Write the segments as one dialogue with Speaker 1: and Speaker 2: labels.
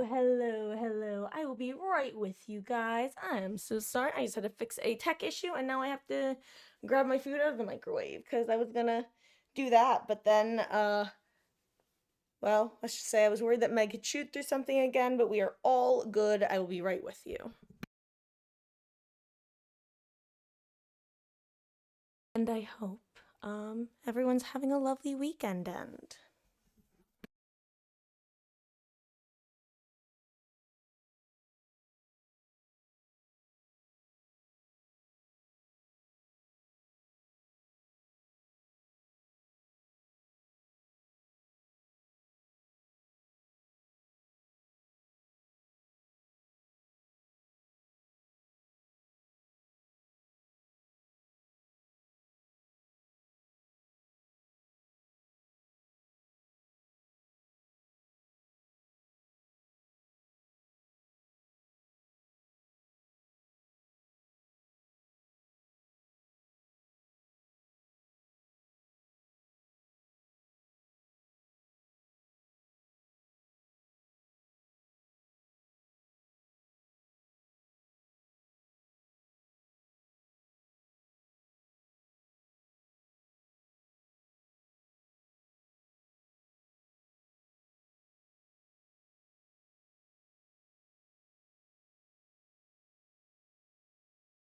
Speaker 1: hello. I will be right with you guys. I am so sorry. I just had to fix a tech issue and now I have to grab my food out of the microwave because I was gonna do that, but then, well, let's just say I was worried that Meg could shoot through something again, but we are all good. I will be right with you. And I hope, everyone's having a lovely weekend end.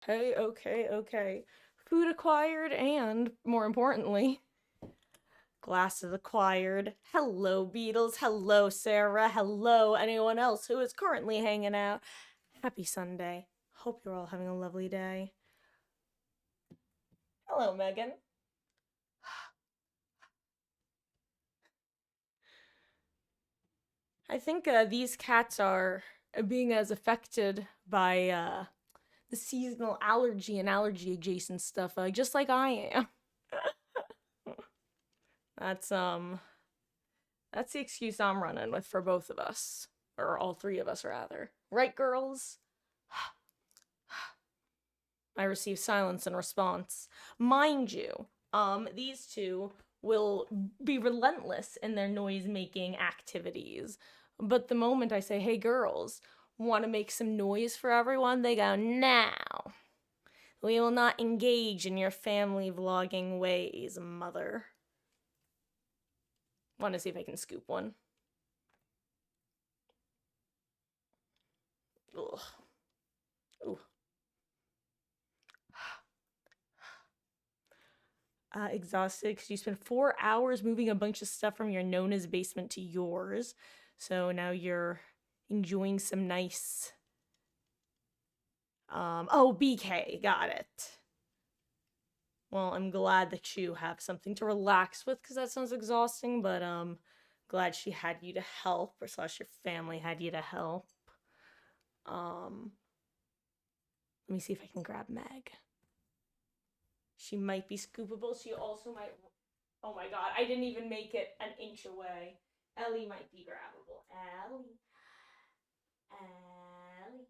Speaker 1: Okay. Food acquired and, more importantly, glasses acquired. Hello, Beatles. Hello, Sarah. Hello, anyone else who is currently hanging out. Happy Sunday. Hope you're all having a lovely day. Hello, Megan. I think these cats are being as affected by the seasonal allergy and allergy adjacent stuff, just like I am. That's that's the excuse I'm running with for both of us, or all three of us rather. Right, girls? I receive silence in response. Mind you, these two will be relentless in their noise making activities. But the moment I say, hey girls, want to make some noise for everyone, they go, now. We will not engage in your family vlogging ways, mother. Want to see if I can scoop one. Ugh. Ooh. Exhausted because you spent 4 hours moving a bunch of stuff from your Nona's basement to yours. So now you're enjoying some nice. Oh, BK, got it. Well, I'm glad that you have something to relax with because that sounds exhausting, but glad she had you to help, or slash your family had you to help. Let me see if I can grab Meg. She might be scoopable. She also might. Oh my god, I didn't even make it an inch away. Ellie might be grabbable. Ellie. Ellie.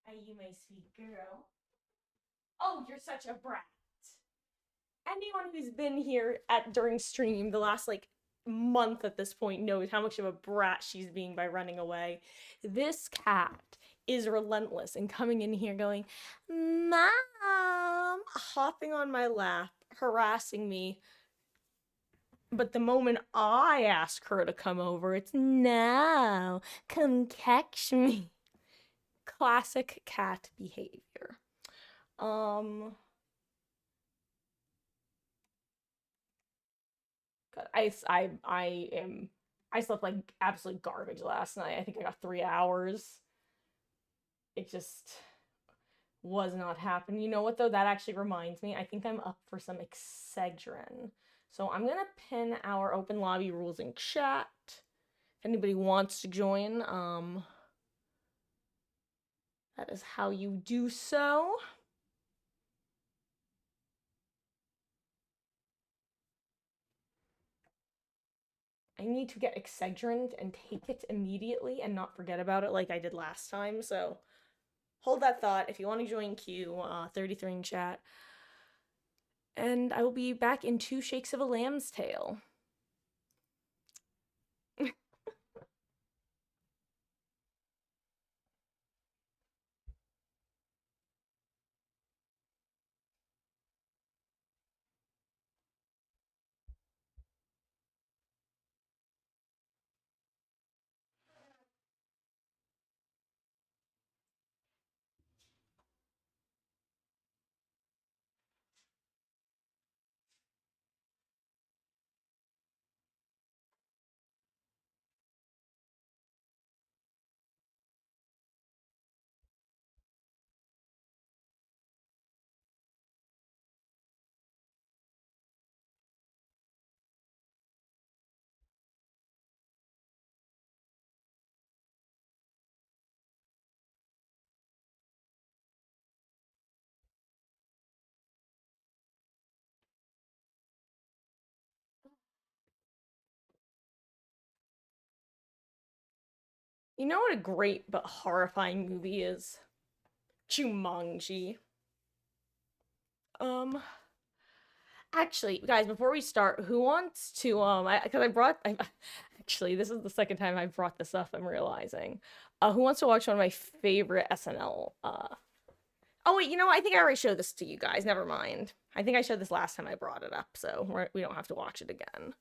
Speaker 1: Are you my sweet girl? Oh, you're such a brat. Anyone who's been here at during stream the last like month at this point knows how much of a brat she's being by running away. This cat is relentless and coming in here going, Mom, hopping on my lap, harassing me. But the moment I ask her to come over, it's no, come catch me. Classic cat behavior. God, I slept like absolute garbage last night. I think I got 3 hours. It just was not happening. You know what though? That actually reminds me. I think I'm up for some Excedrin. So I'm gonna pin our open lobby rules in chat. If anybody wants to join, that is how you do so. I need to get Excedrin and take it immediately and not forget about it like I did last time. So hold that thought. If you want to join Q, 33 in chat. And I will be back in 2 shakes of a lamb's tail. You know what a great but horrifying movie is? Jumanji. Um, Actually, guys, before we start, who wants to because actually this is the second time I've brought this up, I'm realizing. Who wants to watch one of my favorite SNL Oh wait, I think I already showed this to you guys. Never mind. I think I showed this last time I brought it up, so we don't have to watch it again.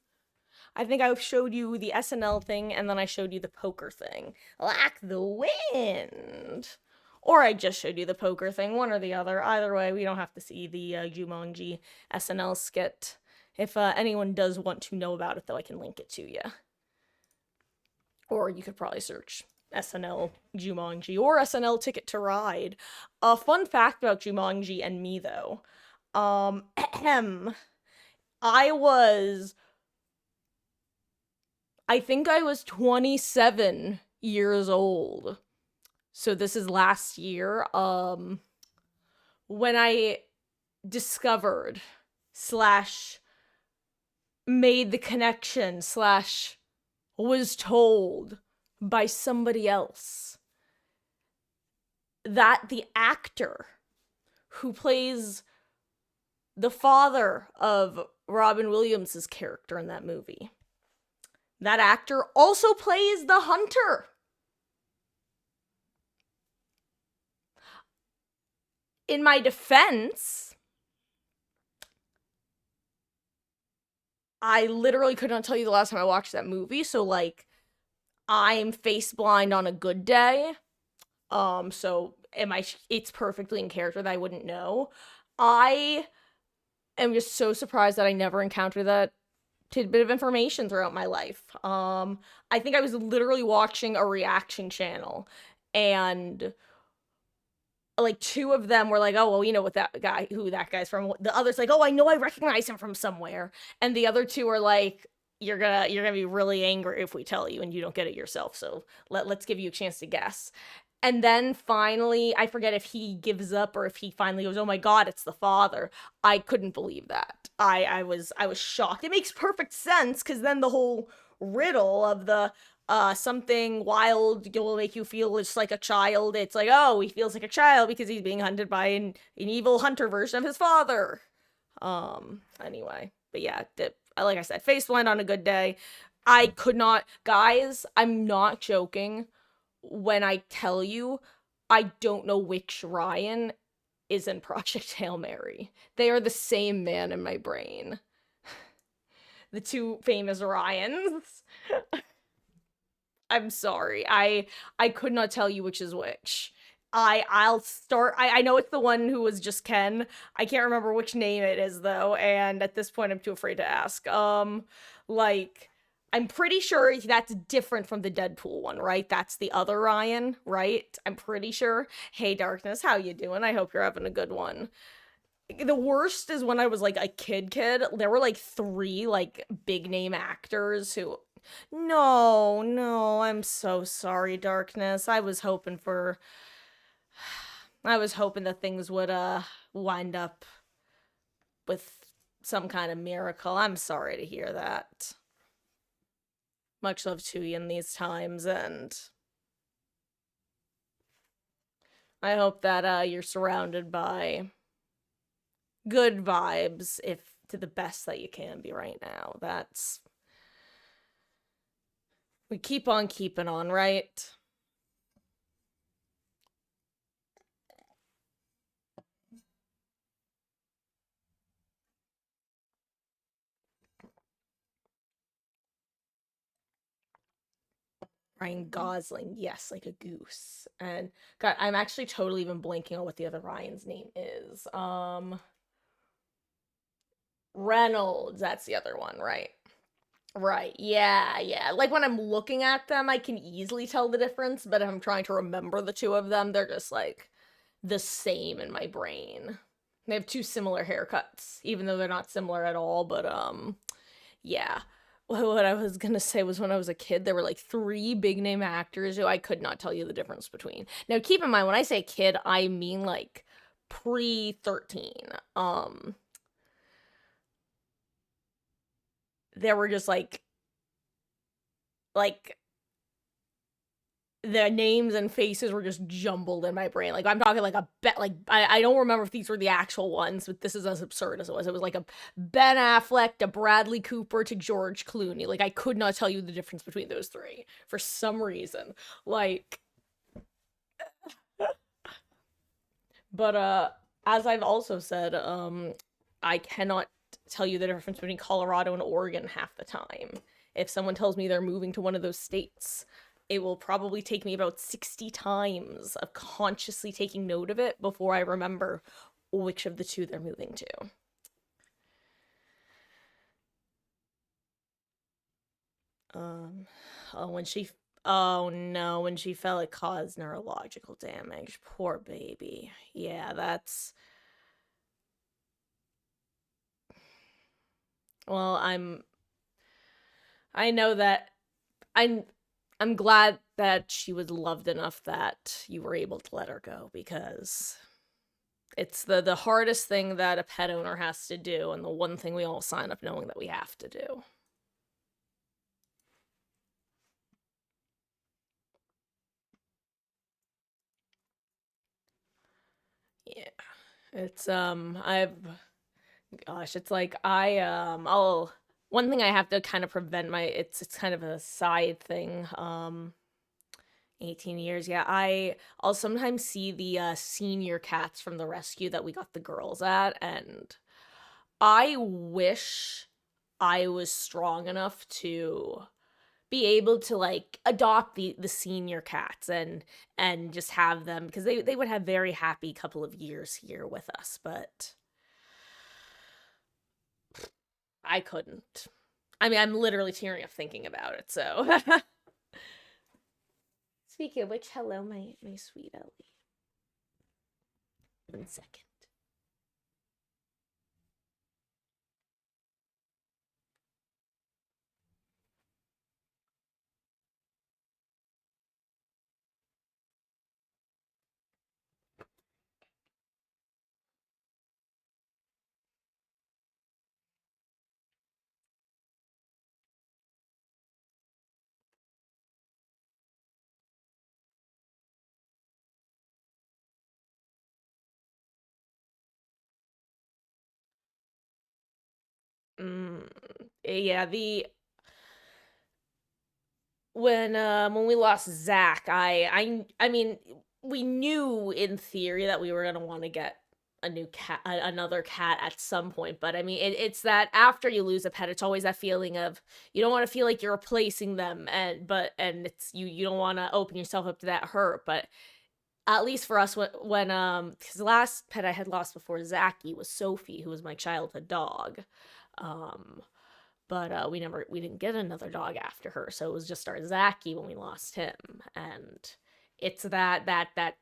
Speaker 1: I think I showed you the SNL thing and then I showed you the poker thing. Like the wind. Or I just showed you the poker thing, one or the other. Either way, we don't have to see the Jumanji SNL skit. If anyone does want to know about it, though, I can link it to you. Or you could probably search SNL Jumanji or SNL Ticket to Ride. A fun fact about Jumanji and me, though. I was I think I was 27 years old. So this is last year. When I discovered slash made the connection slash was told by somebody else that the actor who plays the father of Robin Williams' character in that movie, that actor also plays the hunter. In my defense, I literally could not tell you the last time I watched that movie, so like I'm face blind on a good day. So it's perfectly in character that I wouldn't know. I am just so surprised that I never encountered that tidbit of information throughout my life. I think I was literally watching a reaction channel and like two of them were like, "Oh, well, you know what who that guy's from." The other's like, "Oh, I know I recognize him from somewhere." And the other two are like, "You're gonna be really angry if we tell you and you don't get it yourself. So let's give you a chance to guess." And then finally, I forget if he gives up or if he finally goes, "Oh my god, it's the father." I couldn't believe that. I was shocked. It makes perfect sense because then the whole riddle of the something wild will make you feel just like a child. It's like, oh, he feels like a child because he's being hunted by an evil hunter version of his father. Anyway, but yeah, like I said, face blind on a good day. I could not, guys, I'm not joking when I tell you I don't know which Ryan is in Project Hail Mary. They are the same man in my brain. The two famous Ryans. I'm sorry. I could not tell you which is which. I'll start. I know it's the one who was just Ken. I can't remember which name it is though, and at this point I'm too afraid to ask. Like I'm pretty sure that's different from the Deadpool one, right? That's the other Ryan, right? I'm pretty sure. Hey Darkness, how you doing? I hope you're having a good one. The worst is when I was like a kid, there were like three like big name actors who no, no, I'm so sorry, Darkness. I was hoping that things would wind up with some kind of miracle. I'm sorry to hear that. Much love to you in these times, and I hope that you're surrounded by good vibes, if to the best that you can be right now. That's we keep on keeping on, right? Ryan Gosling, yes, like a goose. And God, I'm actually totally even blanking on what the other Ryan's name is. Reynolds, that's the other one, right? Right. Yeah, yeah. Like when I'm looking at them, I can easily tell the difference, but if I'm trying to remember the two of them, they're just like the same in my brain. They have two similar haircuts, even though they're not similar at all, but yeah. What I was gonna say was when I was a kid, there were like three big name actors who I could not tell you the difference between. Now, keep in mind, when I say kid, I mean like pre-13. There were just like the names and faces were just jumbled in my brain. Like, I'm talking like a bet. Like, I don't remember if these were the actual ones, but this is as absurd as it was. It was like a Ben Affleck to Bradley Cooper to George Clooney. Like, I could not tell you the difference between those three for some reason. Like, but as I've also said, I cannot tell you the difference between Colorado and Oregon half the time. If someone tells me they're moving to one of those states, it will probably take me about 60 times of consciously taking note of it before I remember which of the two they're moving to. Oh, oh no, when she fell, it caused neurological damage. Poor baby. Yeah, that's. Well, I know that I'm I'm glad that she was loved enough that you were able to let her go, because it's the hardest thing that a pet owner has to do, and the one thing we all sign up knowing that we have to do. Yeah. It's I've gosh, it's like I'll one thing I have to kind of prevent my it's kind of a side thing. 18 years. Yeah, I'll sometimes see the senior cats from the rescue that we got the girls at, and I wish I was strong enough to be able to like adopt the senior cats and just have them, because they would have very happy couple of years here with us, but I couldn't. I mean, I'm literally tearing up thinking about it, so. Speaking of which, hello, my sweet Ellie. 1 second. Mm, yeah, the when we lost Zach, I mean, we knew in theory that we were gonna want to get a new cat, another cat at some point. But I mean, it's that after you lose a pet, it's always that feeling of you don't want to feel like you're replacing them, and it's you don't want to open yourself up to that hurt. But at least for us, when because the last pet I had lost before Zachy was Sophie, who was my childhood dog. Um, but we didn't get another dog after her, so it was just our Zachy when we lost him, and it's that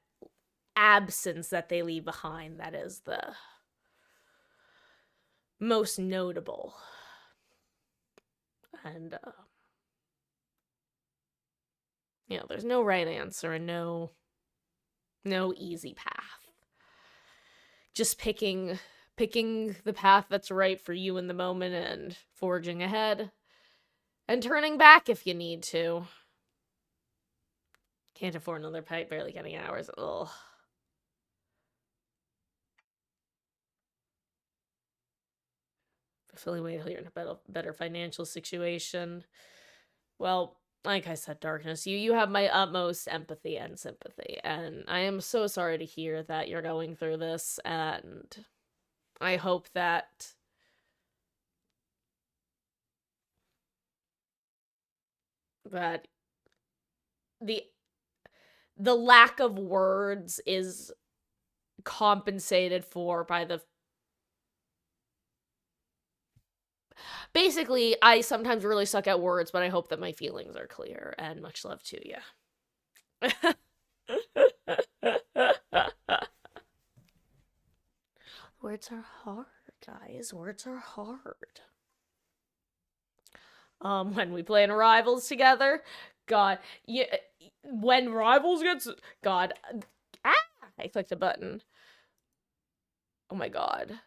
Speaker 1: absence that they leave behind that is the most notable, and there's no right answer and no easy path. Just picking the path that's right for you in the moment and forging ahead and turning back if you need to. Can't afford another pet, barely getting hours. Ugh. Fully wait till you're in a better financial situation. Well, like I said, Darkness, you have my utmost empathy and sympathy, and I am so sorry to hear that you're going through this, and I hope that the the lack of words is compensated for by the basically I sometimes really suck at words, but I hope that my feelings are clear, and much love to you. Words are hard, guys. Words are hard. When we play in Rivals together, God, yeah, when Rivals gets, God, I clicked a button. Oh my God.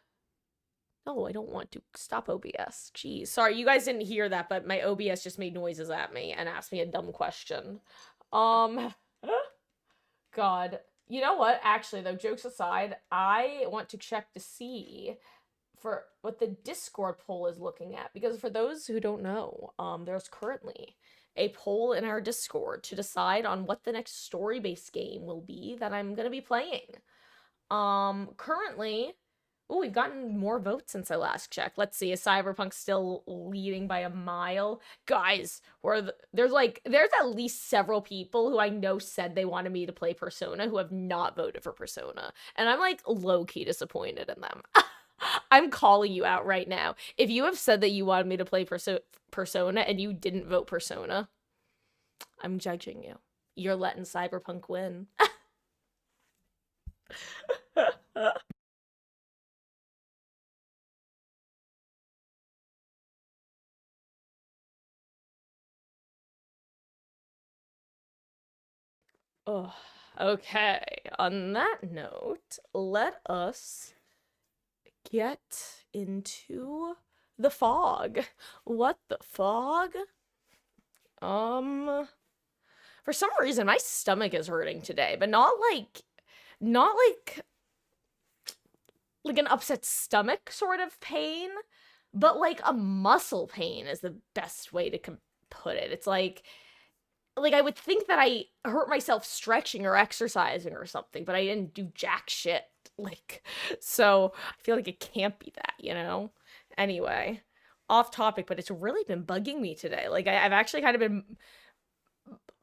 Speaker 1: No, I don't want to. Stop OBS. Jeez. Sorry, you guys didn't hear that, but my OBS just made noises at me and asked me a dumb question. Um, God. You know what? Actually, though, jokes aside, I want to check to see for what the Discord poll is looking at, because for those who don't know, there's currently a poll in our Discord to decide on what the next story-based game will be that I'm gonna be playing. Currently, oh, we've gotten more votes since I last checked. Let's see, is Cyberpunk still leading by a mile? Guys, there's at least several people who I know said they wanted me to play Persona who have not voted for Persona, and I'm like low-key disappointed in them. I'm calling you out right now. If you have said that you wanted me to play Persona and you didn't vote Persona, I'm judging you. You're letting Cyberpunk win. Oh, okay. On that note, let us get into the fog. What the fog? For some reason my stomach is hurting today, but not like an upset stomach sort of pain, but like a muscle pain is the best way to put it. It's like I would think that I hurt myself stretching or exercising or something, but I didn't do jack shit. So I feel like it can't be that, you know? Anyway, off topic, but it's really been bugging me today. Like, I've actually kind of been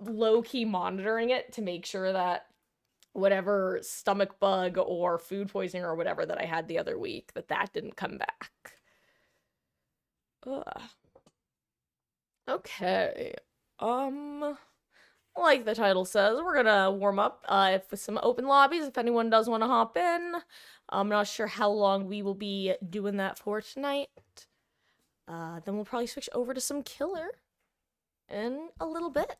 Speaker 1: low-key monitoring it to make sure that whatever stomach bug or food poisoning or whatever that I had the other week, that didn't come back. Ugh. Okay. Like the title says, we're gonna warm up with some open lobbies if anyone does want to hop in. I'm not sure how long we will be doing that for tonight. Then we'll probably switch over to some killer in a little bit.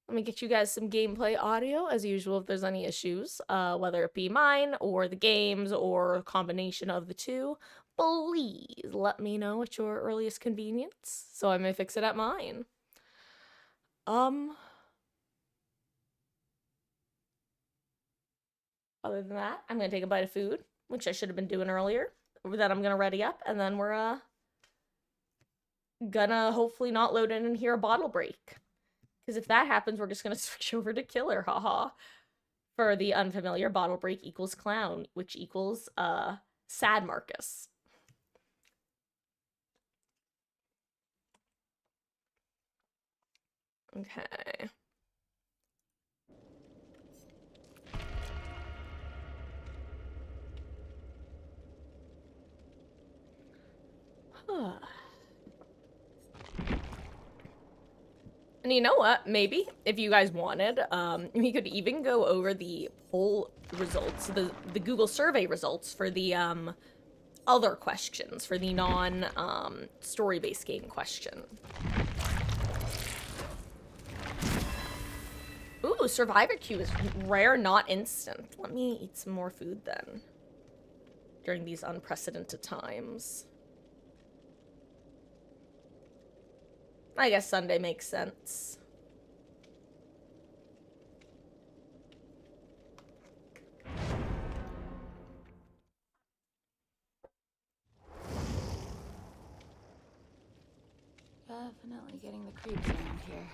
Speaker 1: Let me get you guys some gameplay audio, as usual, if there's any issues, whether it be mine, or the games, or a combination of the two. Please let me know at your earliest convenience, so I may fix it at mine. Other than that, I'm gonna take a bite of food, which I should have been doing earlier. Then I'm gonna ready up, and then we're, gonna hopefully not load in here a bottle break. Because if that happens, we're just gonna switch over to killer, haha. For the unfamiliar, bottle break equals clown, which equals, sad Marcus. Okay. And you know what? Maybe, if you guys wanted, we could even go over the poll results, the Google survey results for the, other questions, for the story-based game question. Ooh, Survivor queue is rare, not instant. Let me eat some more food then. During these unprecedented times. I guess Sunday makes sense.
Speaker 2: Definitely getting the creeps around here.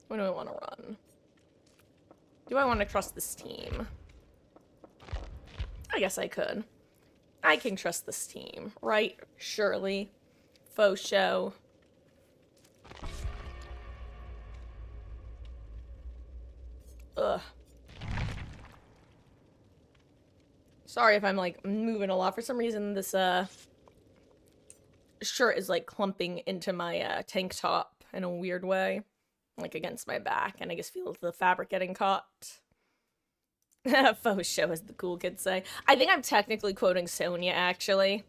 Speaker 1: What do I want to run? Do I want to trust this team? I guess I could. I can trust this team, right? Surely. Faux show. Ugh. Sorry if I'm, like, moving a lot. For some reason, this, shirt is, like, clumping into my, tank top in a weird way. Like, against my back, and I just feel the fabric getting caught. Faux show, as the cool kids say. I think I'm technically quoting Sonya, actually.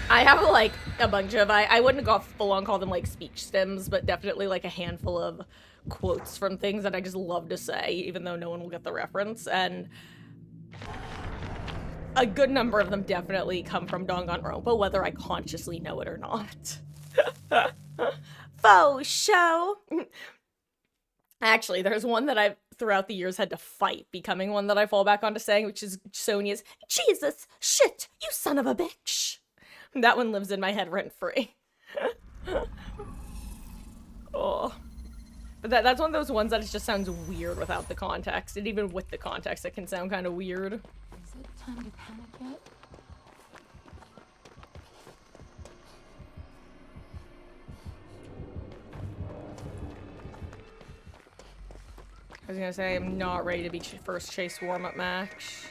Speaker 1: I have, like, a bunch of, I wouldn't go full-on call them, like, speech stems, but definitely, like, a handful of quotes from things that I just love to say, even though no one will get the reference, and a good number of them definitely come from Danganronpa, whether I consciously know it or not. Faux show! Actually, there's one that I've throughout the years had to fight becoming one that I fall back onto saying, which is Sonia's Jesus, shit, you son of a bitch. That one lives in my head rent free. Oh. But that's one of those ones that just sounds weird without the context. And even with the context, it can sound kind of weird.
Speaker 2: Is it time to panic yet?
Speaker 1: I was gonna say, I'm not ready to be first chase warm-up match.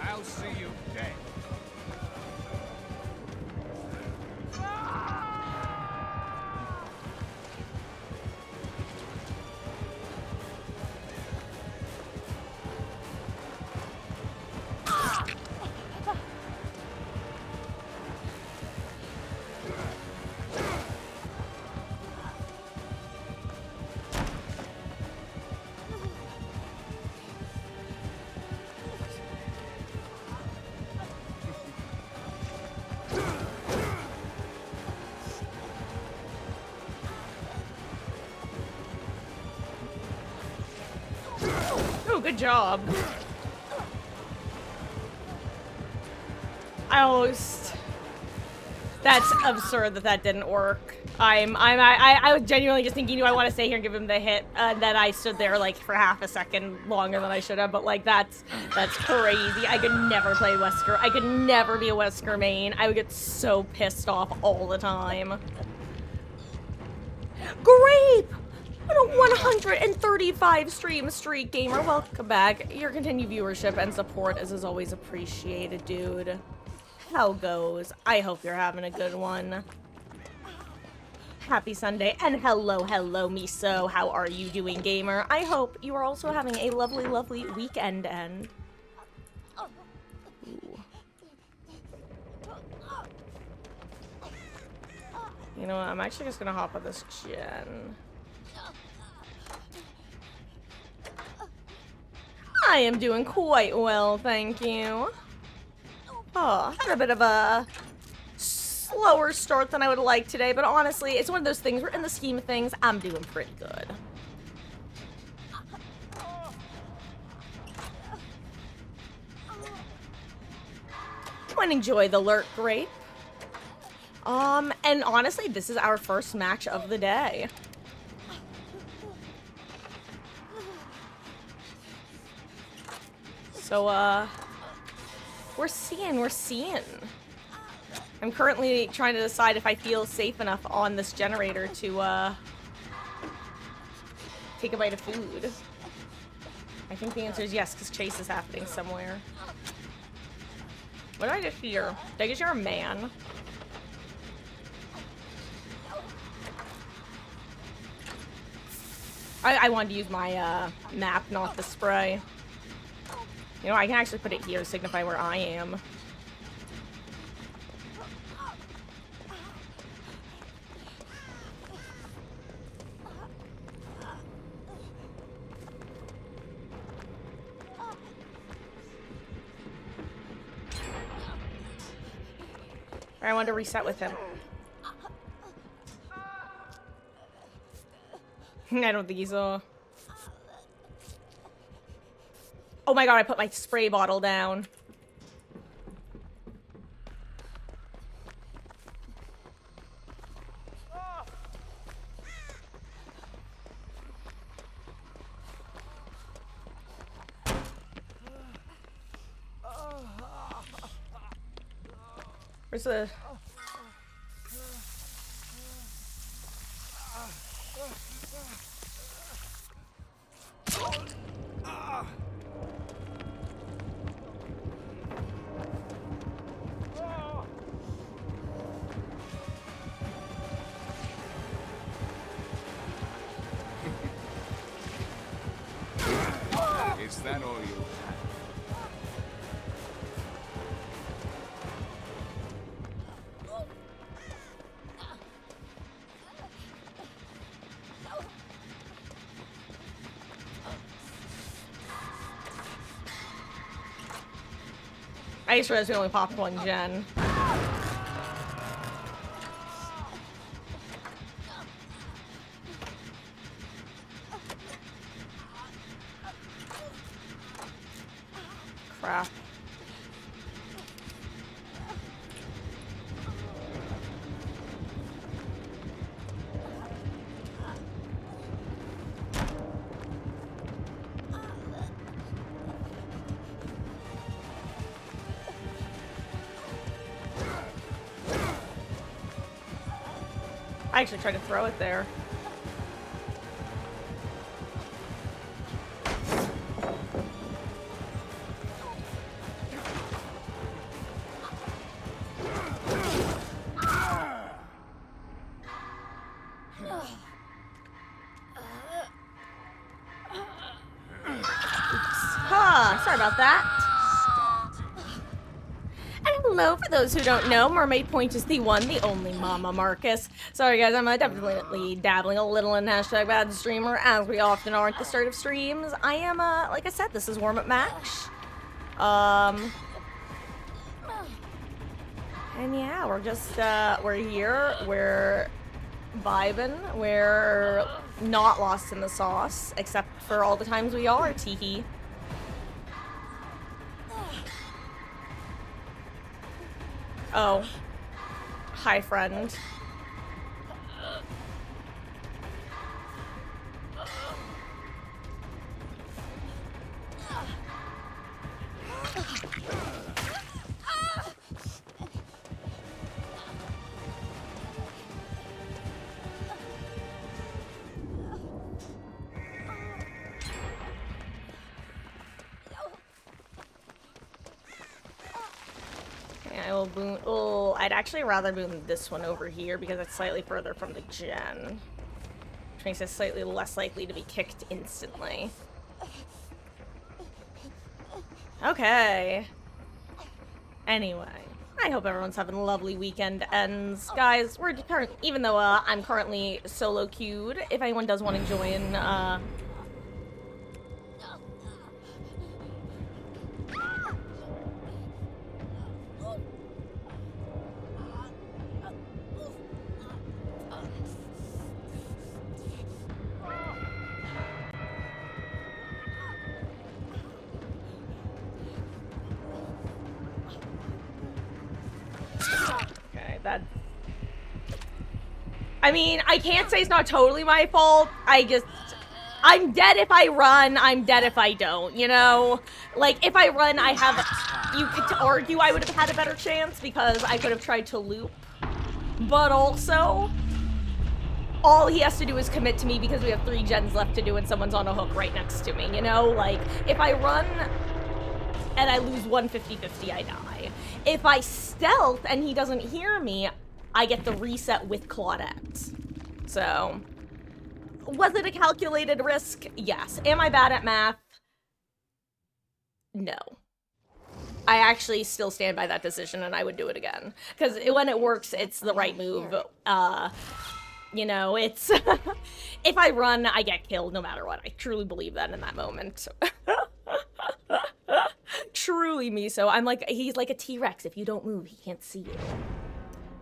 Speaker 3: I'll see you dead.
Speaker 1: Oh, good job. I almost... That's absurd that didn't work. I was genuinely just thinking, do I want to stay here and give him the hit? That I stood there like for half a second longer than I should have, but like that's crazy. I could never play Wesker. I could never be a Wesker main. I would get so pissed off all the time. Grape! What a 135 stream streak, gamer. Welcome back. Your continued viewership and support is always appreciated, dude. How goes? I hope you're having a good one. Happy Sunday, and hello, Miso. How are you doing, gamer? I hope you are also having a lovely, lovely weekend end. Ooh. You know what? I'm actually just gonna hop on this gen. I am doing quite well, thank you. Oh, had a bit of a slower start than I would like today, but honestly, it's one of those things where in the scheme of things, I'm doing pretty good. Come on, enjoy the lurk grape. And honestly, this is our first match of the day. So, we're seeing. I'm currently trying to decide if I feel safe enough on this generator to, take a bite of food. I think the answer is yes, because Chase is happening somewhere. What did I just hear? Did I just hear a man? I wanted to use my, map, not the spray. You know, I can actually put it here to signify where I am. I wanted to reset with him. I don't think he's Oh my god, I put my spray bottle down. Where's the...
Speaker 3: Is that all you have?
Speaker 1: I just realized we only popped one gen. Crap. I actually tried to throw it there. Sorry about that. And hello, for those who don't know, Mermaid Point is the one, the only Mama Marcus. Sorry guys, I'm definitely dabbling a little in hashtag bad streamer, as we often are at the start of streams. I am, like I said, this is Warm Up Max. And yeah, we're just, we're here, we're vibing, we're not lost in the sauce, except for all the times we are, teehee. Oh. Hi, friend. I will boon. Oh, I'd actually rather boon this one over here because it's slightly further from the gen. Which makes it slightly less likely to be kicked instantly. Okay. Anyway, I hope everyone's having lovely weekend ends. Guys, we're even though I'm currently solo queued, if anyone does want to join, okay, that... I mean, I can't say it's not totally my fault. I'm dead if I run, I'm dead if I don't, you know? Like, if I run, you could argue I would have had a better chance because I could have tried to loop. But also, all he has to do is commit to me because we have 3 gens left to do and someone's on a hook right next to me, you know? Like, if I run and I lose 150-50, I die. If I stealth and he doesn't hear me, I get the reset with Claudette. So, was it a calculated risk? Yes. Am I bad at math? No. I actually still stand by that decision and I would do it again. Because when it works, it's the right move. You know, it's... if I run, I get killed no matter what. I truly believe that in that moment. Truly me, so I'm like, he's like a T-Rex. If you don't move, he can't see you.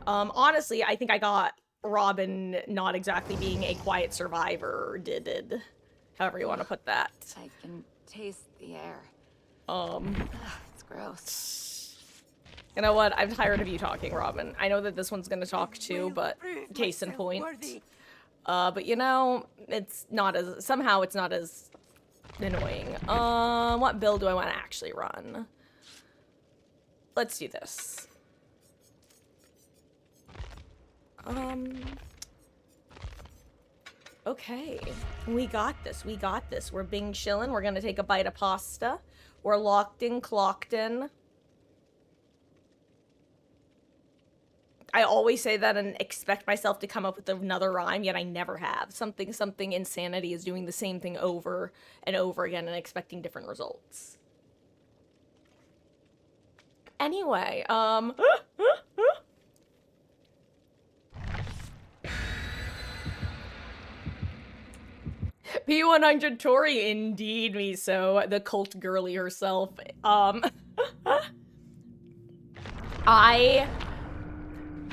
Speaker 1: Honestly, I think I got Robin not exactly being a quiet survivor, did however you want to put that.
Speaker 2: I can taste the air. It's gross.
Speaker 1: You know what? I'm tired of you talking, Robin. I know that this one's gonna talk too, but case in point. But you know, somehow it's not as annoying. What build do I want to actually run? Let's do this. Okay. We got this. We got this. We're being chillin'. We're gonna take a bite of pasta. We're locked in, clocked in. I always say that and expect myself to come up with another rhyme, yet I never have. Something insanity is doing the same thing over and over again and expecting different results. Anyway, P100 Tori, indeed me so, the cult girly herself.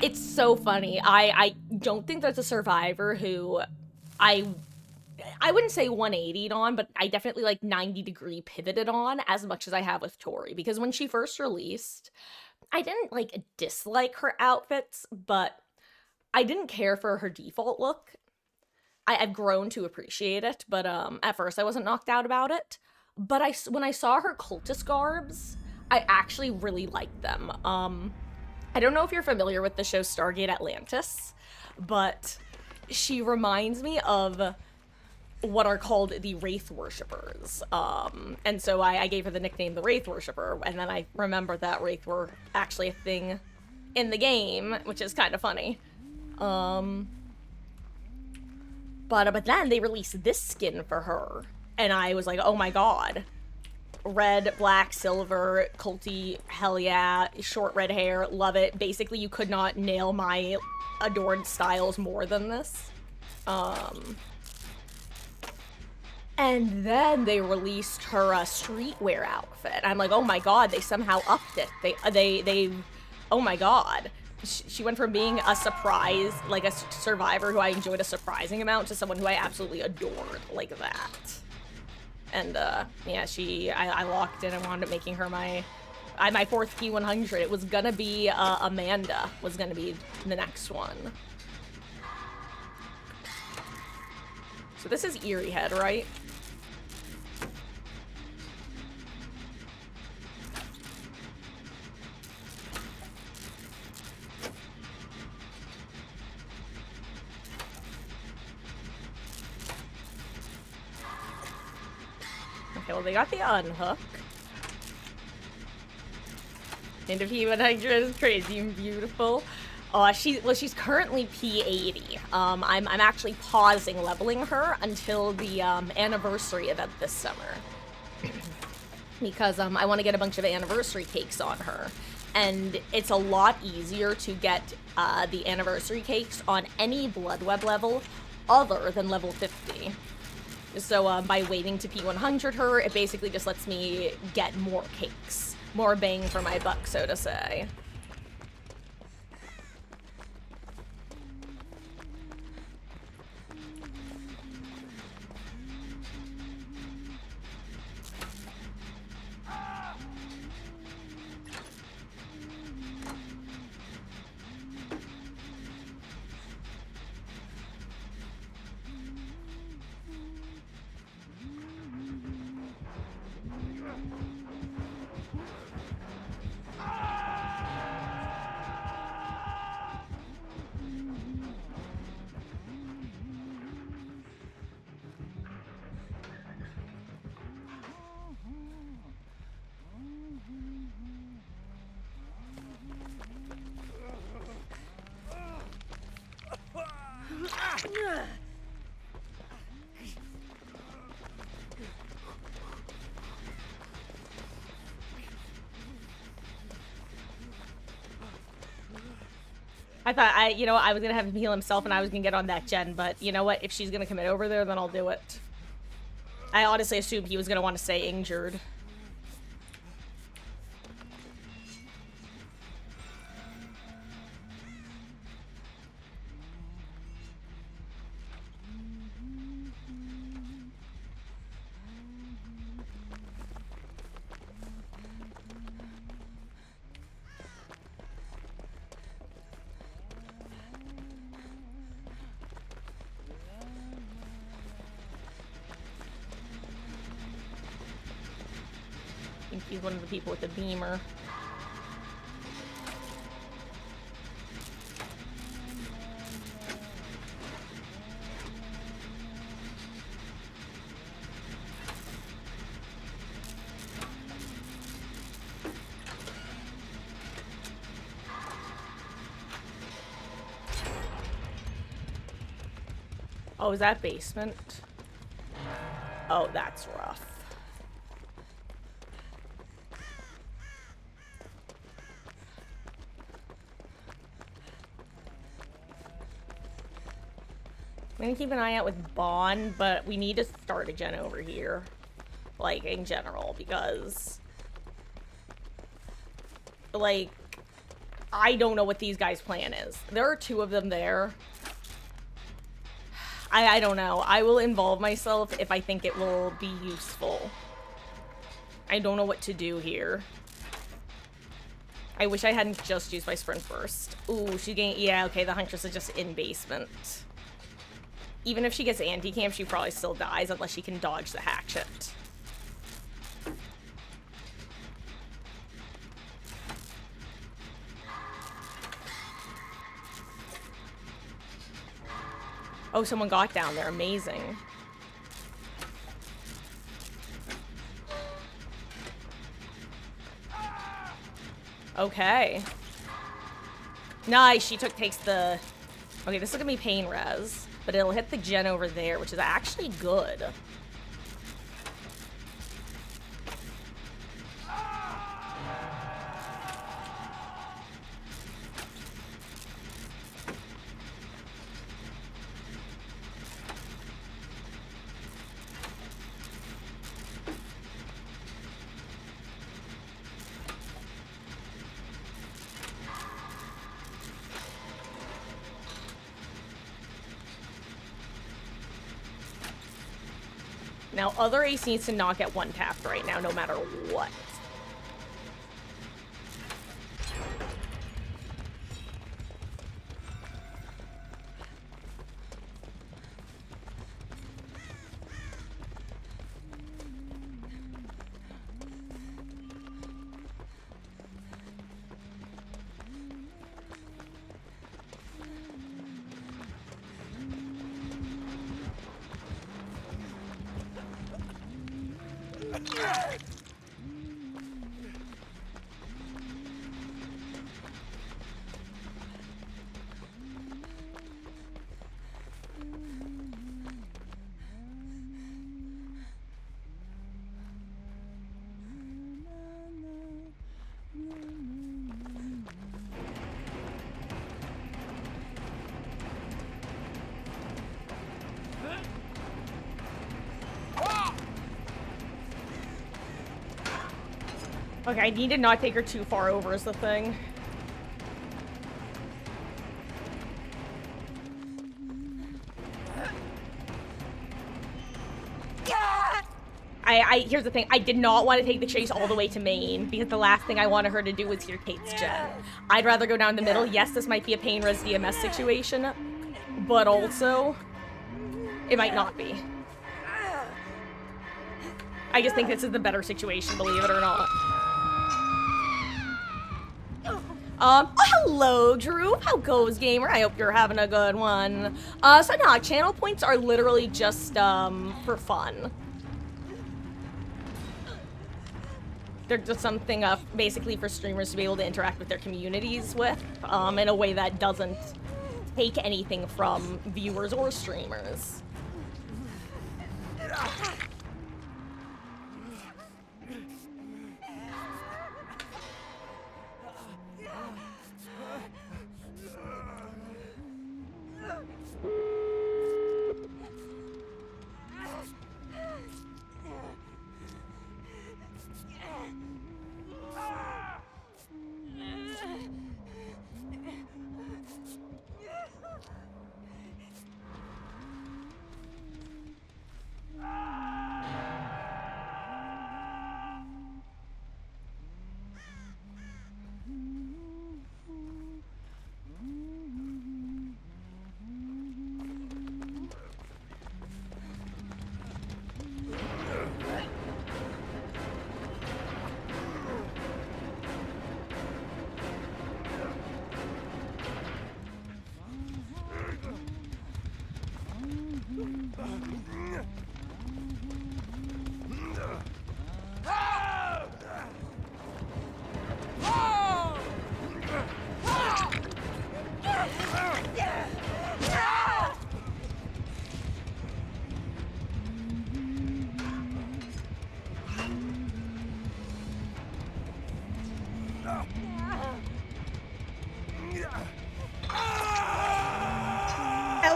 Speaker 1: It's so funny. I don't think there's a survivor who I wouldn't say 180'd on, but I definitely like 90-degree pivoted on as much as I have with Tori. Because when she first released, I didn't like dislike her outfits, but I didn't care for her default look. I've grown to appreciate it, but at first I wasn't knocked out about it. But when I saw her cultist garbs, I actually really liked them. I don't know if you're familiar with the show Stargate Atlantis, but she reminds me of what are called the Wraith Worshippers. And so I gave her the nickname the Wraith Worshipper, and then I remembered that Wraith were actually a thing in the game, which is kind of funny. But then they released this skin for her, and I was like, oh my god. Red, black, silver, culty, hell yeah, short red hair, love it. Basically, you could not nail my adored styles more than this. And then they released her streetwear outfit. I'm like, oh my god, they somehow upped it. They oh my god. She went from being a surprise, like a survivor who I enjoyed a surprising amount, to someone who I absolutely adored like that. And, yeah, I locked in and wound up making her my fourth P100. It was gonna be, Amanda was gonna be the next one. So this is Eerie Head, right? Okay, well, they got the unhook. And if P100 is crazy and beautiful. She's currently P80. I'm actually pausing leveling her until the anniversary event this summer. Because I want to get a bunch of anniversary cakes on her. And it's a lot easier to get the anniversary cakes on any blood web level other than level 50. So by waiting to P100 her, it basically just lets me get more cakes. More bang for my buck, so to say. I thought I was gonna have him heal himself and I was gonna get on that gen, but you know what? If she's gonna commit over there, then I'll do it. I honestly assumed he was gonna want to stay injured. I think he's one of the people with the beamer. Oh, is that basement? Oh, that's rough. I'm gonna keep an eye out with Bond, but we need to start a gen over here. Like, in general, because... Like, I don't know what these guys' plan is. There are 2 of them there. I don't know. I will involve myself if I think it will be useful. I don't know what to do here. I wish I hadn't just used my sprint burst. Ooh, she gained... Yeah, okay, the Huntress is just in basement. Even if she gets anti-camp, she probably still dies unless she can dodge the hatchet. Oh, someone got down there. Amazing. Okay. Nice. She takes the... Okay, this is gonna be pain res, but it'll hit the gen over there, which is actually good. Now, other ace needs to not get one-tapped right now, no matter what. Okay, I need to not take her too far over is the thing. Here's the thing, I did not want to take the chase all the way to main, because the last thing I wanted her to do was hear Kate's gen. I'd rather go down the middle. Yes, this might be a pain res DMS situation, but also, it might not be. I just think this is the better situation, believe it or not. Hello, Drew. How goes, gamer? I hope you're having a good one. So no, channel points are literally just, for fun. They're just something, basically for streamers to be able to interact with their communities with, in a way that doesn't take anything from viewers or streamers.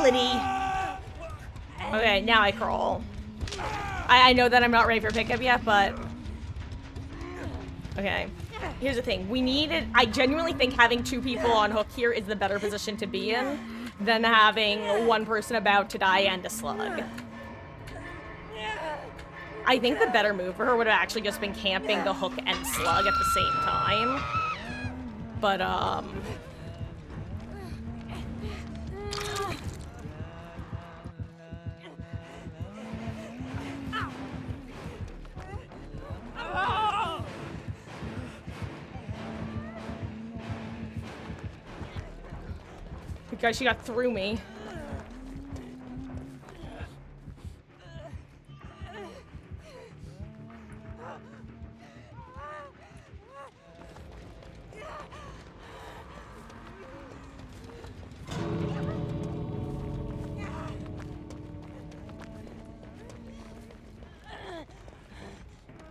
Speaker 1: ability. Okay, now I crawl. I know that I'm not ready for pickup yet, but... Okay. Here's the thing. I genuinely think having 2 people on hook here is the better position to be in than having 1 person about to die and a slug. I think the better move for her would have actually just been camping the hook and slug at the same time. But, because she got through me.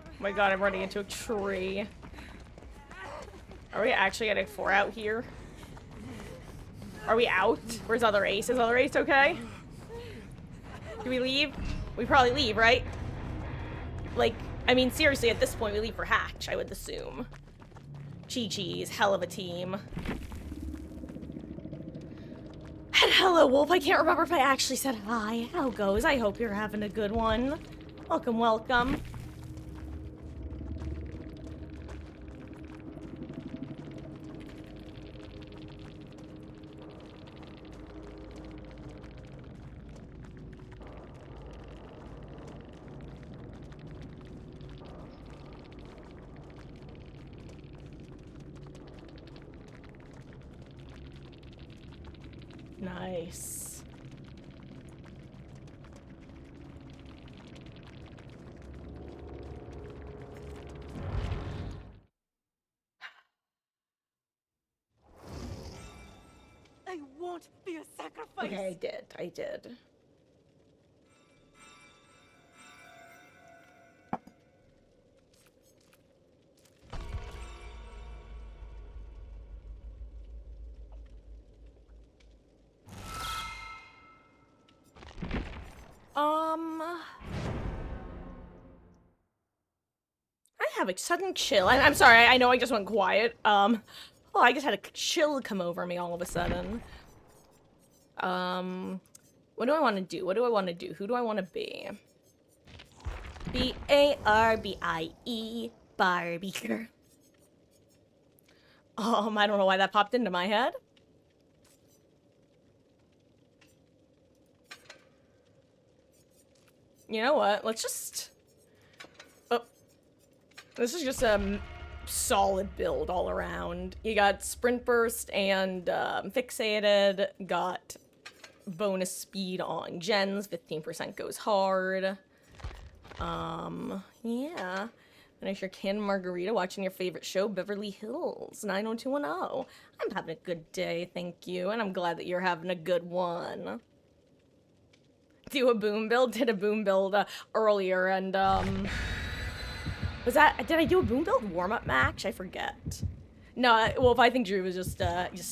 Speaker 1: Oh my god, I'm running into a tree. Are we actually getting 4 out here? Are we out? Where's Other Ace? Is Other Ace okay? Do we leave? We probably leave, right? Like, I mean, seriously, at this point, we leave for Hatch, I would assume. Chi-Chi's hell of a team. And hello, Wolf. I can't remember if I actually said hi. How goes? I hope you're having a good one. Welcome, welcome. Nice.
Speaker 2: I won't be a sacrifice.
Speaker 1: Okay, I did. I have a sudden chill. I'm sorry, I know I just went quiet. Oh, I just had a chill come over me all of a sudden. What do I want to do? What do I want to do? Who do I want to be? B-A-R-B-I-E, Barbie. I don't know why that popped into my head. You know what? Let's just... Oh. This is just a solid build all around. You got Sprint Burst and Fixated. Got bonus speed on gens. 15% goes hard. Yeah. Finish your canned margarita watching your favorite show, Beverly Hills 90210. I'm having a good day, thank you. And I'm glad that you're having a good one. Do a boom build? Did a boom build earlier, and did I do a boom build warm-up match? I forget. No, well, if I think Drew was just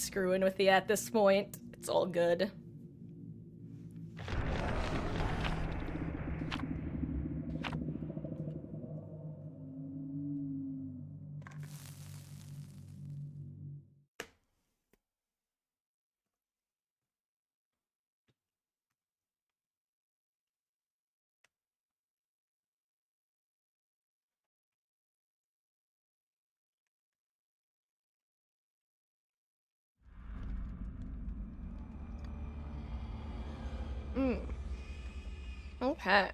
Speaker 1: screwing with you at this point, it's all good. Okay.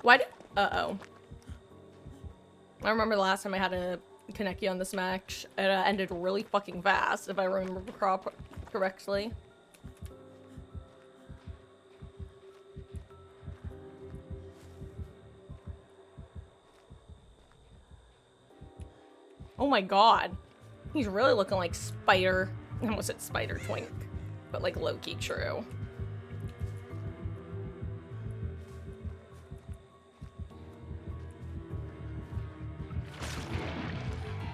Speaker 1: Why did... Uh-oh. I remember the last time I had a Kaneki on this match. It ended really fucking fast, if I remember correctly. Oh my god. He's really looking like Spider... I almost said Spider Twink. But like low-key true.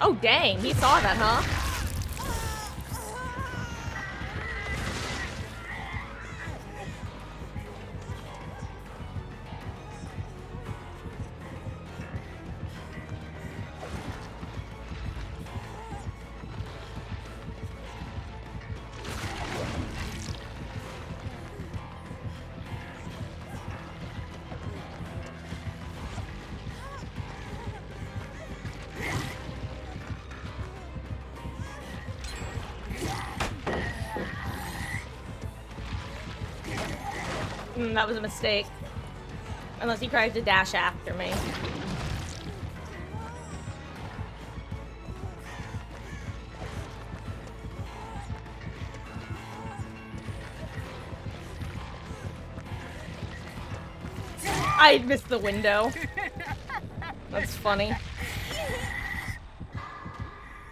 Speaker 1: Oh dang, he saw that, huh? That was a mistake. Unless he tried to dash after me. I missed the window. That's funny.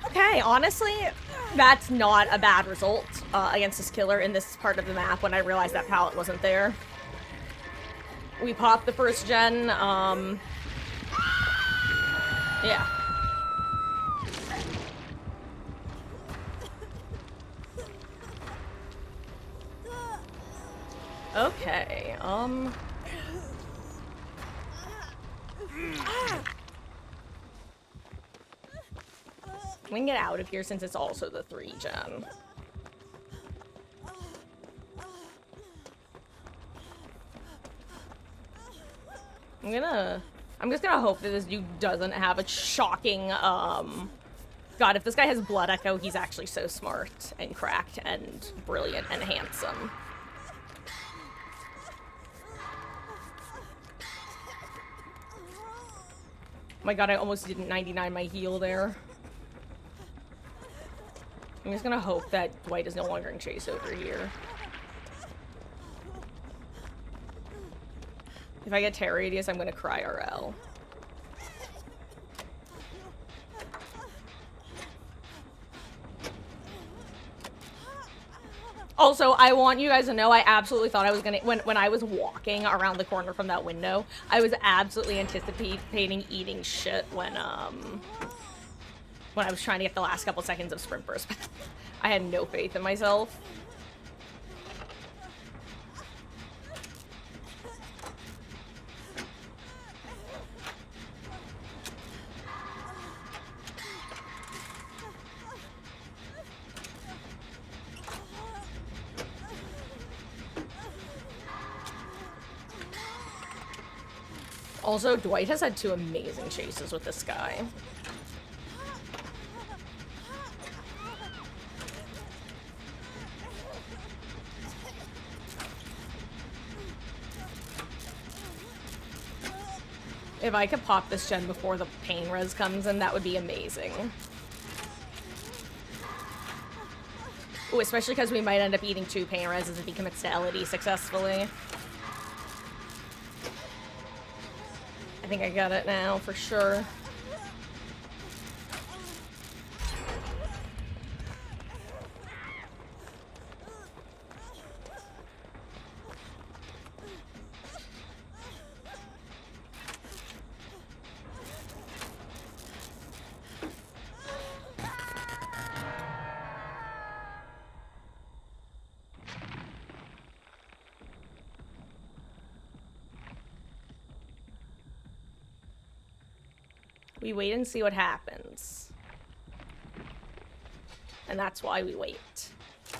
Speaker 1: Okay, honestly, that's not a bad result against this killer in this part of the map when I realized that pallet wasn't there. We popped the first gen, yeah. Okay, we can get out of here since it's also the 3 gen. I'm just gonna hope that this dude doesn't have a shocking, God, if this guy has blood echo, he's actually so smart and cracked and brilliant and handsome. My God, I almost didn't 99 my heal there. I'm just gonna hope that Dwight is no longer in chase over here. If I get Terror Radius, I'm gonna cry RL. Also, I want you guys to know I absolutely thought I was gonna, when I was walking around the corner from that window, I was absolutely anticipating eating shit when I was trying to get the last couple seconds of sprint burst. I had no faith in myself. Also, Dwight has had 2 amazing chases with this guy. If I could pop this gen before the pain res comes in, that would be amazing. Ooh, especially because we might end up eating 2 pain reses if he commits to LD successfully. I think I got it now, for sure. We wait and see what happens. And that's why we wait. I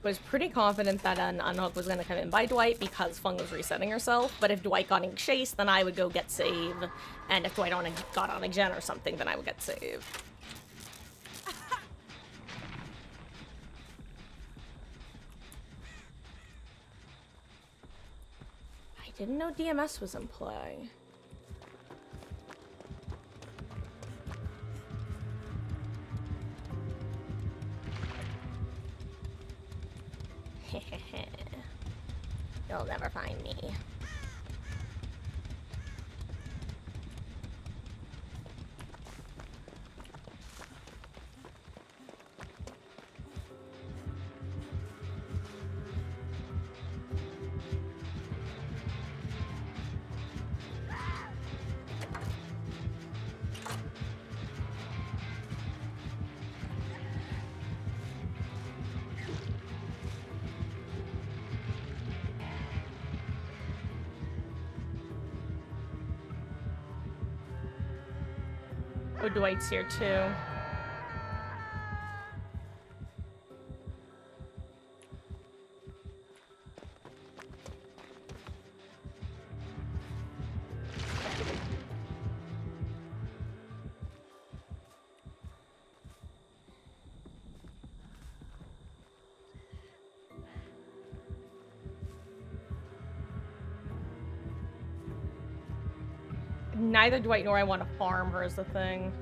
Speaker 1: was pretty confident that an unhook was going to come in by Dwight because Fung was resetting herself, but if Dwight got in chase, then I would go get save, and if Dwight got on a gen or something, then I would get save. I didn't know DMS was in play. You'll never find me. Oh, Dwight's here too. Neither Dwight nor I want to farm her is the thing.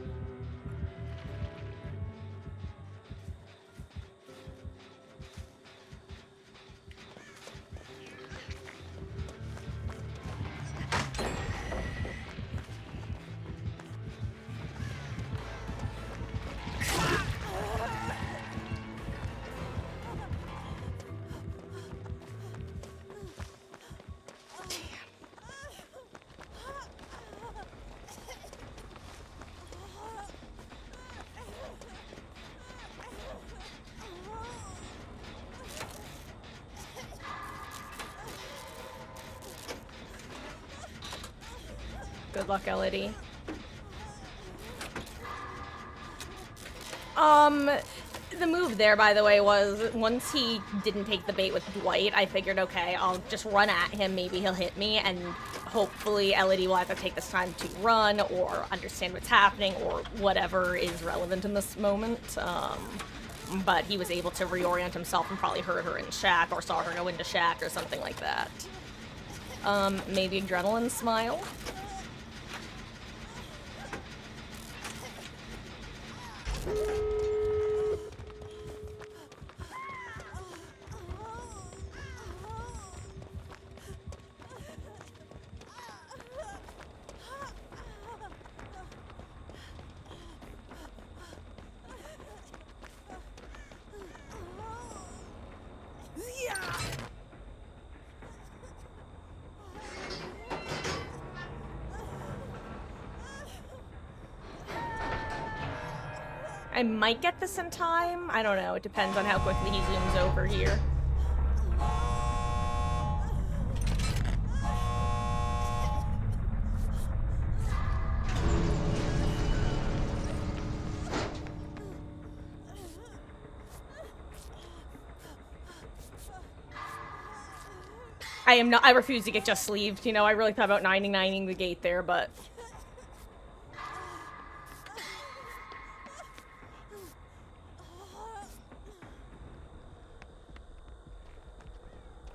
Speaker 1: Good luck, Elodie. The move there, by the way, was once he didn't take the bait with Dwight, I figured, okay, I'll just run at him, maybe he'll hit me, and hopefully Elodie will either take this time to run or understand what's happening or whatever is relevant in this moment. But he was able to reorient himself and probably heard her in shack or saw her go into shack or something like that. Maybe adrenaline smile. I might get this in time. I don't know. It depends on how quickly he zooms over here. I refuse to get just sleeved. You know, I really thought about 99ing the gate there, but...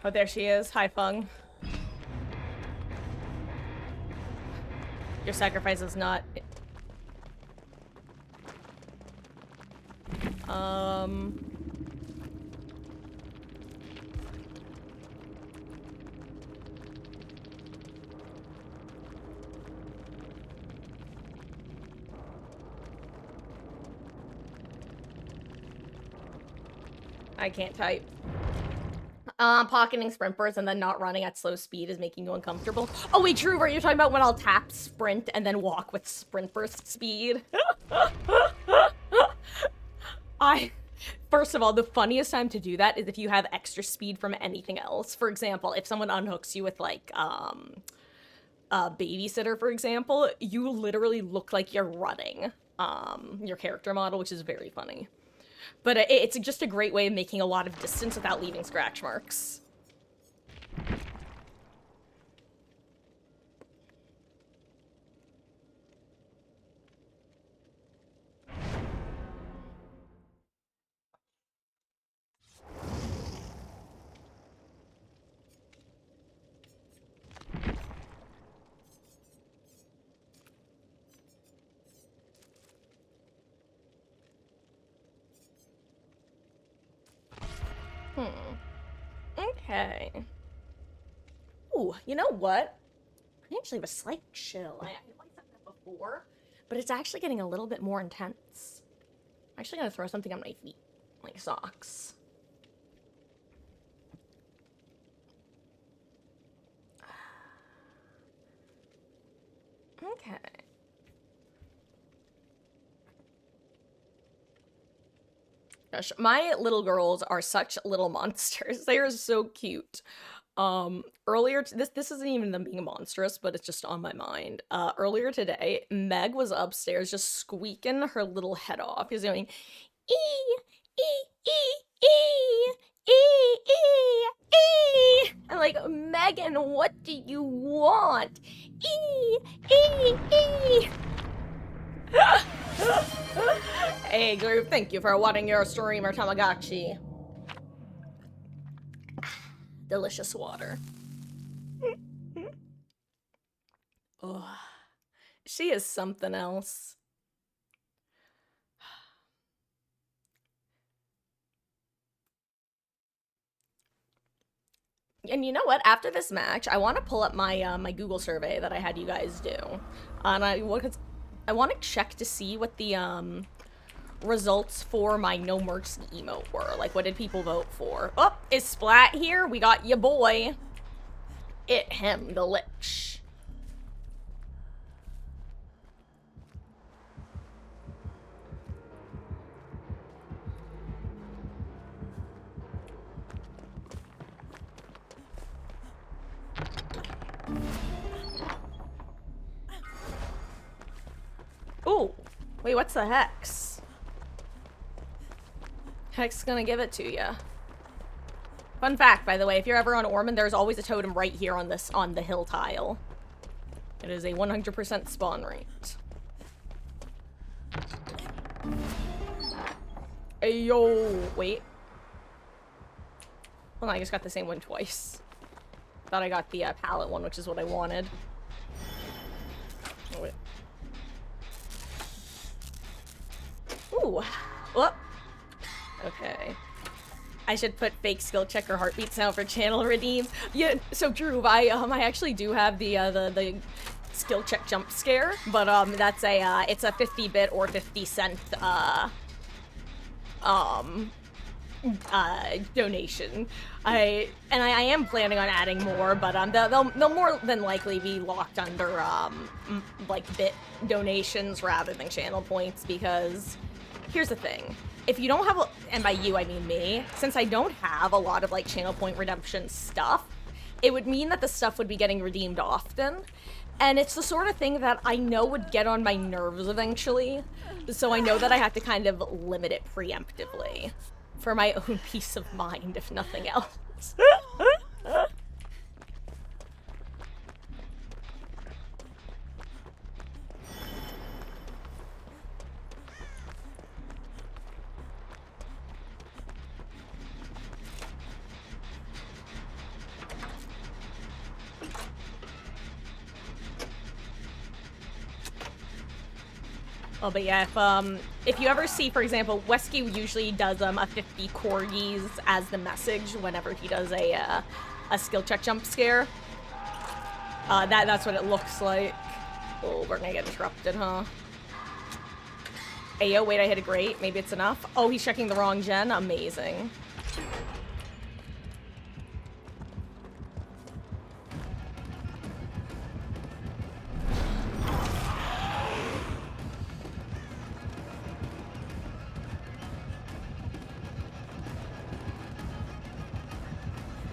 Speaker 1: Oh, there she is. Hi, Fung. Your sacrifice is not... I can't type. Pocketing sprint bursts and then not running at slow speed is making you uncomfortable. Oh wait, true, you're talking about when I'll tap sprint and then walk with sprint burst speed. First of all, the funniest time to do that is if you have extra speed from anything else. For example, if someone unhooks you with like, a babysitter, for example, you literally look like you're running, your character model, which is very funny. But it's just a great way of making a lot of distance without leaving scratch marks. Okay. Ooh, you know what? I actually have a slight chill. I like that before, but it's actually getting a little bit more intense. I'm actually gonna throw something on my feet, like socks. Okay. Gosh, my little girls are such little monsters. They are so cute. Earlier, this isn't even them being monstrous, but it's just on my mind. Earlier today, Meg was upstairs just squeaking her little head off. She's going, ee, ee, ee, ee, ee, ee. And like, Megan, what do you want? Ee, ee, ee. Hey, group, thank you for watching your streamer Tamagotchi. Delicious water. Oh. She is something else. And you know what? After this match, I want to pull up my my Google survey that I had you guys do, and I want to check to see what the results for my no mercy emote were. Like, what did people vote for? Oh, is Splat here? We got ya boy. Him, the Lich. Ooh, wait, what's the Hex? Hex gonna give it to ya. Fun fact, by the way, if you're ever on Ormond, there's always a totem right here on the hill tile. It is a 100% spawn rate. Ayo, wait. Well, no, I just got the same one twice. Thought I got the pallet one, which is what I wanted. Oh, wait. Ooh. Whoop. Okay. I should put fake skill checker heartbeat sound for channel redeems. Yeah, so Drew, I actually do have the skill check jump scare, but that's a it's a 50-bit or 50-cent donation. I am planning on adding more, but they'll more than likely be locked under like bit donations rather than channel points, because here's the thing. If you don't have and by you I mean me, since I don't have a lot of like channel point redemption stuff, it would mean that the stuff would be getting redeemed often, and it's the sort of thing that I know would get on my nerves eventually, so I know that I have to kind of limit it preemptively. For my own peace of mind, if nothing else. Oh, but yeah, if you ever see, for example, Wesky usually does a 50 corgis as the message whenever he does a skill check jump scare. That's what it looks like. Oh, we're gonna get interrupted, huh? Ayo, wait, I hit a great. Maybe it's enough. Oh, he's checking the wrong gen. Amazing.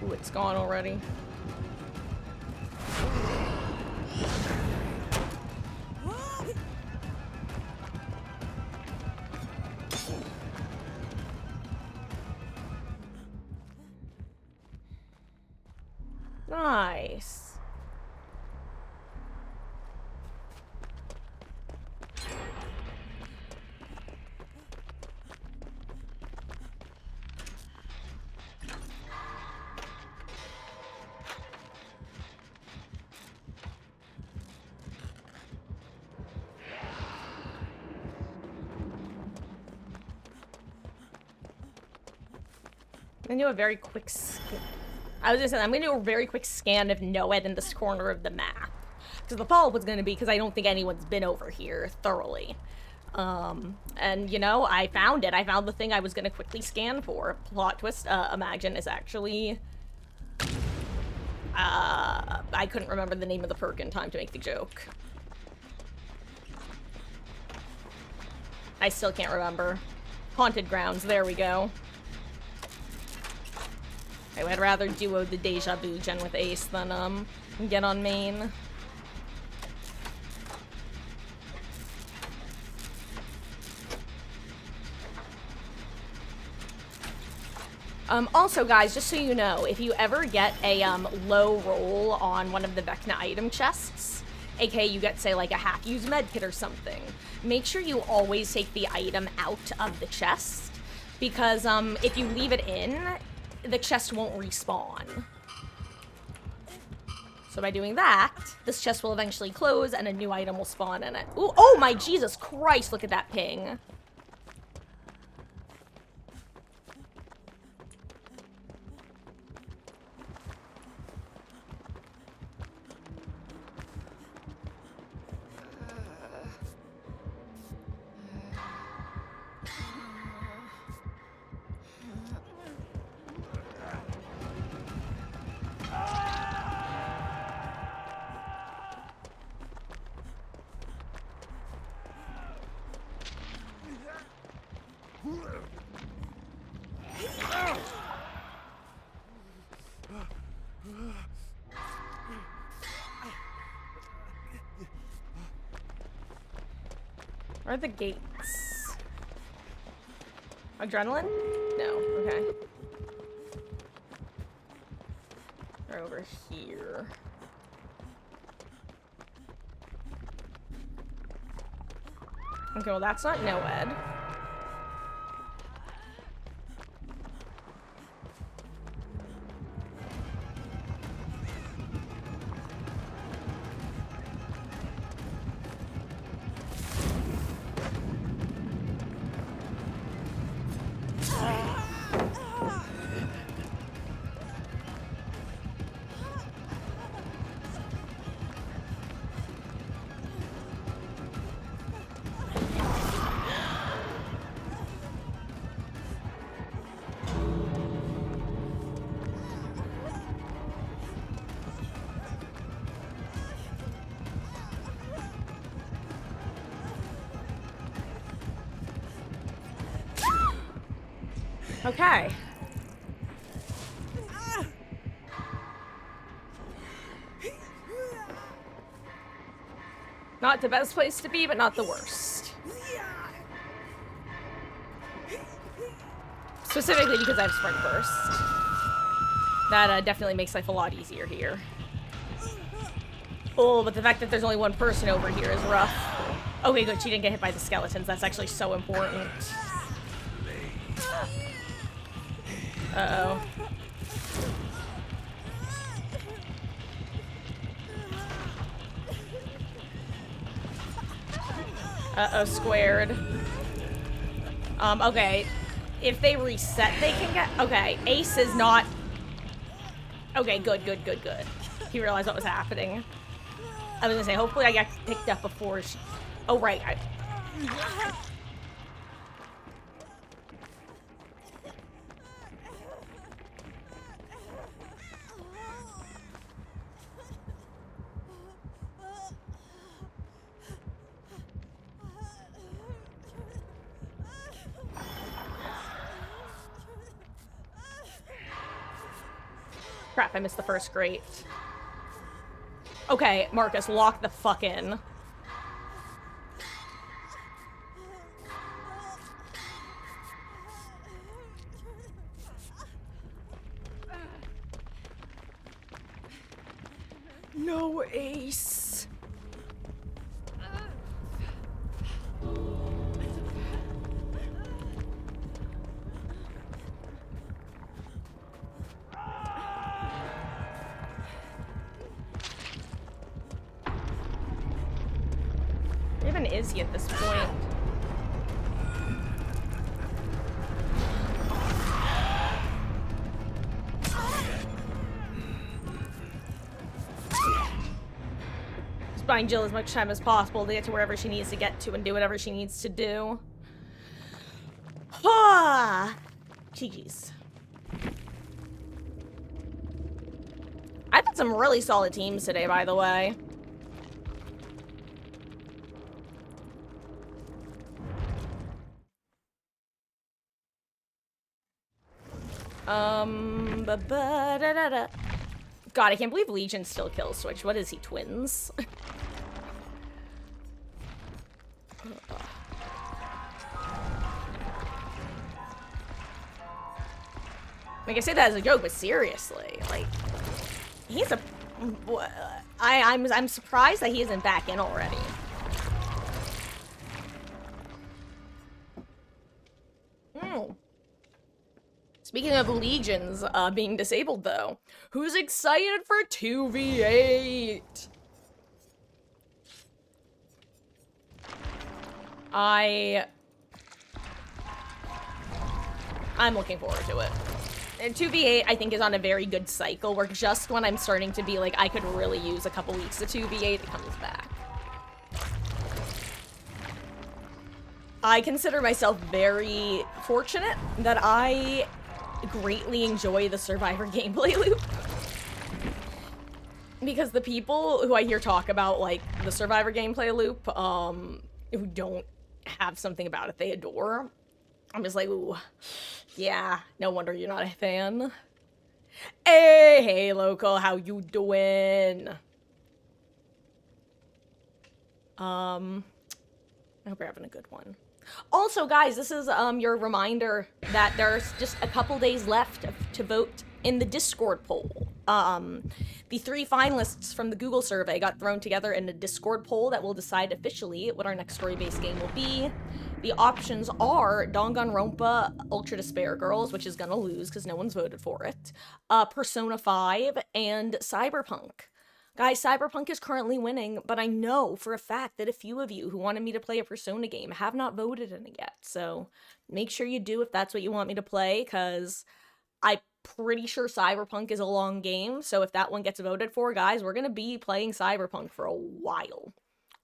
Speaker 1: Ooh, it's gone already. Nice. I'm gonna do a very quick I was just saying, I'm gonna do a very quick scan of Noed in this corner of the map. Because the follow-up was gonna be, because I don't think anyone's been over here thoroughly. And, you know, I found it. I found the thing I was gonna quickly scan for. Plot twist, Imagine is actually... I couldn't remember the name of the perk in time to make the joke. I still can't remember. Haunted Grounds, there we go. I would rather duo the Deja Vu gen with Ace than, get on main. Also, guys, just so you know, if you ever get a, low roll on one of the Vecna item chests, aka you get, say, like a half-used medkit or something, make sure you always take the item out of the chest, because, if you leave it in, the chest won't respawn. So by doing that, this chest will eventually close and a new item will spawn in it. Ooh, oh my Jesus Christ, look at that ping. Where are the gates? Adrenaline? No, okay. They're over here. Okay, well that's not NOED. Okay. Not the best place to be, but not the worst. Specifically because I have Sprint Burst. That definitely makes life a lot easier here. Oh, but the fact that there's only one person over here is rough. Okay, good. She didn't get hit by the skeletons. That's actually so important. Uh-oh. Uh-oh, squared. Okay. If they reset, they can get... Okay, Ace is not... Okay, good. He realized what was happening. I was gonna say, hopefully I got picked up before she... Oh, right. Crap, I missed the first grate. Okay, Marcus, lock the fuck in. No, Ace. Where even is he at this point? Just buying Jill as much time as possible to get to wherever she needs to get to and do whatever she needs to do. Ah, GG's. I've had some really solid teams today, by the way. God, I can't believe Legion still kills Switch. What is he, twins? Like, I say that as a joke, but seriously, like, he's a... I'm surprised that he isn't back in already. Speaking of legions being disabled, though, who's excited for 2v8? I'm looking forward to it. And 2v8, I think, is on a very good cycle, where just when I'm starting to be like, I could really use a couple weeks of 2v8, it comes back. I consider myself very fortunate that I greatly enjoy the Survivor gameplay loop. Because the people who I hear talk about, like, the Survivor gameplay loop, who don't have something about it they adore, I'm just like, ooh, yeah, no wonder you're not a fan. Hey, local, how you doing? I hope you're having a good one. Also, guys, this is your reminder that there's just a couple days left to vote in the Discord poll. The 3 finalists from the Google survey got thrown together in a Discord poll that will decide officially what our next story-based game will be. The options are Danganronpa Ultra Despair Girls, which is gonna lose because no one's voted for it, Persona 5, and Cyberpunk. Guys, Cyberpunk is currently winning, but I know for a fact that a few of you who wanted me to play a Persona game have not voted in it yet, so make sure you do if that's what you want me to play, because I'm pretty sure Cyberpunk is a long game, so if that one gets voted for, guys, we're gonna be playing Cyberpunk for a while.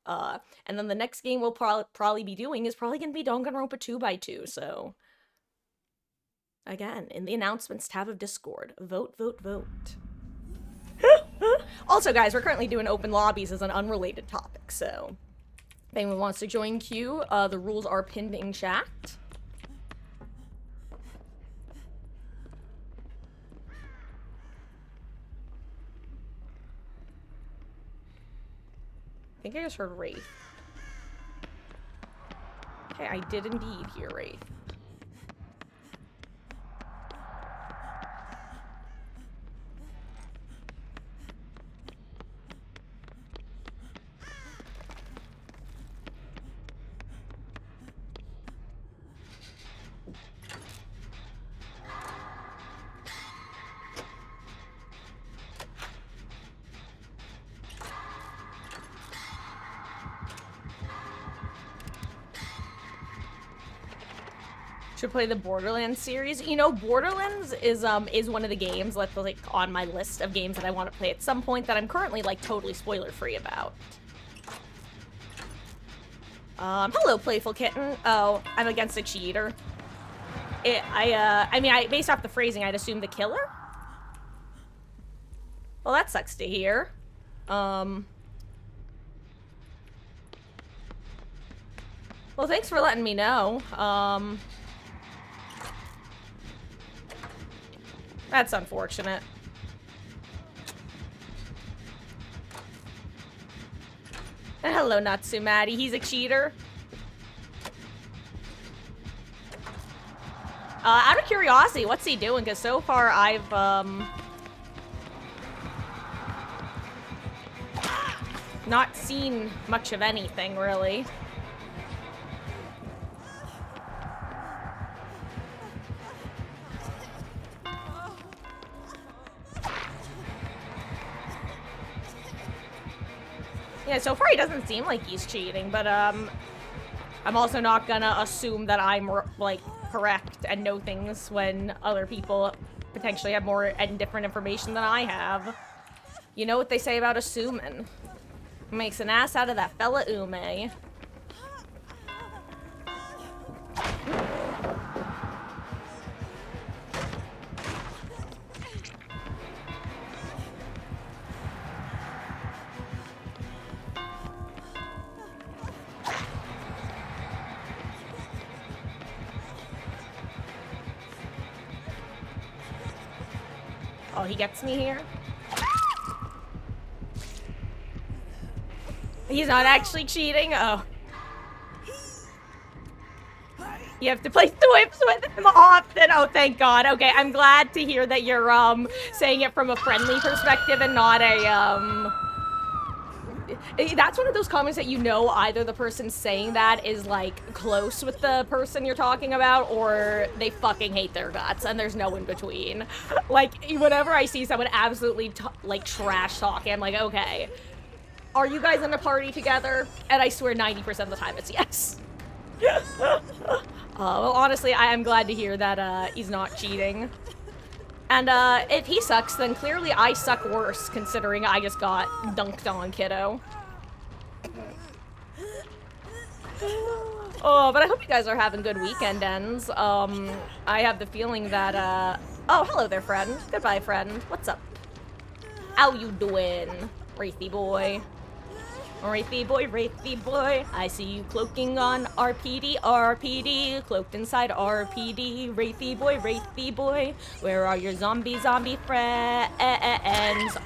Speaker 1: And then the next game we'll probably be doing is probably gonna be Danganronpa 2x2, so... Again, in the announcements tab of Discord, vote, vote, vote. Also, guys, we're currently doing open lobbies as an unrelated topic, so if anyone wants to join queue, the rules are pinned in chat. I think I just heard Wraith. Okay, I did indeed hear Wraith. Should play the Borderlands series. You know, Borderlands is one of the games that's like on my list of games that I want to play at some point that I'm currently like totally spoiler free about. Hello, playful kitten. Oh, I'm against a cheater. I mean, based off the phrasing, I'd assume the killer. Well, that sucks to hear. Well, thanks for letting me know. That's unfortunate. And hello, Natsumati. He's a cheater. Out of curiosity, what's he doing? Because so far I've, not seen much of anything, really. Yeah, so far he doesn't seem like he's cheating, but, I'm also not gonna assume that I'm, like, correct and know things when other people potentially have more and different information than I have. You know what they say about assuming. Makes an ass out of that fella Ume. Oh, he gets me here? He's not actually cheating? Oh. You have to play Swips with him often. Oh, thank God. Okay, I'm glad to hear that you're, saying it from a friendly perspective and not a, That's one of those comments that you know either the person saying that is, like, close with the person you're talking about, or they fucking hate their guts, and there's no in between. Like, whenever I see someone absolutely, like, trash talking, I'm like, okay, are you guys in a party together? And I swear 90% of the time it's yes. Well, honestly, I am glad to hear that, he's not cheating. And, if he sucks, then clearly I suck worse, considering I just got dunked on, kiddo. Oh, but I hope you guys are having good weekend ends. I have the feeling that, oh, hello there, friend. Goodbye, friend. What's up? How you doing, Wraithy boy? Wraithy boy, Wraithy boy. I see you cloaking on RPD, RPD. Cloaked inside RPD. Wraithy boy. Where are your zombie friends?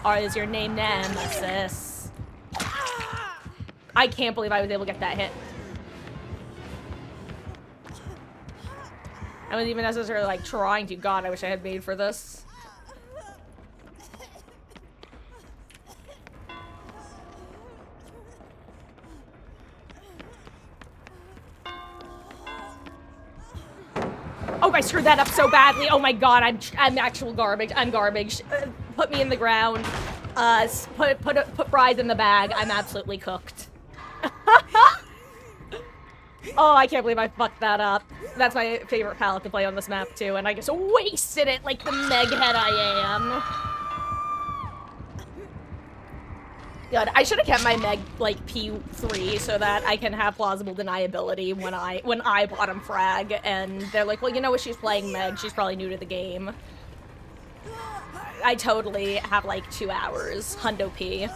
Speaker 1: Is your name Nemesis? I can't believe I was able to get that hit. I wasn't even necessarily, like, trying to. God, I wish I had made for this. Oh, I screwed that up so badly. Oh my god, I'm actual garbage. I'm garbage. Put me in the ground. Put fries in the bag. I'm absolutely cooked. Oh, I can't believe I fucked that up. That's my favorite palette to play on this map too, and I just wasted it like the meghead I am. God, I should have kept my Meg, like, P3 so that I can have plausible deniability when I bottom frag, and they're like, well, you know what, she's playing Meg, she's probably new to the game. I totally have, like, 2 hours. Hundo P.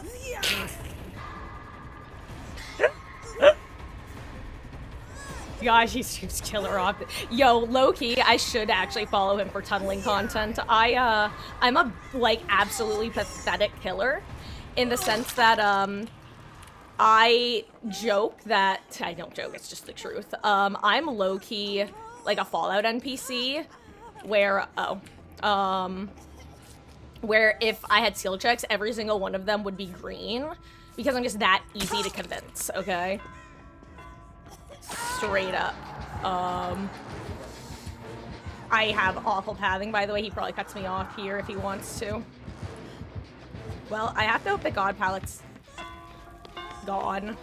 Speaker 1: Gosh, he's just killer off. Yo, low-key, I should actually follow him for tunneling content. I'm a, like, absolutely pathetic killer. In the sense that, I joke that, I don't joke, it's just the truth. I'm low-key, like, a Fallout NPC, where, where if I had skill checks, every single one of them would be green, because I'm just that easy to convince, okay? Straight up. I have awful pathing, by the way. He probably cuts me off here if he wants to. Well, I have to hope the God palette's gone.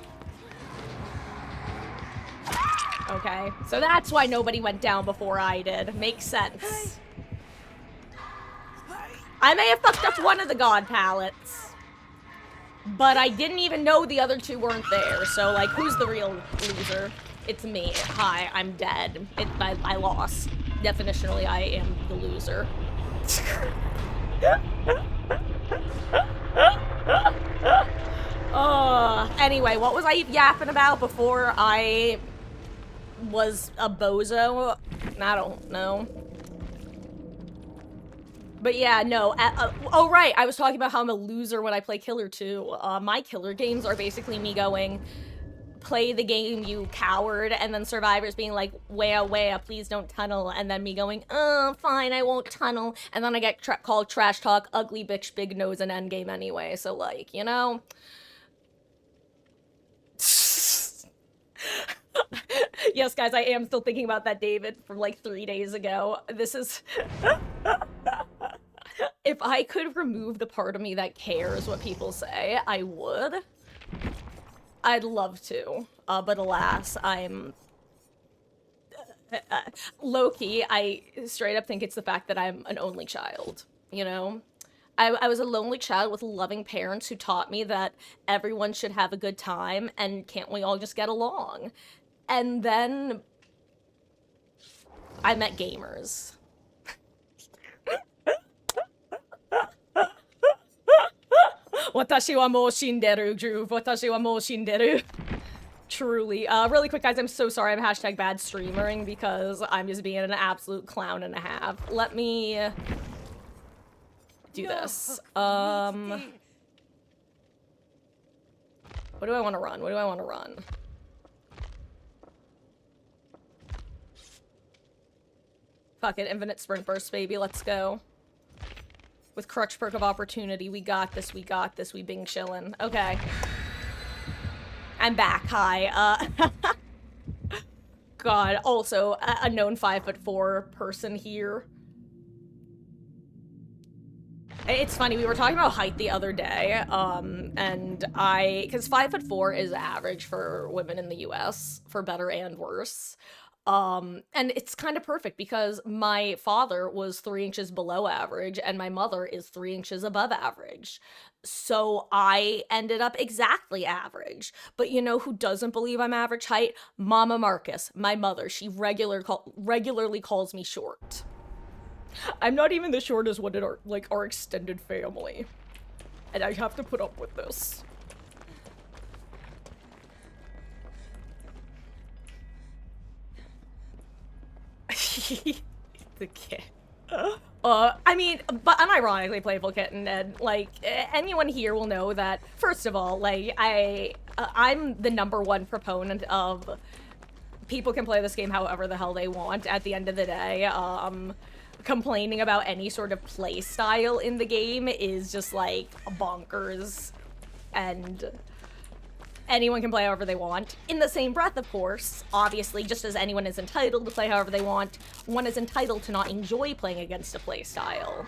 Speaker 1: Okay, so that's why nobody went down before I did. Makes sense. I may have fucked up one of the God palettes, but I didn't even know the other 2 weren't there, so, like, who's the real loser? It's me. Hi, I'm dead. I lost. Definitionally, I am the loser. Anyway, what was I yapping about before I was a bozo? I don't know. But yeah, no. Oh, right. I was talking about how I'm a loser when I play Killer 2. My Killer games are basically me going, play the game, you coward, and then survivors being like, wea, please don't tunnel, and then me going, fine, I won't tunnel, and then I get called trash talk, ugly bitch, big nose, and endgame anyway, so, like, you know? Yes, guys, I am still thinking about that David from, like, 3 days ago. This is... If I could remove the part of me that cares what people say, I would. I'd love to, but alas, I'm... low-key, I straight up think it's the fact that I'm an only child, you know? I was a lonely child with loving parents who taught me that everyone should have a good time, and can't we all just get along? And then... I met gamers. Watashi wa mou shinderu, Drew. Watashi wa mou shinderu. Truly. Really quick, guys, I'm so sorry I'm hashtag bad streamering because I'm just being an absolute clown and a half. Let me do this. What do I want to run? What do I want to run? Fuck it, infinite sprint burst, baby. Let's go. With crutch perk of opportunity, we got this, we bing chillin'. Okay. I'm back. Hi. God. Also, a known 5'4" person here. It's funny, we were talking about height the other day, and because 5'4" is average for women in the US, for better and worse. And it's kind of perfect because my father was 3 inches below average and my mother is 3 inches above average. So I ended up exactly average. But you know who doesn't believe I'm average height? Mama Marcus, my mother. She regularly calls me short. I'm not even the shortest one in our extended family. And I have to put up with this. The kid. I mean, but unironically playful kitten, and like anyone here will know that. First of all, like I'm the #1 proponent of people can play this game however the hell they want. At the end of the day, complaining about any sort of play style in the game is just like bonkers, and anyone can play however they want. In the same breath, of course, obviously, just as anyone is entitled to play however they want, one is entitled to not enjoy playing against a playstyle.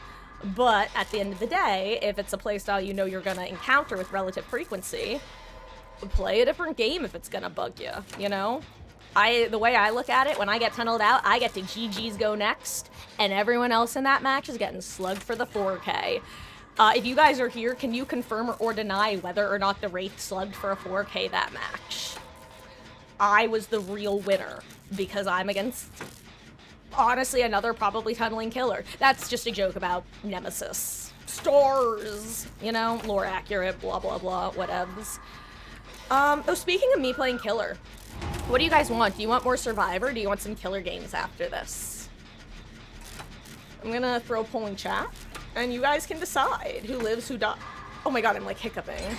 Speaker 1: But at the end of the day, if it's a playstyle you know you're gonna encounter with relative frequency, play a different game if it's gonna bug you, you know? The way I look at it, when I get tunneled out, I get to GG's go next, and everyone else in that match is getting slugged for the 4K. If you guys are here, can you confirm or deny whether or not the Wraith slugged for a 4K that match? I was the real winner, because I'm against, honestly, another probably tunneling killer. That's just a joke about Nemesis. Stars! You know, lore accurate, blah blah blah, whatevs. Oh, speaking of me playing killer, what do you guys want? Do you want more Survivor? Do you want some killer games after this? I'm gonna throw a poll in chat, and you guys can decide who lives, who dies. Oh my god, I'm like hiccuping.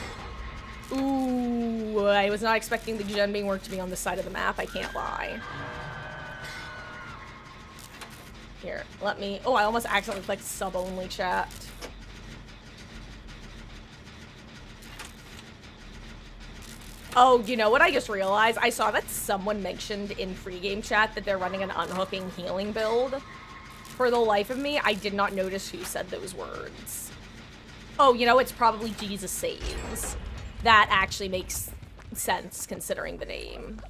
Speaker 1: Ooh, I was not expecting the gen being work to be on this side of the map, I can't lie. Here, let me, oh, I almost accidentally clicked sub-only chat. Oh, you know what I just realized? I saw that someone mentioned in pregame chat that they're running an unhooking healing build. For the life of me, I did not notice who said those words. Oh, you know, it's probably Jesus Saves. That actually makes sense considering the name.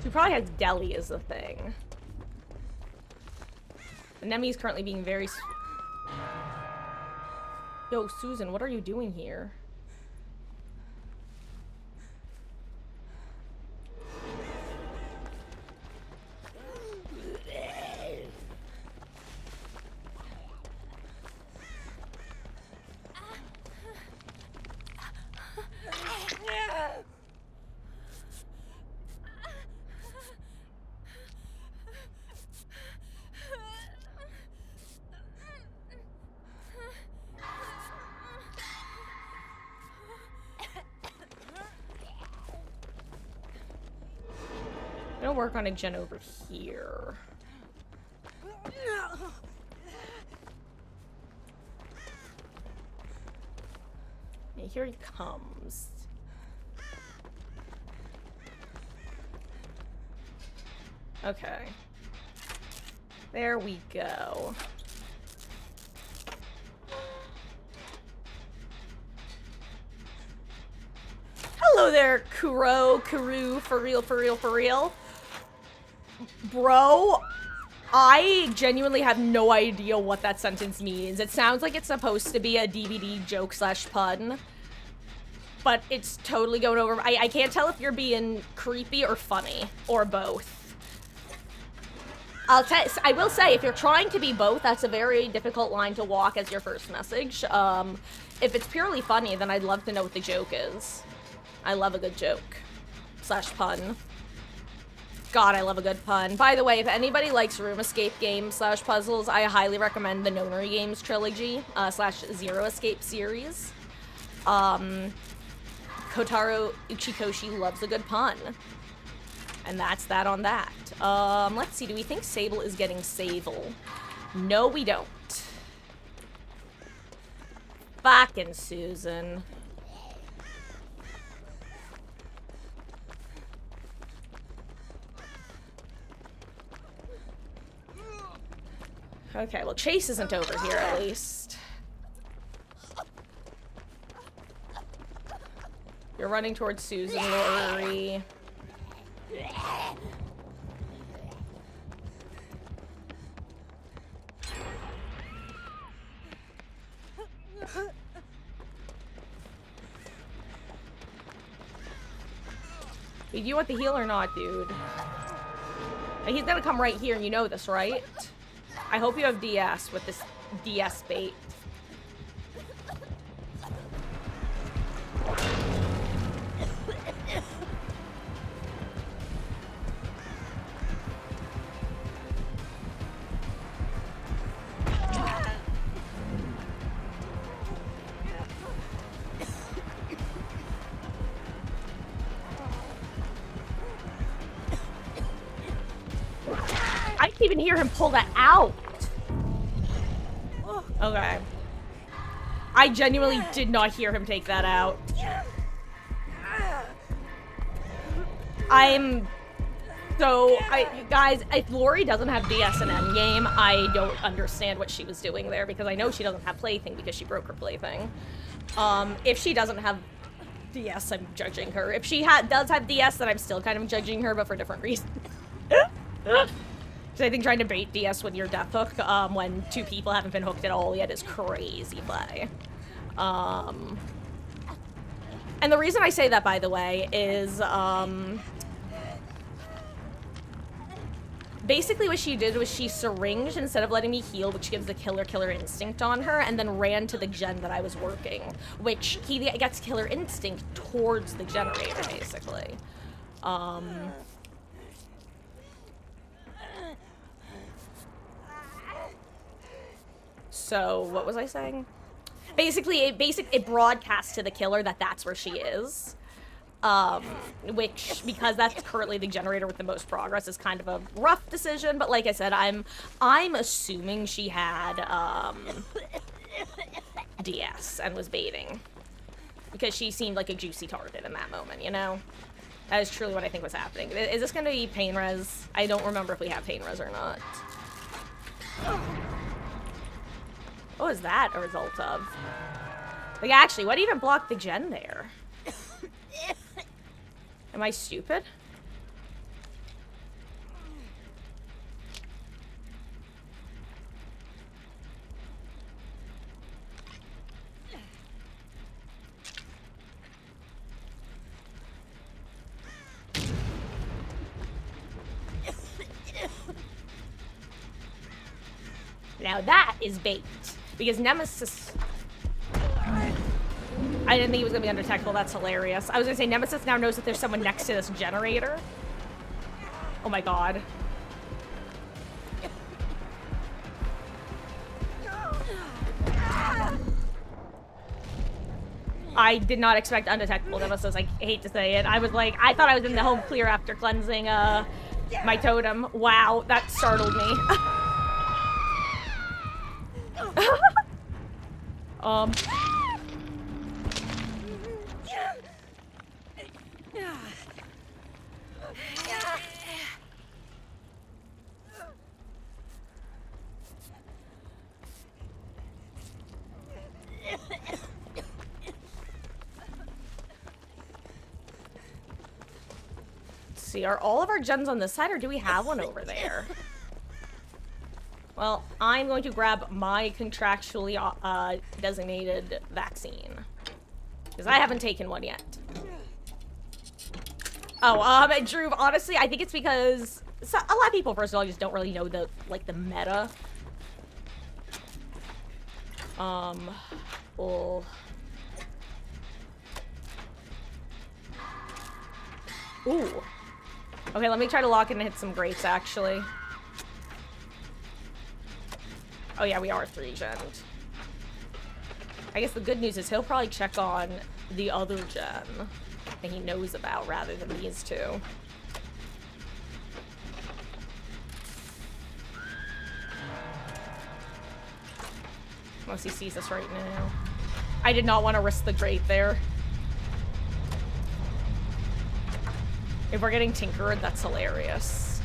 Speaker 1: He probably has deli as a thing. Nemi is currently being very... Yo, Susan, what are you doing here? I'm gonna work on a gen over here. Yeah, here he comes. Okay. There we go. Hello there, Kuru, for real, for real, for real. Bro, I genuinely have no idea what that sentence means. It sounds like it's supposed to be a DVD joke / pun, but it's totally going over. I can't tell if you're being creepy or funny, or both. I will say, if you're trying to be both, that's a very difficult line to walk as your first message. If it's purely funny, then I'd love to know what the joke is. I love a good joke / pun. God, I love a good pun. By the way, if anybody likes room escape games / puzzles, I highly recommend the Nonary Games trilogy / Zero Escape series. Kotaro Uchikoshi loves a good pun. And that's that on that. Let's see, do we think Sable is getting Sable? No, we don't. Fucking Susan. Okay, well, Chase isn't over here, at least. You're running towards Susan, Lori. Do you want the heal or not, dude? And he's gonna come right here, and you know this, right? I hope you have DS with this DS bait. I didn't even hear him pull that out. Okay. I genuinely did not hear him take that out. Guys, if Lori doesn't have DS in Endgame, I don't understand what she was doing there, because I know she doesn't have Plaything because she broke her Plaything. If she doesn't have DS, I'm judging her. If she does have DS, then I'm still kind of judging her, but for different reasons. Because I think trying to bait DS with your death hook when two people haven't been hooked at all yet is crazy play. And the reason I say that, by the way, is basically what she did was she syringed instead of letting me heal, which gives the killer instinct on her, and then ran to the gen that I was working, which he gets killer instinct towards the generator, basically. So, what was I saying? Basically, it broadcasts to the killer that that's where she is. Which, because that's currently the generator with the most progress, is kind of a rough decision, but like I said, I'm assuming she had, DS and was baiting. Because she seemed like a juicy target in that moment, you know? That is truly what I think was happening. Is this gonna be pain res? I don't remember if we have pain res or not. What was that a result of? Like, actually, what even blocked the gen there? Am I stupid? Now that is bait. Because Nemesis... I didn't think he was going to be undetectable. That's hilarious. I was going to say, Nemesis now knows that there's someone next to this generator. Oh my god. I did not expect undetectable Nemesis. I hate to say it. I was like, I thought I was in the home clear after cleansing my totem. Wow, that startled me. See, are all of our gens on this side, or do we have one over there? Well, I'm going to grab my contractually designated vaccine. Because I haven't taken one yet. Oh, Drew, honestly, I think it's because a lot of people, first of all, just don't really know the, like, the meta. Well... Ooh. Okay, let me try to lock in and hit some grates, actually. Oh yeah, we are 3-gen. I guess the good news is he'll probably check on the other gen. that he knows about rather than these two. Unless he sees us right now. I did not want to risk the grate there. If we're getting tinkered, that's hilarious.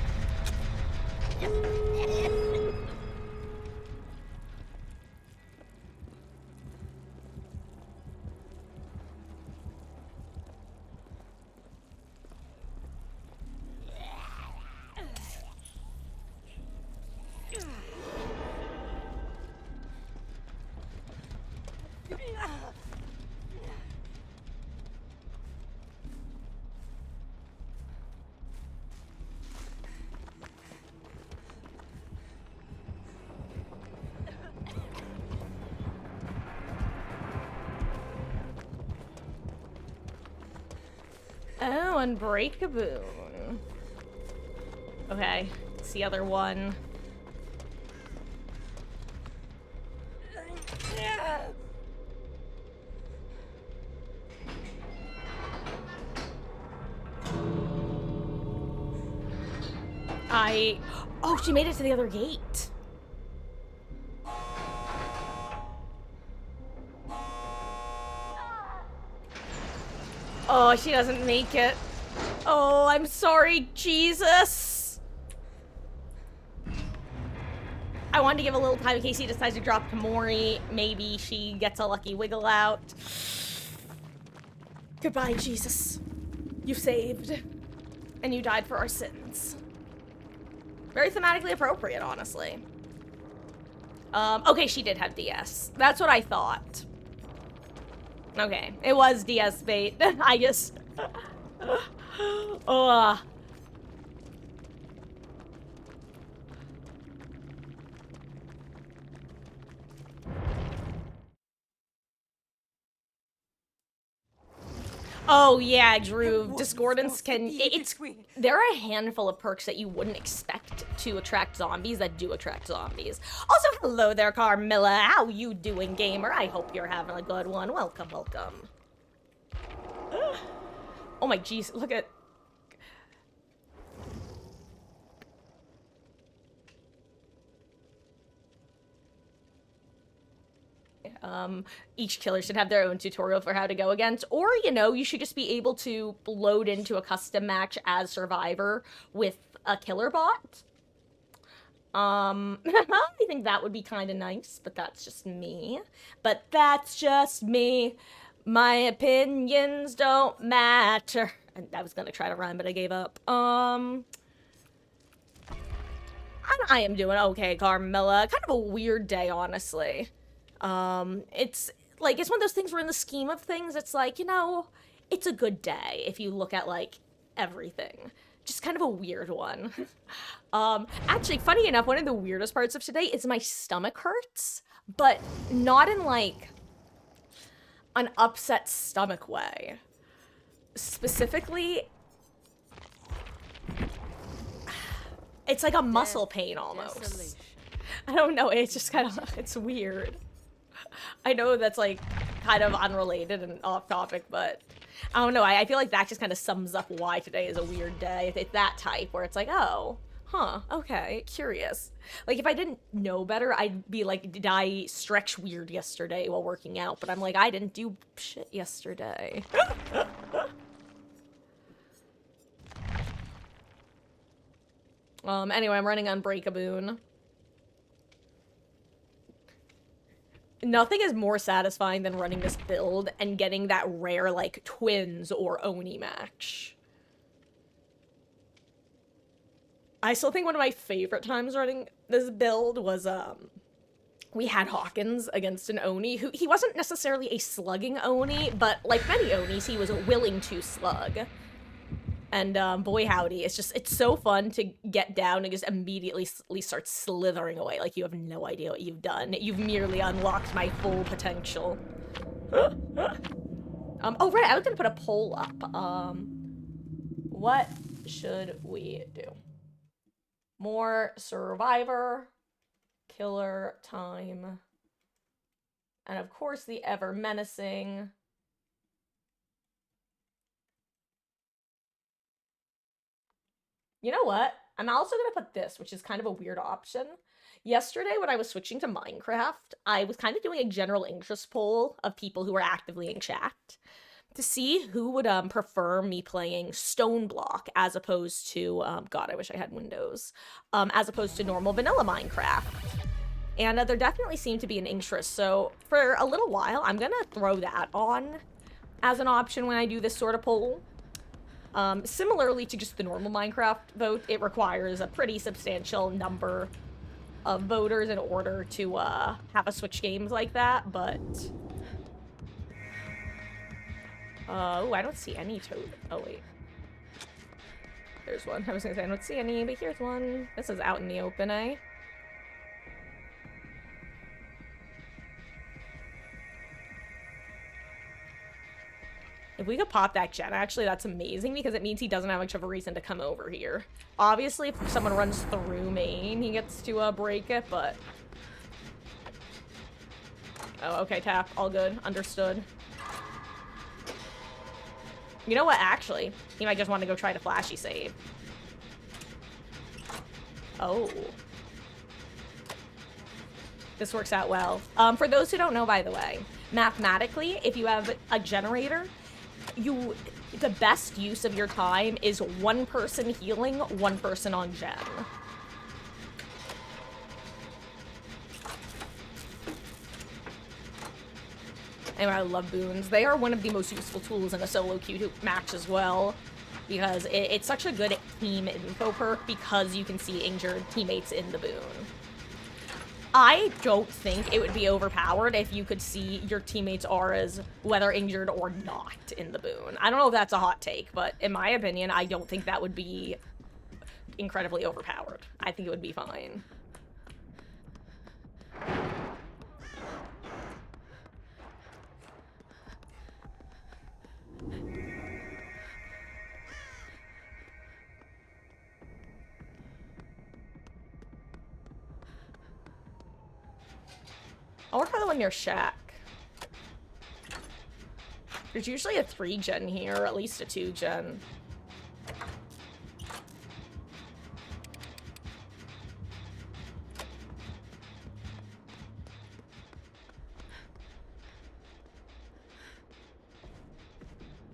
Speaker 1: Oh, Unbreakable. Okay, it's the other one. Oh, she made it to the other gate. Oh, she doesn't make it. Oh, I'm sorry, Jesus. I wanted to give a little time in case he decides to drop to Mori. Maybe she gets a lucky wiggle out. Goodbye, Jesus. You saved. And you died for our sins. Very thematically appropriate, honestly. Okay, she did have DS. That's what I thought. Okay, it was DS bait. I just... Ugh. Oh yeah, Drew. Discordance can... There are a handful of perks that you wouldn't expect to attract zombies that do attract zombies. Also, hello there, Carmilla. How you doing, gamer? I hope you're having a good one. Welcome, welcome. Oh my jeez, look at... Each killer should have their own tutorial for how to go against, or, you know, you should just be able to load into a custom match as Survivor with a killer bot. I think that would be kind of nice, but that's just me. But that's just me. My opinions don't matter. I was gonna try to rhyme, but I gave up. I am doing okay, Carmilla. Kind of a weird day, honestly. It's like, it's one of those things where in the scheme of things, it's like, you know, it's a good day if you look at like everything. Just kind of a weird one. Actually, funny enough, one of the weirdest parts of today is my stomach hurts, but not in like an upset stomach way. Specifically, it's like a muscle pain almost. Desolation. I don't know, it's just kind of, it's weird. I know that's like kind of unrelated and off topic, but I don't know. I feel like that just kind of sums up why today is a weird day. It's that type where it's like, oh, huh, okay, curious. Like if I didn't know better, I'd be like, did I stretch weird yesterday while working out? But I'm like, I didn't do shit yesterday. Anyway, I'm running Unbreakable. Nothing is more satisfying than running this build and getting that rare, like, twins or Oni match. I still think one of my favorite times running this build was, we had Hawkins against an Oni who, he wasn't necessarily a slugging Oni, but like many Onis, he was willing to slug. And, boy howdy, it's so fun to get down and just immediately start slithering away like you have no idea what you've done. You've merely unlocked my full potential. Oh right, I was gonna put a poll up. What should we do? More Survivor, killer time, and of course the ever menacing You know what? I'm also gonna put this, which is kind of a weird option. Yesterday, when I was switching to Minecraft, I was kind of doing a general interest poll of people who were actively in chat to see who would prefer me playing Stone Block as opposed to God, I wish I had Windows, as opposed to normal vanilla Minecraft. And there definitely seemed to be an interest. So for a little while, I'm gonna throw that on as an option when I do this sort of poll. Similarly to just the normal Minecraft vote, it requires a pretty substantial number of voters in order to have a switch games like that, but... oh, I don't see any toad. Oh, wait. There's one. I was gonna say I don't see any, but here's one. This is out in the open, eh? If we could pop that gen, actually, that's amazing because it means he doesn't have much of a reason to come over here. Obviously, if someone runs through main, he gets to break it, but... oh, okay, tap. All good. Understood. You know what, actually? He might just want to go try to flashy save. Oh. This works out well. For those who don't know, by the way, mathematically, if you have a generator, the best use of your time is one person healing, one person on gen. Anyway, I love boons. They are one of the most useful tools in a solo queue match as well, because it's such a good team info perk because you can see injured teammates in the boon. I don't think it would be overpowered if you could see your teammates' auras, whether injured or not, in the boon. I don't know if that's a hot take, but in my opinion, I don't think that would be incredibly overpowered. I think it would be fine. I'll work on the one near Shack. There's usually a 3-gen here, or at least a 2-gen.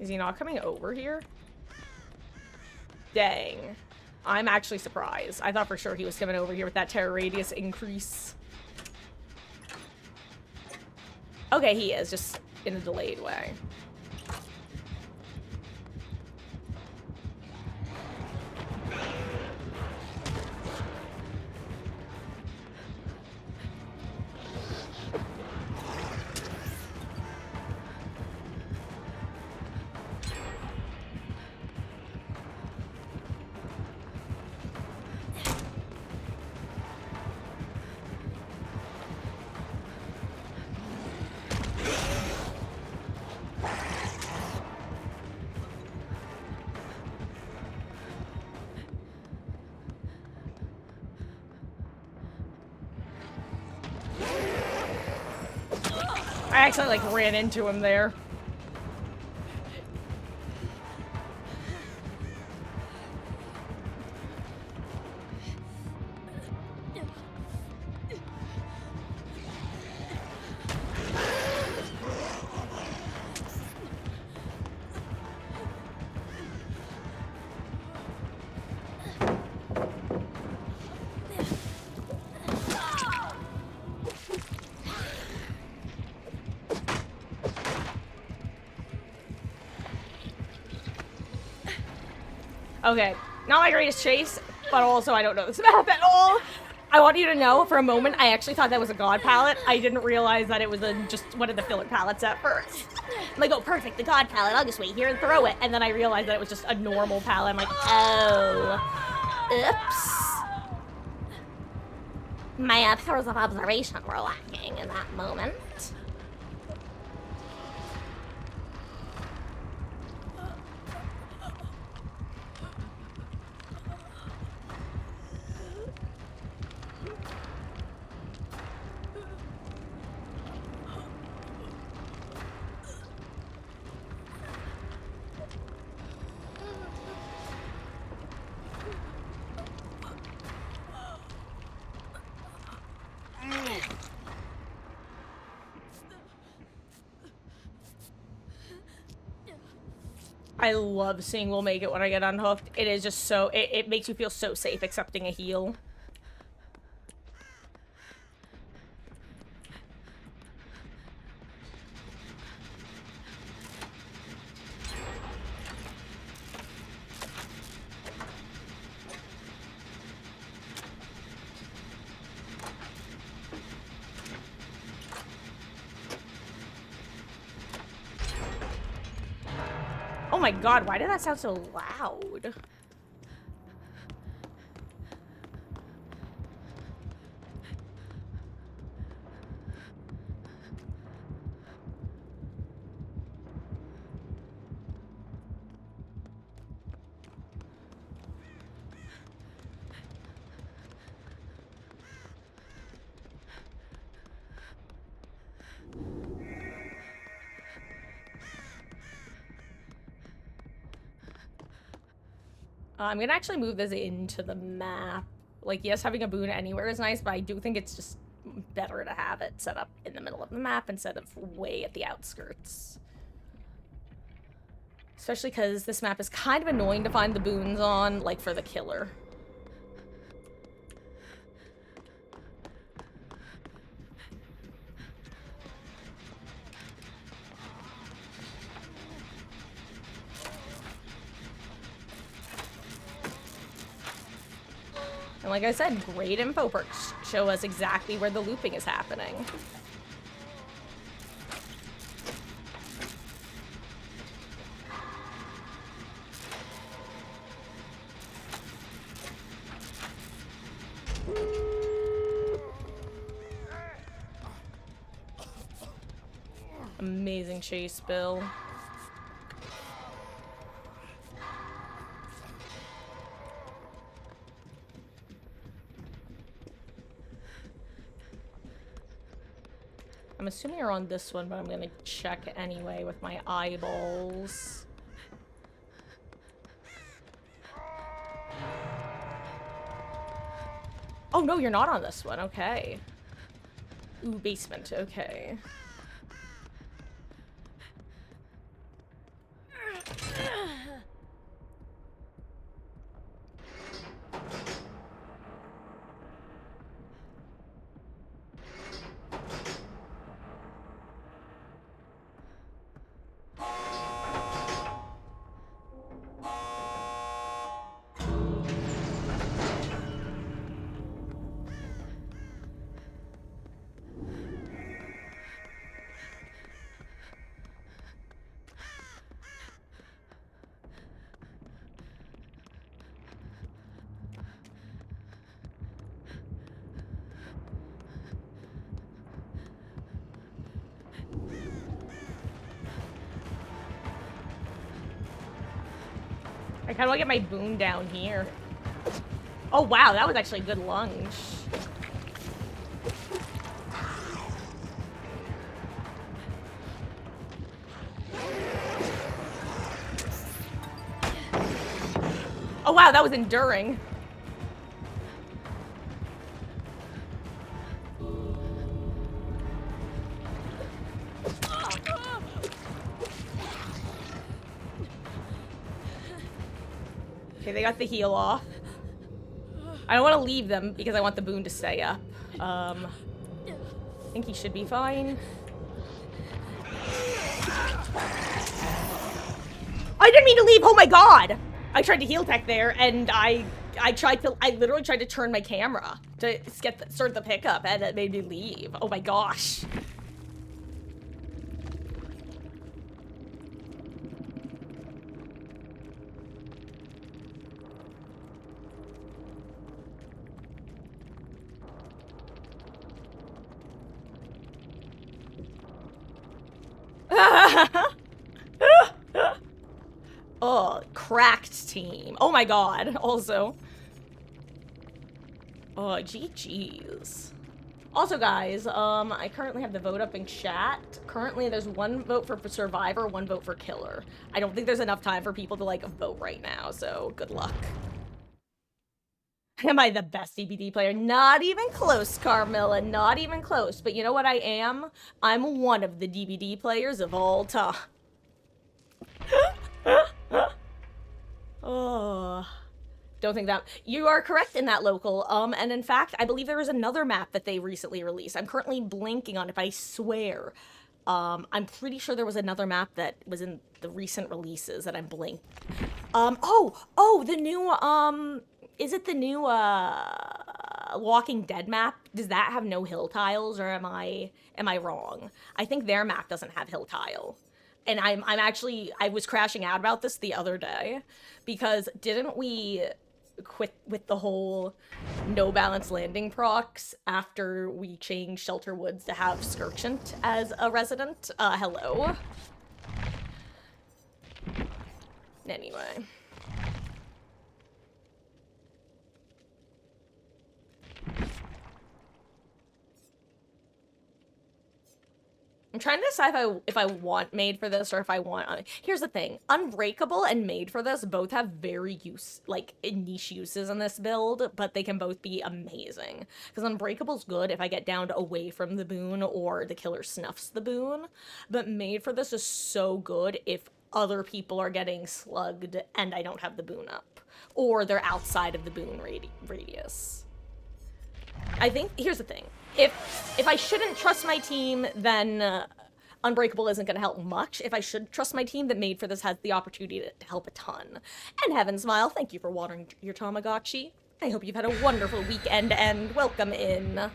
Speaker 1: Is he not coming over here? Dang. I'm actually surprised. I thought for sure he was coming over here with that terror radius increase. Okay, he is, just in a delayed way. I actually, like, ran into him there. Okay, not my greatest chase, but also I don't know this map at all. I want you to know, for a moment, I actually thought that was a god palette. I didn't realize that it was just one of the filler palettes at first. I'm like, oh, perfect, the god palette. I'll just wait here and throw it. And then I realized that it was just a normal palette. I'm like, oh, oops. My powers of observation were lacking in that moment. I love seeing We'll Make It when I get unhooked. It is just so... It makes you feel so safe accepting a heal. Oh my god, why did that sound so loud? I'm gonna actually move this into the map. Like, yes, having a boon anywhere is nice, but I do think it's just better to have it set up in the middle of the map instead of way at the outskirts. Especially because this map is kind of annoying to find the boons on, like, for the killer. And like I said, great info perks show us exactly where the looping is happening. Amazing chase, Bill. I'm assuming you're on this one, but I'm gonna check anyway with my eyeballs. Oh no, you're not on this one, okay. Ooh, basement, okay. I kind of want to get my boon down here. Oh wow, that was actually a good lunge. Oh wow, that was enduring. Okay, they got the heal off. I don't want to leave them because I want the boon to stay up. I think he should be fine. I didn't mean to leave! Oh my god! I tried to heal tech there, and I literally tried to turn my camera to start the pickup, and it made me leave. Oh my gosh. Oh, cracked team. Oh my god, also. Oh, GG's. Also, guys, I currently have the vote up in chat. Currently, there's one vote for survivor, one vote for killer. I don't think there's enough time for people to, like, vote right now, so good luck. Am I the best DBD player? Not even close, Carmilla. Not even close. But you know what I am? I'm one of the DBD players of all time. Oh. Don't think that you are correct in that, local. And in fact, I believe there was another map that they recently released. I'm currently blanking on it, but I swear. I'm pretty sure there was another map that was in the recent releases that I'm blank. Oh, the new is it the new Walking Dead map? Does that have no hill tiles, or am I wrong? I think their map doesn't have hill tile. And I'm actually I was crashing out about this the other day because didn't we quit with the whole no balance landing procs after we changed Shelter Woods to have Skirchant as a resident? Hello. Anyway. I'm trying to decide if I want Made for this or if I want. Here's the thing: Unbreakable and Made for this both have very niche uses in this build, but they can both be amazing. Because Unbreakable's good if I get downed away from the boon or the killer snuffs the boon, but Made for this is so good if other people are getting slugged and I don't have the boon up, or they're outside of the boon radius. I think here's the thing: if I shouldn't trust my team, then Unbreakable isn't going to help much. If I should trust my team, that Made for this has the opportunity to help a ton. And Heaven Smile, thank you for watering your Tamagotchi. I hope you've had a wonderful weekend and welcome in.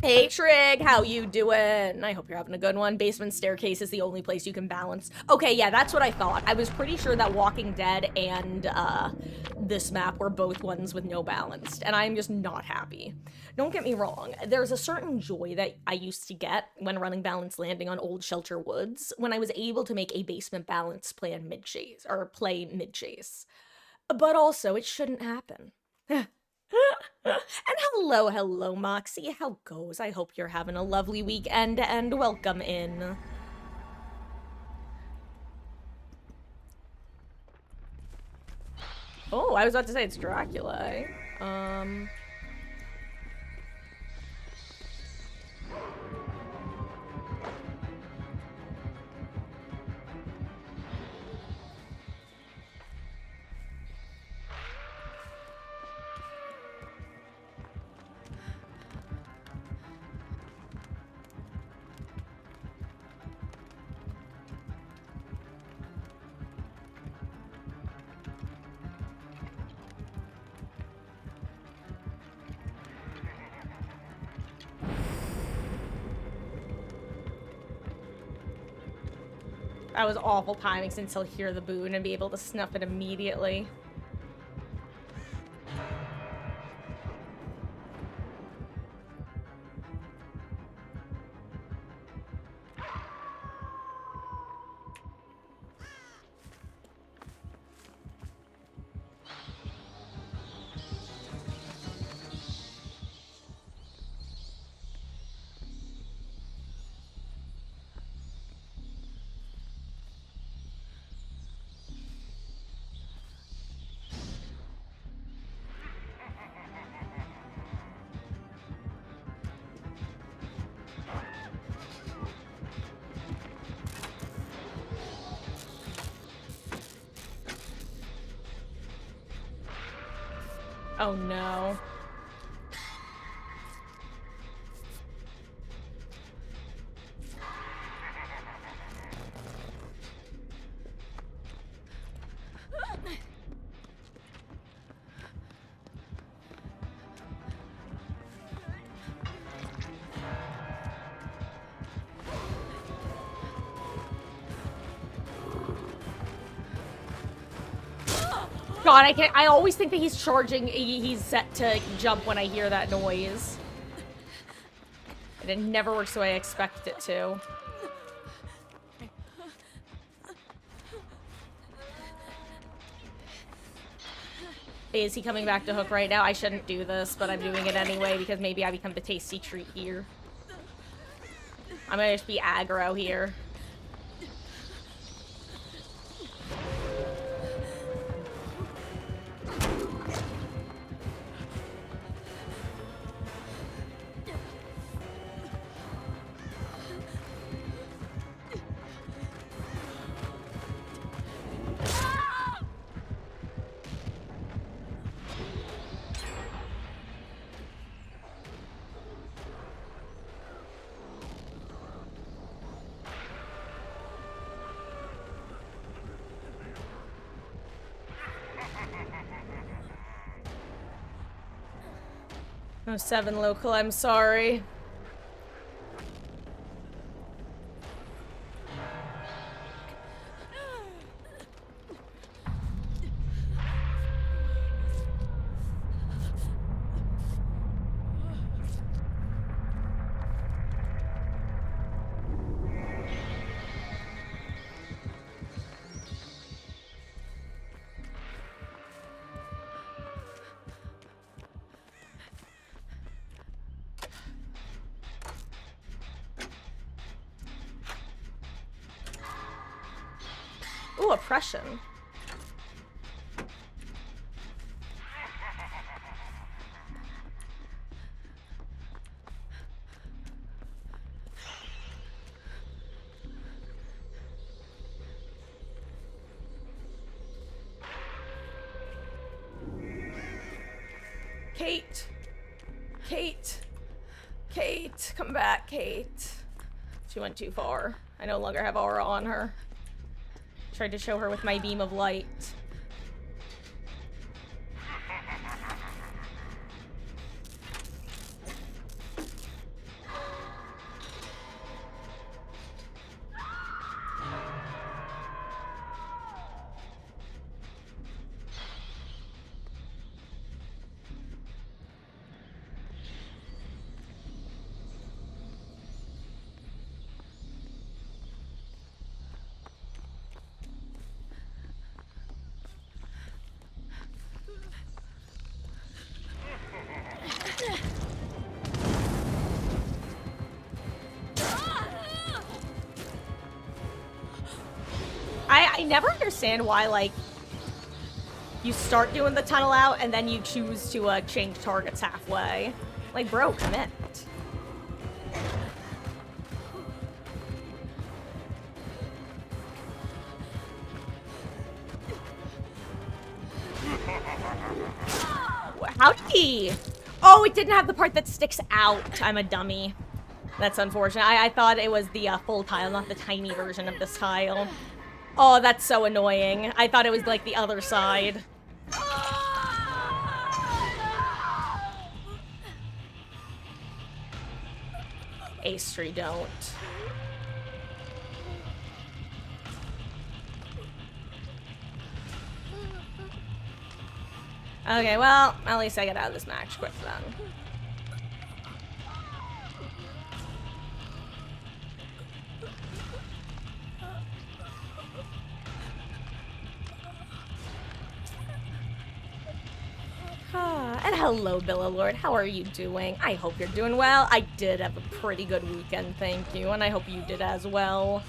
Speaker 1: Hey Trig, how you doing? I hope you're having a good one. Basement staircase is the only place you can balance. Okay, yeah, that's what I thought. I was pretty sure that Walking Dead and this map were both ones with no balance, and I'm just not happy. Don't get me wrong, there's a certain joy that I used to get when running Balanced Landing on old Shelter Woods when I was able to make a basement balance plan mid-chase, or play mid-chase. But also, it shouldn't happen. And hello, Moxie. How goes? I hope you're having a lovely weekend and welcome in. Oh, I was about to say it's Dracula. That was awful timing since he'll hear the boon and be able to snuff it immediately. Oh no. God, I always think that he's charging, he's set to jump when I hear that noise. And it never works the way I expect it to. Is he coming back to hook right now? I shouldn't do this, but I'm doing it anyway because maybe I become the tasty treat here. I'm gonna just be aggro here. Oh, 7 local, I'm sorry. Ooh, oppression. Kate! Kate! Kate! Come back, Kate. She went too far. I no longer have aura on her. Tried to show her with my beam of light. I never understand why, like, you start doing the tunnel out and then you choose to change targets halfway. Like, bro, commit. How did he? Oh, it didn't have the part that sticks out. I'm a dummy. That's unfortunate. I thought it was the full tile, not the tiny version of this tile. Oh, that's so annoying. I thought it was like the other side. Astri, don't. Okay, well, at least I get out of this match quick then. And hello, Billa Lord. How are you doing? I hope you're doing well. I did have a pretty good weekend, thank you, and I hope you did as well.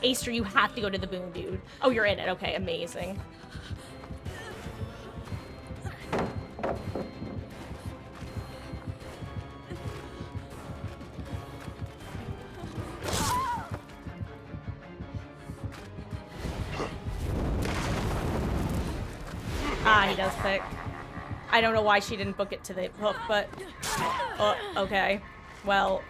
Speaker 1: Aster, you have to go to the boom, dude. Oh, you're in it. Okay, amazing. Ah, he does pick. I don't know why she didn't book it to the hook, but... Oh, okay. Well...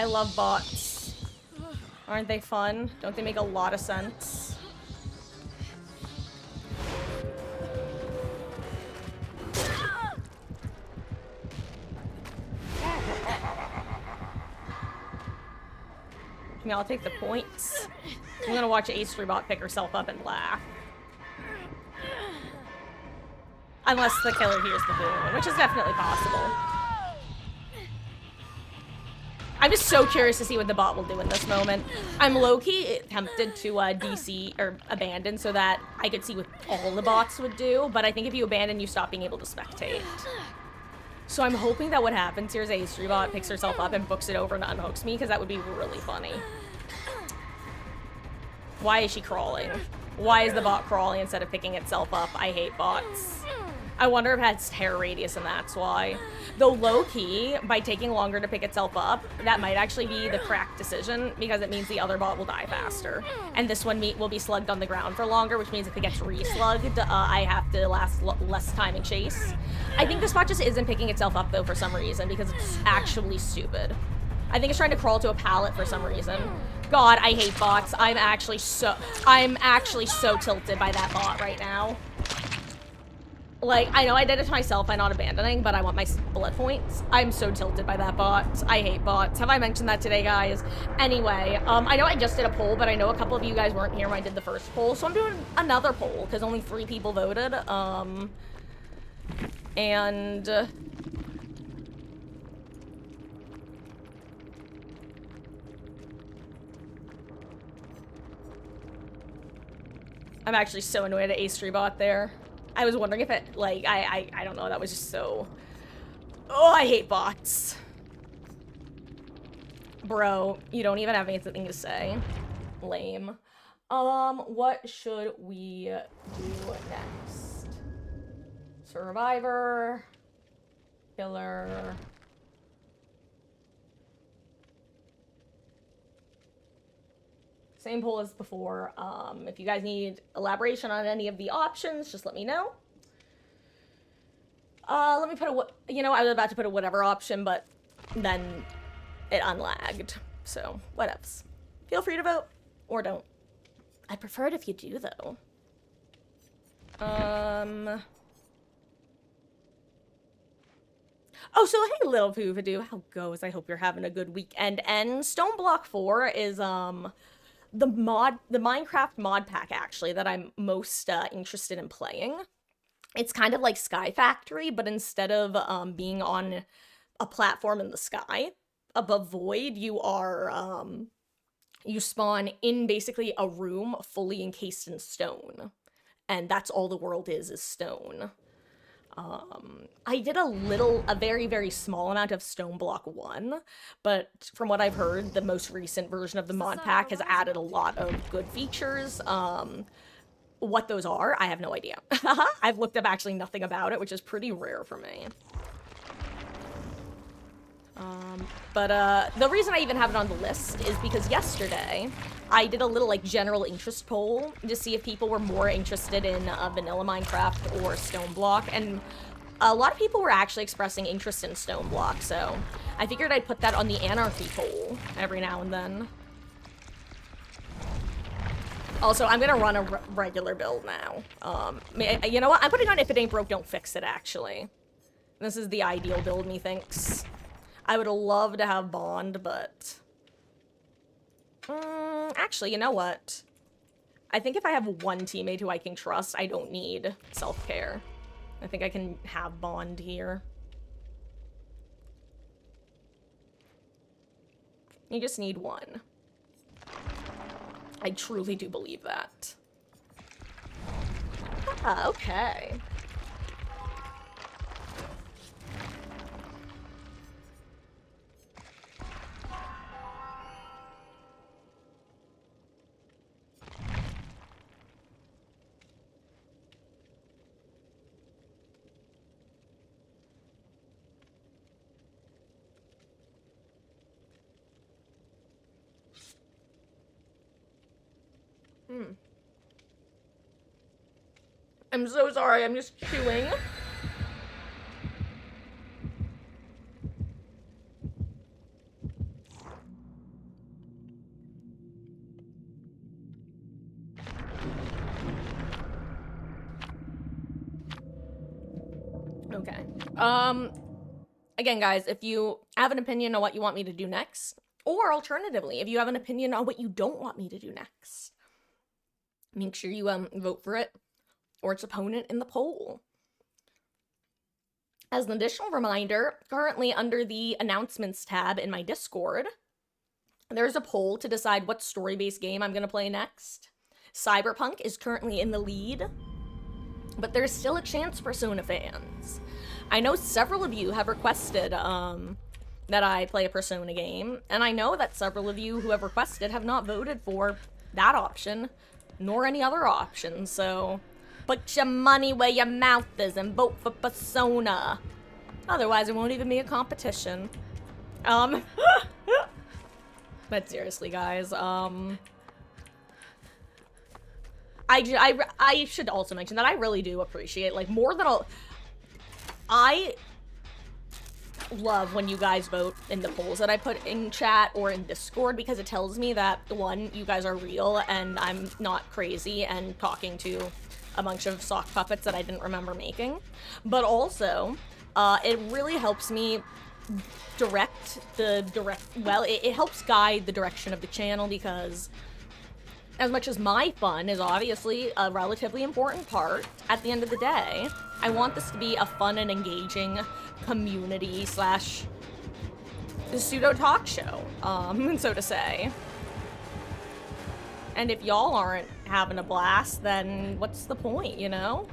Speaker 1: I love bots. Aren't they fun? Don't they make a lot of sense? I mean, I'll take the points. I'm gonna watch Astrobot pick herself up and laugh. Unless the killer hears the boom, which is definitely possible. I'm just so curious to see what the bot will do in this moment. I'm low-key tempted to DC or abandon so that I could see what all the bots would do, but I think if you abandon, you stop being able to spectate. So I'm hoping that what happens here is Astrobot picks herself up and books it over and unhooks me, because that would be really funny. Why is she crawling? Why is the bot crawling instead of picking itself up? I hate bots. I wonder if it has terror radius and that's why. Though low-key, by taking longer to pick itself up, that might actually be the correct decision, because it means the other bot will die faster. And this one will be slugged on the ground for longer, which means if it gets re-slugged, I have to last less time in chase. I think this bot just isn't picking itself up, though, for some reason, because it's actually stupid. I think it's trying to crawl to a pallet for some reason. God, I hate bots. I'm actually so tilted by that bot right now. Like, I know I did it to myself by not abandoning, but I want my bullet points. I'm so tilted by that bot. I hate bots. Have I mentioned that today, guys? Anyway, I know I just did a poll, but I know a couple of you guys weren't here when I did the first poll, so I'm doing another poll, because only 3 people voted. I'm actually so annoyed at Astrobot there. I was wondering if it, like, I don't know, that was just so... Oh, I hate bots. Bro, you don't even have anything to say. Lame. What should we do next? Survivor. Killer. Same poll as before. If you guys need elaboration on any of the options, just let me know. Let me put a, you know, I was about to put a whatever option, but then it unlagged. So, whatevs. Feel free to vote, or don't. I'd prefer it if you do, though. Oh, so hey, little Poofadoo, how goes? I hope you're having a good weekend. And Stone Block 4 is, the Minecraft mod pack, actually, that I'm most interested in playing. It's kind of like Sky Factory, but instead of being on a platform in the sky above void, you are you spawn in basically a room fully encased in stone, and that's all the world is stone. I did a very, very small amount of Stone Block 1, but from what I've heard, the most recent version of the mod pack has added a lot of good features. What those are, I have no idea. I've looked up actually nothing about it, which is pretty rare for me. The reason I even have it on the list is because yesterday I did a little like general interest poll to see if people were more interested in vanilla Minecraft or Stone Block, and a lot of people were actually expressing interest in Stone Block, so I figured I'd put that on the Anarchy poll every now and then. Also, I'm gonna run a regular build now. You know what? I'm putting on if it ain't broke, don't fix it, actually. This is the ideal build, methinks. I would love to have Bond, but... actually, you know what? I think if I have one teammate who I can trust, I don't need self-care. I think I can have Bond here. You just need one. I truly do believe that. Ah, okay. I'm so sorry, I'm just chewing. Okay. Again, guys, if you have an opinion on what you want me to do next, or alternatively, if you have an opinion on what you don't want me to do next, make sure you vote for it or its opponent in the poll. As an additional reminder, currently under the announcements tab in my Discord, there's a poll to decide what story-based game I'm going to play next. Cyberpunk is currently in the lead, but there's still a chance, Persona fans. I know several of you have requested that I play a Persona game, and I know that several of you who have requested have not voted for that option, nor any other option, so put your money where your mouth is and vote for Persona. Otherwise, it won't even be a competition. But seriously, guys, I should also mention that I really do appreciate, like, more than I love when you guys vote in the polls that I put in chat or in Discord, because it tells me that, one, you guys are real and I'm not crazy and talking to a bunch of sock puppets that I didn't remember making. But also, it really helps me it helps guide the direction of the channel, because as much as my fun is obviously a relatively important part, at the end of the day, I want this to be a fun and engaging community slash pseudo talk show, so to say. And if y'all aren't having a blast, then what's the point, you know?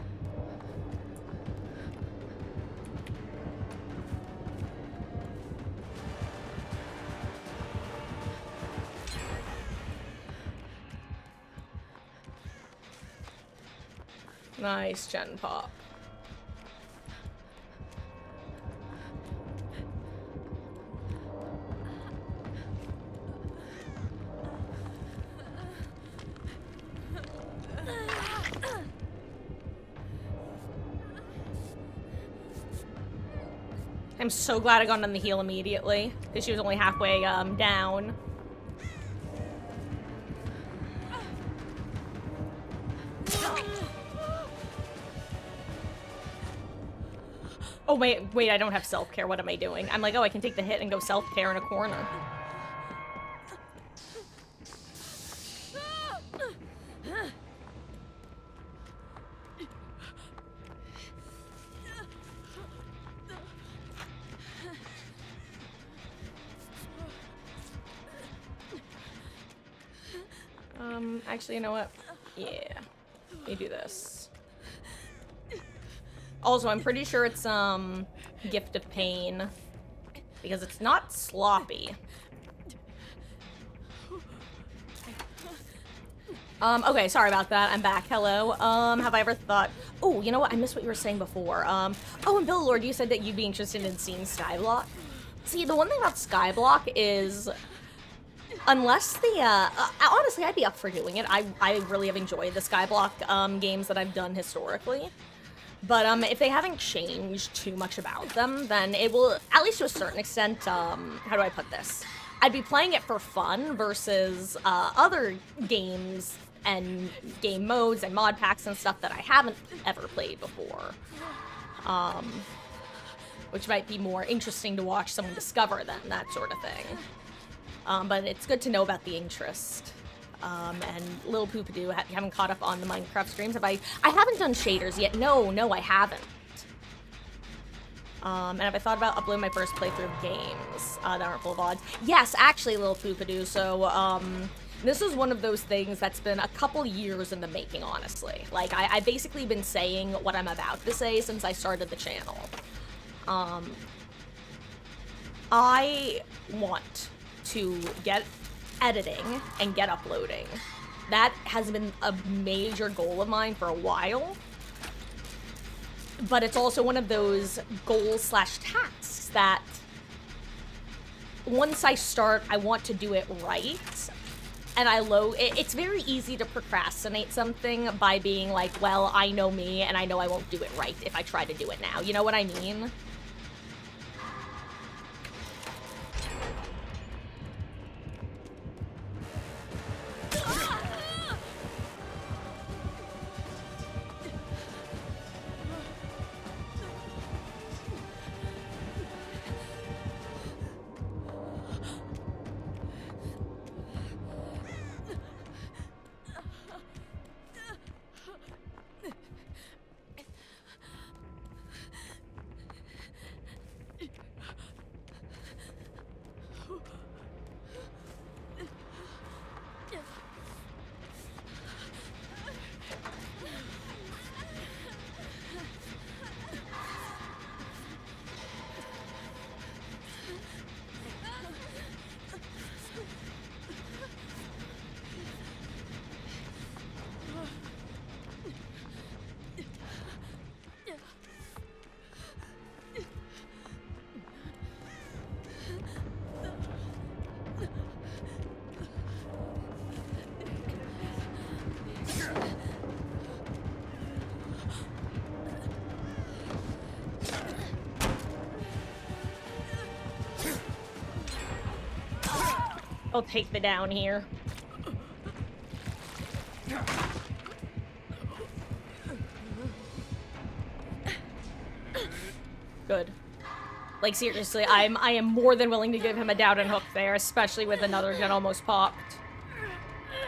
Speaker 1: Nice, Gen Pop. I'm so glad I got on the heal immediately, because she was only halfway down. Oh, wait, I don't have self-care. What am I doing? I'm like, oh, I can take the hit and go self-care in a corner. Actually, you know what? Yeah. Let me do this. Also, I'm pretty sure it's, Gift of Pain, because it's not sloppy. Okay, sorry about that. I'm back. Hello. Have I ever thought... Oh, you know what? I missed what you were saying before. Oh, and Bill Lord, you said that you'd be interested in seeing Skyblock. See, the one thing about Skyblock is... Unless the, honestly, I'd be up for doing it. I really have enjoyed the Skyblock, games that I've done historically. But, if they haven't changed too much about them, then it will, at least to a certain extent, how do I put this? I'd be playing it for fun versus, other games and game modes and mod packs and stuff that I haven't ever played before. Which might be more interesting to watch someone discover than that sort of thing. But it's good to know about the interest. And Lil Poopadoo, you haven't caught up on the Minecraft streams? I haven't done shaders yet. No, I haven't. And have I thought about uploading my first playthrough of games that aren't full of VODs? Yes, actually, Lil Poopadoo. So, this is one of those things that's been a couple years in the making, honestly. Like, I've basically been saying what I'm about to say since I started the channel. I want to get editing and get uploading. That has been a major goal of mine for a while. But it's also one of those goals slash tasks that once I start, I want to do it right. And it's very easy to procrastinate something by being like, well, I know me and I know I won't do it right if I try to do it now. You know what I mean? I'll take the down here. Good. Like, seriously, I am more than willing to give him a down and hook there, especially with another gun almost popped.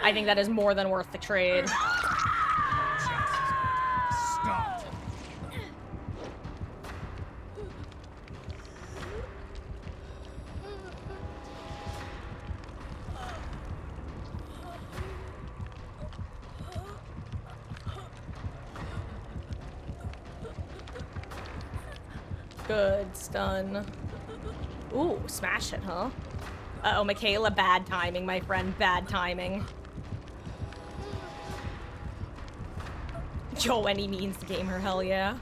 Speaker 1: I think that is more than worth the trade.
Speaker 3: Stop.
Speaker 1: Good, stun. Ooh, smash it, huh? Uh-oh, Michaela, bad timing, my friend, bad timing. Yo, any means to game her, hell yeah.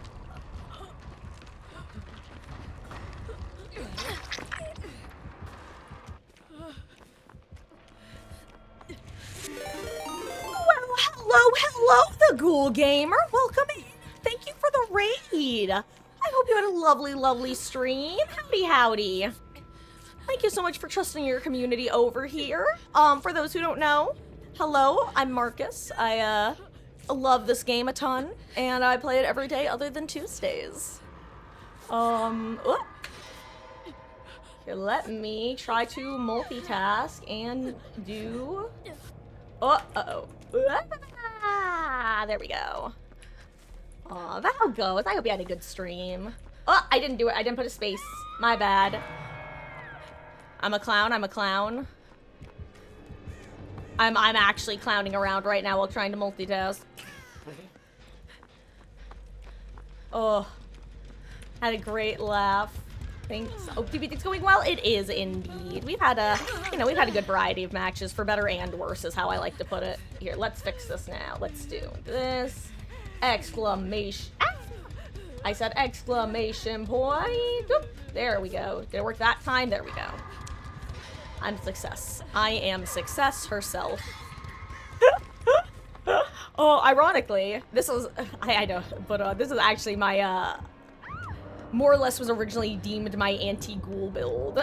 Speaker 1: Well, hello, the Ghoul Gamer. Welcome in. Thank you for the raid. I hope you had a lovely stream. Howdy. Thank you so much for trusting your community over here. For those who don't know, hello, I'm Marcus. I love this game a ton, and I play it every day other than Tuesdays. Here, let me try to multitask and do... uh-oh. Ah, there we go. Aw, that'll go. I hope you had a good stream. Oh, I didn't do it. I didn't put a space. My bad. I'm a clown. I'm actually clowning around right now while trying to multitask. Oh. Had a great laugh. Thanks. Oh, it's going well? It is indeed. We've had a good variety of matches, for better and worse is how I like to put it. Here, let's fix this now. Let's do this. Exclamation. Ah! I said exclamation point. Oop, there we go. Did it work that time? There we go. I'm success. I am success herself. Oh, ironically, this was, I know, but this is actually my, more or less was originally deemed my anti-ghoul build.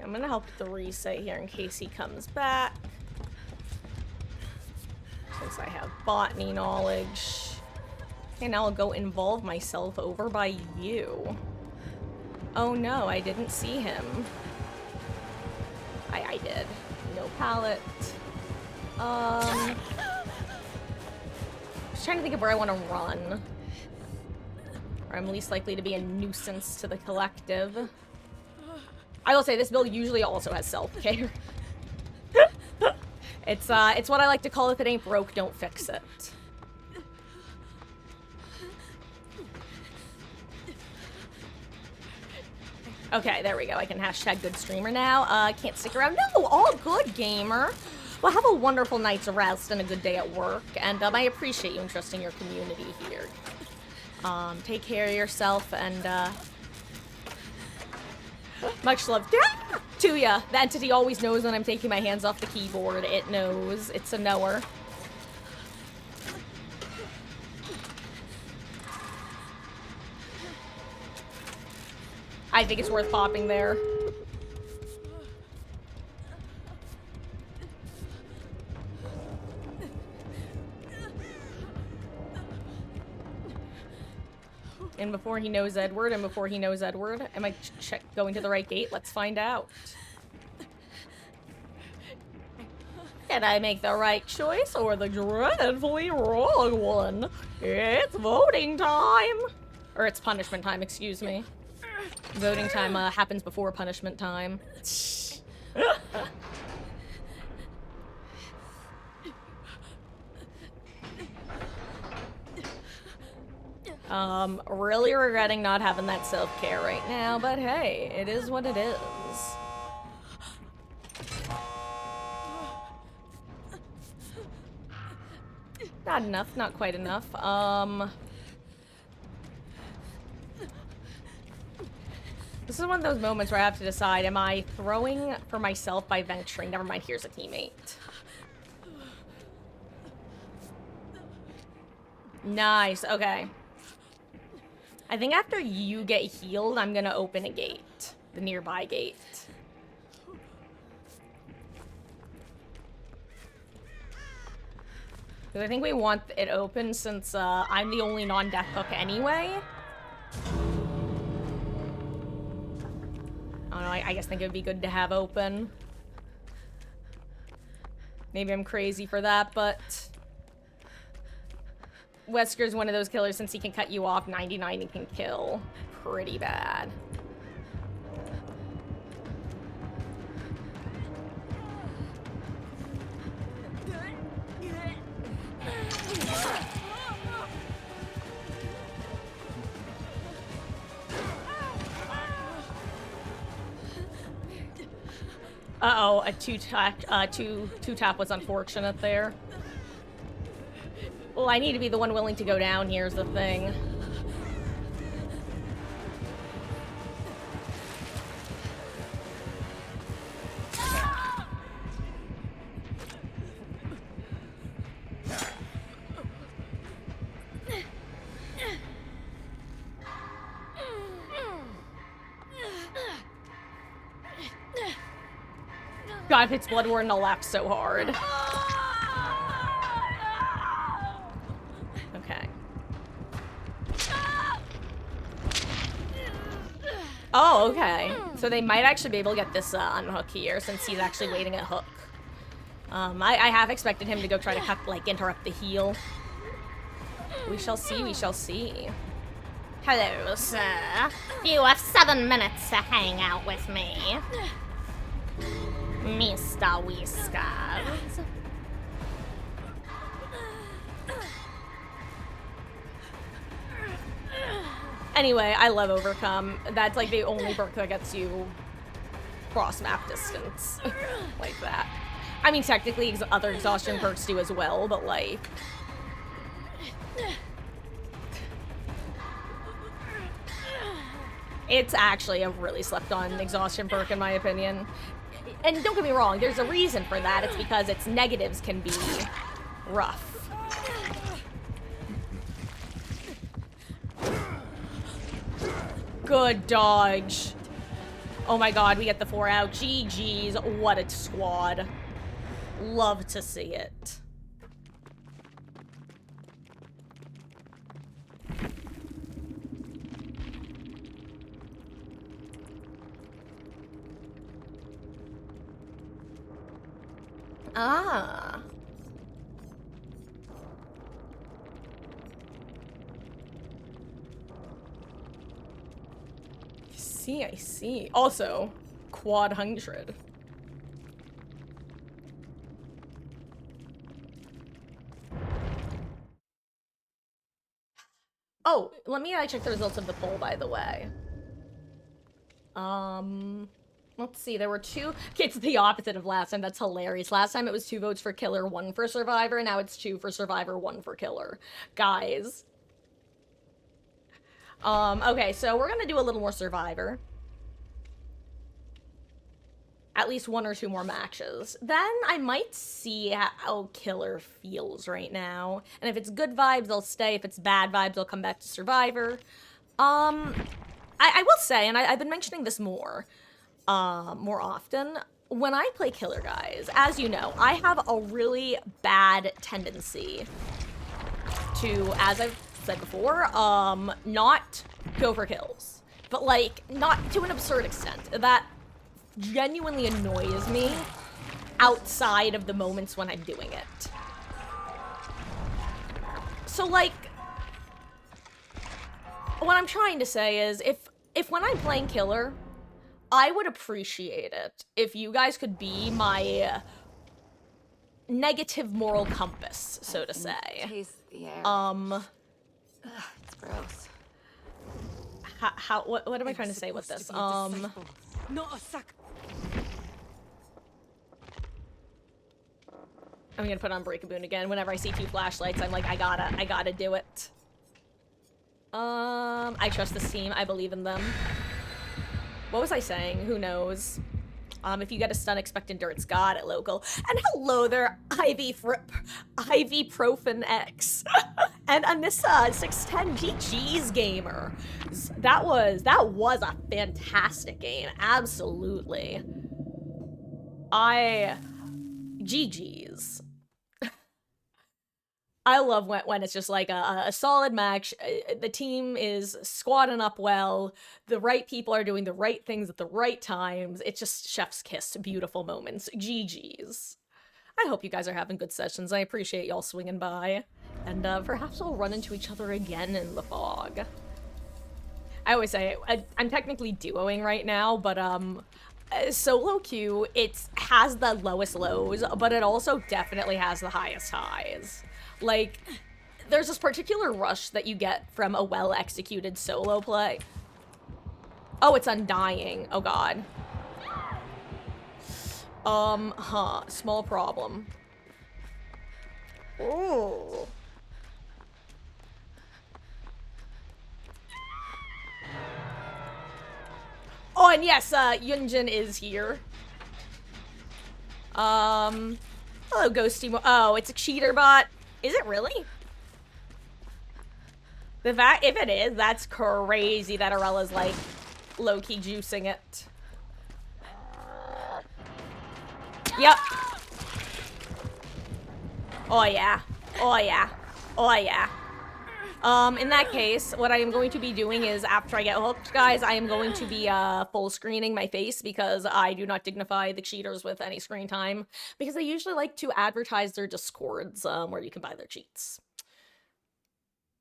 Speaker 1: I'm gonna help with the reset here in case he comes back. Since I have botany knowledge. Okay, now I'll go involve myself over by you. Oh no, I didn't see him. I did. No pallet. I was trying to think of where I want to run. Where I'm least likely to be a nuisance to the collective. I will say this build usually also has self-care. It's what I like to call if it ain't broke, don't fix it. Okay, there we go. I can hashtag good streamer now. Can't stick around. No, all good, gamer. Well, have a wonderful night's rest and a good day at work. And I appreciate you entrusting your community here. Take care of yourself and much love to ya. The entity always knows when I'm taking my hands off the keyboard. It knows. It's a knower. I think it's worth popping there. And before he knows Edward, am I going to the right gate? Let's find out. Did I make the right choice or the dreadfully wrong one? It's voting time! Or it's punishment time, excuse me. Voting time happens before punishment time. Really regretting not having that self-care right now, but hey, it is what it is. Not enough, not quite enough. This is one of those moments where I have to decide, am I throwing for myself by venturing? Never mind, here's a teammate. Nice, okay. I think after you get healed, I'm gonna open a gate. The nearby gate. Because I think we want it open since I'm the only non-death hook anyway. I don't know, I guess think it would be good to have open. Maybe I'm crazy for that, but... Wesker's one of those killers, since he can cut you off 99 and can kill pretty bad. Uh-oh, a two-tap was unfortunate there. Well, I need to be the one willing to go down, here's the thing. God, if it's Bloodborne, I'll laugh so hard. Okay. Oh, okay. So they might actually be able to get this unhook here, since he's actually waiting a hook. I have expected him to go try to cut, like, interrupt the heal. We shall see, we shall see.
Speaker 3: Hello, sir. You have 7 minutes to hang out with me. Mr. Whiskers.
Speaker 1: Anyway, I love Overcome. That's like the only perk that gets you cross-map distance. Like that. I mean, technically other exhaustion perks do as well, but like... It's actually a really slept-on exhaustion perk, in my opinion. And don't get me wrong, there's a reason for that. It's because its negatives can be rough. Good dodge. Oh my god, we get the 4 out. GG's, what a squad. Love to see it. Ah. I see. Also, quad 100. Oh, let me check the results of the poll, by the way. Let's see, there were 2. It's the opposite of last time. That's hilarious. Last time it was 2 votes for killer, 1 for survivor. Now it's 2 for survivor, 1 for killer. Guys. Okay, so we're gonna do a little more survivor. At least 1 or 2 more matches. Then I might see how killer feels right now. And if it's good vibes, I'll stay. If it's bad vibes, I'll come back to survivor. I will say, and I've been mentioning this more often, when I play killer, guys, as you know, I have a really bad tendency to, as I've said before, not go for kills. But, like, not to an absurd extent. That genuinely annoys me outside of the moments when I'm doing it. So, like, what I'm trying to say is, if when I'm playing killer, I would appreciate it if you guys could be my negative moral compass, so to say.
Speaker 2: Taste the air.
Speaker 3: Ugh, it's gross.
Speaker 1: What am I trying to say with this?
Speaker 2: Not a sac.
Speaker 1: I'm gonna put on Break-a-Boon again. Whenever I see 2 flashlights, I'm like, I gotta do it. I trust this team. I believe in them. What was I saying? Who knows? If you get a stun, expect endurance. Got it, local. And hello there, Ibuprofen X. And Anissa 610 GG's gamer. That was a fantastic game. Absolutely. GG's. I love when it's just like a solid match. The team is squatting up well. The right people are doing the right things at the right times. It's just chef's kiss. Beautiful moments. GG's. I hope you guys are having good sessions. I appreciate y'all swinging by. And perhaps we'll run into each other again in the fog. I always say, I'm technically duoing right now, but solo queue, it has the lowest lows, but it also definitely has the highest highs. Like, there's this particular rush that you get from a well-executed solo play. Oh, it's Undying. Oh, God. Small problem. Ooh. Oh, and yes, Yunjin is here. Hello, Ghosty. Oh, it's a cheater bot. Is it really? The fact, if it is, that's crazy that Arella's like low-key juicing it. Yep. Oh yeah. Oh yeah. Oh yeah. In that case, what I am going to be doing is, after I get hooked, guys, I am going to be, full screening my face because I do not dignify the cheaters with any screen time, because they usually like to advertise their discords, where you can buy their cheats.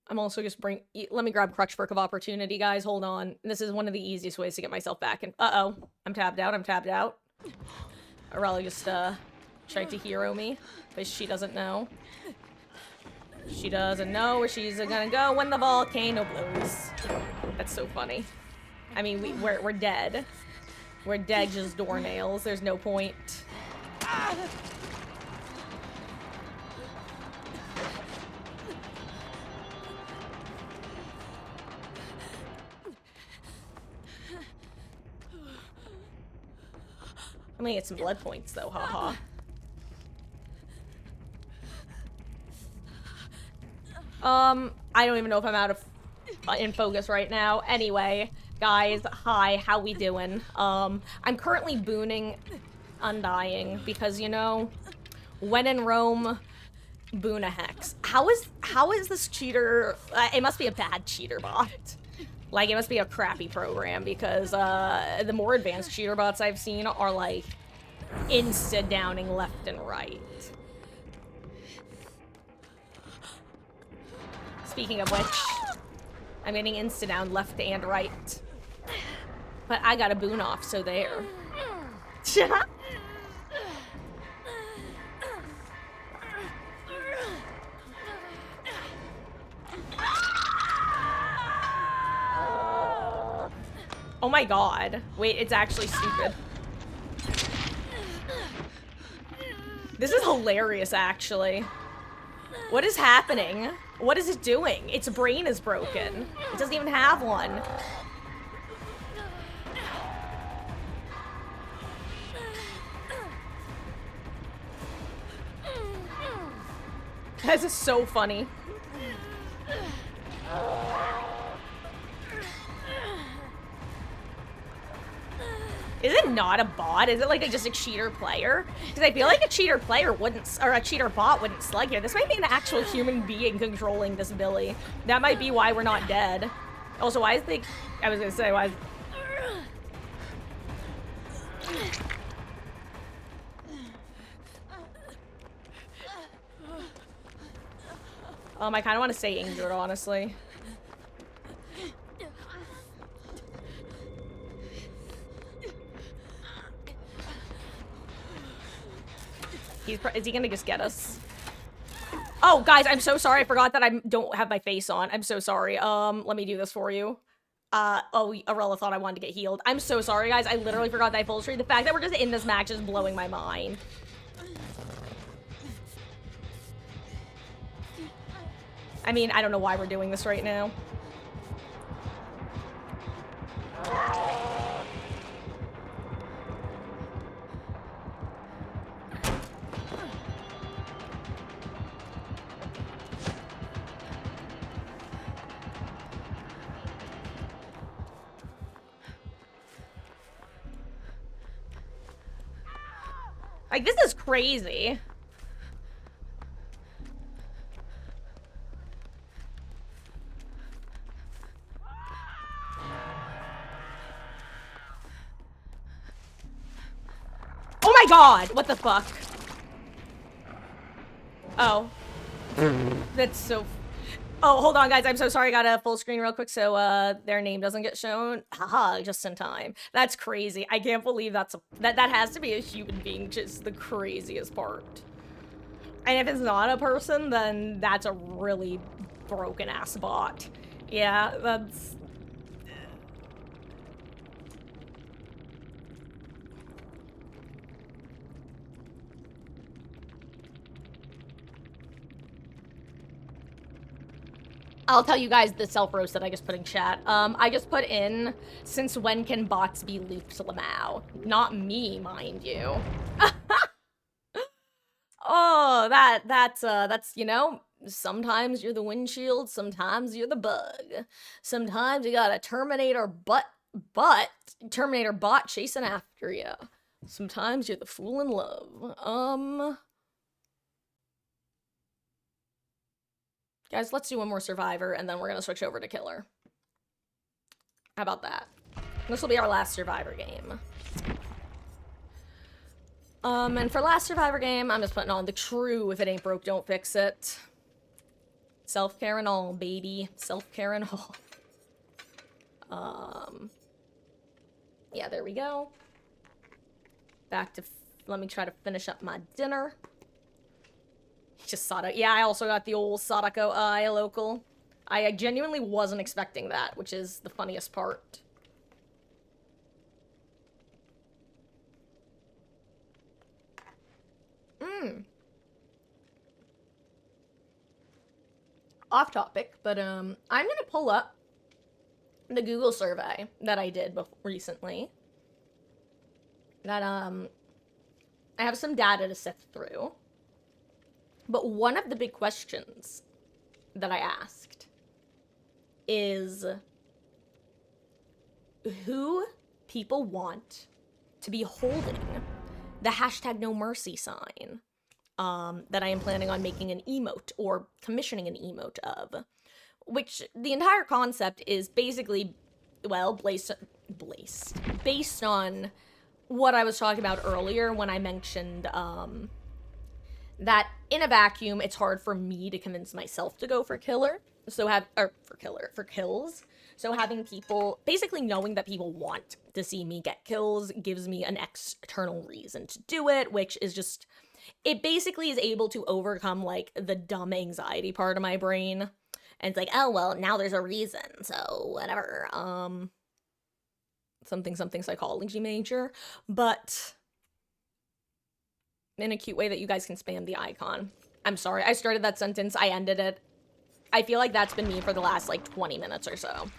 Speaker 1: I'm also just let me grab Crutch Perk of Opportunity, guys, hold on. This is one of the easiest ways to get myself back in. Uh-oh, I'm tabbed out. Arella just, tried to hero me, but she doesn't know. She doesn't know where she's gonna go when the volcano blows. That's so funny. I mean, we're dead. We're dead, just doornails. There's no point. I'm gonna get some blood points though, haha. I don't even know if I'm out of in focus right now. Anyway, guys, hi, how we doing? I'm currently booning Undying because, you know, when in Rome, boon a hex. How is this cheater? It must be a bad cheater bot. Like, it must be a crappy program because the more advanced cheater bots I've seen are like insta-downing left and right. Speaking of which, I'm getting insta-down left and right. But I got a boon off, so there. Oh my god. Wait, it's actually stupid. This is hilarious, actually. What is happening? What is it doing? Its brain is broken. It doesn't even have one. This is so funny. Is it not a bot? Is it like just a cheater player? Because I feel like a cheater player wouldn't, or a cheater bot wouldn't slug here. This might be an actual human being controlling this Billy. That might be why we're not dead. Also, why is the, I was gonna say, why is... I kind of want to say injured, honestly. Is he gonna just get us? Oh, guys, I'm so sorry. I forgot that I don't have my face on. I'm so sorry. Let me do this for you. Oh, Arella thought I wanted to get healed. I'm so sorry, guys. I literally forgot that I full screen. The fact that we're just in this match is blowing my mind. I mean, I don't know why we're doing this right now. Like, this is crazy. Oh my god! What the fuck? Oh. That's so... Oh, hold on, guys. I'm so sorry. I got a full screen real quick so their name doesn't get shown. Haha, just in time. That's crazy. I can't believe that has to be a human being, just the craziest part. And if it's not a person, then that's a really broken-ass bot. Yeah, that's... I'll tell you guys the self-roast that I just put in chat. I just put in, since when can bots be looped, Lamau? Not me, mind you. Oh, that's, you know, sometimes you're the windshield, sometimes you're the bug. Sometimes you got a Terminator Terminator bot chasing after you. Sometimes you're the fool in love. Guys, let's do one more Survivor, and then we're gonna switch over to Killer. How about that? This will be our last Survivor game. And for last Survivor game, I'm just putting on the true if it ain't broke, don't fix it. Self-care and all, baby. Self-care and all. Yeah, there we go. Back to, let me try to finish up my dinner. Just Sadako. Yeah, I also got the old Sadako eye local. I genuinely wasn't expecting that, which is the funniest part. Off topic, but I'm gonna pull up the Google survey that I did recently. That I have some data to sift through. But one of the big questions that I asked is who people want to be holding the hashtag no mercy sign that I am planning on making an emote or commissioning an emote of. Which the entire concept is basically, well, based on what I was talking about earlier when I mentioned that in a vacuum, it's hard for me to convince myself to go for killer. For kills. So having people, basically knowing that people want to see me get kills gives me an external reason to do it, which is just, it basically is able to overcome, like, the dumb anxiety part of my brain. And it's like, oh, well, now there's a reason, so whatever. Something psychology major. But in a cute way that you guys can spam the icon. I'm sorry, I started that sentence, I ended it. I feel like that's been me for the last, like, 20 minutes or so.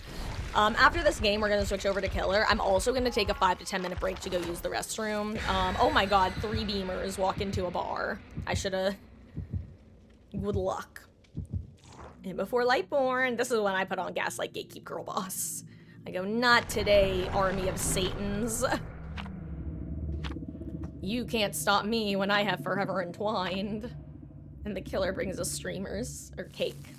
Speaker 1: After this game, we're gonna switch over to Killer. I'm also gonna take a 5 to 10 minute break to go use the restroom. Oh my god, 3 beamers walk into a bar. I should've... Good luck. And before Lightborn, this is when I put on Gaslight Gatekeep Girl Boss. I go, not today, army of Satans. You can't stop me when I have Forever Entwined. And the Killer brings us streamers, or cake.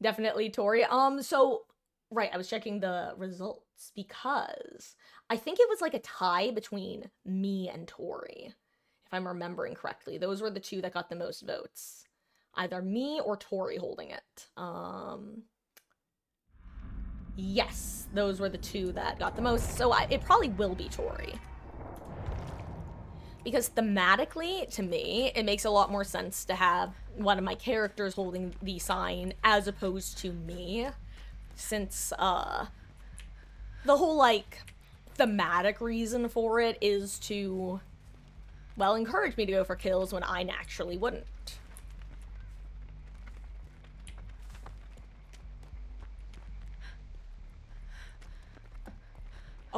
Speaker 1: Definitely Tori. So, right, I was checking the results because I think it was like a tie between me and Tori, if I'm remembering correctly. Those were the two that got the most votes. Either me or Tori holding it. Yes, those were the two that got the most, so it probably will be Tori. Because thematically, to me, it makes a lot more sense to have one of my characters holding the sign as opposed to me. Since, the whole, like, thematic reason for it is to, well, encourage me to go for kills when I naturally wouldn't.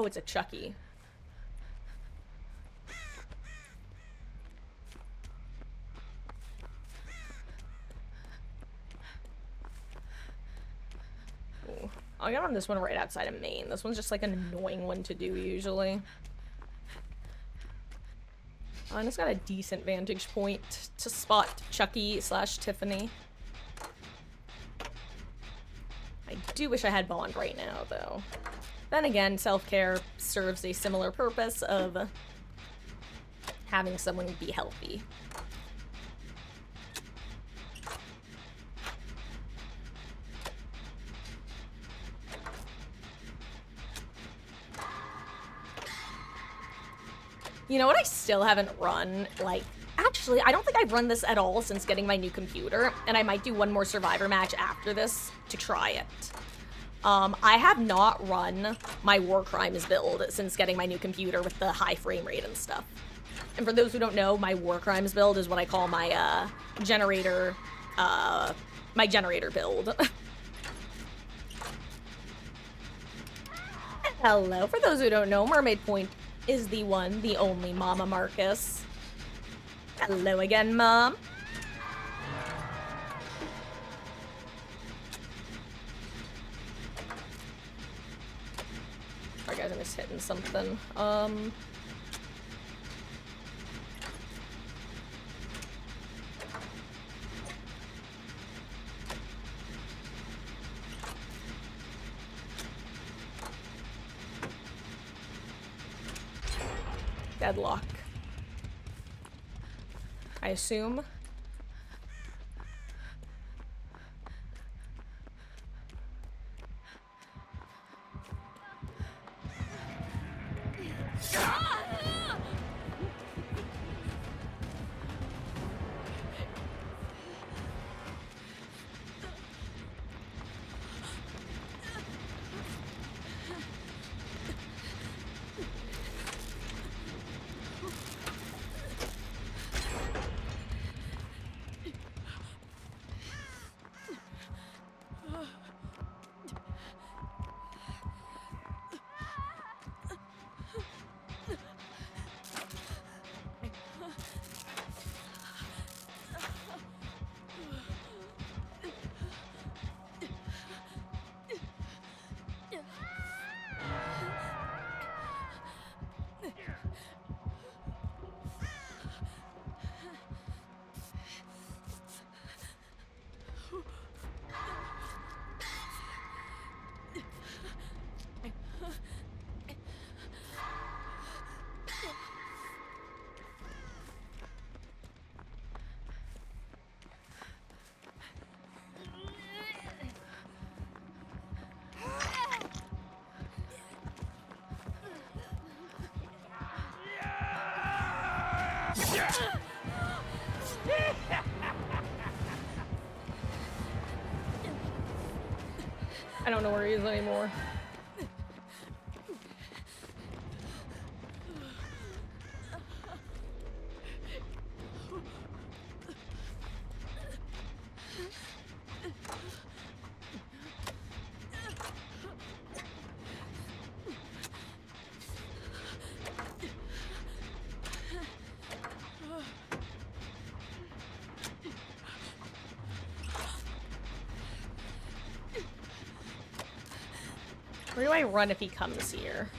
Speaker 1: Oh, it's a Chucky. Ooh. I'll get on this one right outside of Maine. This one's just like an annoying one to do usually. And it's got a decent vantage point to spot Chucky / Tiffany. I do wish I had Bond right now, though. Then again, self-care serves a similar purpose of having someone be healthy. You know what I still haven't run? Like, actually, I don't think I've run this at all since getting my new computer, and I might do one more Survivor match after this to try it. I have not run my War Crimes build since getting my new computer with the high frame rate and stuff. And for those who don't know, my War Crimes build is what I call my, generator build. Hello, for those who don't know, Mermaid Point is the one, the only Mama Marcus. Hello again, Mom. Sorry guys, I'm just hitting something. Deadlock. I assume. I don't know where he is anymore. Where do I run if he comes here?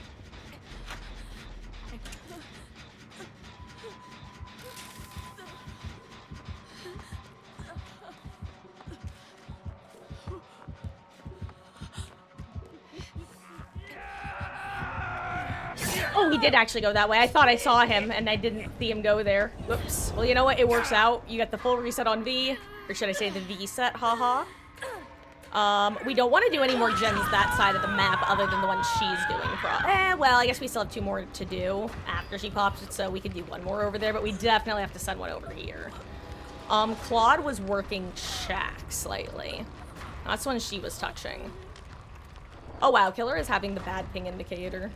Speaker 1: Oh, he did actually go that way. I thought I saw him, and I didn't see him go there. Whoops. Well, you know what? It works out. You got the full reset on V. Or should I say the V set? Haha. We don't want to do any more gens that side of the map other than the one she's doing. Well, I guess we still have 2 more to do after she pops it, so we could do 1 more over there, but we definitely have to send 1 over here. Claude was working Shack slightly. That's when she was touching. Oh wow, Killer is having the bad ping indicator.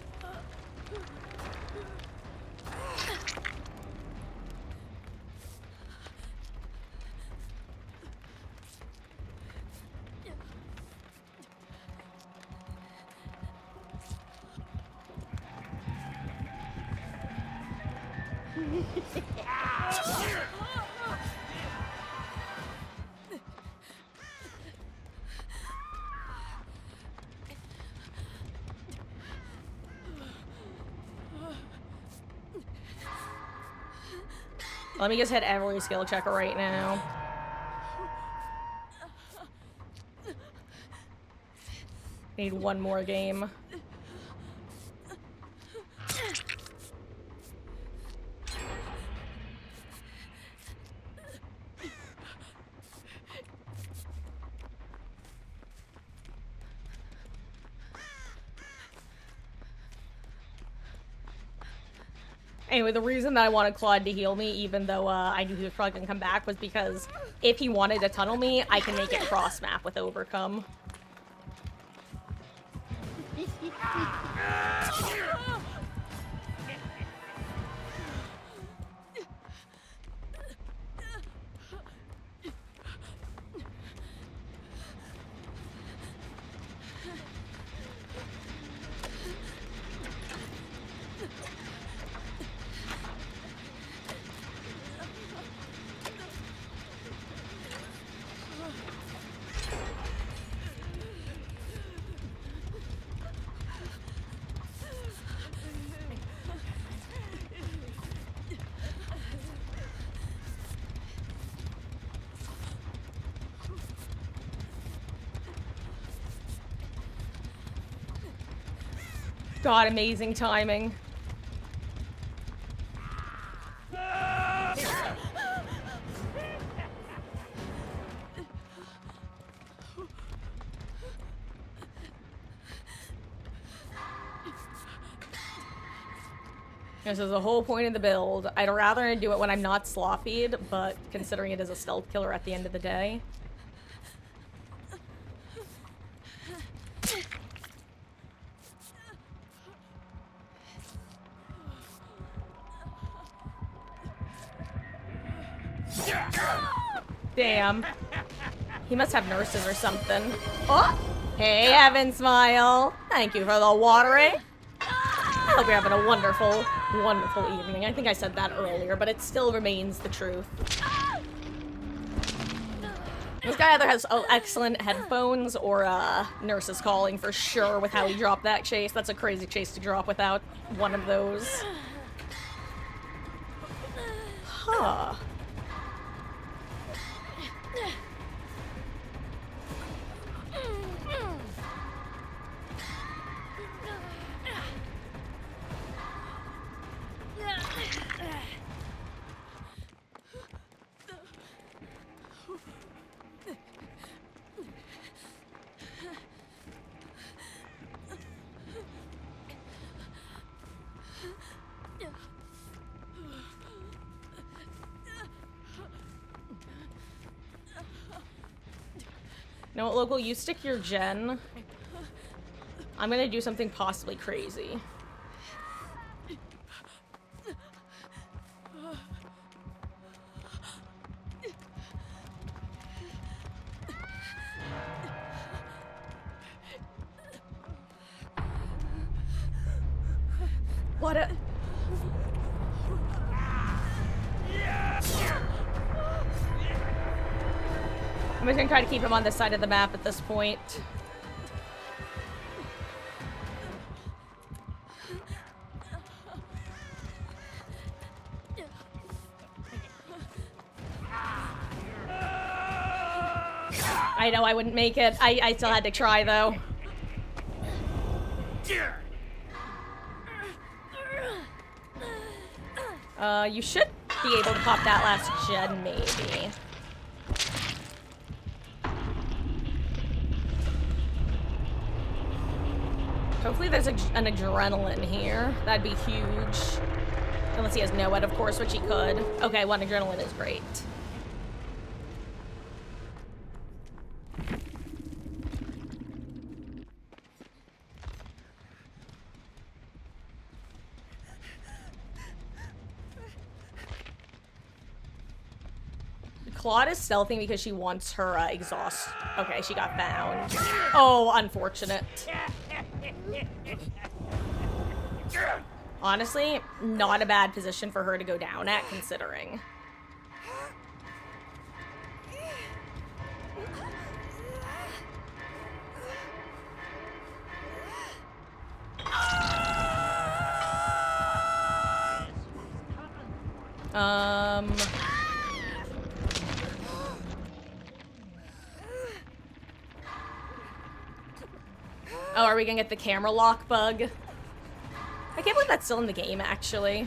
Speaker 1: Let me just hit every skill checker right now. Need one more game. Anyway, the reason that I wanted Claude to heal me, even though I knew he was probably gonna come back, was because if he wanted to tunnel me, I can make it cross-map with Overcome. God, amazing timing. This is the whole point of the build. I'd rather do it when I'm not sloppied, but considering it is a stealth killer at the end of the day. Damn. He must have nurses or something. Oh! Hey, Evan Smile. Thank you for the watering. I hope you're having a wonderful, wonderful evening. I think I said that earlier, but it still remains the truth. This guy either has excellent headphones or nurses calling for sure with how he dropped that chase. That's a crazy chase to drop without one of those. Huh. You know what, Local? You stick your gen. I'm gonna do something possibly crazy. What a... I'm just gonna try to keep him on this side of the map at this point. I know I wouldn't make it. I still had to try, though. You should be able to pop that last gen, maybe. Hopefully there's an adrenaline here. That'd be huge. Unless he has NOED, of course, which he could. Okay, one adrenaline is great. Claude is stealthing because she wants her exhaust. Okay, she got found. Oh, unfortunate. Honestly, not a bad position for her to go down at, considering. Oh, are we gonna get the camera lock bug? I can't believe that's still in the game, actually.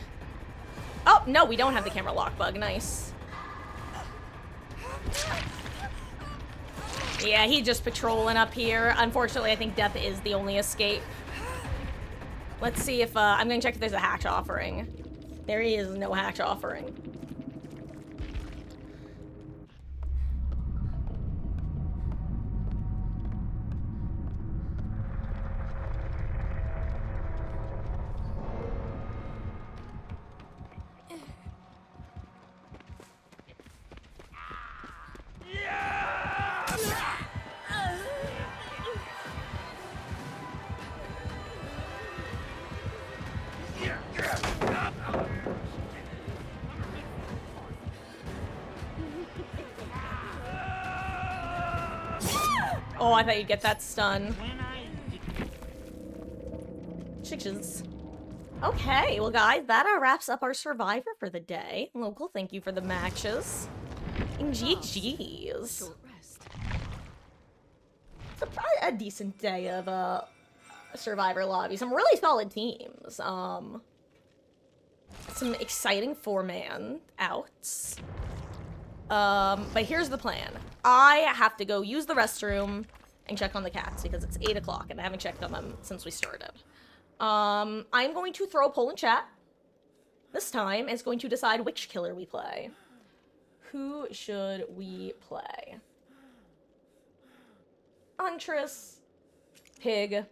Speaker 1: Oh, no, we don't have the camera lock bug. Nice. Yeah, he's just patrolling up here. Unfortunately, I think death is the only escape. Let's see if, I'm gonna check if there's a hatch offering. There is no hatch offering. Oh, I thought you'd get that stun. Chickens. Okay, well guys, that wraps up our Survivor for the day. Local, thank you for the matches. And GG's.
Speaker 2: Short rest.
Speaker 1: It's a decent day of Survivor lobby. Some really solid teams. Some exciting 4-man outs. But here's the plan. I have to go use the restroom and check on the cats because it's 8 o'clock and I haven't checked on them since we started. I'm going to throw a poll in chat. This time it's going to decide which killer we play. Who should we play? Huntress, Pig,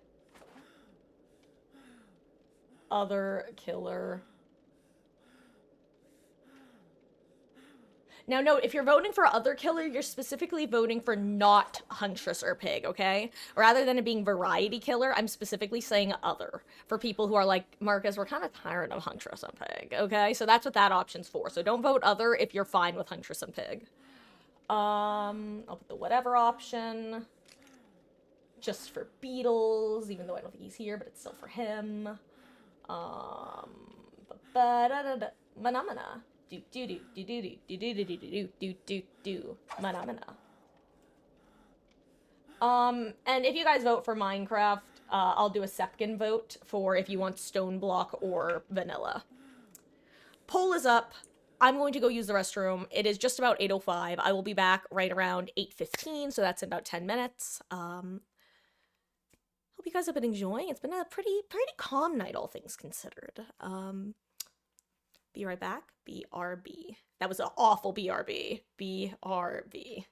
Speaker 1: other killer. Now note, if you're voting for other killer, you're specifically voting for not Huntress or Pig, okay? Rather than it being variety killer, I'm specifically saying other. For people who are like, Marcus, we're kind of tired of Huntress and Pig, okay? So that's what that option's for. So don't vote other if you're fine with Huntress and Pig. I'll put the whatever option. Just for Beatles, even though I don't think he's here, but it's still for him. Phenomena. Do do do do do do do do do do do do do phenomena. And if you guys vote for Minecraft, I'll do a second vote for if you want Stone Block or Vanilla. Poll is up. I'm going to go use the restroom. It is just about 8:05. I will be back right around 8:15, so that's in about 10 minutes. Hope you guys have been enjoying. It's been a pretty calm night, all things considered. Be right back. BRB. That was an awful BRB. BRB.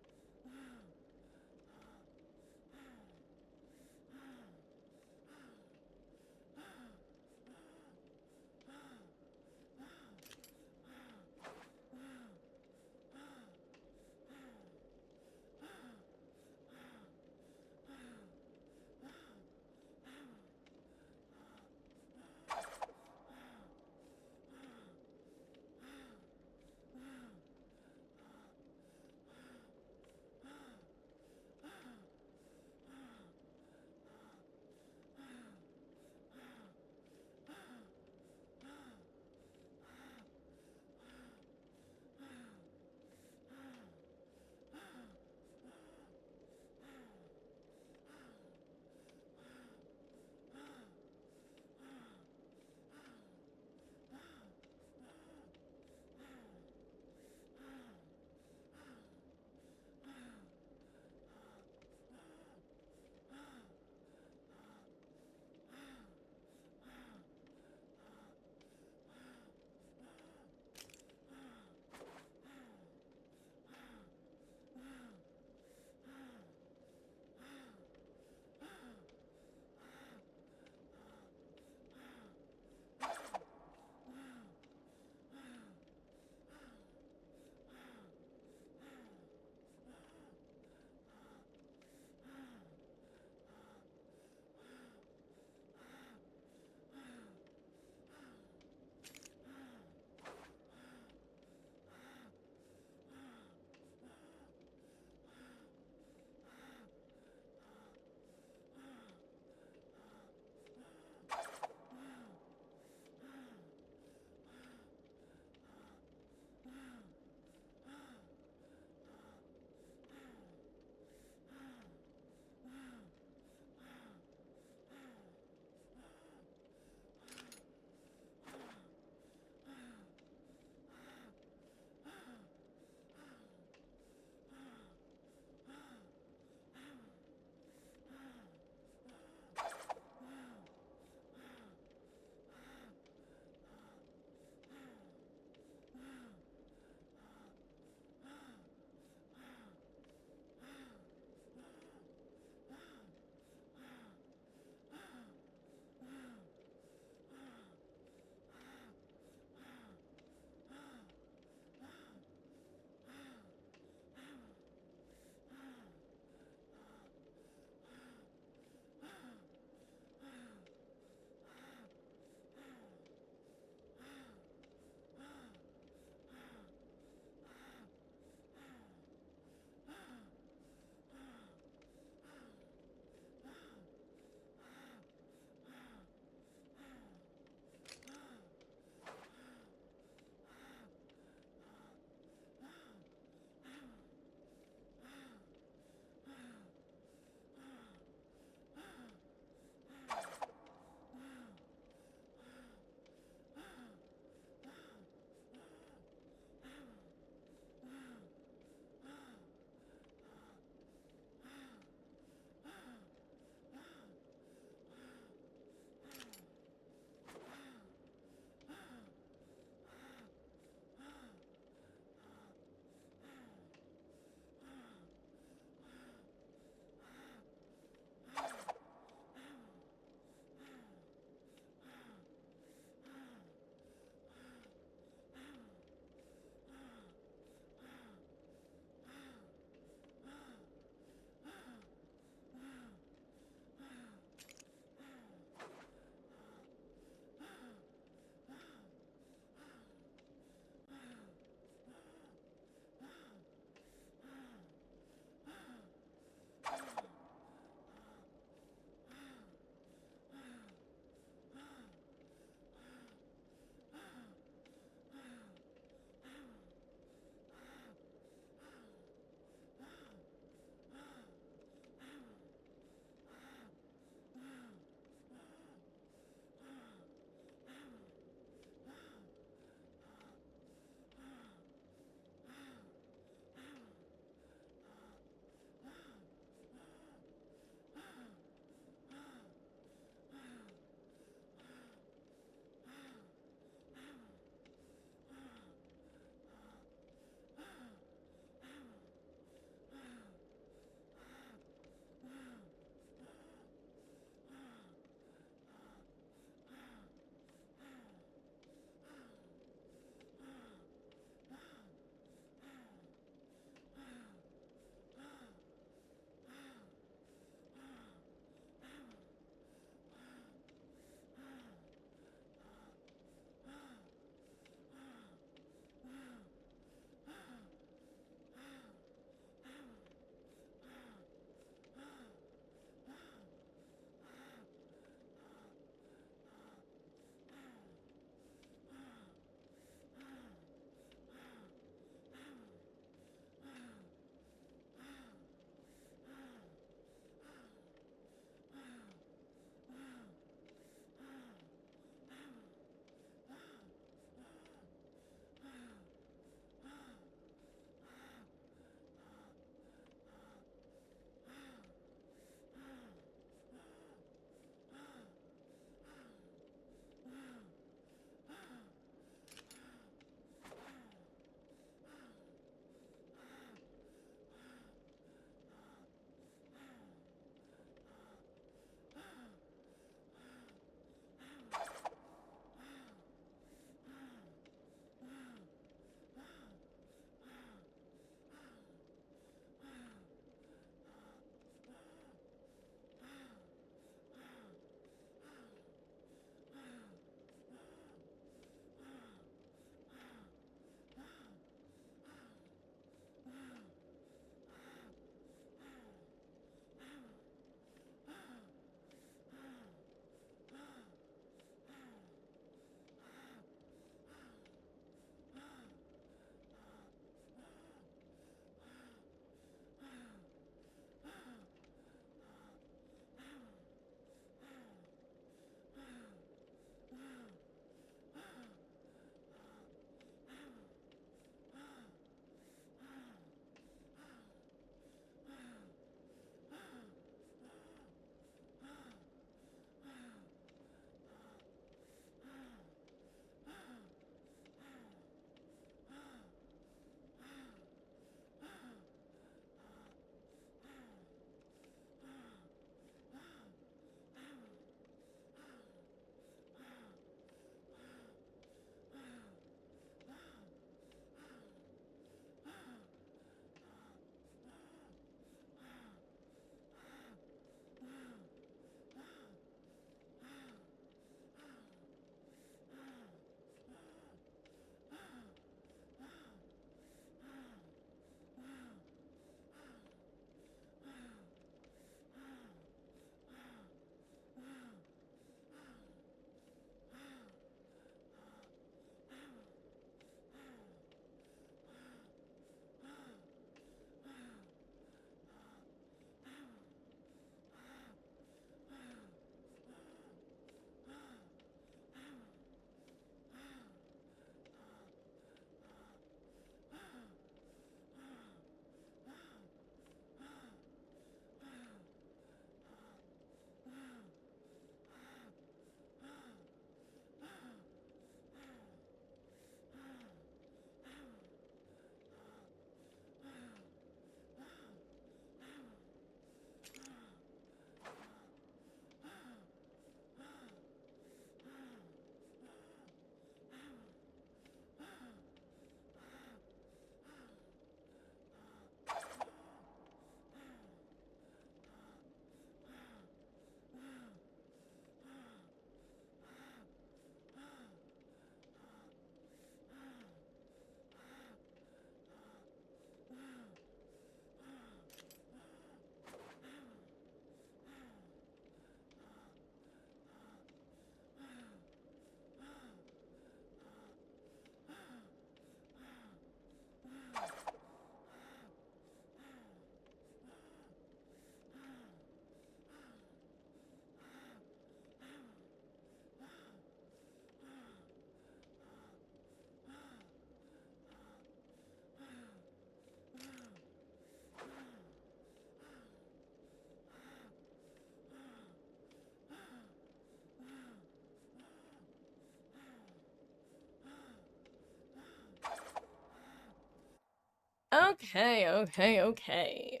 Speaker 1: Okay.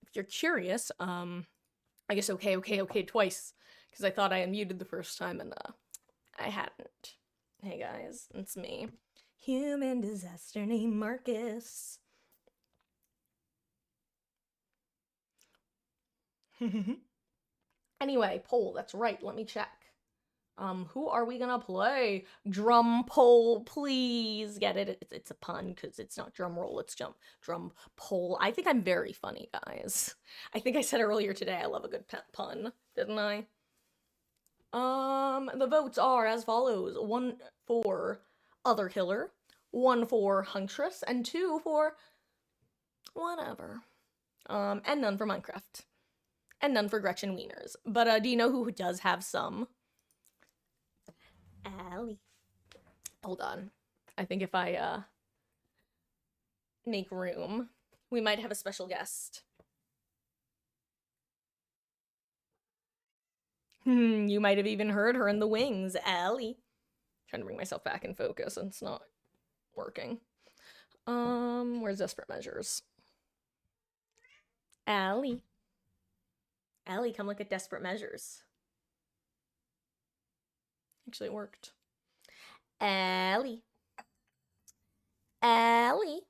Speaker 1: If you're curious, I guess okay twice. Because I thought I unmuted the first time and, I hadn't. Hey guys, it's me. Human disaster named Marcus. Anyway, poll, that's right, let me check. Who are we gonna play? Drum poll, please. Get it? It's a pun because it's not drum roll, it's drum poll. I think I'm very funny, guys. I think I said earlier today I love a good pun, didn't I? The votes are as follows: 1 for Other Killer, 1 for Huntress, and 2 for whatever. And none for Minecraft. And none for Gretchen Wieners. But do you know who does have some? Allie. Hold on. I think if I make room, we might have a special guest. You might have even heard her in the wings, Allie. Trying to bring myself back in focus and it's not working. Where's Desperate Measures? Allie. Allie, come look at Desperate Measures. Actually, it worked. Allie. Allie.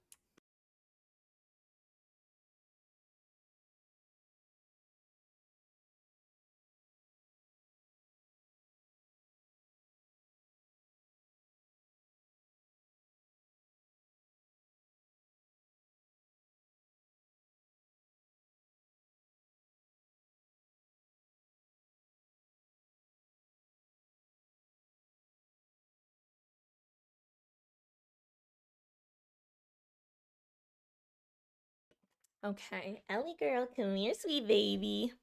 Speaker 1: Okay, Ellie girl, come here, sweet baby.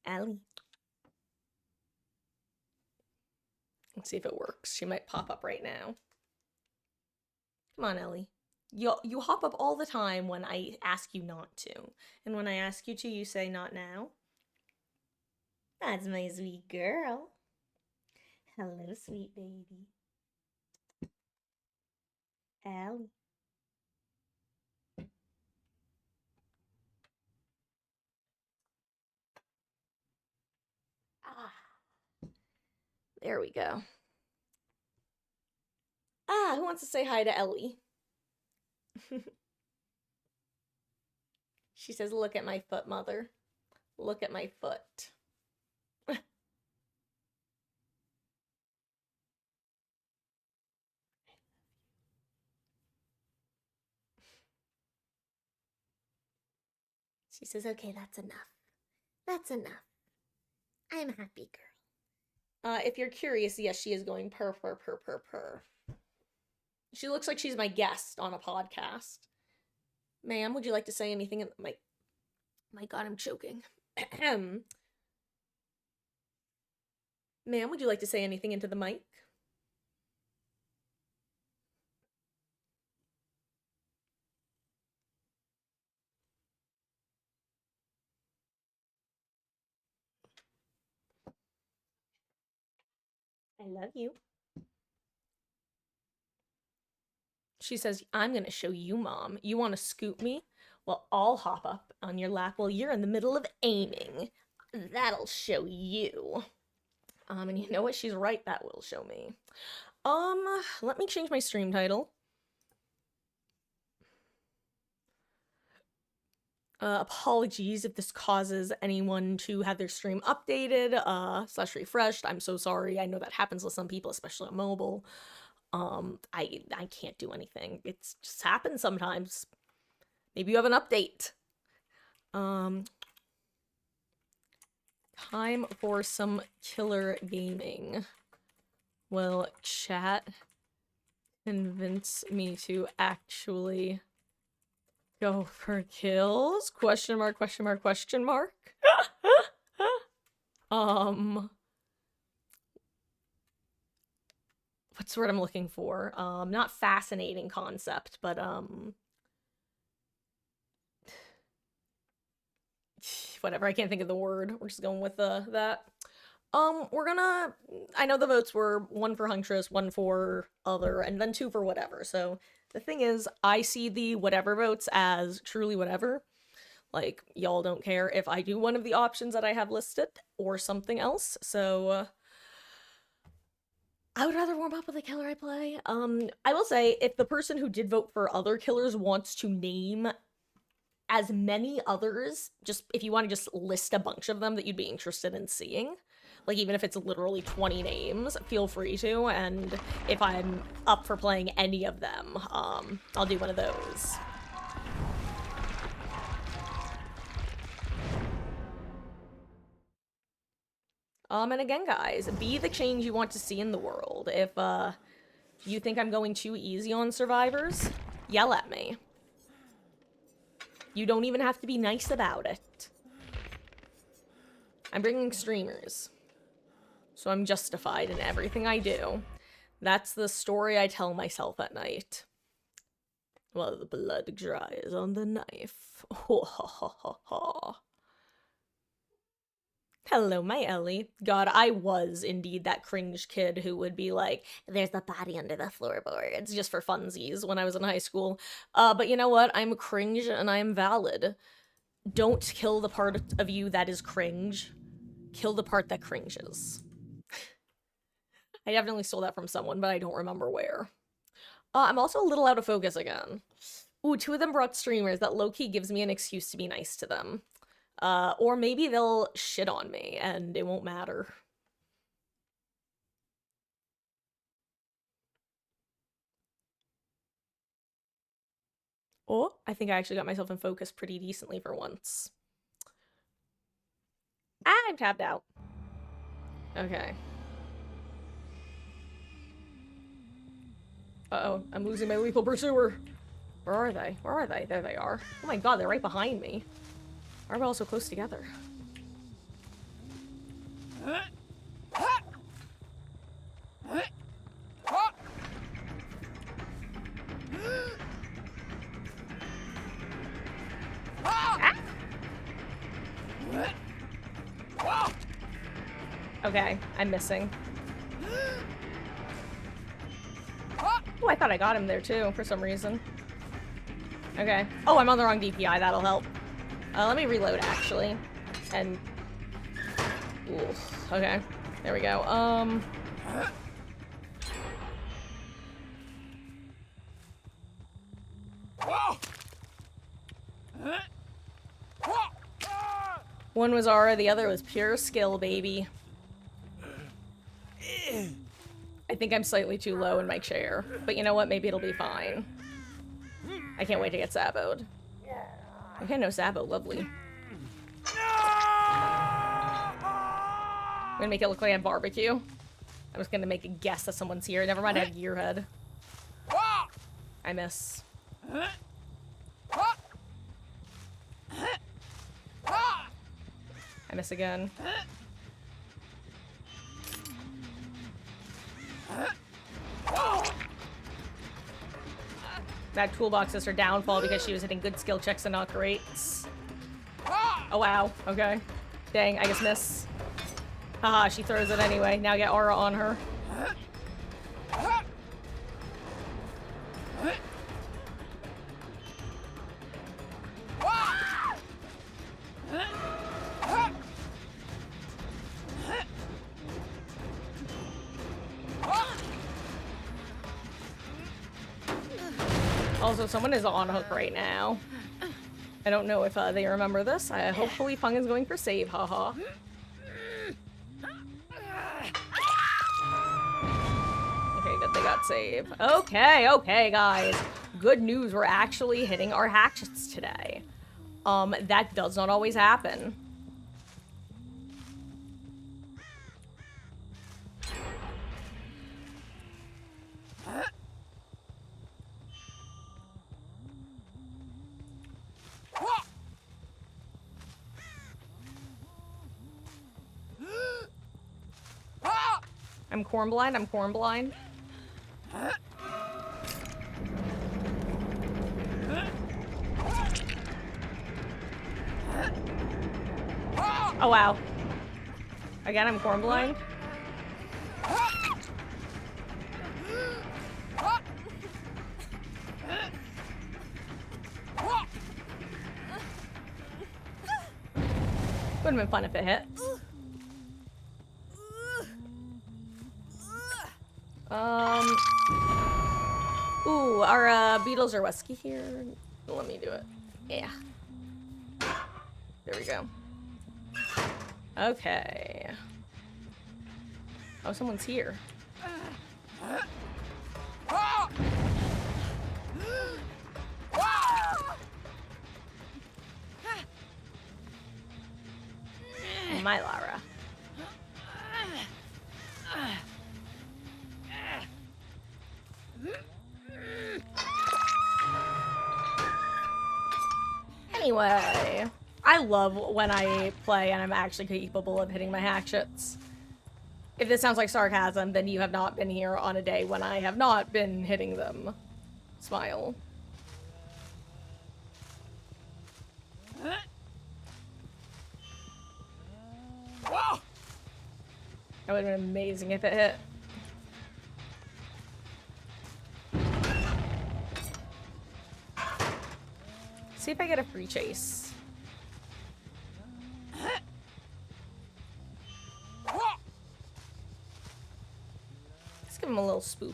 Speaker 1: Ellie. Let's see if it works. She might pop up right now. Come on, Ellie. You hop up all the time when I ask you not to. And when I ask you to, you say not now. That's my sweet girl. Hello, sweet baby. Ellie. Ah, there we go. Ah, who wants to say hi to Ellie? She says, look at my foot, mother. Look at my foot. She says, okay, that's enough. That's enough. I'm a happy girl. If you're curious, yes, she is going purr, purr, purr, purr, purr. She looks like she's my guest on a podcast. Ma'am, would you like to say anything in my God, I'm choking. Ma'am, would you like to say anything into the mic? I love you. She says, I'm going to show you, Mom. You want to scoop me? Well, I'll hop up on your lap while you're in the middle of aiming. That'll show you. And you know what? She's right. That will show me. Let me change my stream title. Apologies if this causes anyone to have their stream updated, / refreshed. I'm so sorry. I know that happens with some people, especially on mobile. I can't do anything. It's just happens sometimes. Maybe you have an update. Time for some killer gaming. Will chat convince me to actually go for kills? Question mark, question mark, question mark. What's the word I'm looking for? Not fascinating concept, but whatever, I can't think of the word. We're just going with that. We're gonna, I know the votes were 1 for Huntress, 1 for Other, and then 2 for whatever, so The thing is, I see the whatever votes as truly whatever. Like, y'all don't care if I do one of the options that I have listed or something else. So, I would rather warm up with the killer I play. I will say, if the person who did vote for other killers wants to name as many others, just if you want to just list a bunch of them that you'd be interested in seeing, like even if it's literally 20 names, feel free to, and if I'm up for playing any of them, I'll do one of those. And again, guys, be the change you want to see in the world. If, you think I'm going too easy on survivors, yell at me. You don't even have to be nice about it. I'm bringing streamers, so I'm justified in everything I do. That's the story I tell myself at night. While the blood dries on the knife. Ho ha ha ha ha. Hello, my Ellie. God, I was indeed that cringe kid who would be like, there's the body under the floorboards, just for funsies when I was in high school. But you know what? I'm cringe and I'm valid. Don't kill the part of you that is cringe. Kill the part that cringes. I definitely stole that from someone, but I don't remember where. I'm also a little out of focus again. Ooh, 2 of them brought streamers. That low-key gives me an excuse to be nice to them. Or maybe they'll shit on me, and it won't matter. Oh, I think I actually got myself in focus pretty decently for once. Ah, I'm tapped out. Okay. Uh-oh, I'm losing my lethal pursuer. Where are they? Where are they? There they are. Oh my god, they're right behind me. Why are we all so close together? Okay, I'm missing. Oh, I thought I got him there too, for some reason. Okay. Oh, I'm on the wrong DPI, that'll help. Let me reload, actually. And... oof. Okay, there we go. One was aura, the other was pure skill, baby. I think I'm slightly too low in my chair, but you know what? Maybe it'll be fine. I can't wait to get saboed. Okay, no sabo, lovely. I'm gonna make it look like I have barbecue. I was gonna make a guess that someone's here. Never mind, I have gearhead. I miss. I miss again. That toolbox is her downfall because she was hitting good skill checks and not greats. Oh wow, okay. Dang, I guess miss. Haha, she throws it anyway. Now get aura on her. Also, someone is on hook right now. I don't know if they remember this. Hopefully Fung is going for save, haha. Okay, good, they got save. Okay, guys. Good news, we're actually hitting our hatchets today. That does not always happen. I'm corn blind, I'm corn blind. Oh wow. Again, I'm corn blind. Would've been fun if it hit. Ooh, our beetles are wesky here. Let me do it. Yeah. There we go. Okay. Oh, someone's here. My Lara. Anyway, I love when I play and I'm actually capable of hitting my hatchets. If this sounds like sarcasm, then you have not been here on a day when I have not been hitting them. Smile. That would have been amazing if it hit. See if I get a free chase. Let's give him a little spook.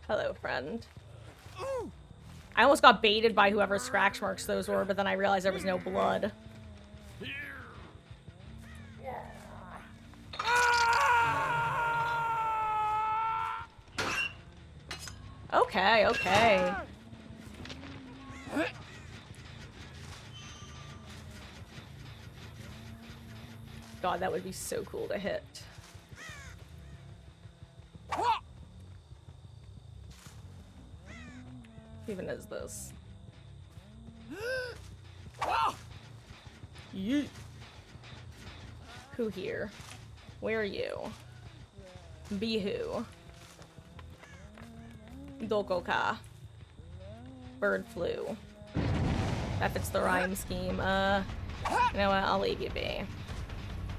Speaker 1: Hello, friend. I almost got baited by whoever scratch marks those were, but then I realized there was no blood. Okay, okay. God, that would be so cool to hit. Even is this? Yeet. Who here? Where are you? Be who? Dokoka. Bird flu. That fits the rhyme scheme. You know what? I'll leave you be.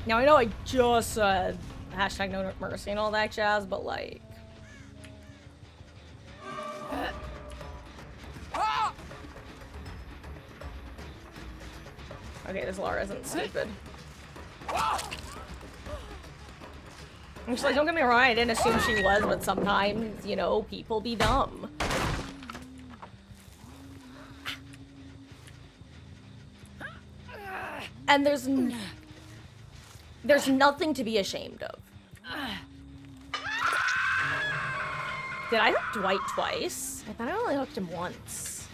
Speaker 1: Now I know I just said hashtag no mercy and all that jazz, but like. Okay, this Lara isn't stupid. Actually, don't get me wrong, I didn't assume she was, but sometimes, you know, people be dumb. And there's nothing to be ashamed of. Did I hook Dwight twice? I thought I only hooked him once.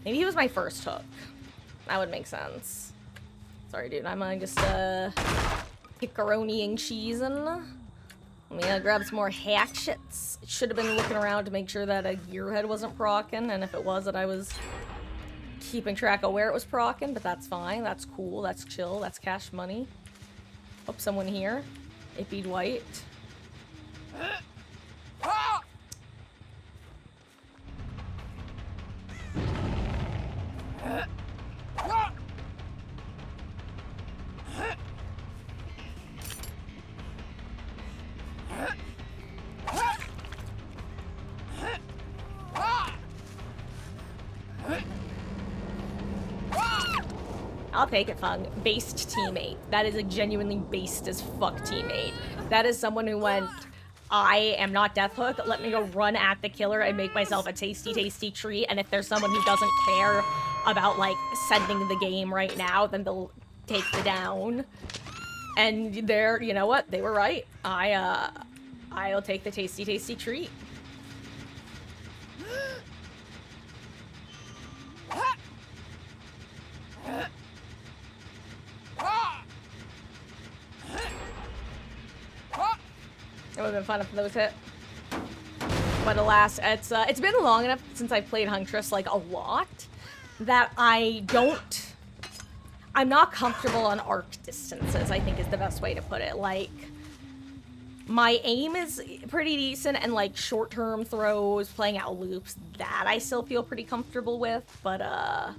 Speaker 1: Maybe he was my first hook. That would make sense. Sorry, dude. I'm just, pepperoni and cheesing. Let me grab some more hatchets. Should have been looking around to make sure that a gearhead wasn't procking, and if it was, that I was keeping track of where it was procking, but that's fine. That's cool. That's chill. That's cash money. Hope someone here. Ippy Dwight. I'll take it, Fung. Based teammate. That is a genuinely based as fuck teammate. That is someone who went, I am not Death Hook, let me go run at the killer and make myself a tasty, tasty treat, and if there's someone who doesn't care about, like, sending the game right now, then they'll take the down. And they're, you know what? They were right. I'll take the tasty, tasty treat. It would have been fun if those hit. But alas, it's been long enough since I've played Huntress, like, a lot, that I'm not comfortable on arc distances, I think is the best way to put it. Like, My aim is pretty decent, and like short-term throws, playing out loops, that I still feel pretty comfortable with, but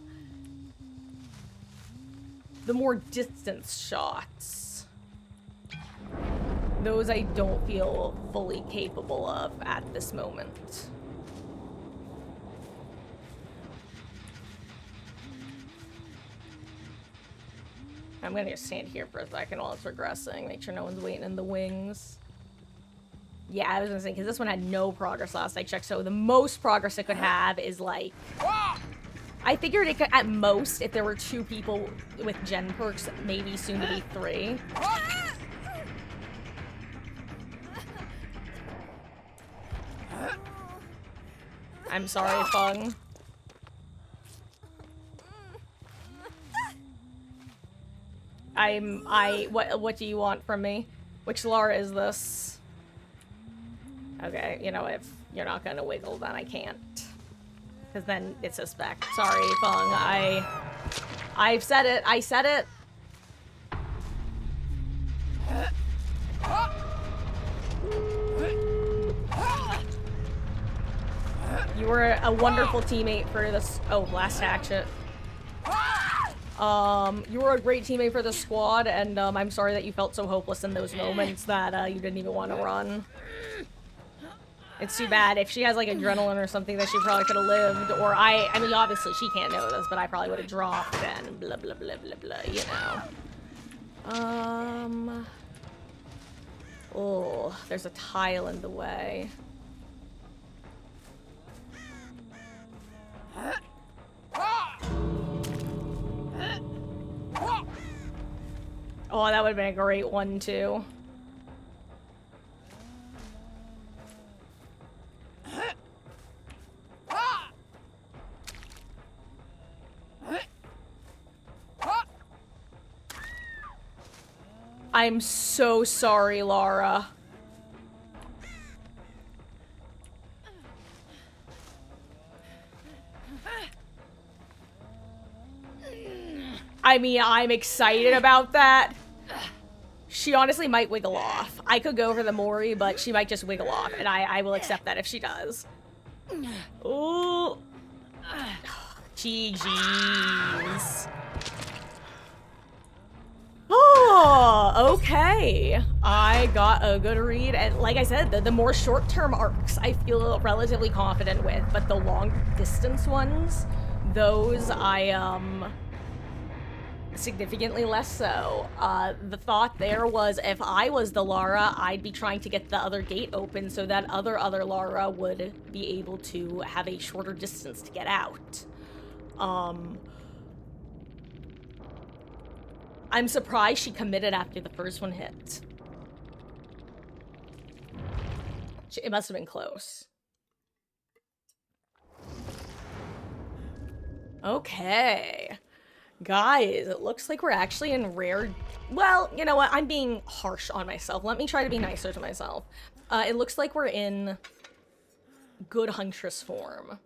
Speaker 1: the more distance shots, those I don't feel fully capable of at this moment. I'm gonna just stand here for a second while it's regressing, make sure no one's waiting in the wings. Yeah, I was gonna say, because this one had no progress last I checked, so the most progress it could have is like... I figured it could, at most, if there were 2 people with gen perks, maybe soon to be 3. I'm sorry, Fung. What do you want from me? Which Lara is this? Okay, you know, if you're not gonna wiggle, then I can't. Because then it's suspect. Sorry, Fung. I've said it. I said it. You were a wonderful teammate for this. Oh, last hatchet. You were a great teammate for the squad, and I'm sorry that you felt so hopeless in those moments that you didn't even want to run. It's too bad. If she has like adrenaline or something, that she probably could have lived. Or I mean, obviously she can't know this, but I probably would have dropped and blah blah blah blah blah. You know. Oh, there's a tile in the way. Oh, that would have been a great one too. I'm so sorry, Lara. I mean, I'm excited about that. She honestly might wiggle off. I could go for the Mori, but she might just wiggle off, and I will accept that if she does. Ooh. GG's. Oh, okay. I got a good read, and like I said, the more short-term arcs I feel relatively confident with, but the long-distance ones, those significantly less so. The thought there was if I was the Lara, I'd be trying to get the other gate open so that other Lara would be able to have a shorter distance to get out. I'm surprised she committed after the first one hit. It must have been close. Okay. Guys, it looks like we're actually in rare... Well, you know what? I'm being harsh on myself. Let me try to be nicer to myself. It looks like we're in good Huntress form.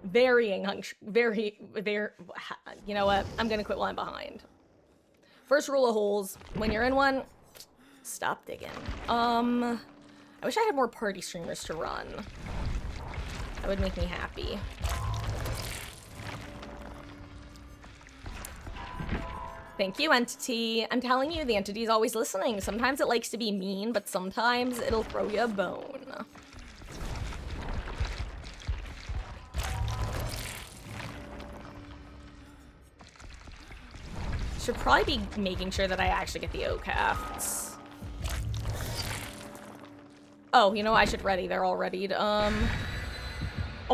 Speaker 1: Varying you know what? I'm gonna quit while I'm behind. First rule of holes, when you're in one, stop digging. I wish I had more party streamers to run. That would make me happy. Thank you, Entity. I'm telling you, the Entity's always listening. Sometimes it likes to be mean, but sometimes it'll throw you a bone. Should probably be making sure that I actually get the O-Cafts. Oh, you know, I should ready. They're all readied. Oh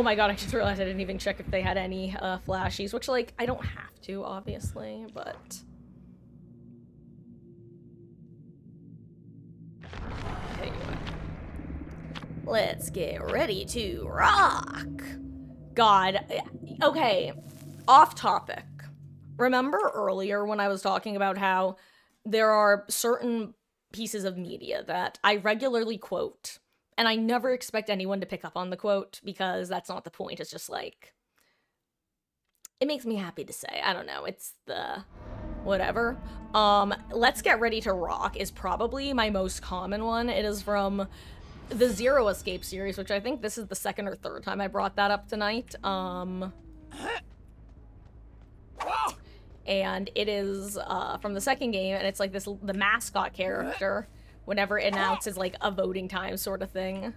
Speaker 1: my god, I just realized I didn't even check if they had any flashies, which, like, I don't have to, obviously, but... Anyway. Let's get ready to rock! God. Okay. Off topic. Remember earlier when I was talking about how there are certain pieces of media that I regularly quote, and I never expect anyone to pick up on the quote because that's not the point. It's just like, it makes me happy to say. I don't know. It's the whatever. Let's Get Ready to Rock is probably my most common one. It is from the Zero Escape series, which I think this is the second or third time I brought that up tonight. And it is from the second game, and it's like the mascot character whenever it announces like a voting time sort of thing.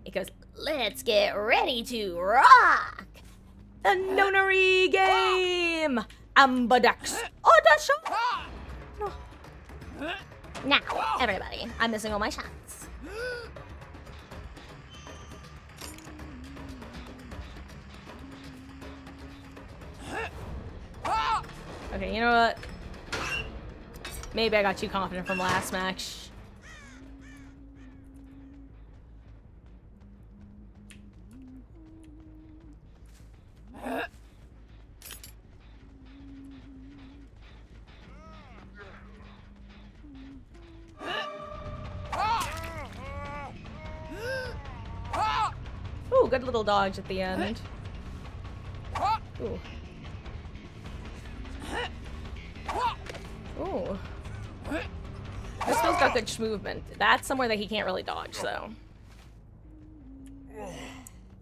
Speaker 1: It goes, "Let's get ready to rock! The Nonary game! Ambadex audition!"
Speaker 3: Now, everybody, I'm missing all my shots.
Speaker 1: Okay, you know what? Maybe I got too confident from last match. Ooh, good little dodge at the end. Ooh. Ooh. This one's got good movement. That's somewhere that he can't really dodge, so.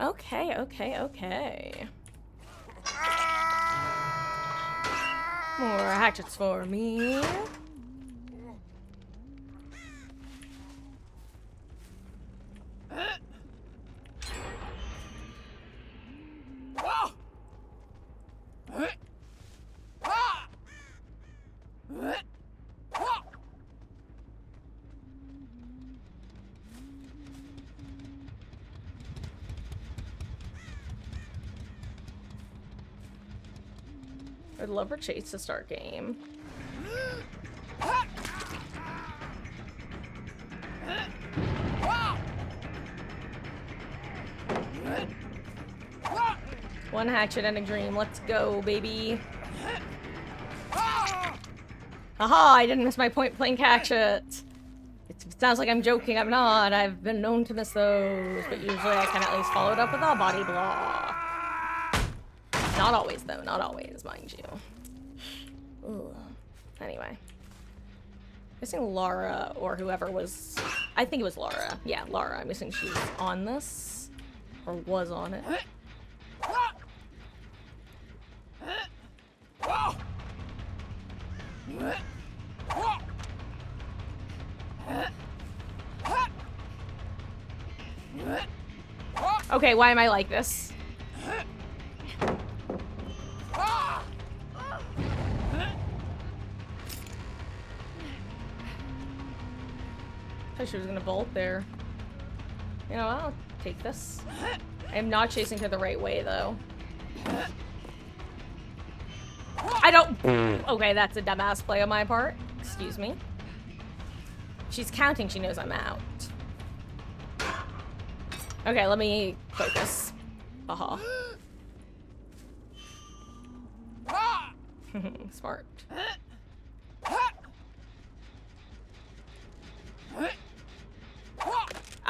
Speaker 1: Okay, okay, okay. More hatchets for me. I'd love for Chase to start game. One hatchet and a dream. Let's go, baby. Aha! I didn't miss my point blank hatchet. It sounds like I'm joking. I'm not. I've been known to miss those, but usually I can at least follow it up with a body block. Not always, though. Not always, mind you. Ooh. Anyway. Missing Laura or whoever was... I think it was Laura. Yeah, Laura. I'm missing she's on this. Or was on it. Okay, why am I like this? I thought she was gonna bolt there. You know, I'll take this. I am not chasing her the right way, though. I don't... Okay, that's a dumbass play on my part. Excuse me. She's counting, she knows I'm out. Okay, let me focus. Haha. Smart.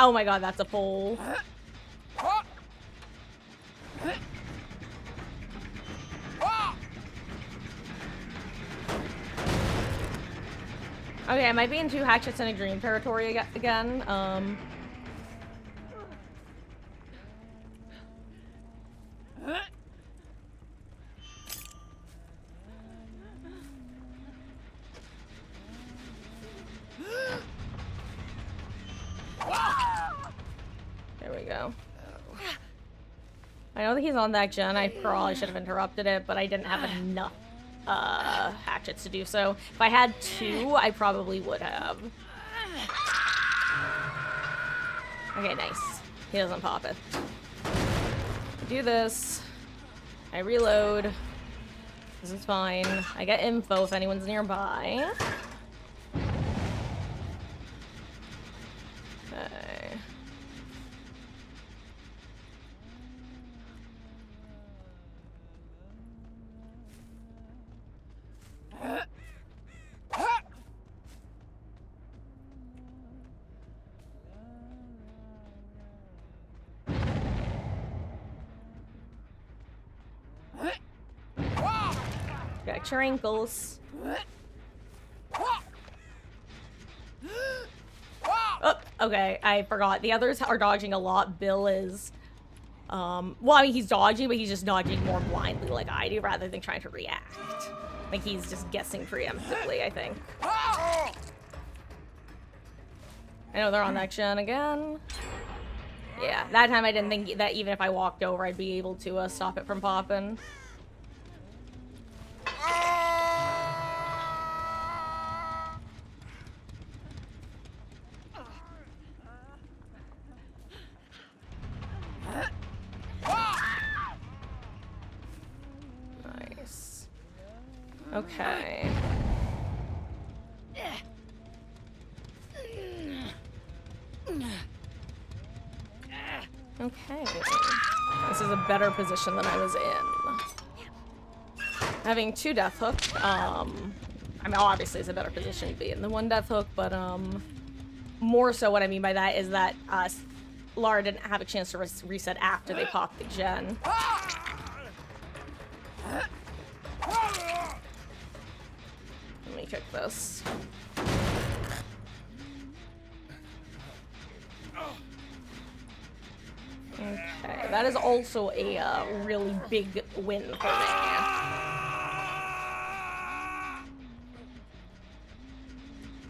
Speaker 1: Oh my god, that's a pole. Okay, I might be in two hatchets in a dream territory again. There we go. I know that he's on that gen. I probably should have interrupted it, but I didn't have enough hatchets to do so. If I had two, I probably would have. Okay, nice. He doesn't pop it. Do this. I reload. This is fine. I get info if anyone's nearby. Okay. Got your ankles. Oh, okay, I forgot. The others are dodging a lot. Bill is, well, I mean, he's dodging, but he's just dodging more blindly like I do rather than trying to react. Like, he's just guessing preemptively, I think. I know they're on that gen again. Yeah, that time I didn't think that even if I walked over, I'd be able to stop it from popping. Nice. Okay. Okay. This is a better position than I was in. Having 2 death hook, I mean, obviously it's a better position to be in than 1 death hook, but, more so what I mean by that is that, Lara didn't have a chance to reset after they popped the gen. Let me check this. Okay, that is also a really big win for me.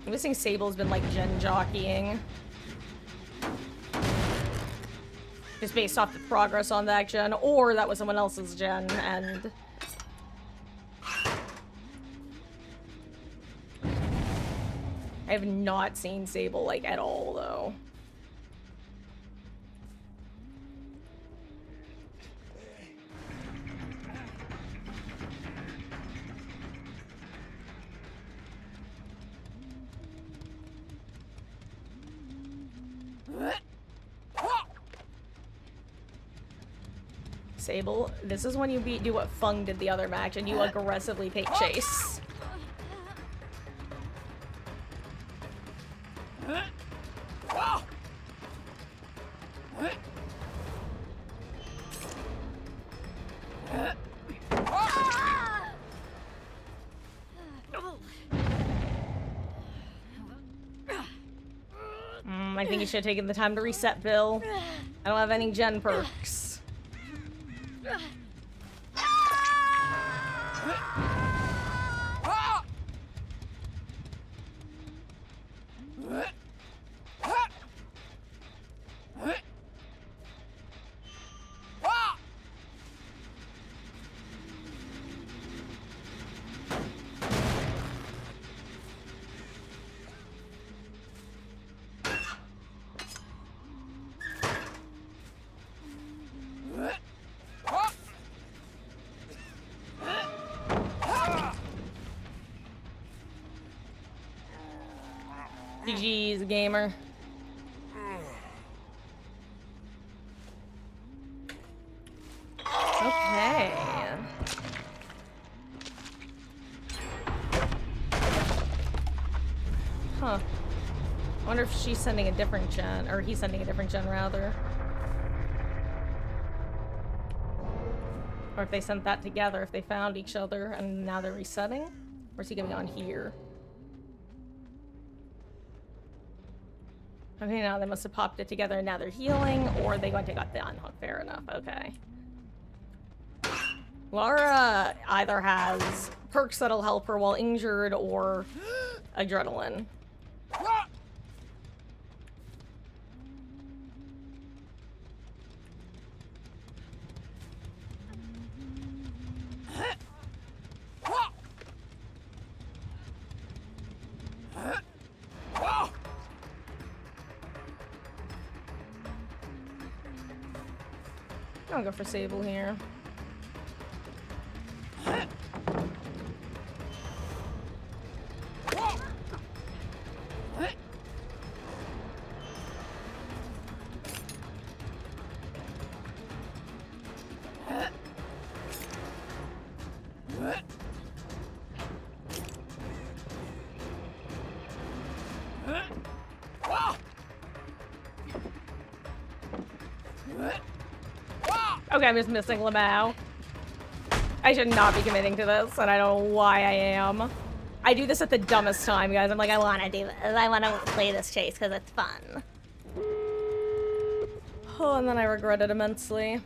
Speaker 1: I'm guessing Sable's been like gen jockeying. Just based off the progress on that gen, or that was someone else's gen, and... I have not seen Sable, like, at all, though. Sable, this is when you do what Fung did the other match, and you aggressively take chase. I think you should have taken the time to reset, Bill. I don't have any gen perks. GG's, gamer. Okay. Huh. I wonder if she's sending a different gen, or he's sending a different gen, rather. Or if they sent that together, if they found each other and now they're resetting? Or is he gonna be on here? Okay, now they must have popped it together and now they're healing, or they went and got the unhook. Fair enough, okay. Lara either has perks that'll help her while injured, or adrenaline. I'll go for Sable here. Okay, I'm just missing Lamau. I should not be committing to this, and I don't know why I am. I do this at the dumbest time, guys. I'm like, I wanna do this. I wanna play this chase because it's fun. Oh, and then I regret it immensely.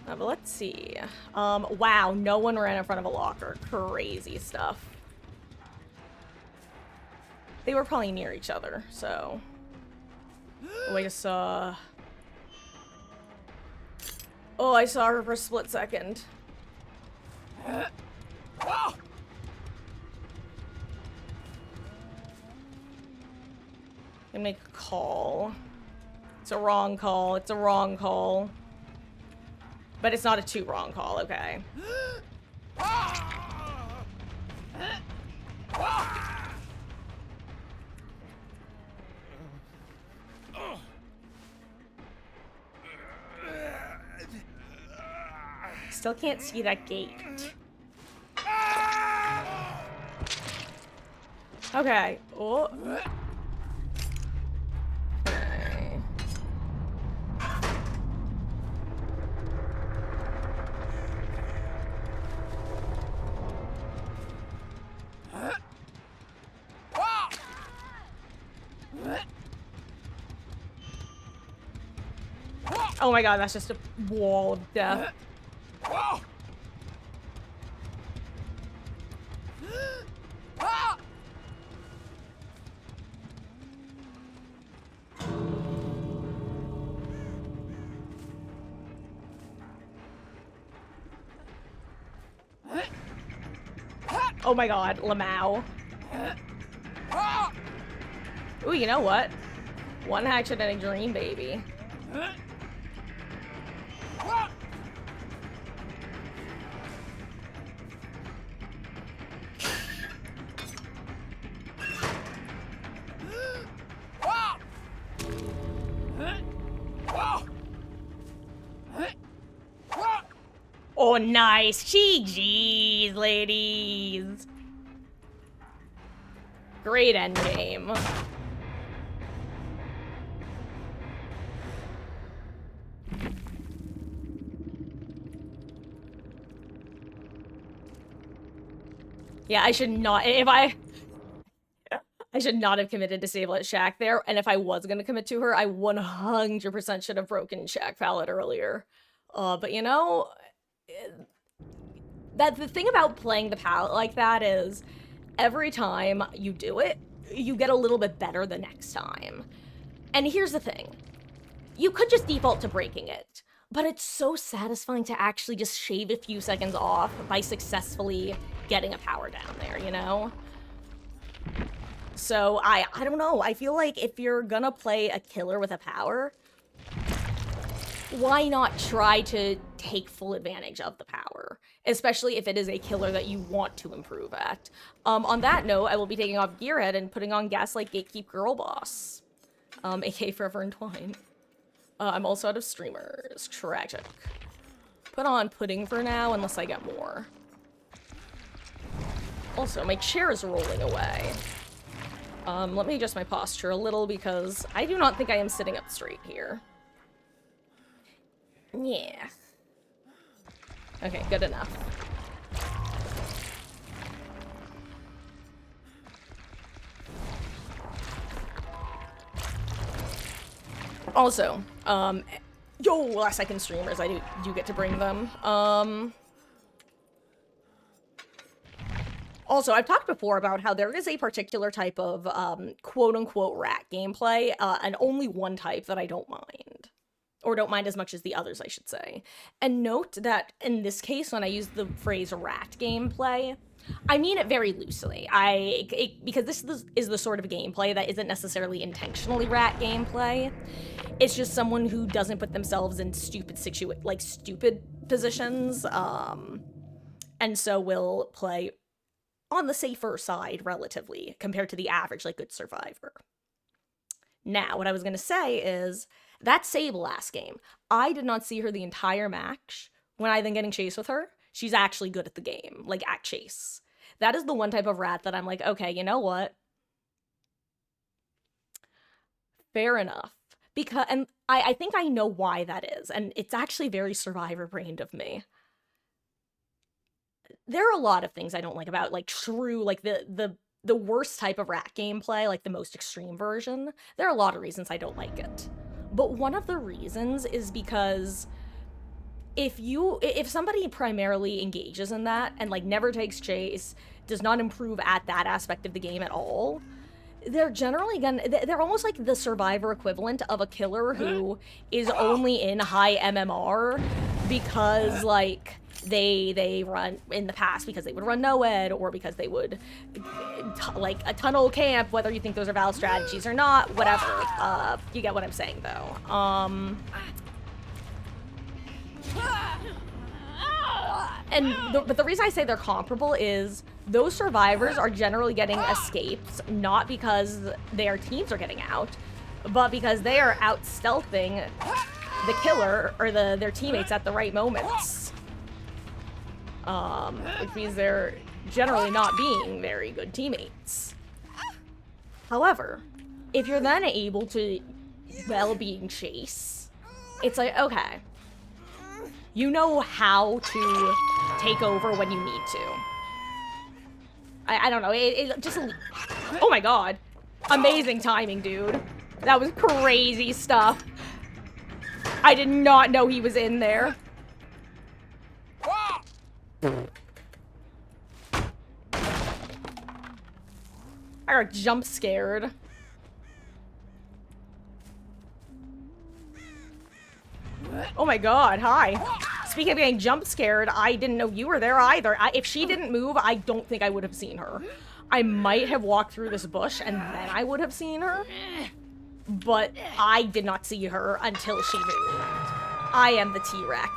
Speaker 1: But let's see. Wow, no one ran in front of a locker. Crazy stuff. They were probably near each other, so... Oh, I just saw... Oh, I saw her for a split second. I make a call. It's a wrong call. It's a wrong call. But it's not a too wrong call, okay. Still can't see that gate. Okay. Oh. Okay. Oh my god, that's just a wall of death. Oh my god, Lamau. Ooh, you know what? One hatchet and a dream, baby. Oh, nice. GG's, ladies. Great endgame. Yeah, I should not. I should not have committed to Sable at Shack there. And if I was going to commit to her, I 100% should have broken Shack Pallet earlier. But you know, the thing about playing the palette like that is every time you do it, you get a little bit better the next time. And here's the thing. You could just default to breaking it, but it's so satisfying to actually just shave a few seconds off by successfully getting a power down there, you know? So I don't know. I feel like if you're gonna play a killer with a power, why not try to take full advantage of the power, especially if it is a killer that you want to improve at. On that note, I will be taking off Gearhead and putting on Gaslight Gatekeep Girl Boss, aka Forever Entwined. I'm also out of streamers. Tragic. Put on Pudding for now, unless I get more. Also, my chair is rolling away. Let me adjust my posture a little because I do not think I am sitting up straight here. Yeah. Okay, good enough. Also, last second streamers, I do get to bring them. Also, I've talked before about how there is a particular type of, quote-unquote rat gameplay, and only one type that I don't mind. Or don't mind as much as the others, I should say. And note that in this case, when I use the phrase rat gameplay, I mean it very loosely. Because this is the sort of gameplay that isn't necessarily intentionally rat gameplay. It's just someone who doesn't put themselves in stupid positions, and so will play on the safer side, relatively, compared to the average, like, good survivor. Now, what I was gonna say is, that Sable last game, I did not see her the entire match. When I then getting chased with her, she's actually good at the game, like, at chase. That is the one type of rat that I'm like, okay, you know what? Fair enough. And I think I know why that is, and it's actually very survivor-brained of me. there are a lot of things I don't like about, like, true, like, the worst type of rat gameplay, like, the most extreme version. There are a lot of reasons I don't like it. But one of the reasons is because if somebody primarily engages in that and, like, never takes chase, does not improve at that aspect of the game at all, they're generally they're almost like the survivor equivalent of a killer who is only in high MMR because, like, they run in the past because they would run no-ed, or because they would like a tunnel camp, whether you think those are valid strategies or not, whatever. You get what I'm saying, though. But the reason I say they're comparable is those survivors are generally getting escapes, not because their teams are getting out, but because they are out stealthing the killer or their teammates at the right moments. Which means they're generally not being very good teammates. However, if you're then able to, well, being chase, it's like, okay, you know how to take over when you need to. I don't know, it just, oh my god. Amazing timing, dude. That was crazy stuff. I did not know he was in there. I got jump scared. Oh my god, hi. Speaking of getting jump scared, I didn't know you were there either. If she didn't move, I don't think I would have seen her. I might have walked through this bush and then I would have seen her. But I did not see her until she moved. I am the T-Rex.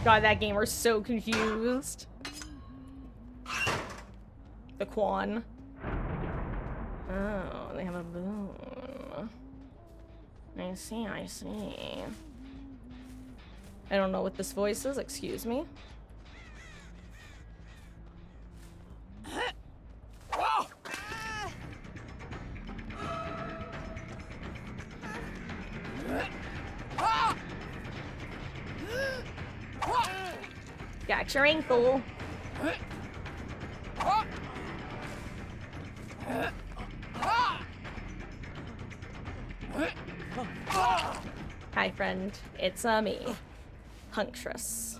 Speaker 1: God, that gamer's so confused. The Quan. Oh, they have a boon. I see, I see. I don't know what this voice is, excuse me. Got your ankle. Hi, friend. It's me, Huntress.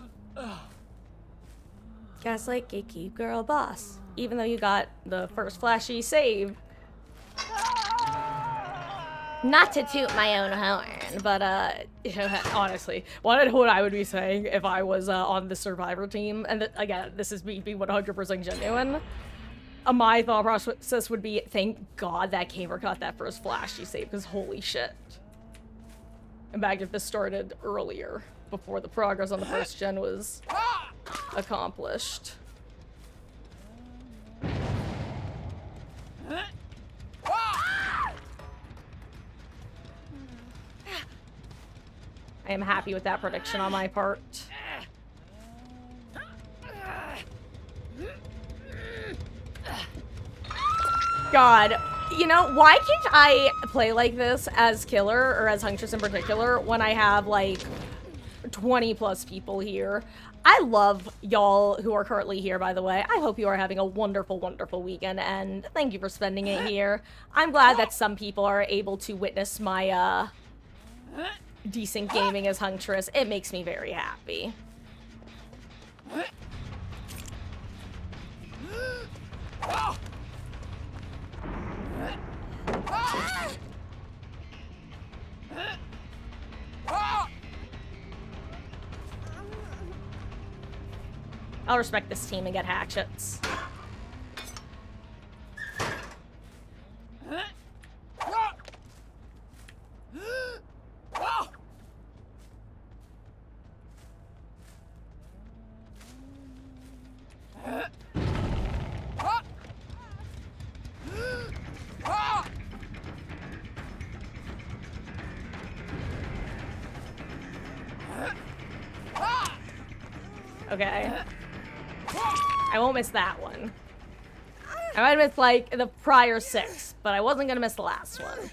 Speaker 1: Gaslight, gatekeep, girl, boss. Even though you got the first flashy save. Not to toot my own horn, but honestly, what I would be saying if I was on the survivor team, and again, this is me being 100% genuine, my thought process would be, thank God that gamer got that first flashy save, because holy shit. Imagine if this started earlier, before the progress on the first gen was accomplished. I am happy with that prediction on my part. God, you know, why can't I play like this as killer, or as Huntress in particular, when I have, like, 20 plus people here? I love y'all who are currently here, by the way. I hope you are having a wonderful, wonderful weekend, and thank you for spending it here. I'm glad that some people are able to witness my, decent gaming as Huntress. It makes me very happy. I'll respect this team and get hatchets. Okay. I won't miss that one. I might miss, like, the prior 6, but I wasn't gonna miss the last one.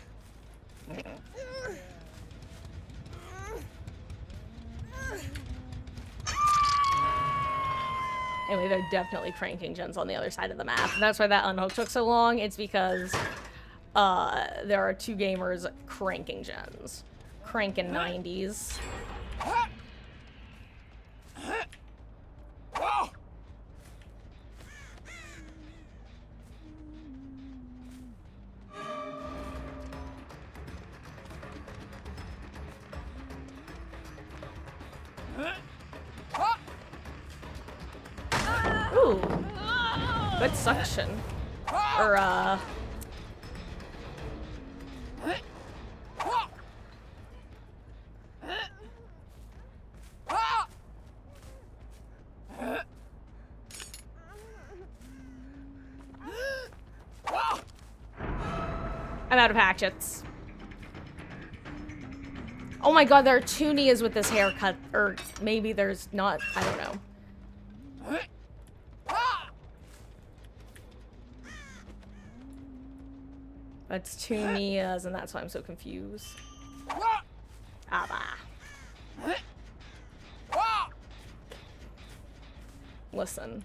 Speaker 1: Anyway, they're definitely cranking gens on the other side of the map. And that's why that unhook took so long. It's because there are 2 gamers cranking gens. Cranking 90s. Ooh. Good suction. Or, I'm out of hatchets. Oh my god, there are 2 Nias with this haircut. Or maybe there's not. I don't know. That's 2 Nias, and that's why I'm so confused. Ah, bah. Listen.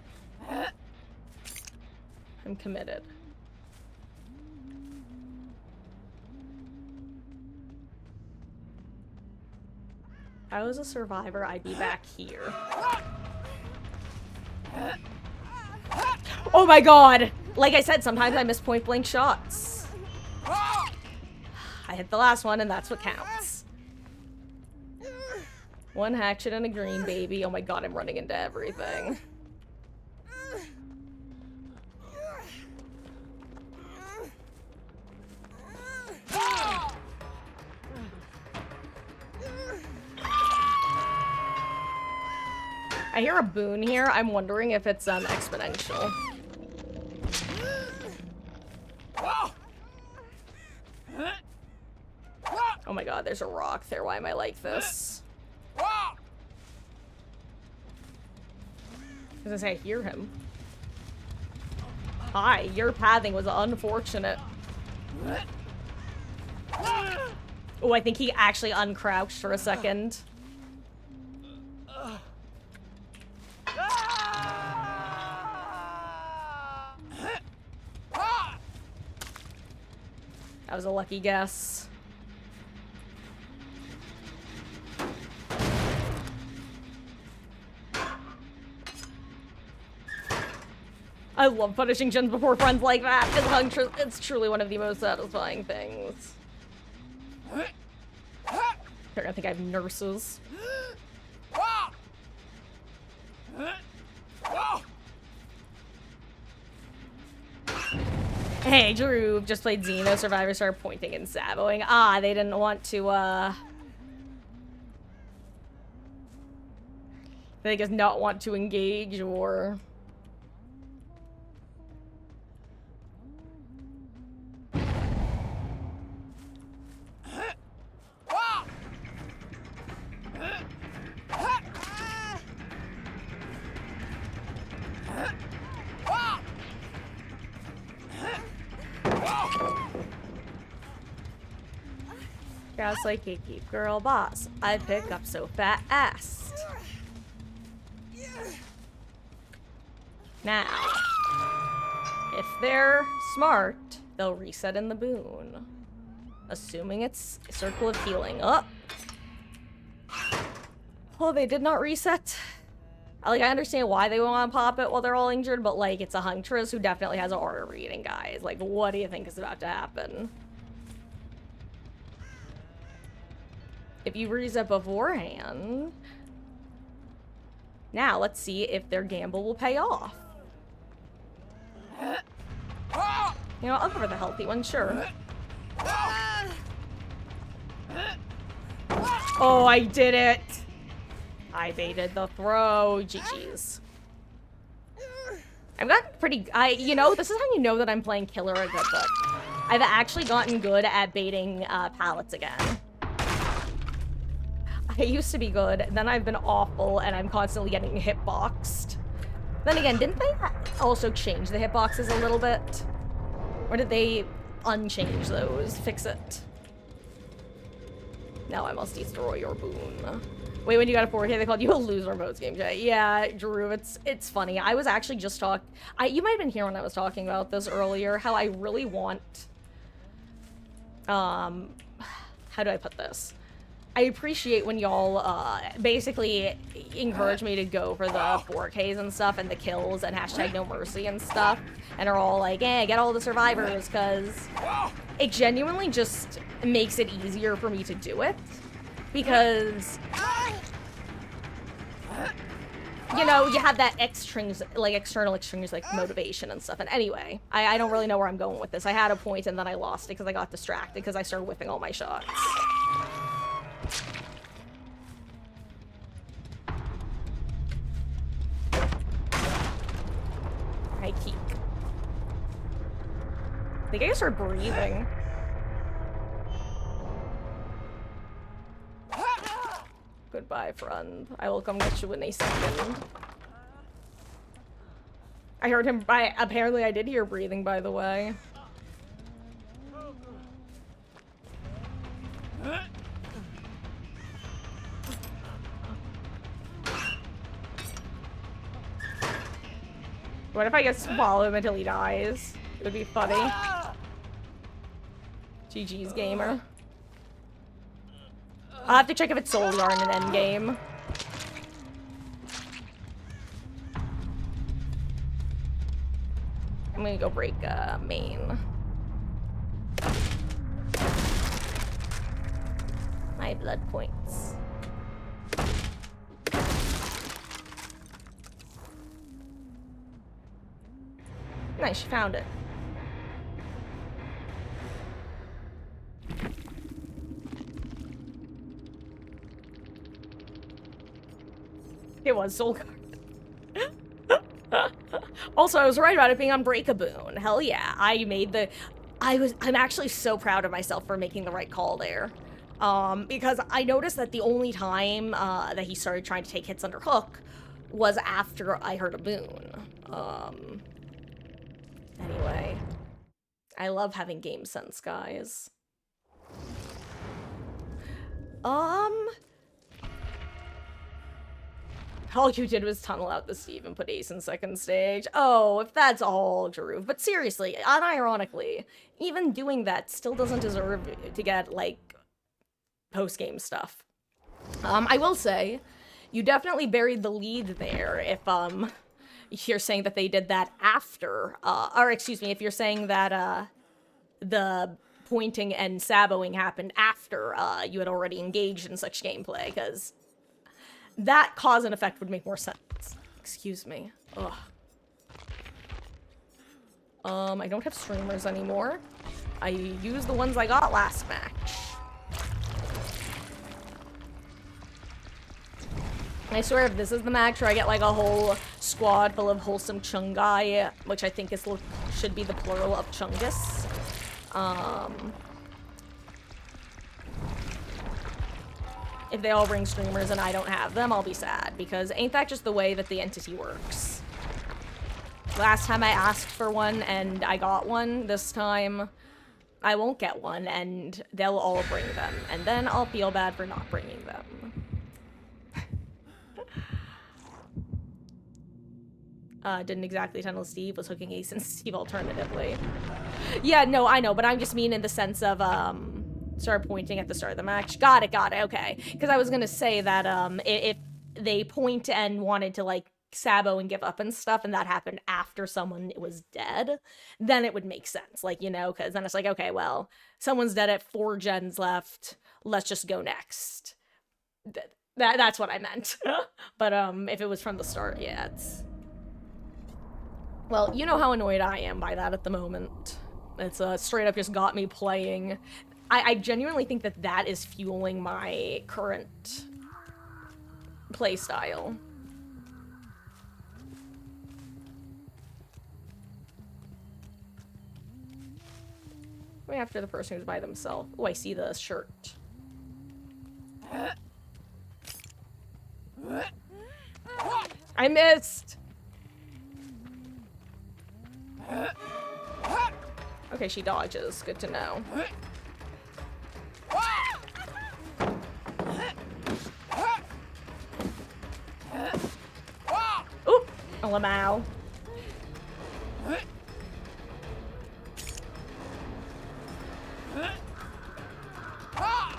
Speaker 1: I'm committed. If I was a survivor, I'd be back here. Oh my god! Like I said, sometimes I miss point blank shots. I hit the last one, and that's what counts. 1 hatchet and a green baby. Oh my god, I'm running into everything. I hear a boon here. I'm wondering if it's exponential. Oh my god, there's a rock there. Why am I like this? Because I hear him. Hi, your pathing was unfortunate. Oh, I think he actually uncrouched for a second. That was a lucky guess. I love punishing gens before friends like that. It's truly one of the most satisfying things. Here, I think I have nurses. Hey, Drew just played Xeno. Survivors started pointing and saboing. Ah, they didn't want to, they just not want to engage, or... Just like a keep girl boss, I pick up so fast. Now, if they're smart, they'll reset in the boon. Assuming it's a circle of healing. Oh, they did not reset. Like, I understand why they want to pop it while they're all injured, but like, it's a Huntress who definitely has an aura reading, guys. Like, what do you think is about to happen? If you reset beforehand... Now, let's see if their gamble will pay off. You know, I'll go for the healthy one, sure. Oh, I did it! I baited the throw. GG's. I've gotten pretty... you know, this is how you know that I'm playing Killer a good book. I've actually gotten good at baiting pallets again. I used to be good, then I've been awful, and I'm constantly getting hitboxed. Then again, didn't they also change the hitboxes a little bit? Or did they unchange those? Fix it. Now I must destroy your boon. Wait, when you got a 4K, they called you a loser in most games. Yeah, Drew, it's funny. I was actually just you might have been here when I was talking about this earlier, how I really want... how do I put this? I appreciate when y'all, basically encourage me to go for the 4Ks and stuff, and the kills, and hashtag no mercy and stuff, and are all like, get all the survivors, because it genuinely just makes it easier for me to do it, because, you know, you have that external extrinsic motivation and stuff. And anyway, I don't really know where I'm going with this. I had a point and then I lost it because I got distracted because I started whipping all my shots. I keep. I think I start breathing. Goodbye, friend. I will come get you in a second. I heard him. Apparently, I did hear breathing, by the way. What if I just swallow him until he dies? It would be funny. GG's, gamer. I'll have to check if it's Soul Yarn in endgame. I'm gonna go break main. My blood points. Nice, she found it. It was Soul Guard. Also, I was right about it being on Break-a-Boon. Hell yeah. I'm actually so proud of myself for making the right call there. Because I noticed that the only time that he started trying to take hits under hook was after I heard a boon. Anyway. I love having game sense, guys. All you did was tunnel out the Steve and put Ace in second stage. Oh, if that's all, Drew. But seriously, unironically, even doing that still doesn't deserve to get, like, post-game stuff. I will say, you definitely buried the lead there if you're saying that they did that after, or excuse me, if you're saying that, the pointing and saboing happened after, you had already engaged in such gameplay, because that cause and effect would make more sense. Excuse me. Ugh. I don't have streamers anymore. I used the ones I got last match. I swear if this is the match where I get like a whole squad full of wholesome Chungai, which I think should be the plural of Chungus. If they all bring streamers and I don't have them, I'll be sad, because ain't that just the way that the entity works? Last time I asked for one and I got one, this time I won't get one and they'll all bring them, and then I'll feel bad for not bringing them. Didn't exactly tunnel Steve, was hooking Ace and Steve alternatively. Yeah, no, I know, but I'm just mean in the sense of, start pointing at the start of the match. Got it, okay. Because I was gonna say that, if they point and wanted to, like, sabo and give up and stuff, and that happened after someone was dead, then it would make sense, like, you know, because then it's like, okay, well, someone's dead at 4 gens left, let's just go next. That's what I meant. But if it was from the start, yeah, it's... Well, you know how annoyed I am by that at the moment. It's straight up just got me playing. I genuinely think that that is fueling my current playstyle. Going after the person who's by themselves. Oh, I see the shirt. I missed! Okay, she dodges. Good to know. Ooh! A lamau.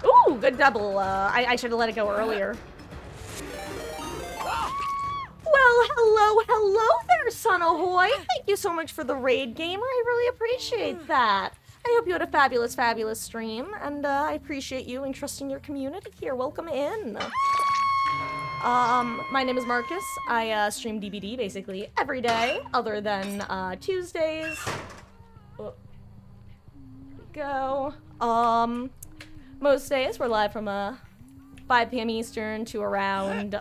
Speaker 1: Ooh, good double. I should have let it go earlier. Well, hello there, Son Ahoy. Thank you so much for the raid, gamer. I really appreciate that. I hope you had a fabulous stream, and I appreciate you entrusting your community here. Welcome in. My name is Marcus. I stream DBD basically every day, other than Tuesdays. Oh. Here we go. Most days we're live from 5 p.m. Eastern to around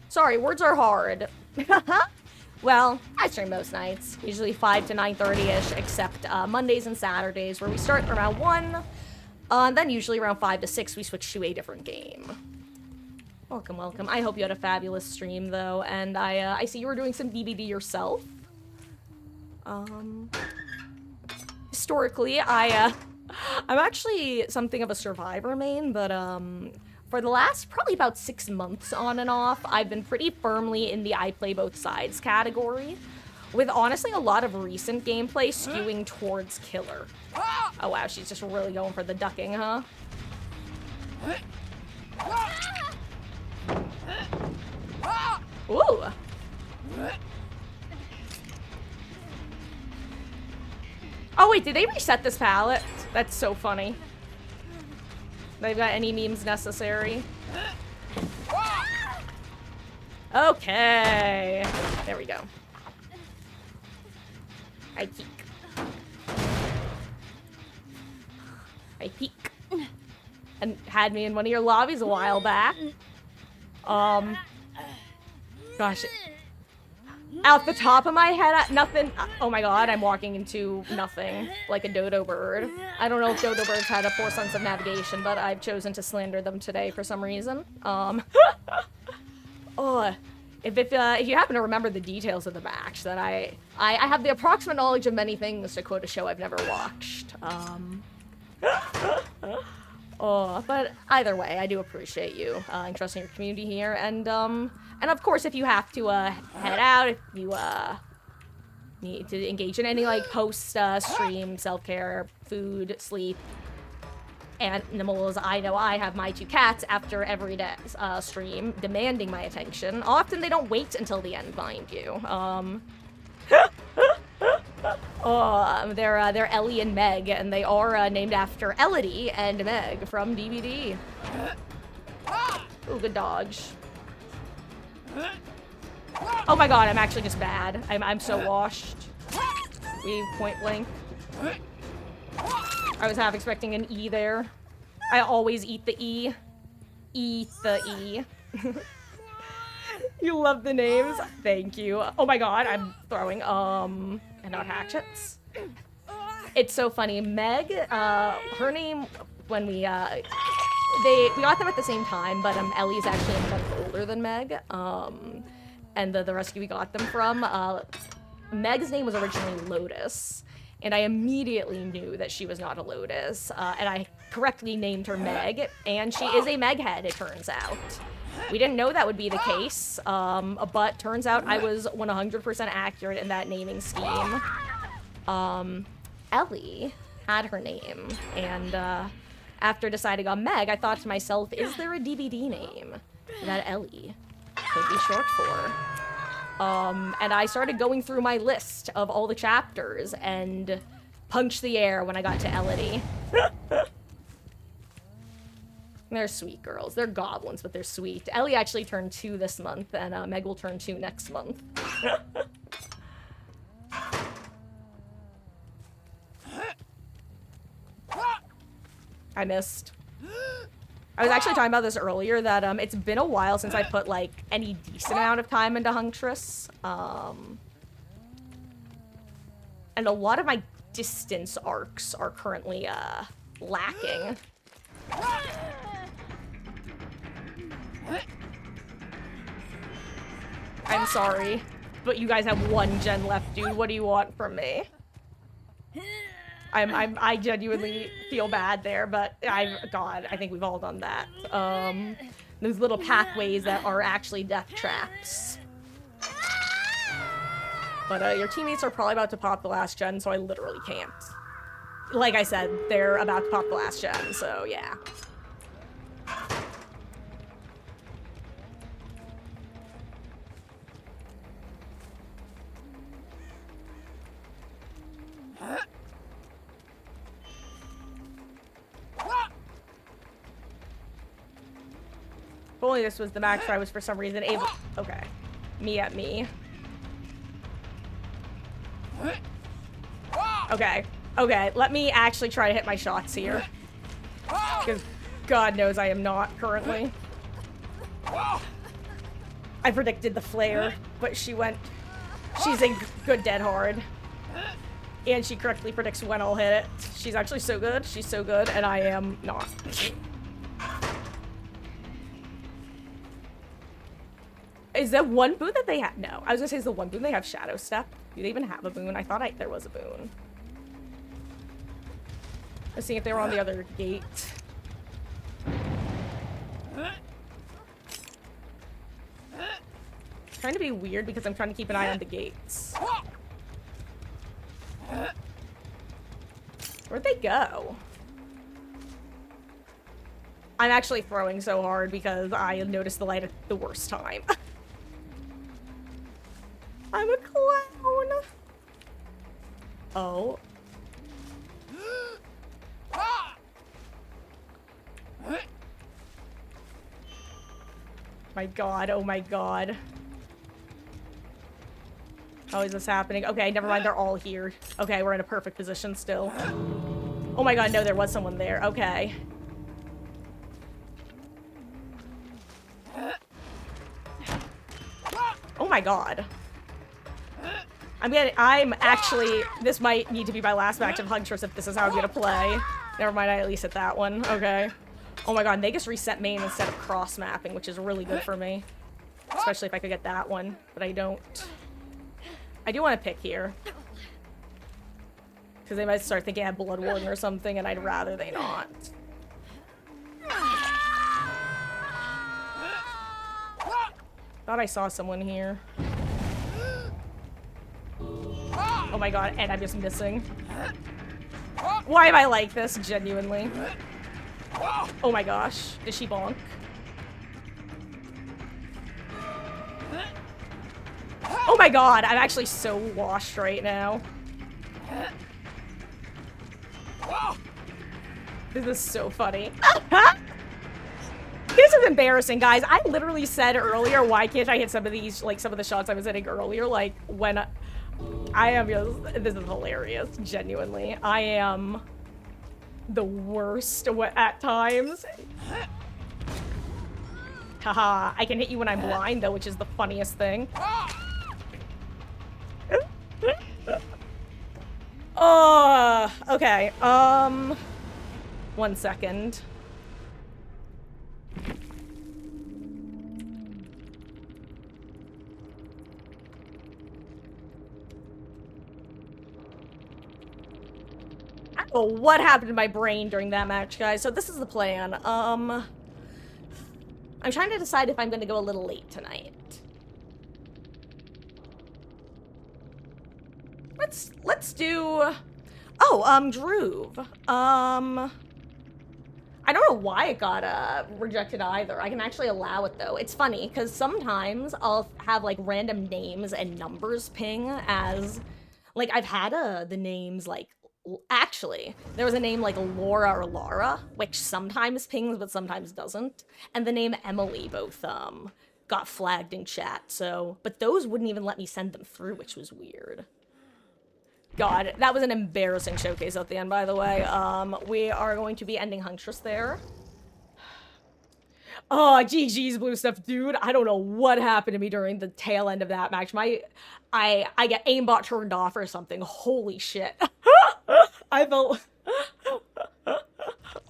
Speaker 1: sorry, words are hard. Well, I stream most nights, usually 5 to 9:30ish, except Mondays and Saturdays, where we start around 1, and then usually around 5 to 6 we switch to a different game. Welcome. I hope you had a fabulous stream, though, and I see you were doing some DBD yourself. Historically, I'm actually something of a survivor main, but for the last probably about 6 months on and off, I've been pretty firmly in the I play both sides category, with honestly a lot of recent gameplay skewing towards killer. Oh wow, she's just really going for the ducking, huh? Ooh! Oh wait, did they reset this palette? That's so funny. They've got any memes necessary. Okay. There we go. I peek. And had me in one of your lobbies a while back. Gosh. Out the top of my head, nothing. Oh my god, I'm walking into nothing like a dodo bird. I don't know if dodo birds had a poor sense of navigation, but I've chosen to slander them today for some reason. Oh, if you happen to remember the details of the match, that I have the approximate knowledge of many things, to quote a show I've never watched. Oh, but either way, I do appreciate you entrusting your community here, and of course, if you have to head out, if you need to engage in any like post-stream self-care, food, sleep, animals, I know I have my 2 cats after every day stream demanding my attention. Often they don't wait until the end, mind you. They're Ellie and Meg, and they are named after Elodie and Meg from DBD. Ooh, good dodge. Oh my god, I'm actually just bad. I'm so washed. We point blank. I was half expecting an E there. I always eat the E. Eat the E. You love the names. Thank you. Oh my god, I'm throwing, and not hatchets. It's so funny. Meg, her name, when we got them at the same time, but Ellie's actually a month older than Meg. And the rescue we got them from, Meg's name was originally Lotus, and I immediately knew that she was not a Lotus, and I correctly named her Meg, and she is a Meghead, it turns out. We didn't know that would be the case, but turns out I was 100% accurate in that naming scheme. Ellie had her name, and after deciding on Meg, I thought to myself, is there a DVD name that Ellie could be short for? And I started going through my list of all the chapters and punched the air when I got to Elodie. They're sweet girls. They're goblins, but they're sweet. Ellie actually turned 2 this month, and Meg will turn 2 next month. I missed. I was actually talking about this earlier, that it's been a while since I put, like, any decent amount of time into Huntress. And a lot of my distance arcs are currently, lacking. I'm sorry, but you guys have 1 gen left, dude. What do you want from me? I genuinely feel bad there, but God, I think we've all done that. Those little pathways that are actually death traps. But your teammates are probably about to pop the last gen, so I literally can't. Like I said, they're about to pop the last gen, so yeah. If only this was the max where I was for some reason able— okay. Me at me. Okay. Okay, let me actually try to hit my shots here. Because God knows I am not currently. I predicted the flare, but she's a good dead hard. And she correctly predicts when I'll hit it. She's actually so good. She's so good, and I am not. Is that one boon that they have? No. I was gonna say, is the one boon they have Shadow Step? Do they even have a boon? I thought there was a boon. Let's see if they were on the other gate. Trying to be weird because I'm trying to keep an eye on the gates. Where'd they go? I'm actually throwing so hard because I noticed the light at the worst time. I'm a clown. Oh. My God, oh my God. How is this happening? Okay, never mind, they're all here. Okay, we're in a perfect position still. Oh my God, no, there was someone there. Okay. Oh my God. I'm actually, this might need to be my last match of Huntress if this is how I'm gonna play. Never mind, I at least hit that one. Okay. Oh my God, they just reset main instead of cross-mapping, which is really good for me. Especially if I could get that one, but I don't. I do want to pick here. Because they might start thinking I have Blood Warden or something, and I'd rather they not. Thought I saw someone here. Oh my God, and I'm just missing. Why am I like this, genuinely? Oh my gosh, is she bonk? Oh my God, I'm actually so washed right now. This is so funny. This is embarrassing, guys. I literally said earlier, why can't I hit some of these, like some of the shots I was hitting earlier, like when I am just, this is hilarious, genuinely. I am the worst at times. Haha, I can hit you when I'm blind though, which is the funniest thing. Oh, okay, 1 second. I don't know what happened to my brain during that match, guys. So this is the plan. I'm trying to decide if I'm gonna go a little late tonight. Let's do... Oh, Droove. I don't know why it got rejected either. I can actually allow it though. It's funny because sometimes I'll have like random names and numbers ping as like I've had the names like Actually, there was a name like Laura or Lara, which sometimes pings but sometimes doesn't, and the name Emily both got flagged in chat. So, but those wouldn't even let me send them through, which was weird. God, that was an embarrassing showcase at the end, by the way. We are going to be ending Huntress there. Oh, GG's blue stuff, dude. I don't know what happened to me during the tail end of that match. I get aimbot turned off or something. Holy shit. I felt...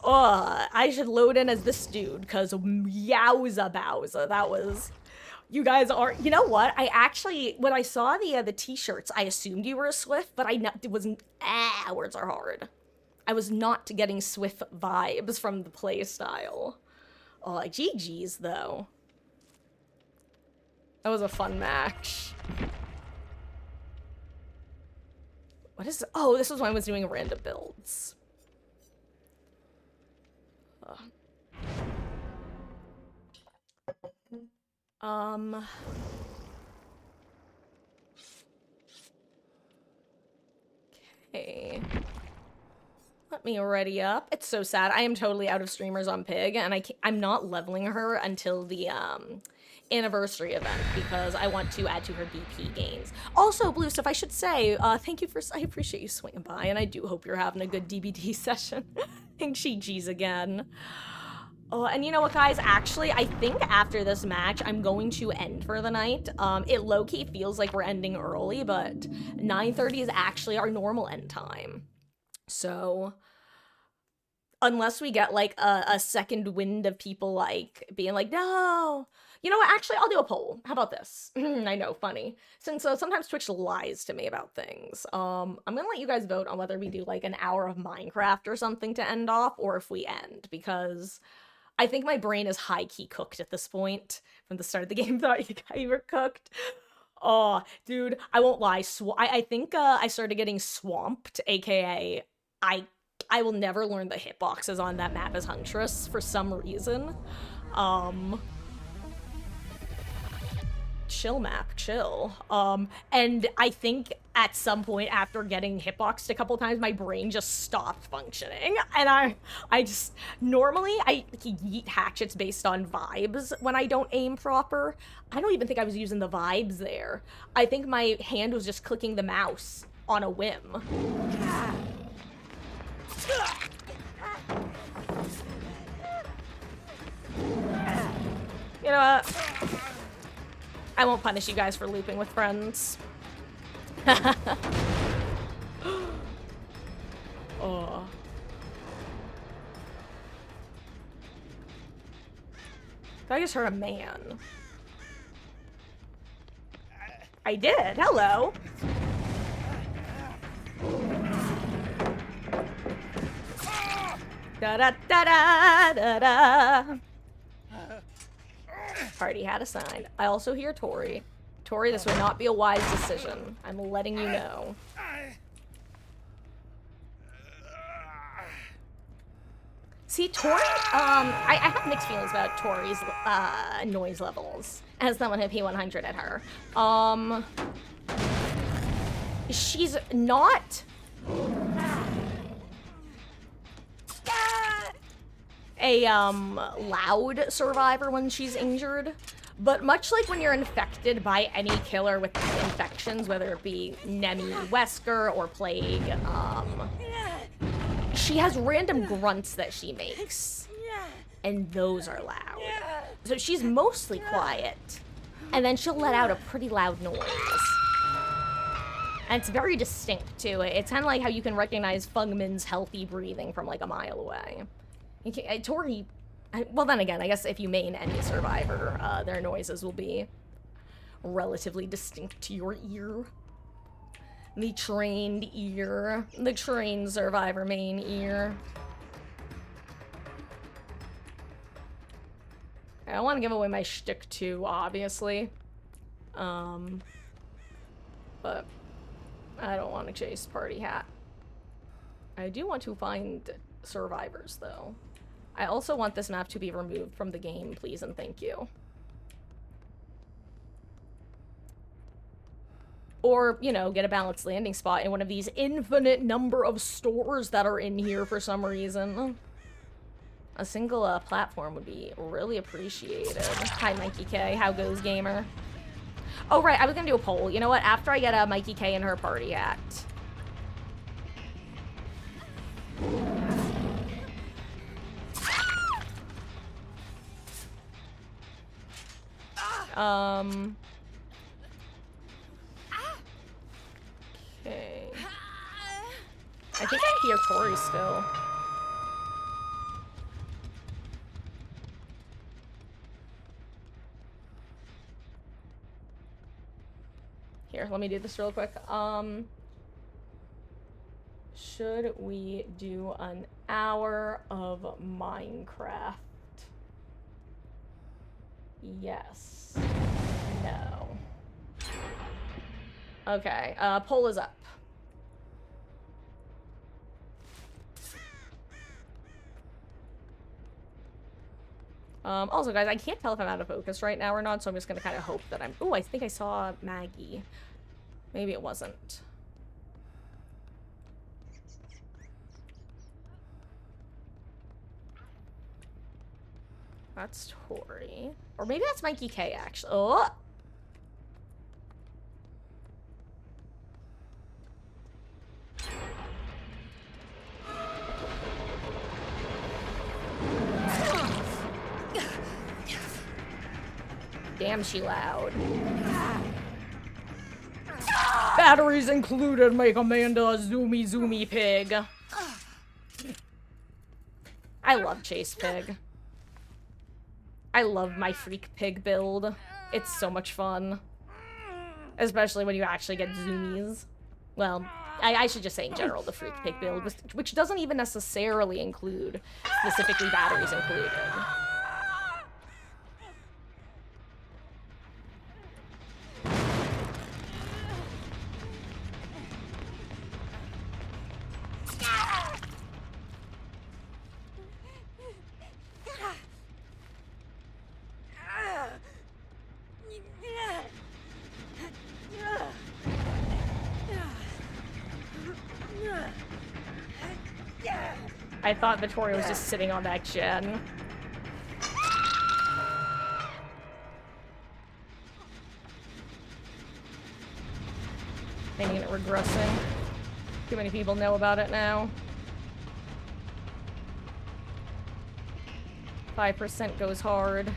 Speaker 1: Oh, I should load in as this dude, because yowza bowza. That was... You guys are... You know what? I actually... When I saw the t-shirts, I assumed you were a Swift, but it wasn't... words are hard. I was not getting Swift vibes from the play style. Oh, like GG's, though. That was a fun match. What is... Oh, this was when I was doing random builds. Okay. Let me ready up. It's so sad. I am totally out of streamers on Pig, and I'm not leveling her until the anniversary event because I want to add to her BP gains. Also, Blue Stuff, I should say, thank you for... I appreciate you swinging by, and I do hope you're having a good DBD session. Thank GG's again. Oh, and you know what, guys? Actually, I think after this match, I'm going to end for the night. It low-key feels like we're ending early, but 9:30 is actually our normal end time. So, unless we get, like, a second wind of people, like, being like, no! You know what? Actually, I'll do a poll. How about this? I know, funny. Since sometimes Twitch lies to me about things. I'm gonna let you guys vote on whether we do, like, an hour of Minecraft or something to end off, or if we end, because... I think my brain is high-key cooked at this point. From the start of the game, thought you were cooked. Oh, dude, I won't lie. I think I started getting swamped, aka I will never learn the hitboxes on that map as Huntress for some reason. Chill map, chill. And I think at some point after getting hitboxed a couple times, my brain just stopped functioning. And I just, normally I yeet hatchets based on vibes when I don't aim proper. I don't even think I was using the vibes there. I think my hand was just clicking the mouse on a whim. You know what? I won't punish you guys for looping with friends. Oh. I just heard a man. I did. Hello. Da da da da da da. Party had a sign. I also hear Tori. Tori, this would not be a wise decision. I'm letting you know. See, Tori, I have mixed feelings about Tori's noise levels as someone who P100 at her. She's not a loud survivor when she's injured, but much like when you're infected by any killer with infections, whether it be Nemi, Wesker, or Plague, she has random grunts that she makes, and those are loud. So she's mostly quiet, and then she'll let out a pretty loud noise. And it's very distinct, too. It's kind of like how you can recognize Fungmin's healthy breathing from, like, a mile away. Tori, well, then again, I guess if you main any survivor, their noises will be relatively distinct to your ear. The trained ear. The trained survivor main ear. I don't want to give away my shtick too, obviously. But I don't want to chase party hat. I do want to find survivors, though. I also want this map to be removed from the game, please and thank you. Or, you know, get a balanced landing spot in one of these infinite number of stores that are in here for some reason. A single platform would be really appreciated. Hi, Mikey K. How goes, gamer? Oh, right. I was going to do a poll. You know what? After I get Mikey K in her party act. Okay. I think I hear Tori still. Here, let me do this real quick. Should we do an hour of Minecraft? Yes. No. Okay, poll is up. Also, guys, I can't tell if I'm out of focus right now or not, so I'm just gonna kind of hope that I'm... Oh, I think I saw Maggie. Maybe it wasn't. That's Tori. Or maybe that's Mikey K, actually. Oh! Damn, she loud. Batteries included make Amanda a zoomy pig. I love Chase Pig. I love my freak pig build. It's so much fun. Especially when you actually get zoomies. Well, I should just say in general the freak pig build, which doesn't even necessarily include specifically batteries included. I thought Vittoria was just sitting on that gen. Making it regressing. Too many people know about it now. 5% goes hard.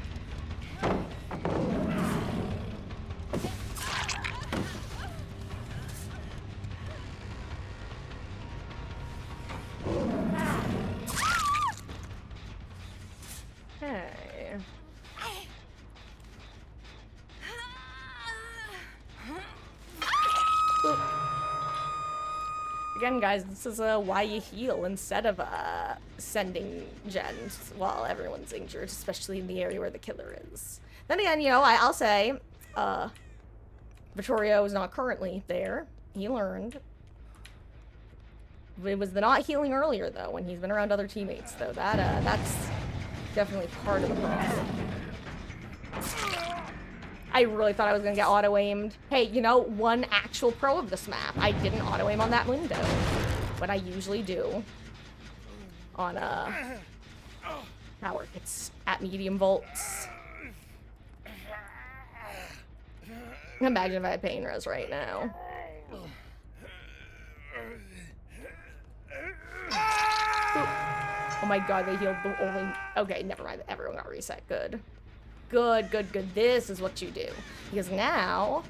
Speaker 1: Okay. Oop. Again, guys, this is why you heal instead of sending gens while everyone's injured, especially in the area where the killer is. Then again, you know, I'll say, Vittorio is not currently there. He learned. It was the not healing earlier, though, when he's been around other teammates, though. That's definitely part of the problem. I really thought I was gonna get auto-aimed. Hey, you know, one actual pro of this map. I didn't auto-aim on that window. What I usually do on, power hits at medium volts. Imagine if I had pain res right now. Oh my god, they healed the only... Okay, never mind. Everyone got reset. Good. Good, good, good. This is what you do. Because now,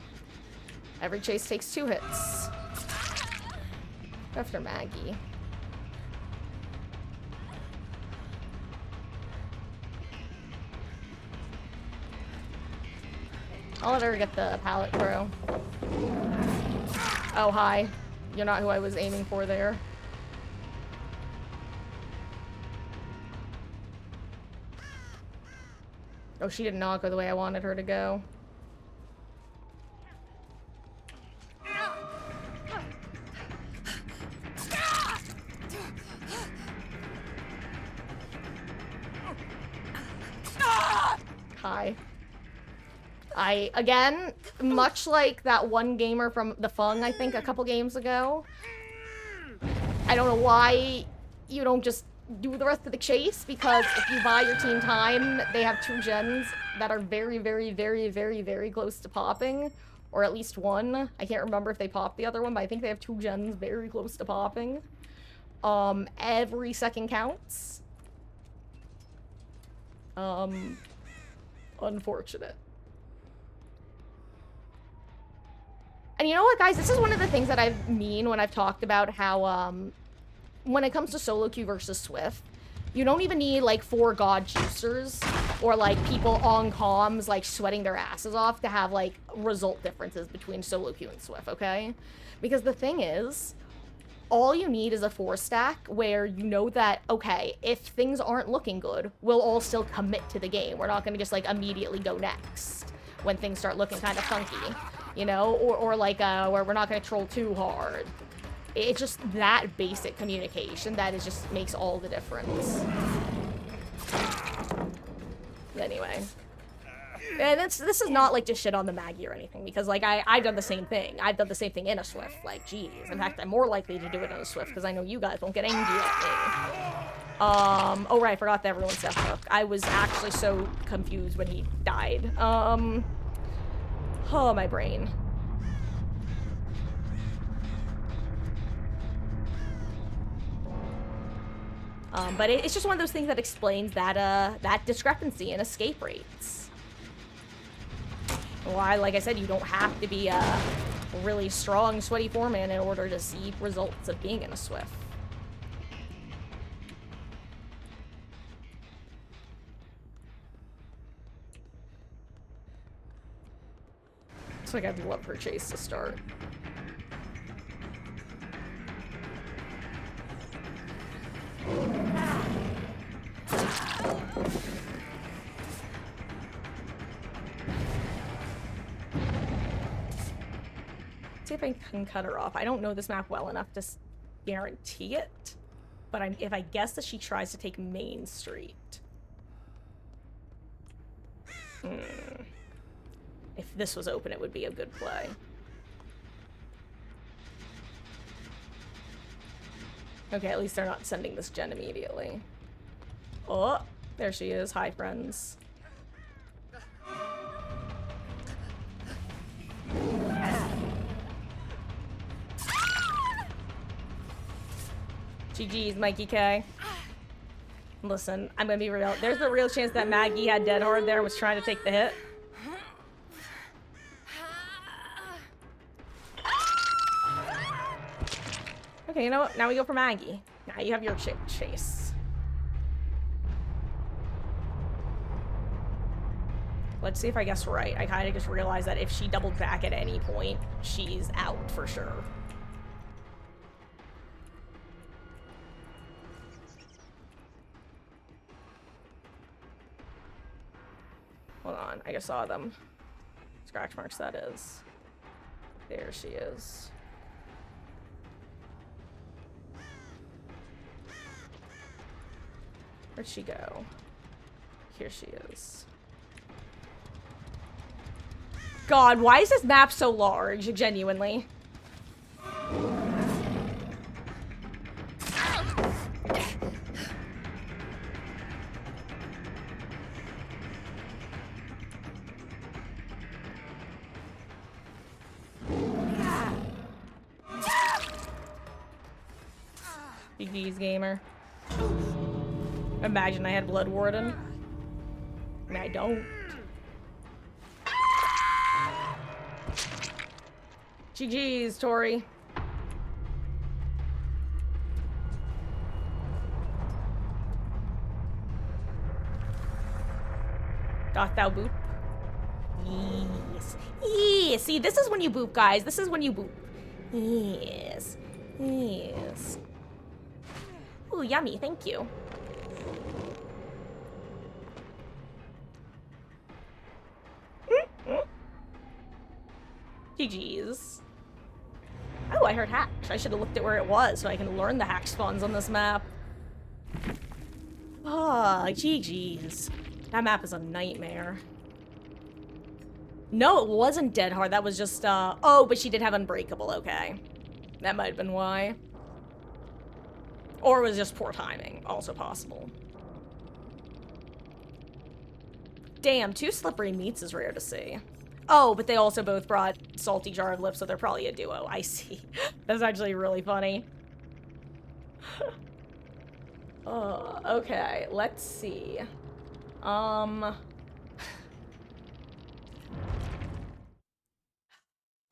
Speaker 1: every chase takes 2 hits. After Maggie. I'll let her get the pallet throw. Oh, hi. You're not who I was aiming for there. Oh, she did not go the way I wanted her to go. Hi. Again, much like that one gamer from the Fung, I think, a couple games ago, I don't know why you don't just do the rest of the chase, because if you buy your team time, they have 2 gens that are very, very, very, very, very close to popping. Or at least one. I can't remember if they popped the other one, but I think they have 2 gens very close to popping. Every second counts. Unfortunate. And you know what, guys? This is one of the things that I mean when I've talked about how, when it comes to solo queue versus Swift, you don't even need, like, 4 god juicers or, like, people on comms, like, sweating their asses off to have, like, result differences between solo queue and Swift, okay? Because the thing is, all you need is a 4 stack where you know that, okay, if things aren't looking good, we'll all still commit to the game. We're not gonna just, like, immediately go next when things start looking kind of funky, you know? Or like, where we're not gonna troll too hard. It's just that basic communication that is just makes all the difference. Anyway. And this is not like just shit on the Maggie or anything, because like I've done the same thing. I've done the same thing in a Swift. Like, geez. In fact, I'm more likely to do it in a Swift because I know you guys won't get angry at me. Oh right, I forgot that everyone's Seth Hook. I was actually so confused when he died. Oh, my brain. But it's just one of those things that explains that, that discrepancy in escape rates. Why, like I said, you don't have to be a really strong, sweaty foreman in order to see results of being in a Swift. Looks like I'd love her chase to start. See if I can cut her off. I don't know this map well enough to guarantee it, but if I guess that she tries to take Main Street. If this was open, it would be a good play. Okay, at least they're not sending this gen immediately. Oh, there she is. Hi, friends. GG's, Mikey K. Listen, I'm gonna be real. There's a real chance that Maggie had Dead Hard there and was trying to take the hit. Okay, you know what? Now we go for Maggie. Now you have your chase. Let's see if I guess right. I kind of just realized that if she doubled back at any point, she's out for sure. Hold on, I just saw them. Scratch marks, that is. There she is. Where'd she go? Here she is. God, why is this map so large, genuinely? GG's, gamer. Imagine I had Blood Warden. I mean, I don't. GG's, Tori. Doth thou boop? Yes. Yes. See, this is when you boop, guys. This is when you boop. Yes. Yes. Ooh, yummy. Thank you. GG's. Oh, I heard hacks. I should have looked at where it was so I can learn the hack spawns on this map. Ah, GG's. That map is a nightmare. No, it wasn't Dead Hard. That was just, oh, but she did have Unbreakable, okay. That might have been why. Or it was just poor timing, also possible. Damn, 2 slippery meats is rare to see. Oh, but they also both brought Salty Jar of Lips, so they're probably a duo. I see. That's actually really funny. Okay, let's see.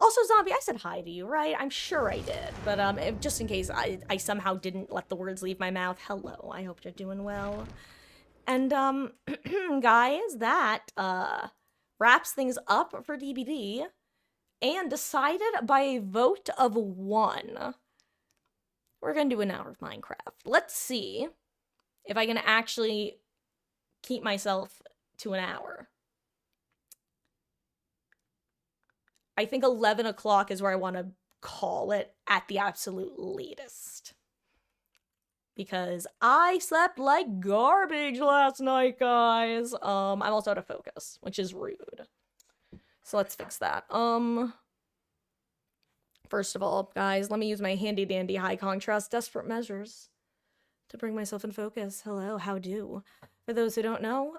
Speaker 1: Also, Zombie, I said hi to you, right? I'm sure I did. But just in case I somehow didn't let the words leave my mouth, hello. I hope you're doing well. And guys, that wraps things up for DBD. And decided by a vote of 1, we're gonna do an hour of Minecraft. Let's see if I can actually keep myself to an hour. I think 11 o'clock is where I want to call it at the absolute latest. Because I slept like garbage last night, guys. I'm also out of focus, which is rude. So let's fix that. First of all, guys, let me use my handy dandy high contrast desperate measures to bring myself in focus. Hello, how do? For those who don't know,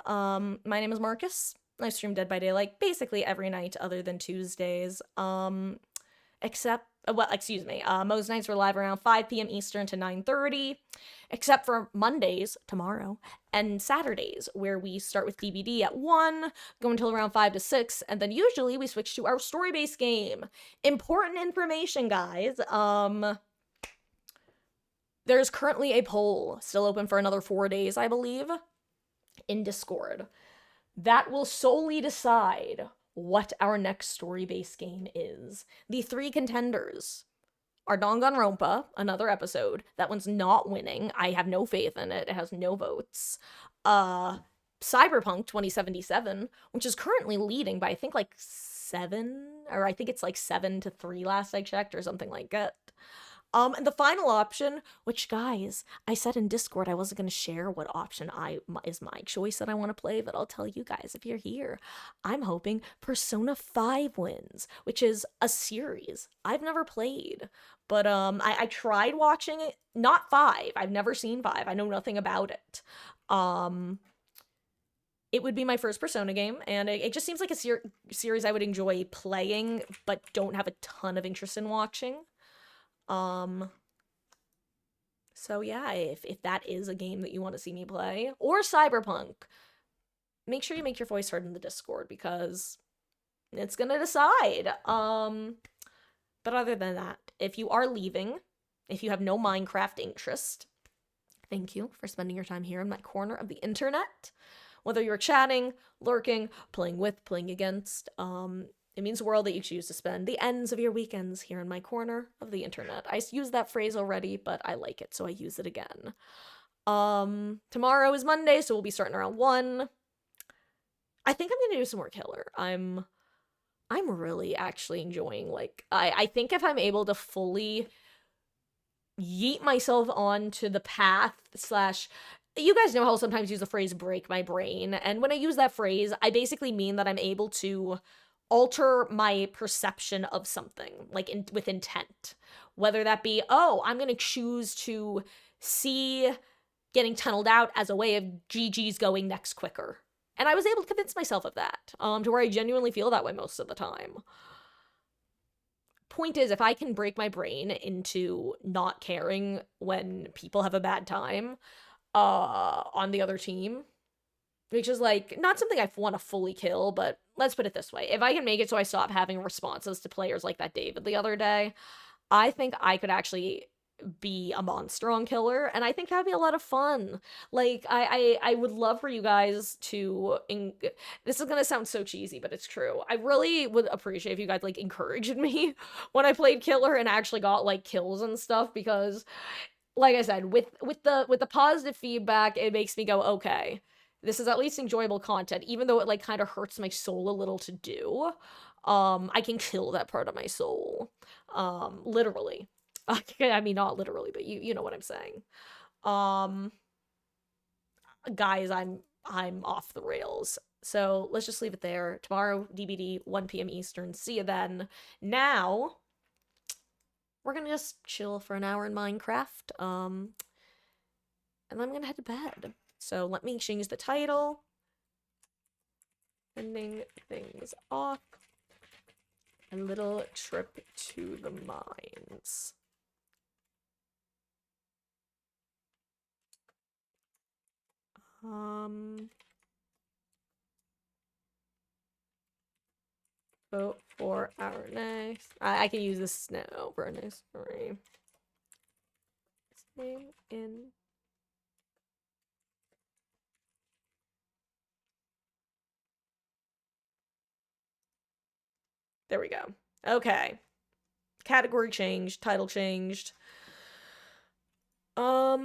Speaker 1: my name is Marcus. I stream Dead by Daylight basically every night other than Tuesdays. Except, well, excuse me, most nights we're live around 5 p.m. Eastern to 9:30, except for Mondays, tomorrow, and Saturdays, where we start with DBD at 1, go until around 5 to 6, and then usually we switch to our story-based game. Important information, guys. There's currently a poll still open for another 4 days, I believe, in Discord. That will solely decide what our next story-based game is. The 3 contenders are Danganronpa, another episode. That one's not winning. I have no faith in it. It has no votes. Cyberpunk 2077, which is currently leading by I think like 7, or I think it's like 7-3 last I checked, or something like that. And the final option, which, guys, I said in Discord I wasn't going to share what option is my choice that I want to play, but I'll tell you guys if you're here. I'm hoping Persona 5 wins, which is a series I've never played. But I tried watching it. Not 5. I've never seen 5. I know nothing about it. It would be my first Persona game, and it just seems like a series I would enjoy playing, but don't have a ton of interest in watching. So yeah, if that is a game that you want to see me play, or Cyberpunk, make sure you make your voice heard in the Discord, because it's gonna decide. But other than that, if you are leaving, if you have no Minecraft interest, thank you for spending your time here in my corner of the internet. Whether you're chatting, lurking, playing with, playing against, it means the world that you choose to spend the ends of your weekends here in my corner of the internet. I used that phrase already, but I like it, so I use it again. Tomorrow is Monday, so we'll be starting around 1. I think I'm gonna do some more Killer. I'm really actually enjoying, like, I think if I'm able to fully yeet myself onto the path / you guys know how I'll sometimes use the phrase break my brain, and when I use that phrase, I basically mean that I'm able to alter my perception of something, like with intent. Whether that be, oh, I'm gonna choose to see getting tunneled out as a way of GG's going next quicker. And I was able to convince myself of that, to where I genuinely feel that way most of the time. Point is, if I can break my brain into not caring when people have a bad time on the other team, which is, like, not something I want to fully kill, but let's put it this way. If I can make it so I stop having responses to players like that David the other day, I think I could actually be a monster on Killer, and I think that'd be a lot of fun. Like, I would love for you guys to... This is gonna sound so cheesy, but it's true. I really would appreciate if you guys, like, encouraged me when I played Killer and actually got, like, kills and stuff, because, like I said, with the positive feedback, it makes me go, okay, this is at least enjoyable content, even though it, like, kind of hurts my soul a little to do. I can kill that part of my soul. Literally. I mean, not literally, but you know what I'm saying. Guys, I'm off the rails. So let's just leave it there. Tomorrow, DBD, 1 p.m. Eastern. See you then. Now, we're gonna just chill for an hour in Minecraft. And then I'm gonna head to bed. So let me change the title. Ending things off. A little trip to the mines. Vote for our next. I can use this now for a nice story. Name in. There we go. Okay. Category changed. Title changed. Let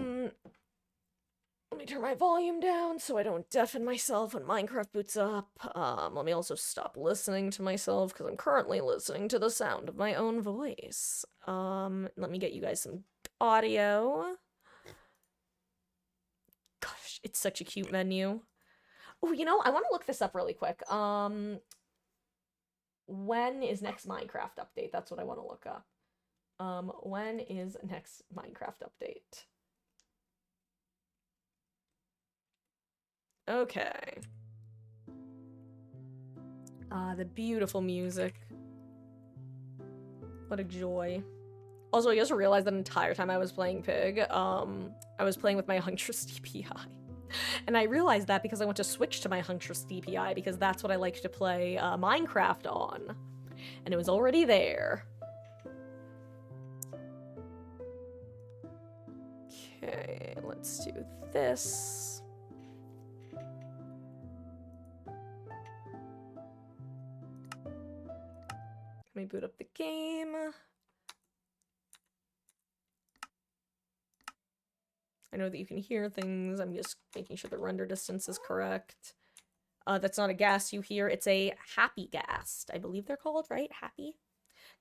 Speaker 1: me turn my volume down so I don't deafen myself when Minecraft boots up. Let me also stop listening to myself because I'm currently listening to the sound of my own voice. Let me get you guys some audio. Gosh, it's such a cute menu. Oh, you know, I want to look this up really quick. When is next Minecraft update? That's what I want to look up. When is next Minecraft update? Okay. The beautiful music. What a joy. Also, I just realized that entire time I was playing Pig, I was playing with my Huntress DPI. And I realized that because I went to switch to my Huntress DPI because that's what I like to play Minecraft on. And it was already there. Okay, let's do this. Let me boot up the game. I know that you can hear things. I'm just making sure the render distance is correct. That's not a gas you hear. It's a happy ghast. I believe they're called, right? Happy?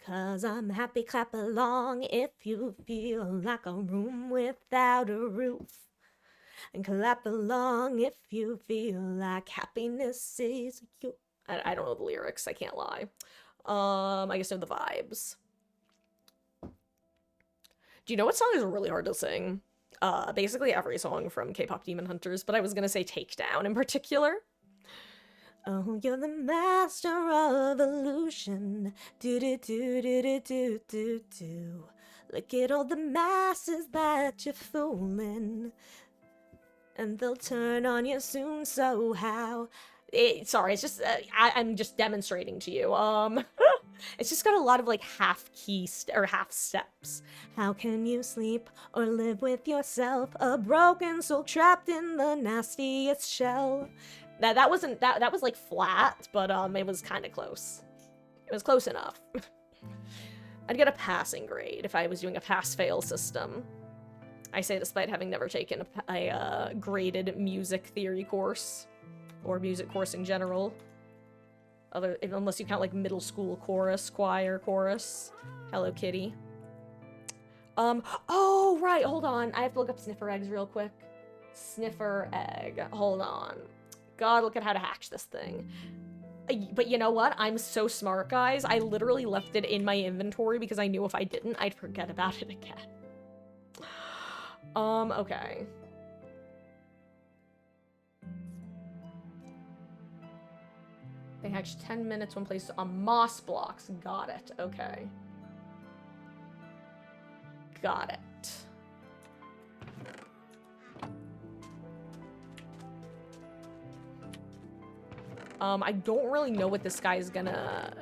Speaker 1: 'Cause I'm happy, clap along if you feel like a room without a roof. And clap along if you feel like happiness is you. I don't know the lyrics, I can't lie. I guess I know the vibes. Do you know what song is really hard to sing? Basically every song from K-pop Demon Hunters, but I was gonna say Takedown in particular. Oh, you're the master of illusion. Do do do do do do do do. Look at all the masses that you're fooling, and they'll turn on you soon. So how? Sorry, it's just I'm just demonstrating to you. It's just got a lot of like half key or half steps. How can you sleep or live with yourself? A broken soul trapped in the nastiest shell. That wasn't that was like flat, but it was kind of close. It was close enough. I'd get a passing grade if I was doing a pass-fail system. I say despite having never taken a graded music theory course or music course in general. Unless you count like middle school chorus, choir chorus. Hello Kitty. Oh right, hold on. I have to look up sniffer eggs real quick. Sniffer egg. Hold on. God, look at how to hatch this thing. But you know what? I'm so smart, guys. I literally left it in my inventory because I knew if I didn't, I'd forget about it again. Okay. They hatch 10 minutes when placed on moss blocks. Got it. Okay. Got it. I don't really know what this guy is gonna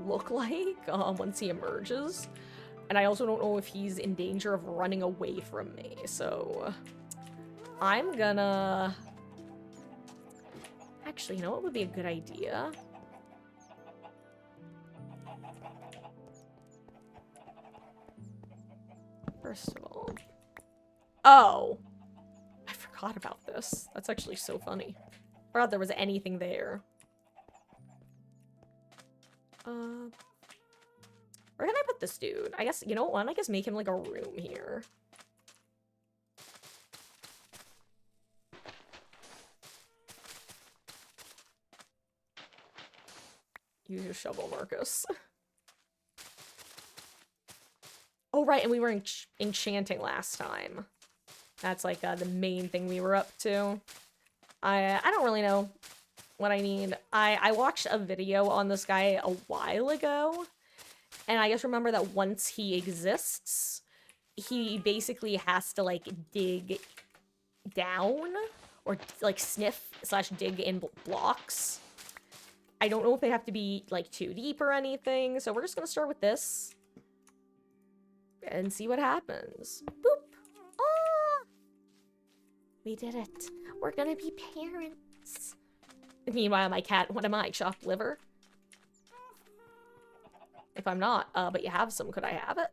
Speaker 1: look like once he emerges. And I also don't know if he's in danger of running away from me, so I'm gonna... Actually, you know what would be a good idea? First of all... Oh! I forgot about this. That's actually so funny. I forgot there was anything there. Where can I put this dude? I guess, you know what? I guess make him like a room here. Use your shovel, Marcus. Oh, right, and we were enchanting last time. That's, like, the main thing we were up to. I don't really know what I need. I watched a video on this guy a while ago, and I just remember that once he exists, he basically has to, like, dig down, or, like, sniff/dig in blocks. I don't know if they have to be, like, too deep or anything, so we're just gonna start with this. And see what happens. Boop! Oh! We did it. We're gonna be parents. Meanwhile, my cat, what am I, chopped liver? If I'm not, but you have some, could I have it?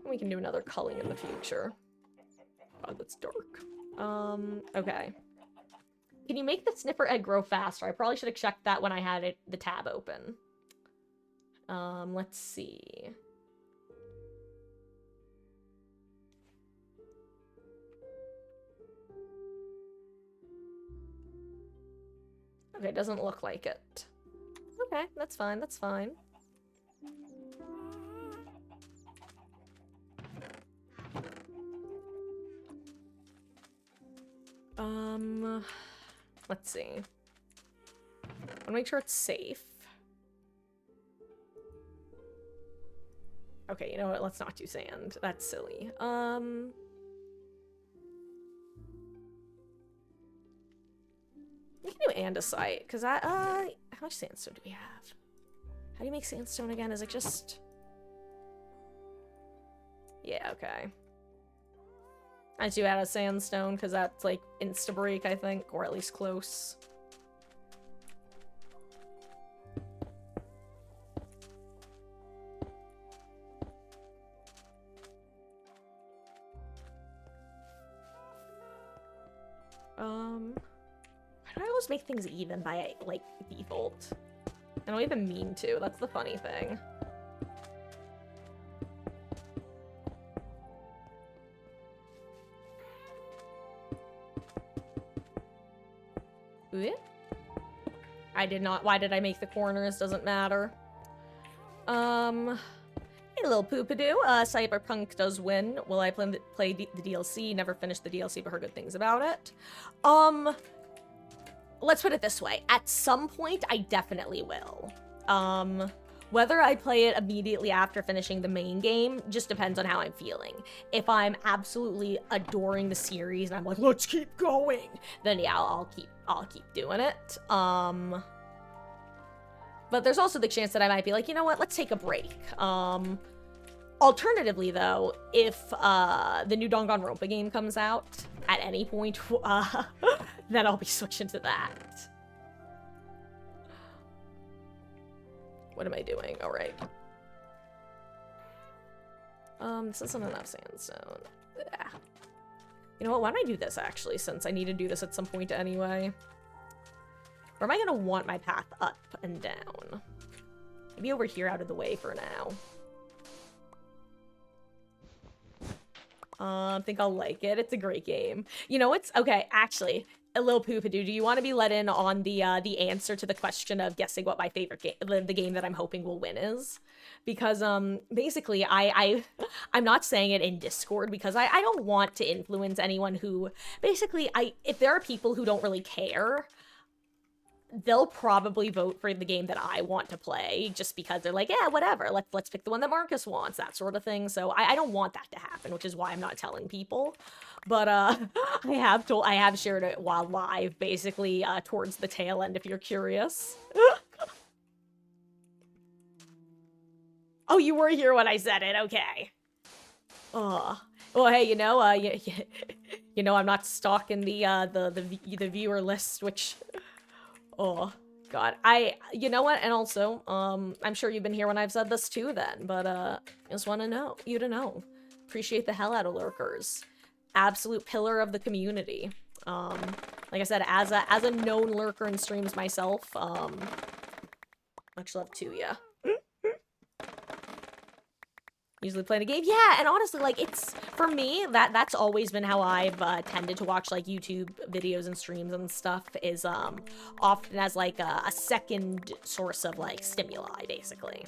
Speaker 1: We can do another culling in the future. God, that's dark. Okay. Can you make the sniffer egg grow faster? I probably should have checked that when I had the tab open. Let's see. Okay, doesn't look like it. Okay, that's fine, that's fine. Let's see. I wanna make sure it's safe. Okay, you know what? Let's not do sand. That's silly. We can do andesite, because how much sandstone do we have? How do you make sandstone again? Is it just... Yeah, okay. I do add a sandstone, because that's, like, insta-break, I think, or at least close. Why do I always make things even by, like, default? I don't even mean to, that's the funny thing. Ooh. I did not. Why did I make the corners? Doesn't matter. Hey, little poopadoo. Cyberpunk does win. Will I play the DLC? Never finished the DLC, but heard good things about it. Let's put it this way. At some point, I definitely will. Whether I play it immediately after finishing the main game just depends on how I'm feeling. If I'm absolutely adoring the series and I'm like, let's keep going, then yeah, I'll keep doing it. But there's also the chance that I might be like, you know what, let's take a break. Alternatively, though, if the new Danganronpa game comes out at any point, then I'll be switching to that. What am I doing? All right. This isn't enough sandstone. Ugh. You know what? Why don't I do this, actually, since I need to do this at some point anyway? Or am I gonna want my path up and down? Maybe over here out of the way for now. I think I'll like it. It's a great game. You know, it's... Okay, actually... A little poopadoo, do you want to be let in on the answer to the question of guessing what my favorite game, the game that I'm hoping will win is? Because, basically, I'm not saying it in Discord because I don't want to influence anyone who, basically, if there are people who don't really care, they'll probably vote for the game that I want to play just because they're like, yeah, whatever, let's pick the one that Marcus wants, that sort of thing. So I don't want that to happen, which is why I'm not telling people. But I have shared it while live, basically, towards the tail end, if you're curious. Oh, you were here when I said it, okay. Well, hey, you know, you know, I'm not stalking the viewer list, which, oh, God. You know what, and also, I'm sure you've been here when I've said this too then, but, I just want to know, you to know. Appreciate the hell out of lurkers. Absolute pillar of the community. Like I said, as a known lurker in streams myself, much love to ya. Usually playing a game. Yeah, and honestly, like, it's, for me, that's always been how I've tended to watch, like, YouTube videos and streams and stuff, is often as, like, a second source of, like, stimuli, basically.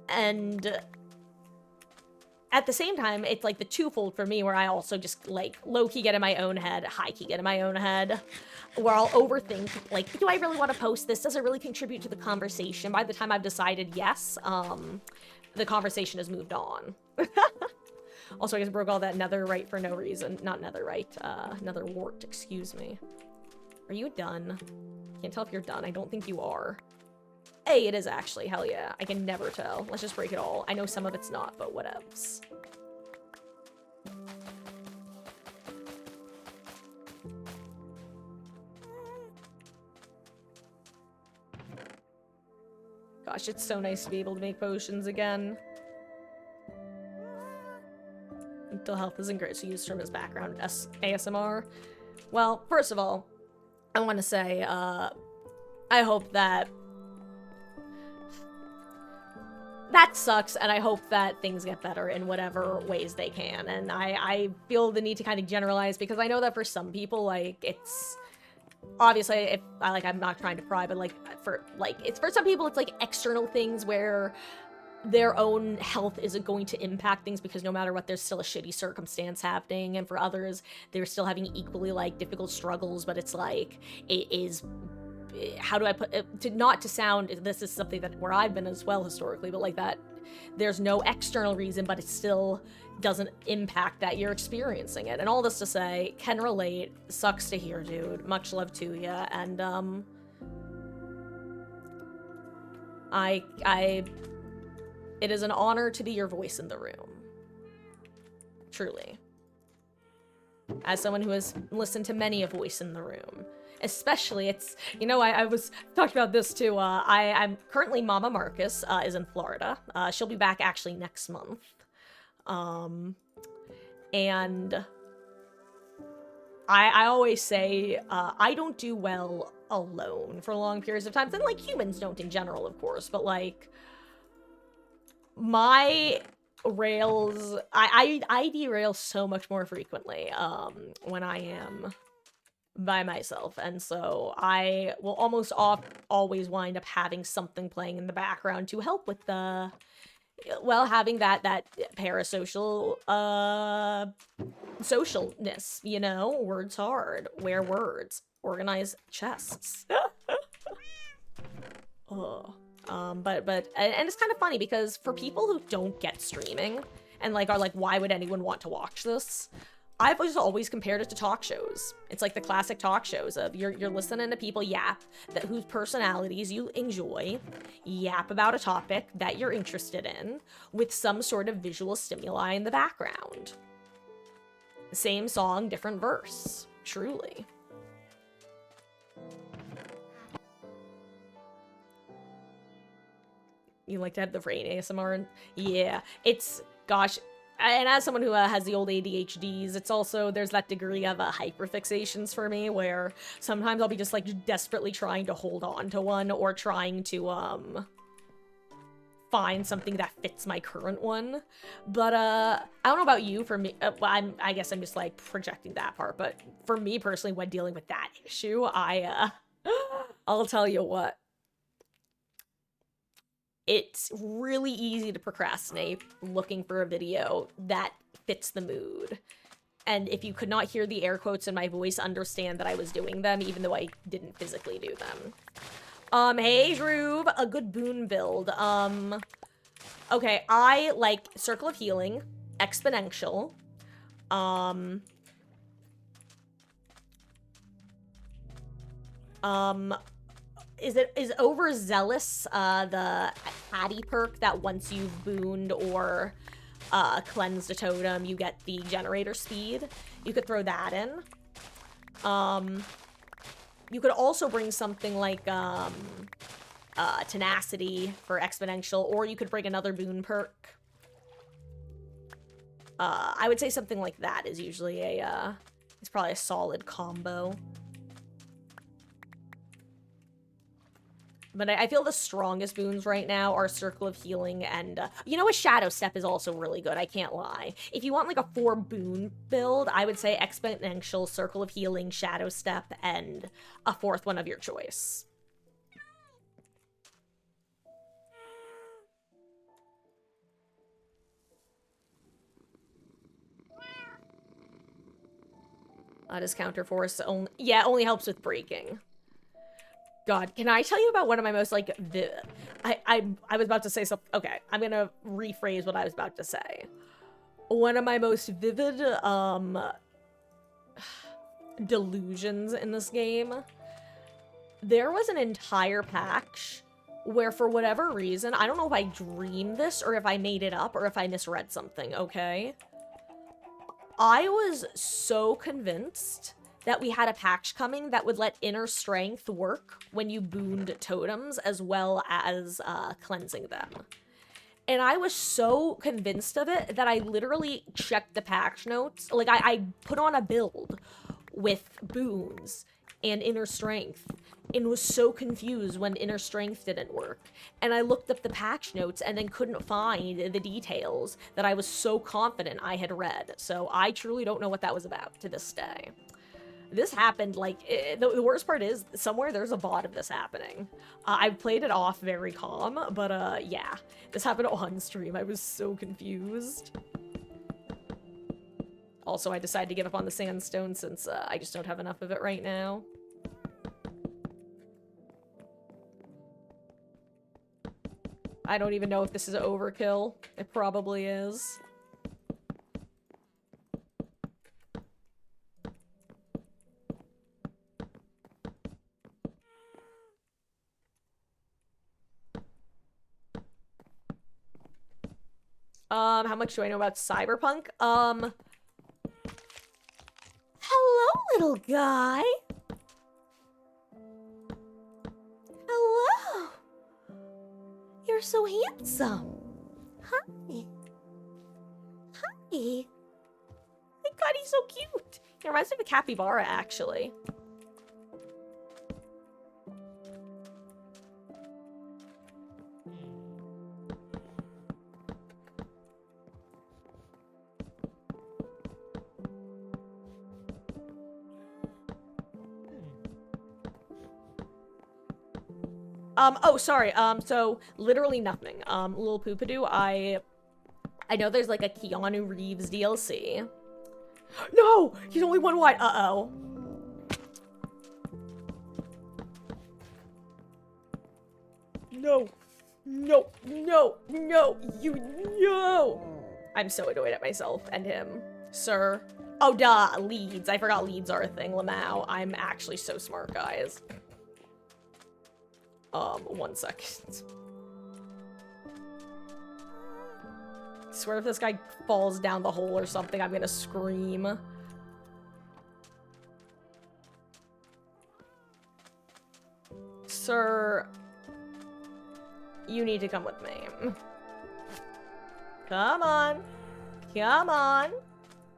Speaker 1: And at the same time, it's, like, the twofold for me, where I also just, like, low-key get in my own head, high-key get in my own head, where I'll overthink, like, do I really want to post this? Does it really contribute to the conversation? By the time I've decided yes, the conversation has moved on. Also, I guess broke all that netherite for no reason. Not netherite, netherwart, excuse me. Are you done? Can't tell if you're done. I don't think you are. Hey, it is actually. Hell yeah. I can never tell. Let's just break it all. I know some of it's not, but whatevs. Gosh, it's so nice to be able to make potions again. Mental health isn't great, so use from his background ASMR. Well, first of all, I want to say, I hope that sucks, and I hope that things get better in whatever ways they can. And I feel the need to kind of generalize, because I know that for some people, like, it's obviously, if I'm not trying to pry, but for some people, it's like external things where their own health isn't going to impact things, because no matter what, there's still a shitty circumstance happening. And for others, they're still having equally, like, difficult struggles, but it's like, it is, how do I put it, not to sound, this is something that where I've been as well historically, but like that there's no external reason, but it still doesn't impact that you're experiencing it. And all this to say, can relate, sucks to hear, dude, much love to ya. And it is an honor to be your voice in the room, truly, as someone who has listened to many a voice in the room. Especially, it's, you know, I was talking about this too. I'm currently, Mama Marcus is in Florida. She'll be back actually next month. And I always say, I don't do well alone for long periods of time. And like humans don't in general, of course, but like my rails, I derail so much more frequently when I am by myself, and so I will almost always wind up having something playing in the background to help with the, well, having that parasocial socialness, you know. Words hard, wear words, organize chests. Oh. But and it's kind of funny, because for people who don't get streaming and like are like, why would anyone want to watch this? I've just always compared it to talk shows. It's like the classic talk shows of you're listening to people yap, that whose personalities you enjoy, yap about a topic that you're interested in with some sort of visual stimuli in the background. Same song, different verse. Truly. You like to have the rain ASMR? Yeah, it's, gosh, and as someone who has the old ADHDs, it's also, there's that degree of hyperfixations for me, where sometimes I'll be just like desperately trying to hold on to one, or trying to find something that fits my current one. But I don't know about you. For me, well, I guess I'm just like projecting that part, but for me personally, when dealing with that issue, I'll tell you what, it's really easy to procrastinate looking for a video that fits the mood. And if you could not hear the air quotes in my voice, understand that I was doing them, even though I didn't physically do them. Hey, Droove, a good boon build. Okay, I like Circle of Healing, Exponential, is Overzealous, the Hattie perk that once you've booned or cleansed a totem, you get the generator speed? You could throw that in. You could also bring something like Tenacity for Exponential, or you could bring another boon perk. I would say something like that is usually it's probably a solid combo. But I feel the strongest boons right now are Circle of Healing and, you know, a Shadow Step is also really good, I can't lie. If you want, like, a 4-boon build, I would say Exponential, Circle of Healing, Shadow Step, and a 4th one of your choice. Does Counter Force only... Yeah, only helps with breaking. God, can I tell you about one of my most, like, I was about to say something. Okay, I'm gonna rephrase what I was about to say. One of my most vivid, delusions in this game. There was an entire patch where, for whatever reason, I don't know if I dreamed this or if I made it up or if I misread something, okay? I was so convinced that we had a patch coming that would let inner strength work when you booned totems as well as cleansing them. And I was so convinced of it that I literally checked the patch notes. Like, I put on a build with boons and inner strength and was so confused when inner strength didn't work. And I looked up the patch notes and then couldn't find the details that I was so confident I had read. So I truly don't know what that was about to this day. This happened, like, the worst part is, somewhere there's a VOD of this happening. I played it off very calm, but, yeah. This happened on stream. I was so confused. Also, I decided to give up on the sandstone since, I just don't have enough of it right now. I don't even know if this is overkill. It probably is. How much do I know about Cyberpunk? Hello, little guy. Hello. You're so handsome. Hi. Hi. My god, he's so cute. He reminds me of a capybara, actually. Oh, sorry, so, literally nothing. Little Poopadoo, I know there's, like, a Keanu Reeves DLC. No! He's only one wide! Uh-oh. No. No. No. No. You... No! I'm so annoyed at myself and him. Sir. Oh, duh. Leads. I forgot leads are a thing, Lamau. I'm actually so smart, guys. 1 second. I swear if this guy falls down the hole or something, I'm gonna scream. Sir, you need to come with me. Come on. Come on.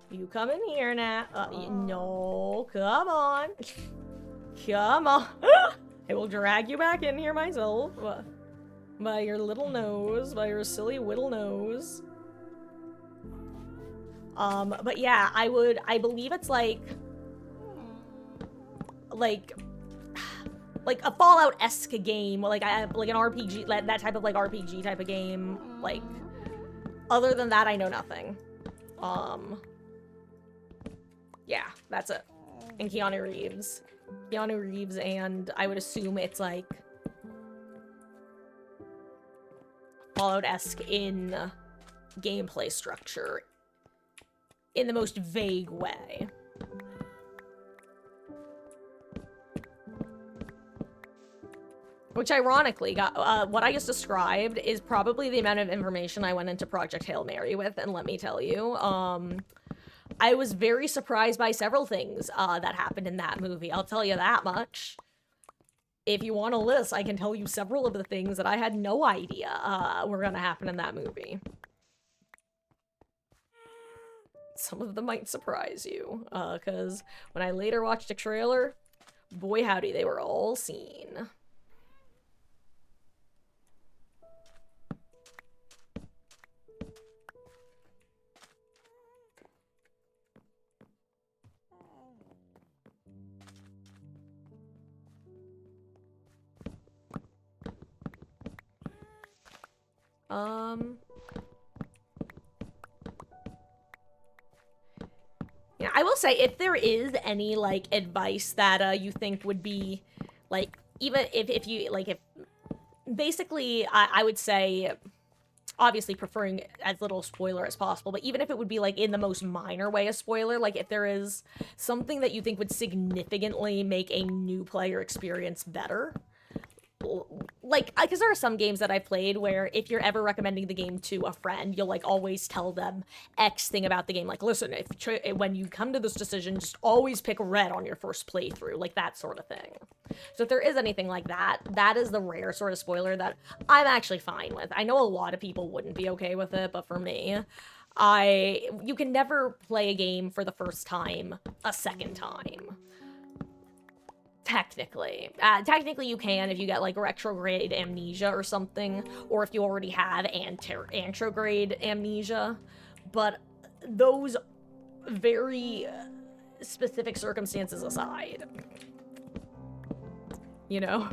Speaker 1: You come in here now. No, come on. Come on. I will drag you back in here myself. By your little nose. By your silly whittle nose. But yeah, I believe it's like a Fallout-esque game, like an RPG, that type of, like, RPG type of game. Like, other than that, I know nothing. Yeah, that's it. And Keanu Reeves. Keanu Reeves, and I would assume it's, like, Fallout-esque in gameplay structure. In the most vague way. Which, ironically, what I just described is probably the amount of information I went into Project Hail Mary with, and let me tell you, I was very surprised by several things that happened in that movie. I'll tell you that much. If you want a list, I can tell you several of the things that I had no idea were gonna happen in that movie. Some of them might surprise you, because when I later watched a trailer, boy howdy, they were all seen. Yeah, I will say, if there is any, like, advice that, you think would be, like, even if you, like, if, basically, I would say, obviously preferring as little spoiler as possible, but even if it would be, like, in the most minor way a spoiler, like, if there is something that you think would significantly make a new player experience better, like, because there are some games that I've played where if you're ever recommending the game to a friend, you'll, like, always tell them X thing about the game. Like, listen, when you come to this decision, just always pick red on your first playthrough. Like, that sort of thing. So if there is anything like that, that is the rare sort of spoiler that I'm actually fine with. I know a lot of people wouldn't be okay with it, but for me, you can never play a game for the first time a second time. Technically. Technically you can if you get, like, retrograde amnesia or something, or if you already have antrograde amnesia, but those very specific circumstances aside, you know?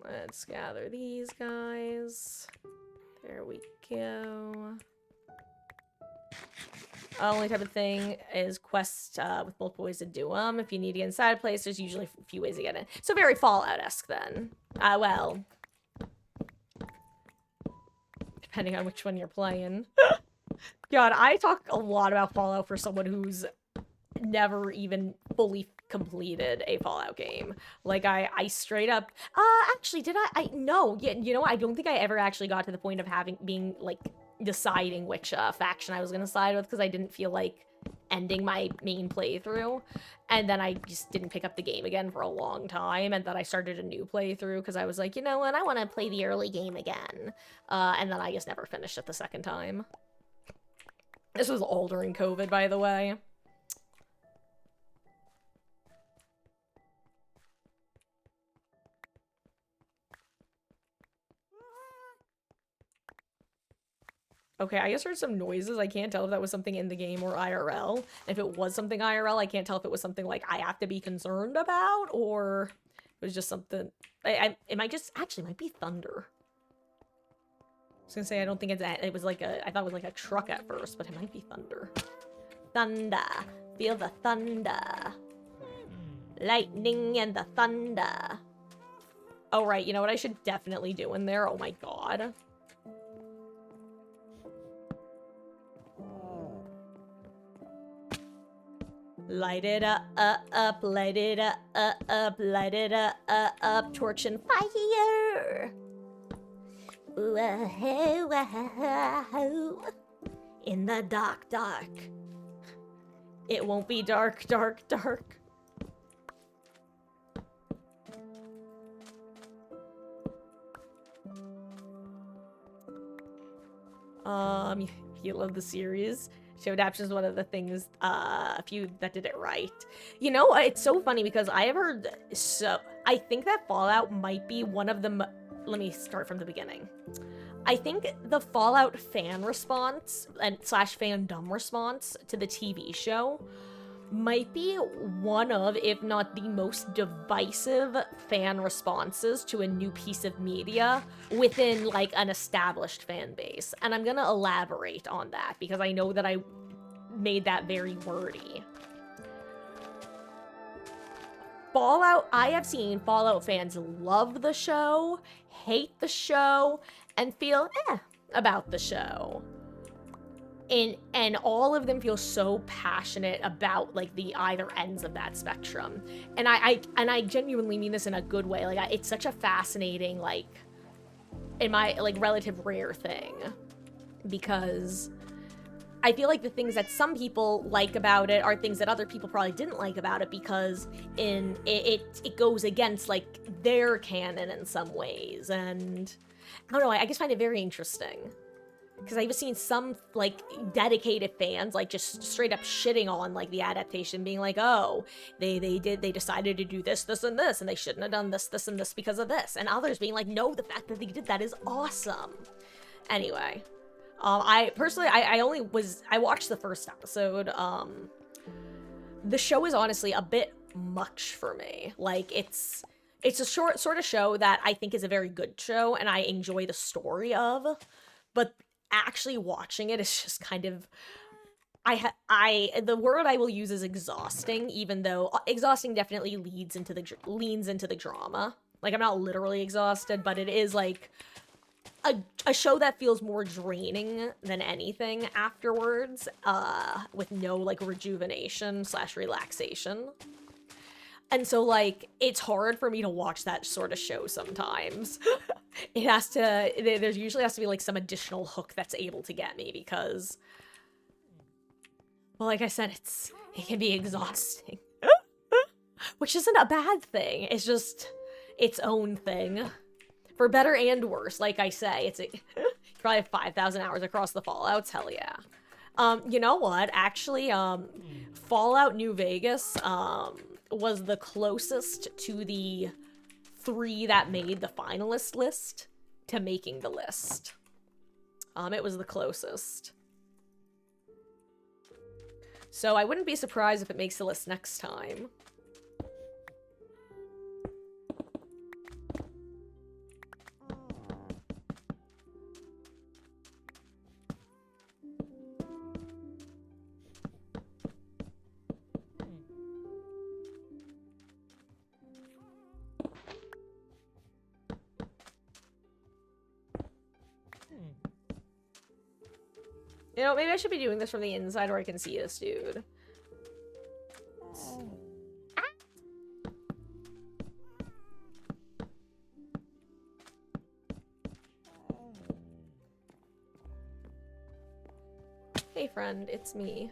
Speaker 1: Let's gather these guys. There we go. Only type of thing is quests with multiple ways to do them. If you need to get inside a place, there's usually a few ways to get in. So very Fallout-esque then. Well, depending on which one you're playing. God, I talk a lot about Fallout for someone who's never even fully completed a Fallout game. Like, I straight up, actually, did no, yeah, you know, I don't think I ever actually got to the point of being, like, deciding which, faction I was gonna side with, because I didn't feel like ending my main playthrough, and then I just didn't pick up the game again for a long time, and then I started a new playthrough, because I was like, you know what, I want to play the early game again, and then I just never finished it the second time. This was all during COVID, by the way. Okay, I just heard some noises. I can't tell if that was something in the game or IRL. If it was something IRL, I can't tell if it was something, like, I have to be concerned about, or it was just something... it might just... Actually, it might be thunder. I was gonna say, I don't think it was like a... I thought it was like a truck at first, but it might be thunder. Thunder. Feel the thunder. Lightning and the thunder. Oh, right. You know what I should definitely do in there? Oh, my God. Light it up, light it up, light it up, torch and fire. Whoa, whoa. In the dark, dark. It won't be dark, dark, dark. If you love the series, show adaptation is one of the things, a few that did it right. You know, it's so funny because I have heard, I think that Fallout might be one of the, let me start from the beginning. I think the Fallout fan response, and slash fandom response to the TV show might be one of, if not the most divisive fan responses to a new piece of media within, like, an established fan base. And I'm gonna elaborate on that because I know that I made that very wordy. Fallout, I have seen Fallout fans love the show, hate the show, and feel about the show. And all of them feel so passionate about, like, the either ends of that spectrum. And I genuinely mean this in a good way. Like, it's such a fascinating, like, in my, like, relative rare thing. Because I feel like the things that some people like about it are things that other people probably didn't like about it, because it goes against like their canon in some ways, and I don't know, I just find it very interesting. Because I've seen some, like, dedicated fans, like, just straight up shitting on, like, the adaptation, being like, oh, they decided to do this, this, and this, and they shouldn't have done this, this, and this because of this. And others being like, no, the fact that they did that is awesome. Anyway, I watched the first episode. The show is honestly a bit much for me. Like, it's a short sort of show that I think is a very good show, and I enjoy the story of, but actually watching it is just kind of, the word I will use is exhausting, even though exhausting definitely leans into the drama. Like, I'm not literally exhausted, but it is like a show that feels more draining than anything afterwards, with no like rejuvenation / relaxation. And so, like, it's hard for me to watch that sort of show sometimes. There usually has to be, like, some additional hook that's able to get me, because, well, like I said, it can be exhausting. Which isn't a bad thing. It's just its own thing. For better and worse, like I say, you probably have 5,000 hours across the Fallouts, hell yeah. You know what? Actually, Fallout New Vegas, was the closest to the 3 that made the finalist list to making the list. It was the closest. So I wouldn't be surprised if it makes the list next time. You know, maybe I should be doing this from the inside where I can see this dude. Hey friend, it's me.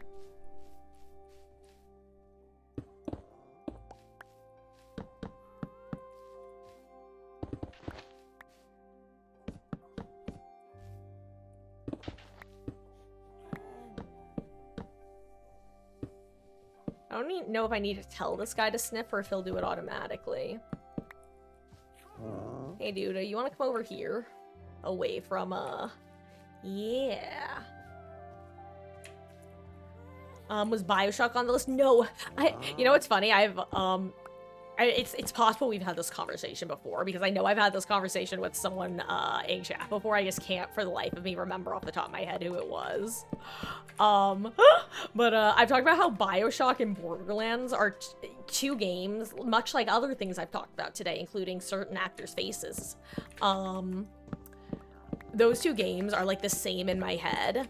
Speaker 1: I don't even know if I need to tell this guy to sniff or if he'll do it automatically. Hey dude, you wanna come over here? Away from, yeah. Was BioShock on the list? No, you know what's funny? It's possible we've had this conversation before, because I know I've had this conversation with someone in chat before. I just can't for the life of me remember off the top of my head who it was. But I've talked about how BioShock and Borderlands are two games, much like other things I've talked about today, including certain actors' faces. Those two games are like the same in my head.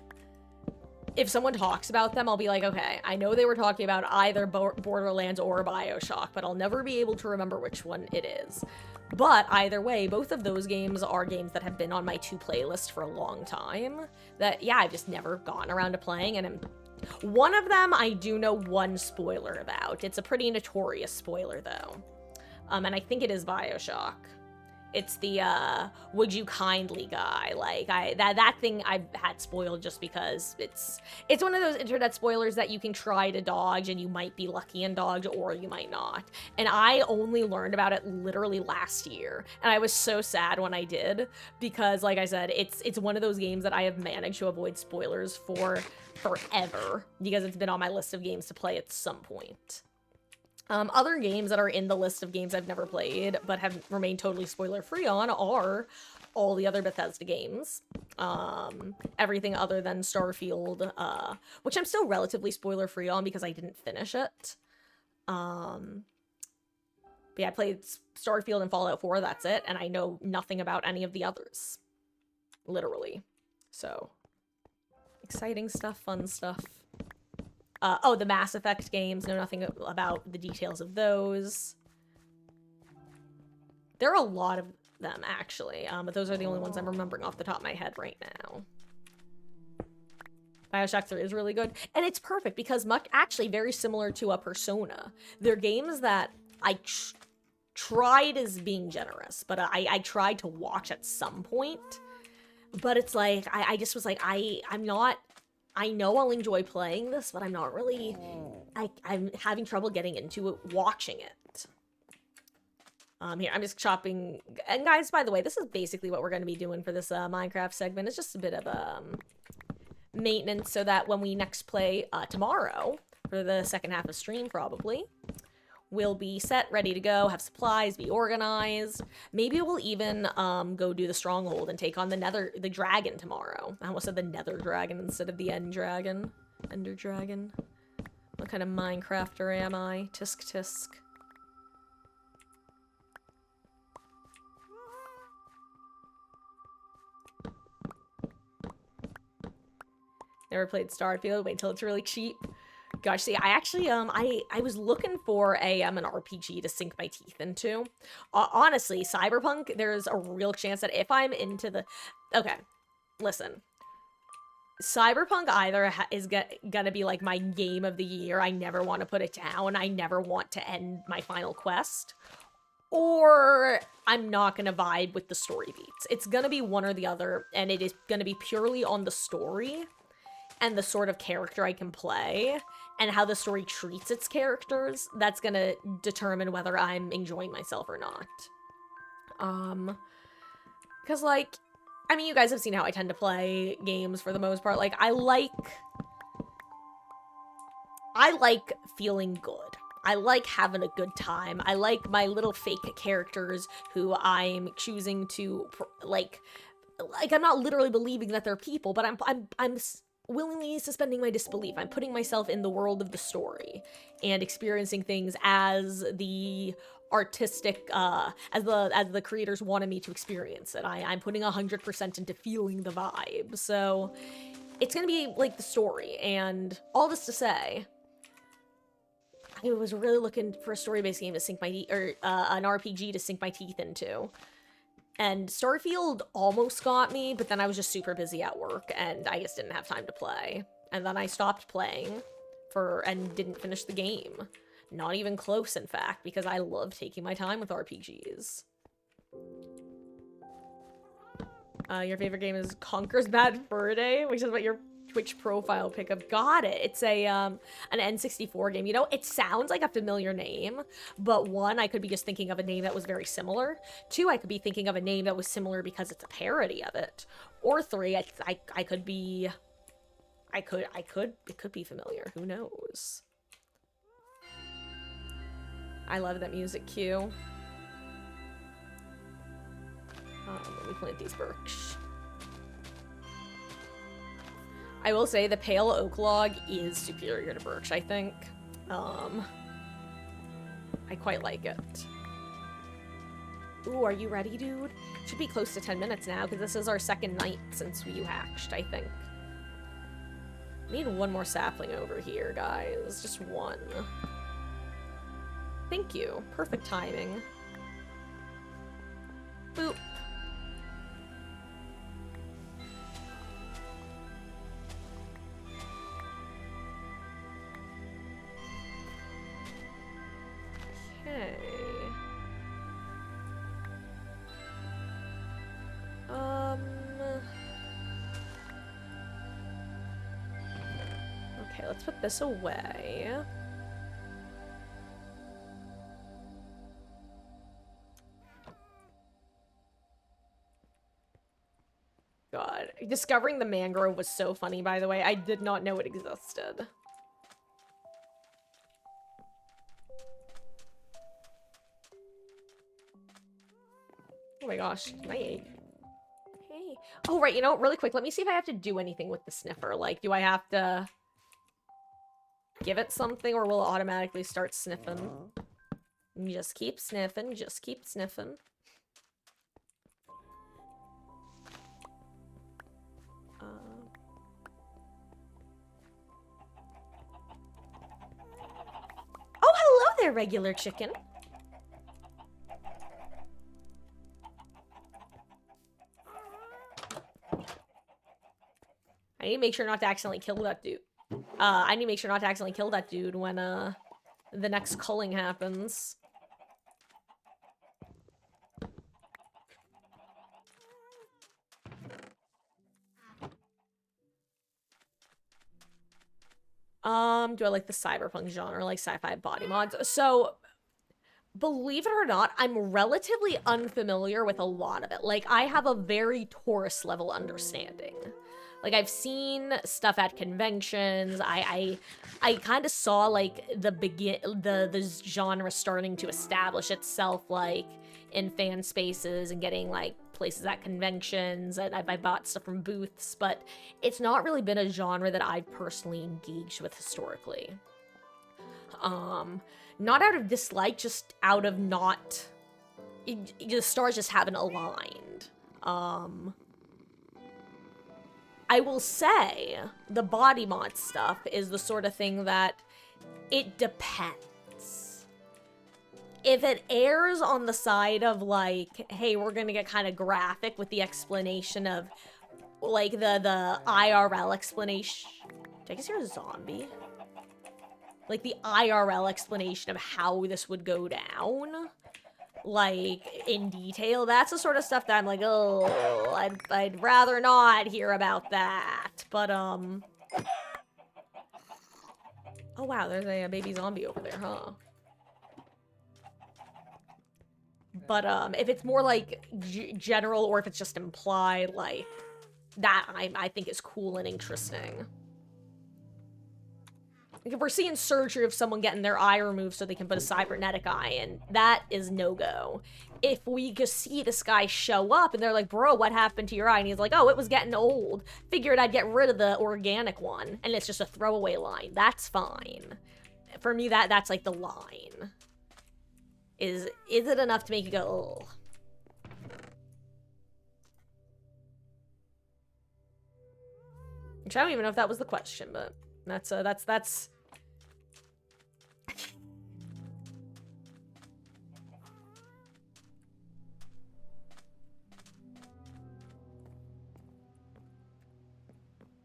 Speaker 1: If someone talks about them, I'll be like, okay, I know they were talking about either Borderlands or BioShock, but I'll never be able to remember which one it is. But either way, both of those games are games that have been on my to playlist for a long time. That, yeah, I've just never gotten around to playing, and one of them I do know one spoiler about. It's a pretty notorious spoiler, though. And I think it is BioShock. It's the, would you kindly guy. Like, that thing I've had spoiled just because it's one of those internet spoilers that you can try to dodge, and you might be lucky and dodge, or you might not. And I only learned about it literally last year, and I was so sad when I did, because, like I said, it's one of those games that I have managed to avoid spoilers for forever, because it's been on my list of games to play at some point. Other games that are in the list of games I've never played but have remained totally spoiler-free on are all the other Bethesda games. Everything other than Starfield, which I'm still relatively spoiler-free on because I didn't finish it. But yeah, I played Starfield and Fallout 4, that's it, and I know nothing about any of the others. Literally. So, exciting stuff, fun stuff. Oh, the Mass Effect games, know nothing about the details of those. There are a lot of them, actually, but those are the only ones I'm remembering off the top of my head right now. Bioshock 3 is really good. And it's perfect because actually very similar to a Persona. They're games that I tried as being generous, but I tried to watch at some point. But it's like, I just was like, I'm not, I know I'll enjoy playing this, but I'm not really, I'm having trouble getting into it, watching it. Here, I'm just chopping, and guys, by the way, this is basically what we're going to be doing for this Minecraft segment. It's just a bit of maintenance so that when we next play tomorrow, for the second half of stream probably, we'll be set, ready to go, have supplies, be organized. Maybe we'll even go do the stronghold and take on the dragon tomorrow. I almost said the nether dragon instead of the end dragon. Ender dragon. What kind of Minecrafter am I? Tisk tisk. Never played Starfield. Wait till it's really cheap. Gosh, see, I actually, I was looking for an RPG to sink my teeth into. Honestly, Cyberpunk, there's a real chance that if I'm into the... Okay, listen. Cyberpunk either is gonna be, like, my game of the year. I never want to put it down. I never want to end my final quest. Or I'm not gonna vibe with the story beats. It's gonna be one or the other, and it is gonna be purely on the story and the sort of character I can play, and how the story treats its characters. That's gonna determine whether I'm enjoying myself or not. Because, like, I mean, you guys have seen how I tend to play games for the most part. Like, I like feeling good. I like having a good time. I like my little fake characters who I'm choosing to, like, I'm not literally believing that they're people, but I'm willingly suspending my disbelief. I'm putting myself in the world of the story and experiencing things as the artistic, as the creators wanted me to experience it. I'm putting 100% into feeling the vibe. So it's gonna be like the story. And all this to say, I was really looking for a story-based game to sink my an RPG to sink my teeth into. And Starfield almost got me, but then I was just super busy at work, and I just didn't have time to play. And then I stopped playing and didn't finish the game. Not even close, in fact, because I love taking my time with RPGs. Your favorite game is Conker's Bad Fur Day, which is what your Twitch profile pickup. Got it. It's an N64 game. You know, it sounds like a familiar name, but one, I could be just thinking of a name that was very similar. Two, I could be thinking of a name that was similar because it's a parody of it. Or three, it could be familiar. Who knows? I love that music cue. Let me plant these birch. I will say the pale oak log is superior to birch, I think. I quite like it. Ooh, are you ready, dude? Should be close to 10 minutes now, because this is our second night since you hatched, I think. Need one more sapling over here, guys. Just one. Thank you. Perfect timing. Boop. Okay. Okay, let's put this away. God, discovering the mangrove was so funny, by the way. I did not know it existed. Oh my gosh, my egg. Hey. Oh, right, you know, really quick, let me see if I have to do anything with the sniffer. Like, do I have to give it something, or will it automatically start sniffing? Just keep sniffing, just keep sniffing. Oh, hello there, regular chicken. I need to make sure not to accidentally kill that dude. I need to make sure not to accidentally kill that dude when, the next culling happens. Do I like the cyberpunk genre, like sci-fi body mods? So, believe it or not, I'm relatively unfamiliar with a lot of it. Like, I have a very Taurus level understanding. Like, I've seen stuff at conventions. I kind of saw like the genre starting to establish itself, like in fan spaces and getting like places at conventions. And I bought stuff from booths, but it's not really been a genre that I've personally engaged with historically. Not out of dislike, just out of not. The stars just haven't aligned. I will say the body mod stuff is the sort of thing that it depends. If it airs on the side of like, hey, we're gonna get kind of graphic with the explanation of like the IRL explanation. Did I guess you're a zombie? Like the IRL explanation of how this would go down, like in detail. That's the sort of stuff that I'm like, oh, I'd rather not hear about that. But oh wow, there's a baby zombie over there, huh? But if it's more like general, or if it's just implied, like that, I think is cool and interesting. If we're seeing surgery of someone getting their eye removed so they can put a cybernetic eye in, that is no-go. If we just see this guy show up and they're like, bro, what happened to your eye? And he's like, oh, it was getting old. Figured I'd get rid of the organic one. And it's just a throwaway line. That's fine. For me, that's like the line. Is it enough to make you go, ugh? Which I don't even know if that was the question, but that's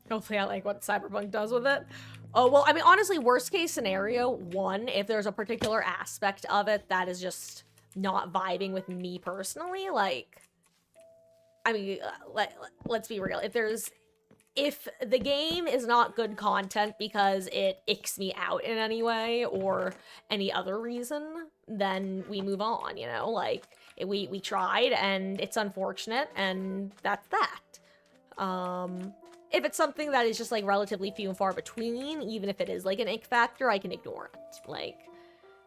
Speaker 1: hopefully I like what Cyberpunk does with it. Oh, well, I mean, honestly, worst case scenario, one, if there's a particular aspect of it that is just not vibing with me personally, like, I mean, let's be real. If the game is not good content because it icks me out in any way or any other reason, then we move on, you know? Like, we tried, and it's unfortunate, and that's that. If it's something that is just, like, relatively few and far between, even if it is, like, an ick factor, I can ignore it. Like,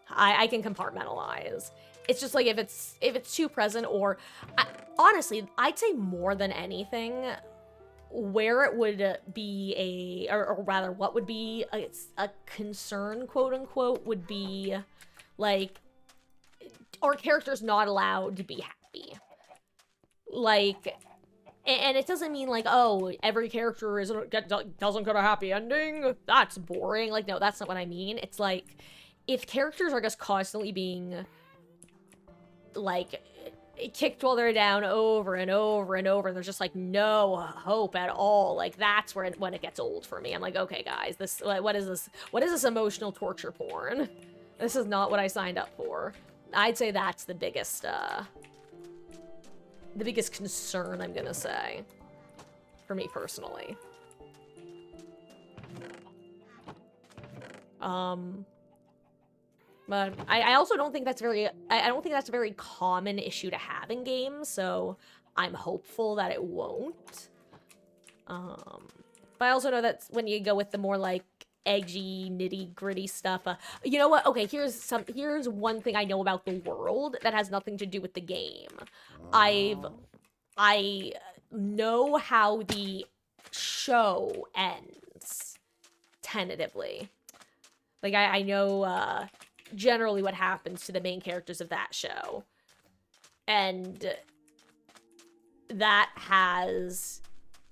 Speaker 1: I can compartmentalize. It's just, like, if it's too present, or... honestly, I'd say more than anything, where it would be or rather, what would be a concern, quote-unquote, would be, like, our character's not allowed to be happy. Like... And it doesn't mean, like, oh, every character doesn't get a happy ending. That's boring. Like, no, that's not what I mean. It's like, if characters are just constantly being, like, kicked while they're down over and over and over, and there's just, like, no hope at all, like, that's when it gets old for me. I'm like, okay, guys, what is this? What is this emotional torture porn? This is not what I signed up for. I'd say that's the biggest concern, I'm gonna say, for me personally. But I also don't think that's I don't think that's a very common issue to have in games, so I'm hopeful that it won't. But I also know that when you go with the more, like, edgy, nitty-gritty stuff, you know what? Okay, here's one thing I know about the world that has nothing to do with the game. I know how the show ends, tentatively. Like, I know, generally what happens to the main characters of that show. And that has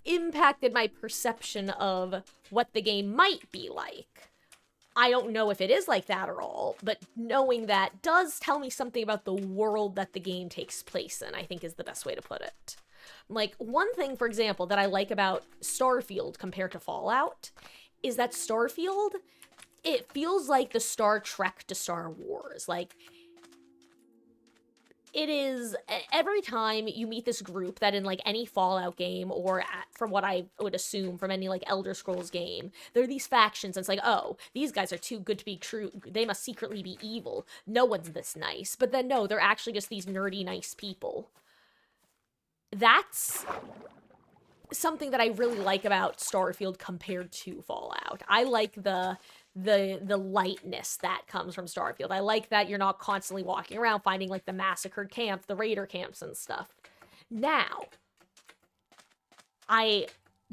Speaker 1: impacted my perception of what the game might be like. I don't know if it is like that at all, but knowing that does tell me something about the world that the game takes place in, I think, is the best way to put it.
Speaker 4: Like, one thing, for example, that I like about Starfield compared to Fallout is that Starfield, it feels like the Star Trek to Star Wars. Like, it is every time you meet this group that in like any Fallout game or from what I would assume from any like Elder Scrolls game, there are these factions and it's like, oh, these guys are too good to be true. They must secretly be evil. No one's this nice. But then no, they're actually just these nerdy nice people. That's something that I really like about Starfield compared to Fallout. I like the lightness that comes from Starfield. I like that you're not constantly walking around finding like the massacred camp, the raider camps and stuff. Now, I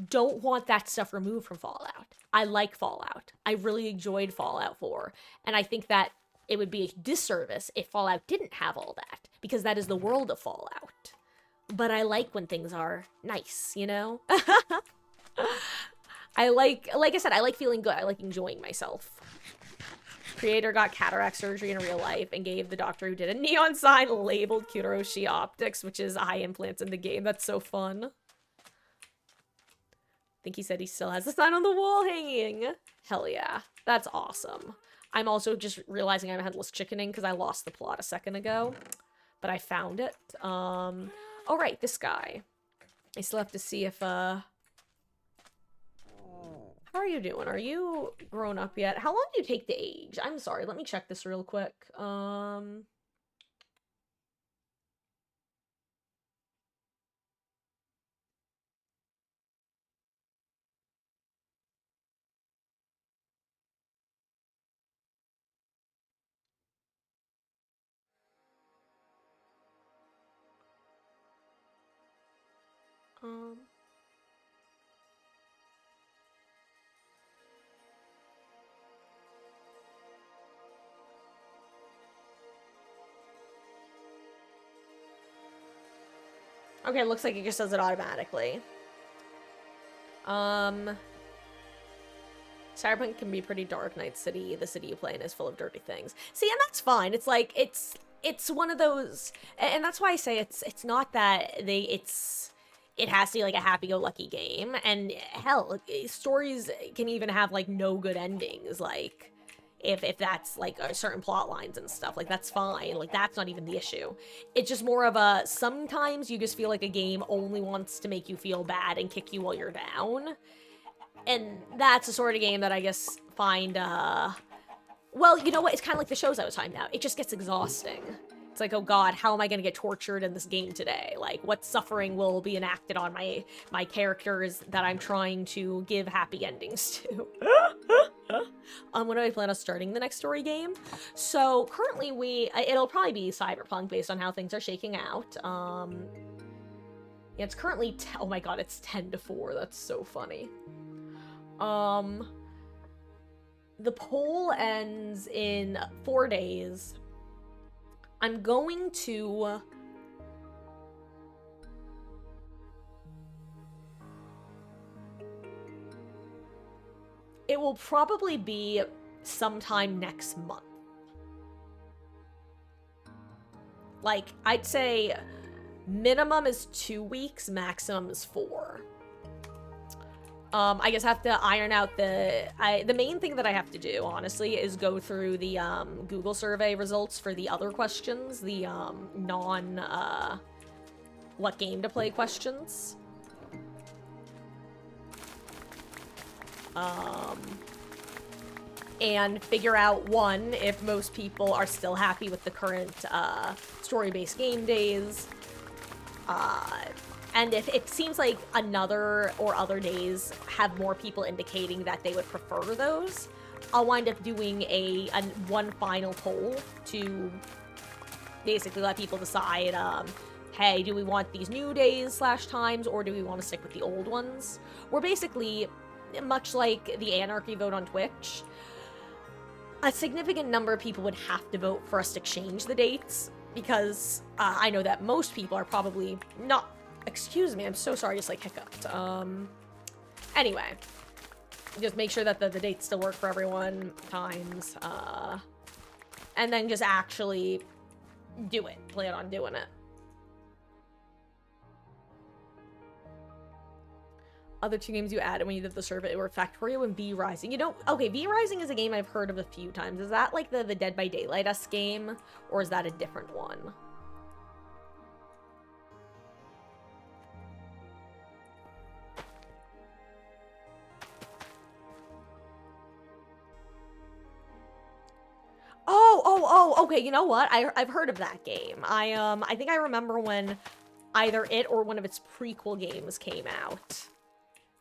Speaker 4: don't want that stuff removed from Fallout. I like Fallout. I really enjoyed Fallout 4, and I think that it would be a disservice if Fallout didn't have all that, because that is the world of Fallout. But I like when things are nice, you know? like I said, I like feeling good. I like enjoying myself. Creator got cataract surgery in real life and gave the doctor who did a neon sign labeled Kuroshi Optics, which is eye implants in the game. That's so fun. I think he said he still has the sign on the wall hanging. Hell yeah. That's awesome. I'm also just realizing I'm headless chickening because I lost the plot a second ago. But I found it. All right, this guy. I still have to see if, how are you doing? Are you grown up yet? How long do you take to age? I'm sorry, let me check this real quick. Okay, looks like it just does it automatically. Cyberpunk can be pretty dark. Night City, the city you play in, is full of dirty things. See, and that's fine. It's like, it's one of those, and that's why I say it's not that it has to be like a happy-go-lucky game. And hell, stories can even have like no good endings. Like, if that's like certain plot lines and stuff, like that's fine. Like that's not even the issue. It's just more of a, sometimes you just feel like a game only wants to make you feel bad and kick you while you're down. And that's the sort of game that I guess find, well, you know what? It's kind of like the shows I was talking about. It just gets exhausting. It's like, oh god, how am I going to get tortured in this game today? Like, what suffering will be enacted on my characters that I'm trying to give happy endings to? When do I plan on starting the next story game? So, currently it'll probably be Cyberpunk based on how things are shaking out. Yeah, it's currently, oh my god, it's 10 to 4. That's so funny. The poll ends in 4 days. I'm going to... It will probably be sometime next month. Like, I'd say minimum is 2 weeks, maximum is 4. I just have to iron out the main thing that I have to do, honestly, is go through the, Google survey results for the other questions, the, what game to play questions. And figure out, one, if most people are still happy with the current, story-based game days, and if it seems like another or other days have more people indicating that they would prefer those, I'll wind up doing one final poll to basically let people decide, hey, do we want these new days / times, or do we want to stick with the old ones? We're basically, much like the Anarchy vote on Twitch, a significant number of people would have to vote for us to change the dates, because I know that most people are probably not... Excuse me, I'm so sorry, just like hiccuped. Anyway, just make sure that the dates still work for everyone, times, and then just actually do it. Plan on doing it. Other two games you added when you did the survey were Factorio and V Rising. You know, okay, V Rising is a game I've heard of a few times. Is that like the Dead by Daylight-esque game, or is that a different one? Okay, you know what? I've heard of that game. I think I remember when either it or one of its prequel games came out.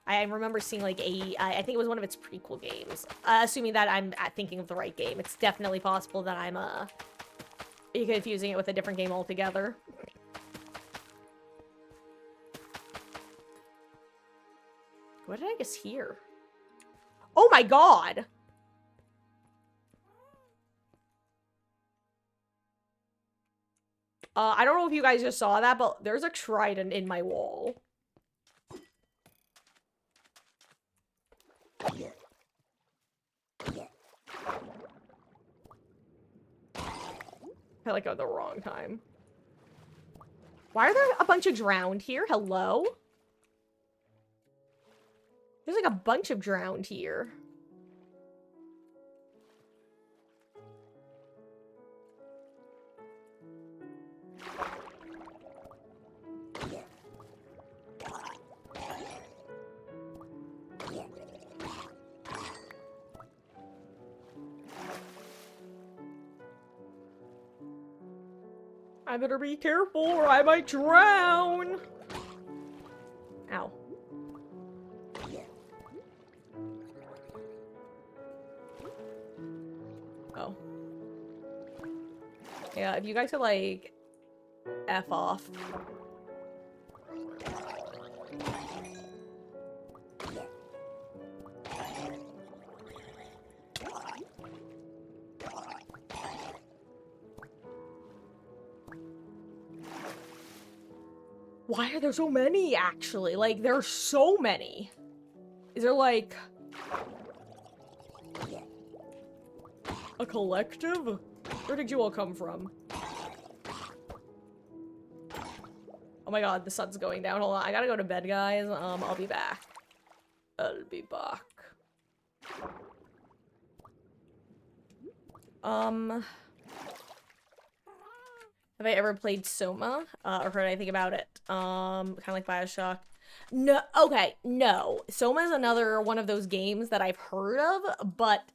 Speaker 4: I remember seeing like I think it was one of its prequel games. Assuming that I'm thinking of the right game. It's definitely possible that I'm confusing it with a different game altogether. What did I just hear? Oh my god! I don't know if you guys just saw that, but there's a trident in my wall. I like at the wrong time. Why are there a bunch of drowned here? Hello? There's like a bunch of drowned here. I better be careful or I might drown. Ow. Oh. Yeah, if you guys could, like, F off. Why are there so many, actually? Like, there are so many. Is there, like... a collective? Where did you all come from? Oh my god, the sun's going down. Hold on, I gotta go to bed, guys. I'll be back. I'll be back. Have I ever played Soma? Or heard anything about it? Kind of like BioShock. No, okay, no. Soma is another one of those games that I've heard of, but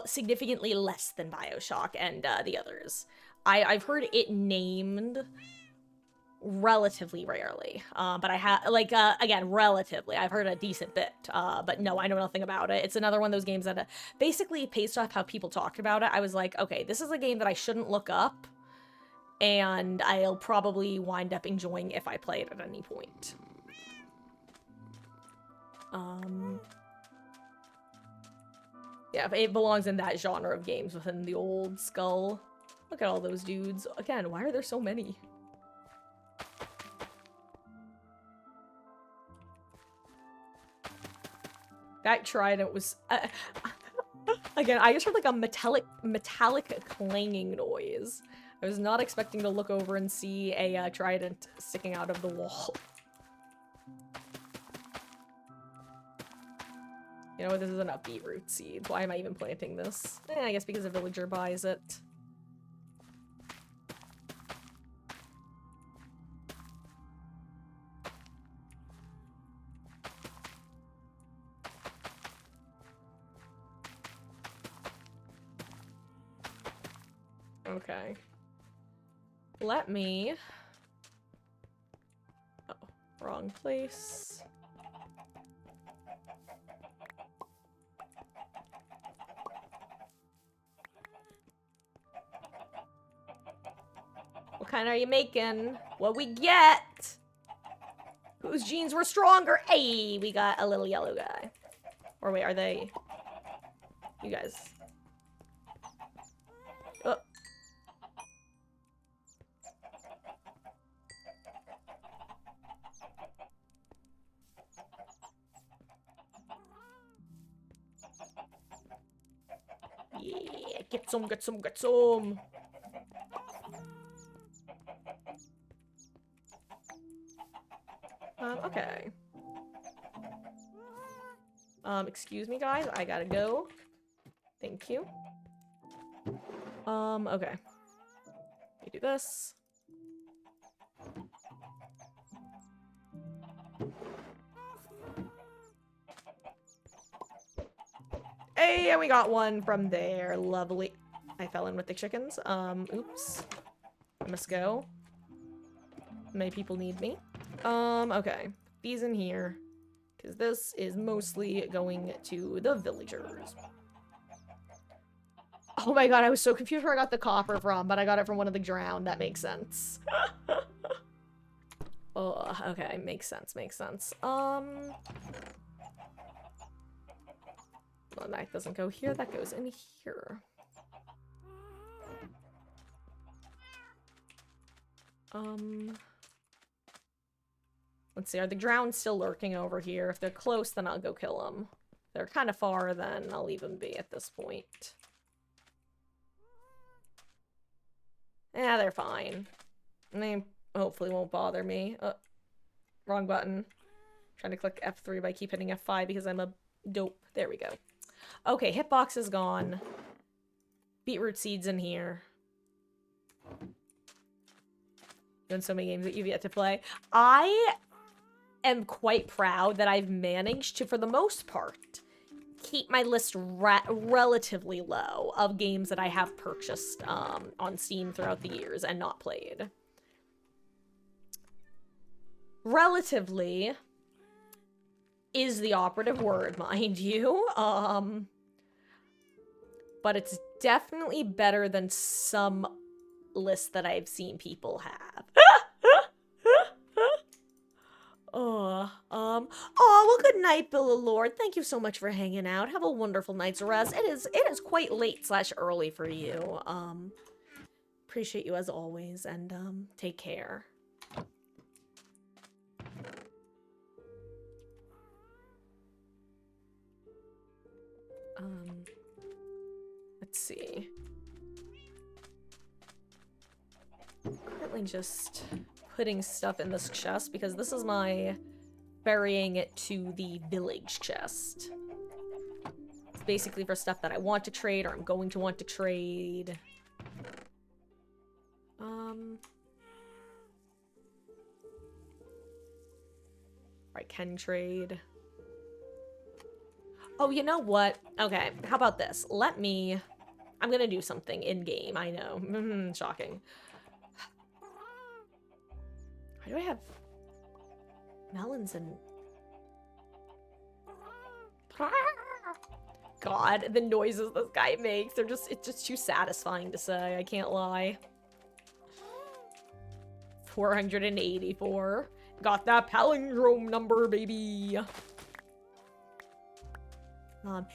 Speaker 4: significantly less than BioShock and the others. I've heard it named relatively rarely, but I have, like, again, relatively. I've heard a decent bit, but no, I know nothing about it. It's another one of those games that basically, based off how people talked about it, I was like, okay, this is a game that I shouldn't look up, and I'll probably wind up enjoying if I play it at any point. Yeah, it belongs in that genre of games within the old skull. Look at all those dudes. Again, why are there so many? That trident was... again, I just heard like a metallic clanging noise. I was not expecting to look over and see a trident sticking out of the wall. You know, this is an upbeat root seed. Why am I even planting this? I guess because a villager buys it. Okay. Let me... oh, wrong place. What kind are you making? What we get? Whose genes were stronger? Hey, we got a little yellow guy. Or wait, are they... you guys... oh. Yeah, get some, get some, get some. Okay.
Speaker 1: Excuse me, guys. I gotta go. Thank you. Okay. We do this. Hey, and we got one from there. Lovely. I fell in with the chickens. Oops. I must go. Many people need me. Okay. These in here. Because this is mostly going to the villagers. Oh my god, I was so confused where I got the copper from, but I got it from one of the drowned. That makes sense. Oh, okay. Makes sense, makes sense. Well, that doesn't go here. That goes in here. Let's see. Are the drowned still lurking over here? If they're close, then I'll go kill them. If they're kind of far, then I'll leave them be at this point. Yeah, they're fine. They hopefully won't bother me. Wrong button. Trying to click F3 but I keep hitting F5 because I'm a dope. There we go. Okay, hitbox is gone. Beetroot seeds in here. Doing so many games that you've yet to play. I am quite proud that I've managed to, for the most part, keep my list relatively low of games that I have purchased on Steam throughout the years and not played. Relatively is the operative word, mind you. But it's definitely better than some lists that I've seen people have. Oh, well, good night, Bill Lord. Thank you so much for hanging out. Have a wonderful night's rest. It is quite late / early for you. Appreciate you as always, and, take care. Let's see. Currently just putting stuff in this chest because this is my burying it to the village chest. It's basically for stuff that I want to trade or I'm going to want to trade. I can trade. Oh, you know what? Okay, how about this? I'm gonna do something in-game, I know. Shocking. Why do I have melons and... God, the noises this guy makes, it's just too satisfying to say, I can't lie. 484. Got that palindrome number, baby.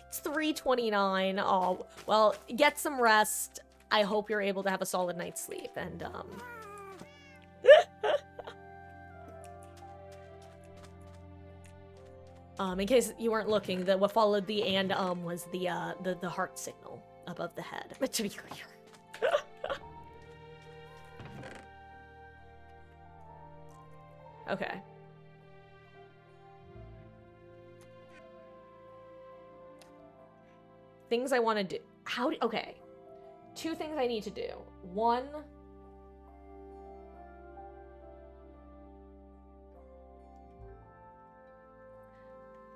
Speaker 1: It's 3:29. Oh, well, get some rest. I hope you're able to have a solid night's sleep, and, in case you weren't looking, what followed the and, was the heart signal above the head, but to be clear. Okay. Things I want to do. Okay. 2 things I need to do. 1...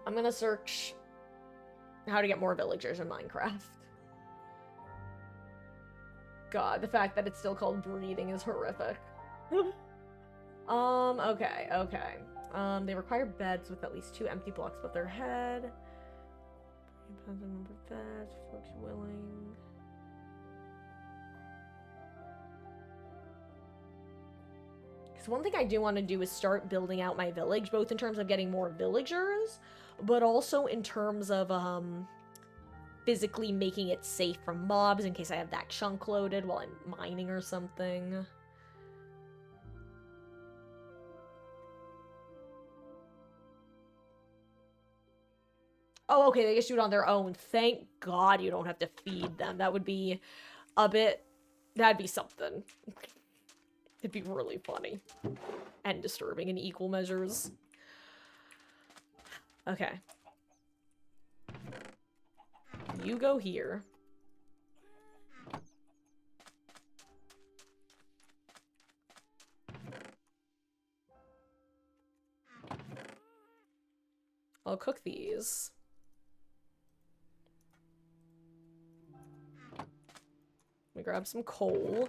Speaker 1: I'm gonna search how to get more villagers in Minecraft. God, the fact that it's still called breeding is horrific. Okay. They require beds with at least 2 empty blocks above their head. Depends on number of beds, folks willing. Because one thing I do want to do is start building out my village, both in terms of getting more villagers, but also in terms of, physically making it safe from mobs in case I have that chunk loaded while I'm mining or something. Oh, okay, they just do it on their own. Thank God you don't have to feed them. That would be a bit... That'd be something. It'd be really funny. And disturbing in equal measures. Okay.
Speaker 4: you go here. I'll cook these. Let me grab some coal.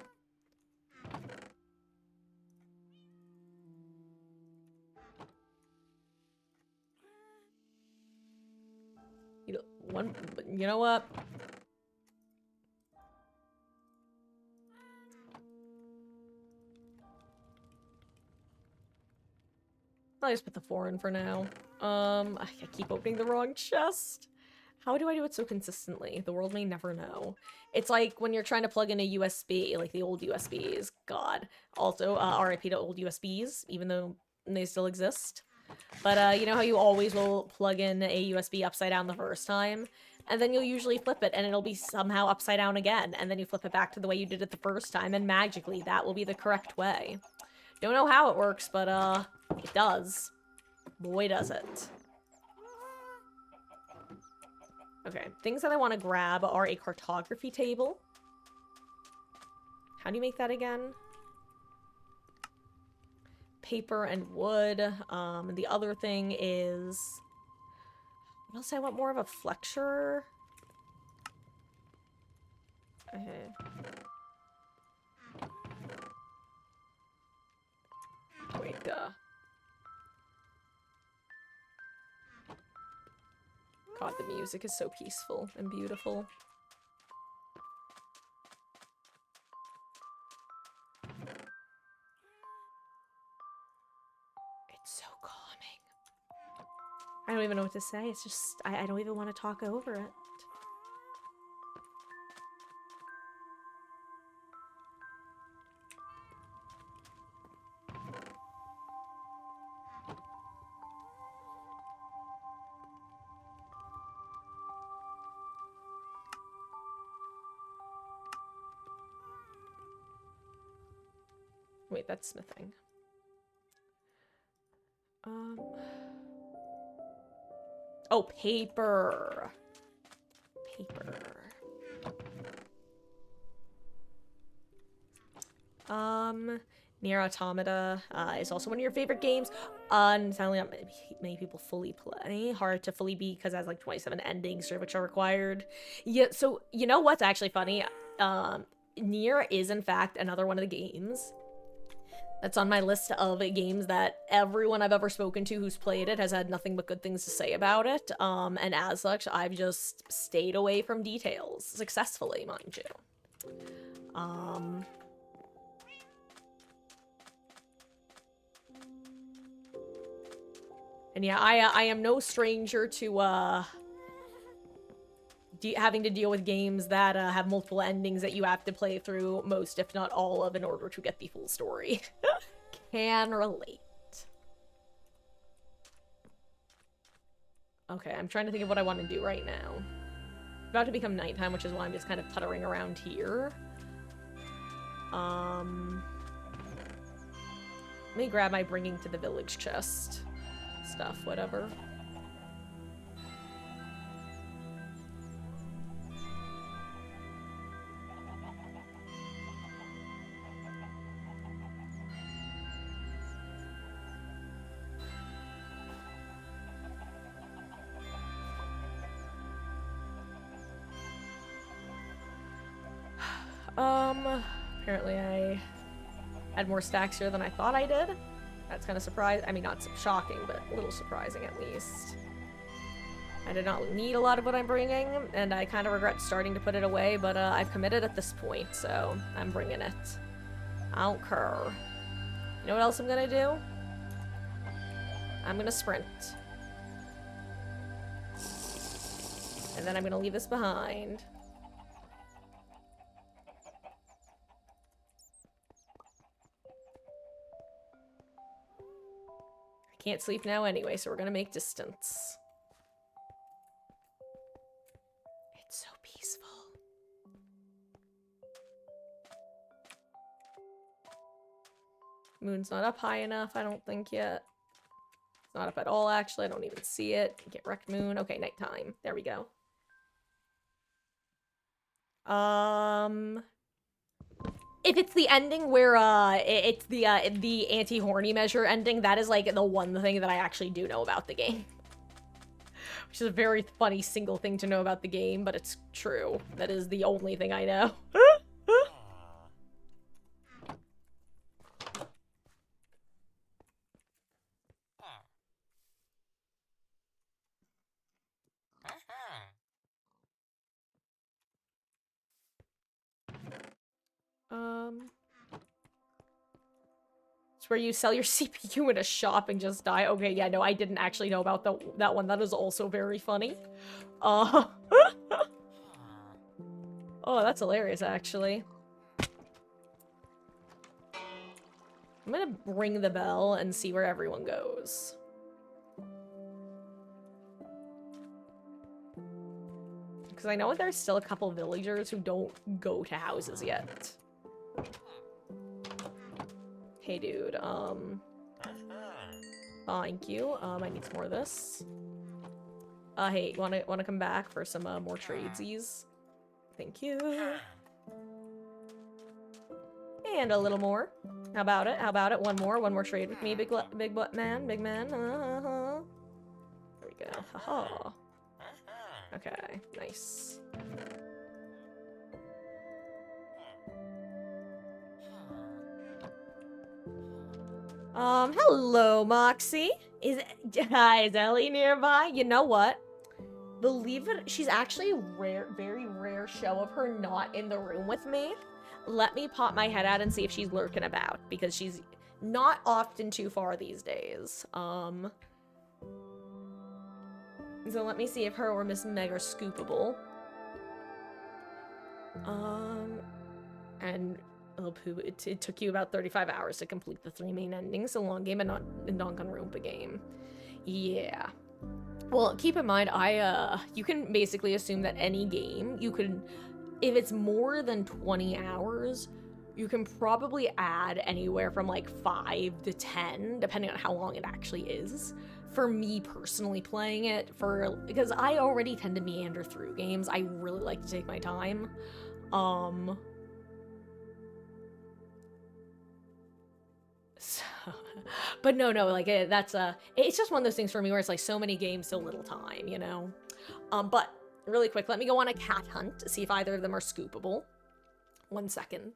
Speaker 4: You know what? I'll just put the 4 in for now. I keep opening the wrong chest. How do I do it so consistently? The world may never know. It's like when you're trying to plug in a USB, like the old USBs. God. Also, RIP to old USBs, even though they still exist. But, you know how you always will plug in a USB upside down the first time? And then you'll usually flip it, and it'll be somehow upside down again. And then you flip it back to the way you did it the first time, and magically, that will be the correct way. Don't know how it works, but, it does. Boy, does it. Okay, things that I want to grab are a cartography table. How do you make that again? Paper and wood. And the other thing is... What else? I want more of a flexure. Okay. Wait, God, the music is so peaceful and beautiful. It's so calming. I don't even know what to say. It's just, I don't even want to talk over it. Wait, that's smithing. Oh, paper. Paper. Nier Automata is also one of your favorite games. Sadly, not many people fully play. Hard to fully beat because it has like 27 endings, which are required. Yeah, so you know what's actually funny? Nier is in fact another one of the games that's on my list of games that everyone I've ever spoken to who's played it has had nothing but good things to say about it. And as such, I've just stayed away from details successfully, mind you. And yeah, I am no stranger to, having to deal with games that have multiple endings that you have to play through most, if not all of, in order to get the full story. Can relate. Okay, I'm trying to think of what I want to do right now. It's about to become nighttime, which is why I'm just kind of puttering around here. Let me grab my bringing to the village chest stuff, whatever. Apparently I had more stacks here than I thought I did. That's kind of surprising. I mean, not shocking, but a little surprising at least. I did not need a lot of what I'm bringing, and I kind of regret starting to put it away, but I've committed at this point, so I'm bringing it. I don't care. You know what else I'm gonna do? I'm gonna sprint. And then I'm gonna leave this behind. Can't sleep now anyway, so we're gonna make distance. It's so peaceful. Moon's not up high enough, I don't think yet. It's not up at all, actually. I don't even see it. Get wrecked moon. Okay, nighttime. There we go. If it's the ending where it's the anti-horny measure ending, that is like the one thing that I actually do know about the game. Which is a very funny single thing to know about the game, but it's true. That is the only thing I know. It's where you sell your CPU in a shop and just die. Okay, yeah, no, I didn't actually know about that one. That is also very funny. Oh, that's hilarious, actually. I'm gonna ring the bell and see where everyone goes. Because I know there's still a couple villagers who don't go to houses yet. Hey, dude, thank you. I need some more of this. Hey, wanna come back for some, more tradesies? Thank you. And a little more. How about it? How about it? One more trade with me, big butt man, big man. There we go. Haha. Okay, nice. Hello, Moxie. Hi, is Ellie nearby? You know what? Believe it, she's actually a very rare show of her not in the room with me. Let me pop my head out and see if she's lurking about, because she's not often too far these days. So let me see if her or Miss Meg are scoopable. And it took you about 35 hours to complete the 3 main endings, a long game and not a Danganronpa game. Yeah. Well, keep in mind, you can basically assume that any game, if it's more than 20 hours, you can probably add anywhere from like 5 to 10, depending on how long it actually is. For me personally playing it, because I already tend to meander through games, I really like to take my time. So, but no, like it's just one of those things for me where it's like so many games, so little time, you know? But really quick, let me go on a cat hunt to see if either of them are scoopable. 1 second.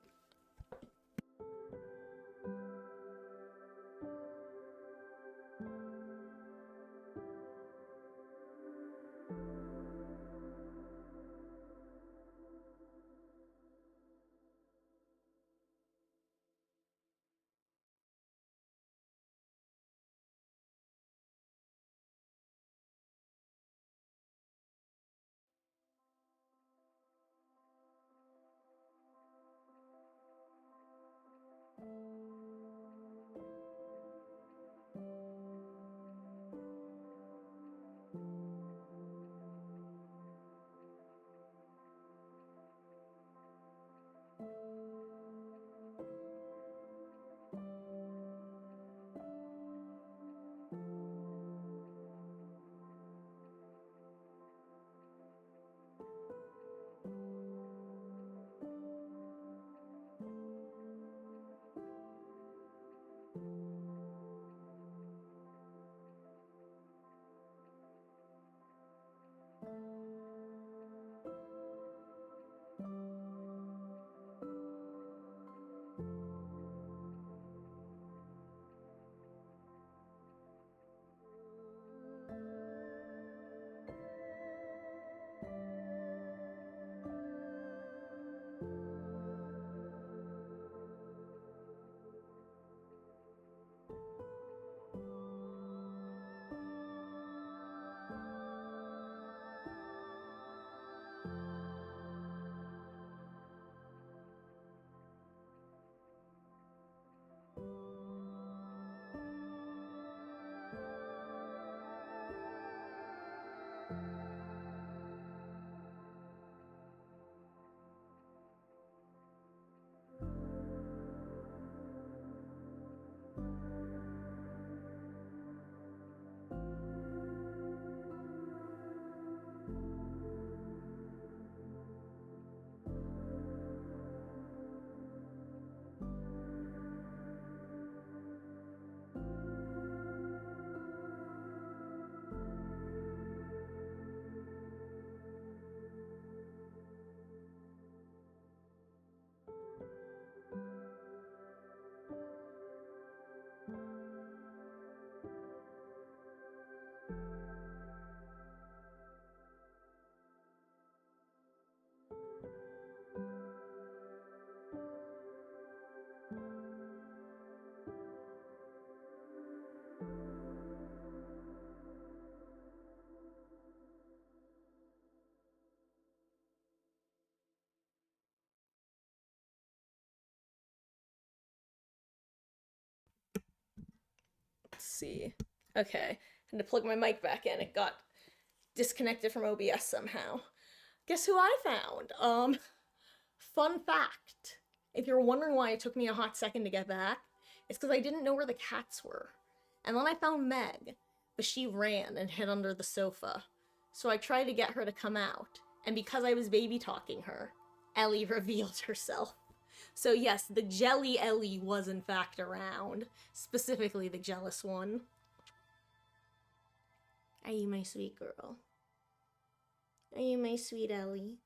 Speaker 1: Let's see. Okay. Had to plug my mic back in. It got disconnected from OBS somehow. Guess who I found? Fun fact. If you're wondering why it took me a hot second to get back, it's because I didn't know where the cats were. And then I found Meg, but she ran and hid under the sofa. So I tried to get her to come out, and because I was baby talking her, Ellie revealed herself. So yes, the jelly Ellie was in fact around, specifically the jealous one. Are you my sweet girl? Are you my sweet Ellie?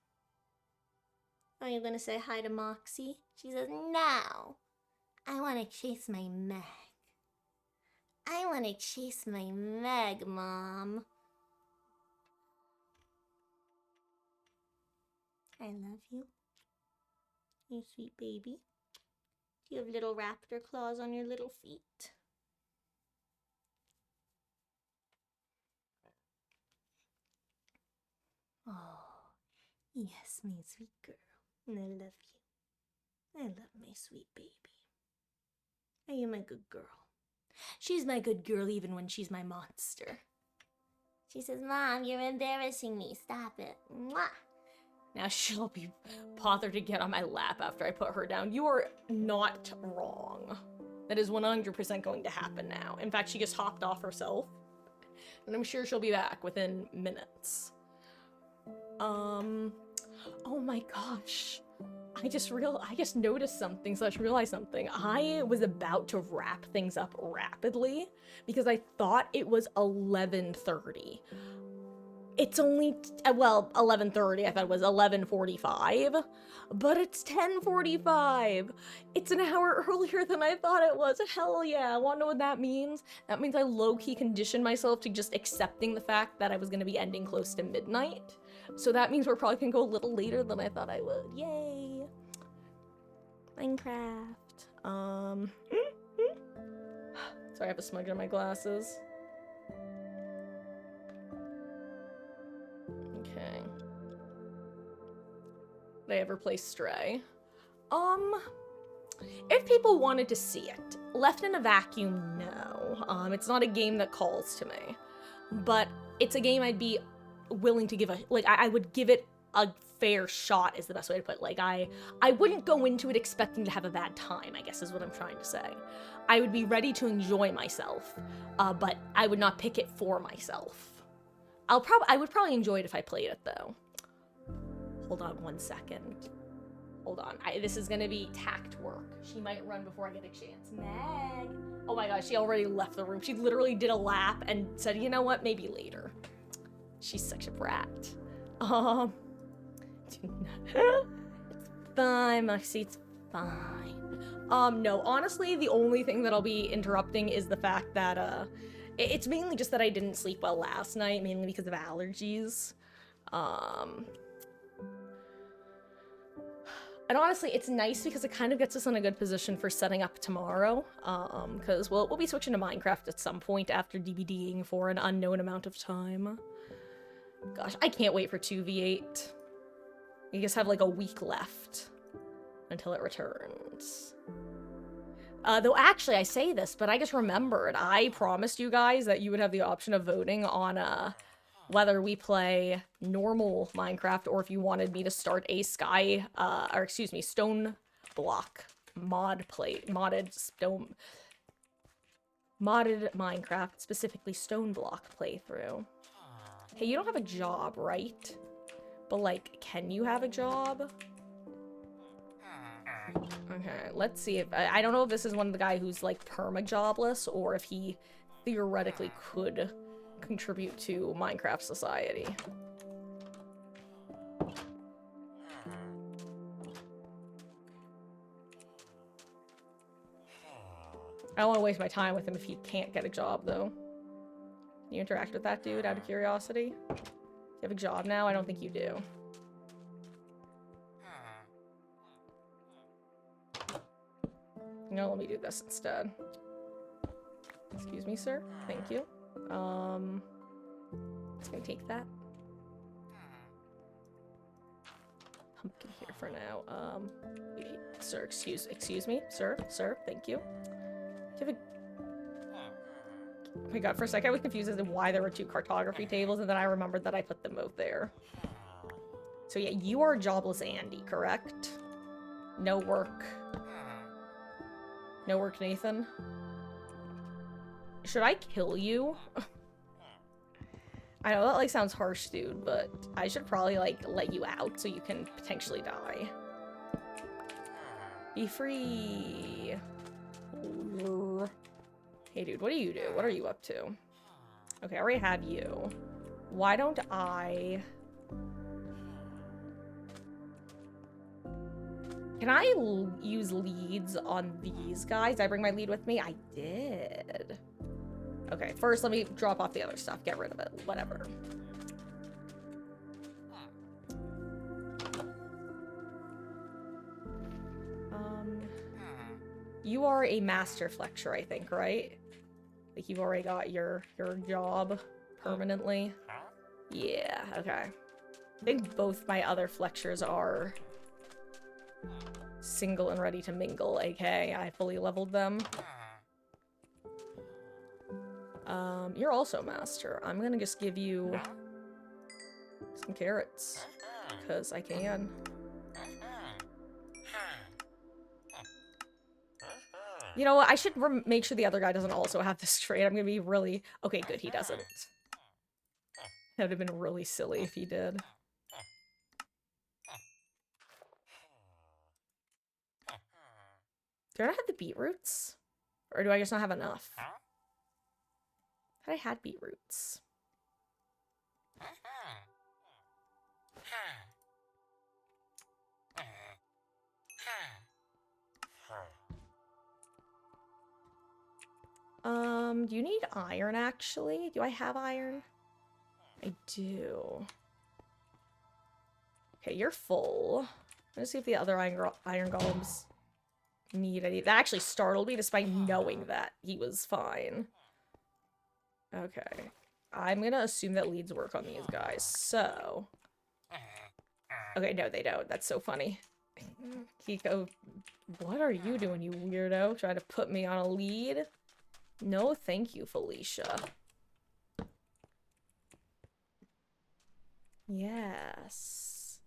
Speaker 1: Are you gonna say hi to Moxie? She says, no. I wanna chase my Meg. I wanna chase my Meg, Mom. I love you. You sweet baby. Do you have little raptor claws on your little feet? Oh, yes, my sweet girl. And I love you. I love my sweet baby. Are you my good girl? She's my good girl even when she's my monster. She says, Mom, you're embarrassing me. Stop it. Mwah. Now she'll be bothered to get on my lap after I put her down. You are not wrong. That is 100% going to happen now. In fact, she just hopped off herself. And I'm sure she'll be back within minutes. Oh my gosh. I just noticed something, / realized something. I was about to wrap things up rapidly because I thought it was 11:30. It's only, well, 11:30. I thought it was 11:45, but it's 10:45. It's an hour earlier than I thought it was. Hell yeah. Want to know what that means? That means I low-key conditioned myself to just accepting the fact that I was going to be ending close to midnight. So that means we're probably going to go a little later than I thought I would. Yay. Minecraft. Sorry, I have a smudge on my glasses. Okay. Did I ever play Stray? If people wanted to see it, Left in a Vacuum, no. It's not a game that calls to me. But it's a game I'd be willing to give a, like, I would give it a fair shot is the best way to put it. Like, I wouldn't go into it expecting to have a bad time, I guess is what I'm trying to say. I would be ready to enjoy myself, but I would not pick it for myself. I would probably enjoy it if I played it, though. Hold on 1 second. Hold on. This is gonna be tact work. She might run before I get a chance. Meg! Oh my gosh, she already left the room. She literally did a lap and said, you know what, maybe later. She's such a brat. It's fine, Moxie, it's fine. No, honestly, the only thing that I'll be interrupting is the fact that, it's mainly just that I didn't sleep well last night, mainly because of allergies. And honestly, it's nice because it kind of gets us in a good position for setting up tomorrow, because we'll be switching to Minecraft at some point after DVDing for an unknown amount of time. Gosh, I can't wait for 2v8. You just have like a week left until it returns. Though actually, I say this, but I just remembered, I promised you guys that you would have the option of voting on, whether we play normal Minecraft or if you wanted me to start a stone block modded Minecraft, specifically stone block playthrough. Hey, you don't have a job, right? But like, can you have a job? Okay, let's see if I don't know if this is one of the guy who's like perma-jobless or if he theoretically could contribute to Minecraft society. I don't want to waste my time with him if he can't get a job, though. Can you interact with that dude out of curiosity? Do you have a job now? I don't think you do. No, let me do this instead. Excuse me, sir. Thank you. Just gonna take that. Pumpkin here for now. Sir, excuse me. Sir, thank you. Do you have a... Oh my god, for a second I was confused as to why there were 2 cartography tables, and then I remembered that I put them both there. So yeah, you are jobless Andy, correct? No work. No work, Nathan? Should I kill you? I know that, like, sounds harsh, dude, but I should probably, like, let you out so you can potentially die. Be free. Hey, dude, what do you do? What are you up to? Okay, I already have you. Why don't I... Can I use leads on these guys? Did I bring my lead with me? I did. Okay, first let me drop off the other stuff. Get rid of it. Whatever. You are a master flexor, I think, right? Like, you've already got your job permanently. Yeah, okay. I think both my other flexors are single and ready to mingle, aka I fully leveled them. You're also master. I'm gonna just give you some carrots, because I can. You know what? I should make sure the other guy doesn't also have this trait. I'm gonna be really... Okay, good, he doesn't. That would have been really silly if he did. Do I not have the beetroots? Or do I just not have enough? I thought I had beetroots. Do you need iron, actually? Do I have iron? I do. Okay, you're full. Let's see if the other iron golems need any. That actually startled me, despite knowing that he was fine. Okay. I'm gonna assume that leads work on these guys, so... Okay, no, they don't. That's so funny. Kiko, what are you doing, you weirdo? Trying to put me on a lead? No, thank you, Felicia. Yes.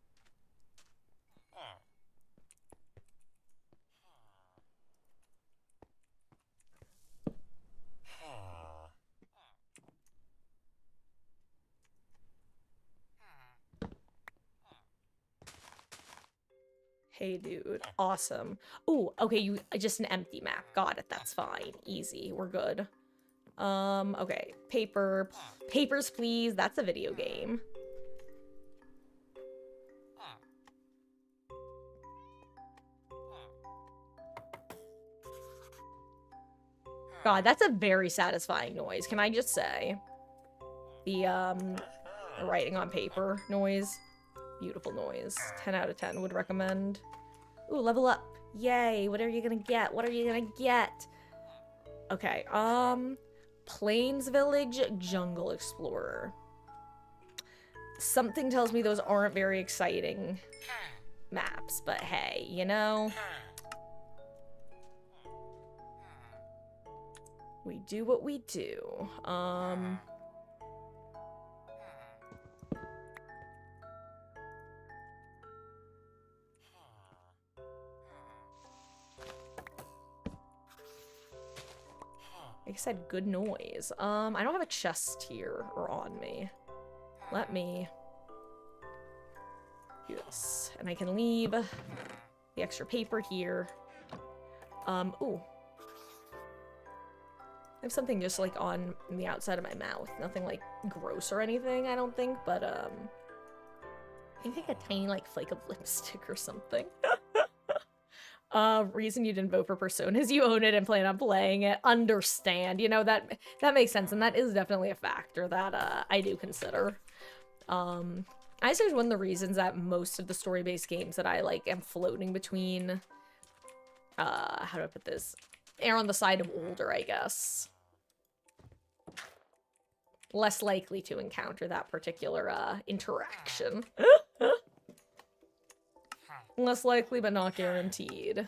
Speaker 1: Hey, dude. Awesome. Ooh, okay, you just an empty map. Got it. That's fine. Easy. We're good. Okay. Papers, please. That's a video game. God, that's a very satisfying noise, can I just say? The writing on paper noise. Beautiful noise. 10 out of 10 would recommend. Ooh, level up. Yay. What are you gonna get? What are you gonna get? Okay, Plains Village, Jungle Explorer. Something tells me those aren't very exciting maps, but hey, you know? We do what we do. Like I said, good noise. I don't have a chest here or on me. Let me do this. And I can leave the extra paper here. Ooh. I have something just like on the outside of my mouth. Nothing like gross or anything, I don't think, but I think like a tiny like flake of lipstick or something. Reason you didn't vote for Persona is you own it and plan on playing it. Understand, you know, that makes sense, and that is definitely a factor that I do consider. I say one of the reasons that most of the story-based games that I like am floating between, how do I put this? Err on the side of older, I guess. Less likely to encounter that particular interaction. Less likely, but not guaranteed.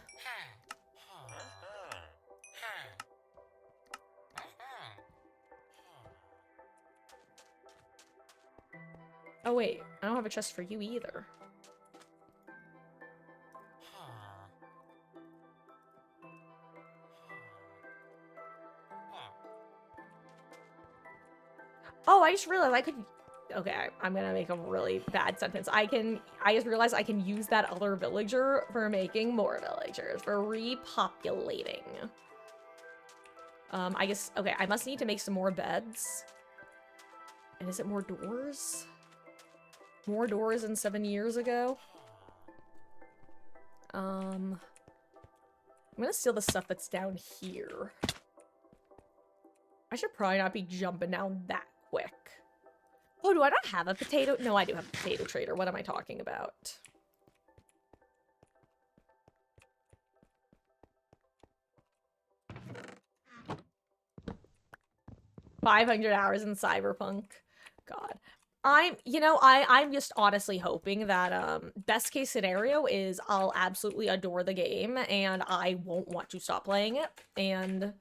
Speaker 4: Oh, wait. I don't have a chest for you either. Oh, I just realized I could... Okay, I'm gonna make a really bad sentence. I just realized I can use that other villager for making more villagers, for repopulating. I guess, okay, I must need to make some more beds. And is it more doors? More doors than 7 years ago? I'm gonna steal the stuff that's down here. I should probably not be jumping down that quick. Oh, do I not have a potato? No, I do have a potato trader. What am I talking about? $500 hours in Cyberpunk. God. I'm just honestly hoping that, best case scenario is I'll absolutely adore the game and I won't want to stop playing it. And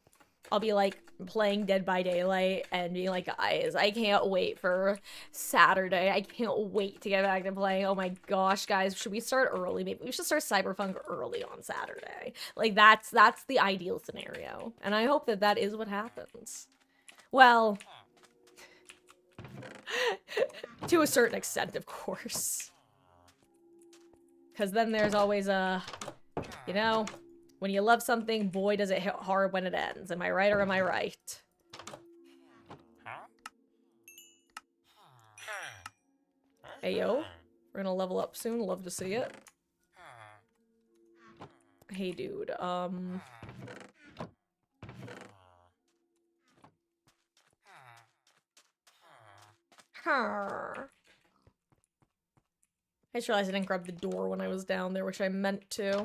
Speaker 4: I'll be, like, playing Dead by Daylight and being like, guys, I can't wait for Saturday. I can't wait to get back to playing. Oh my gosh, guys, should we start early? Maybe we should start Cyberpunk early on Saturday. Like, that's the ideal scenario. And I hope that that is what happens. Well, to a certain extent, of course. Because then there's always you know, when you love something, boy, does it hit hard when it ends. Am I right or am I right? Hey, yo. We're gonna level up soon. Love to see it. Hey, dude. I just realized I didn't grab the door when I was down there, which I meant to.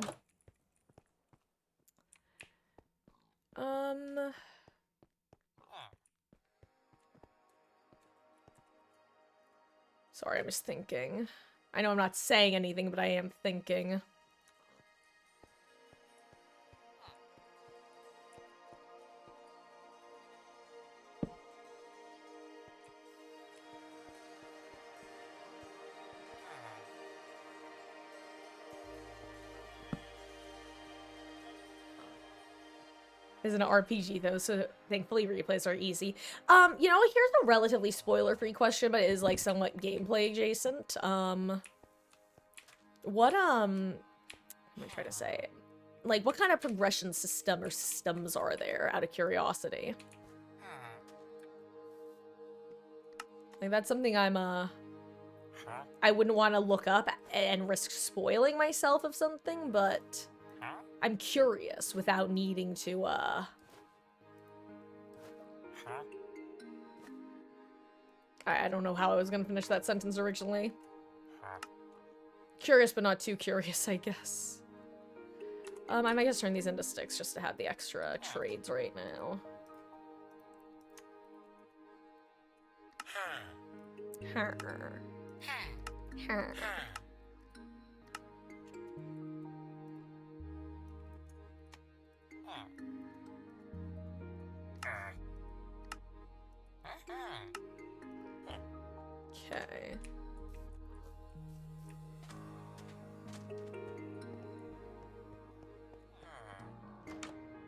Speaker 4: Sorry, I'm just thinking. I know I'm not saying anything, but I am thinking. Isn't an RPG though, so thankfully replays are easy. You know, here's a relatively spoiler-free question, but it is like somewhat gameplay adjacent. What am I trying to say? Like, what kind of progression system or systems are there, out of curiosity? Like, that's something I'm, I wouldn't want to look up and risk spoiling myself of something, but I'm curious without needing to, I don't know how I was gonna finish that sentence originally. Curious, but not too curious, I guess. I might just turn these into sticks just to have the extra trades right now. Okay.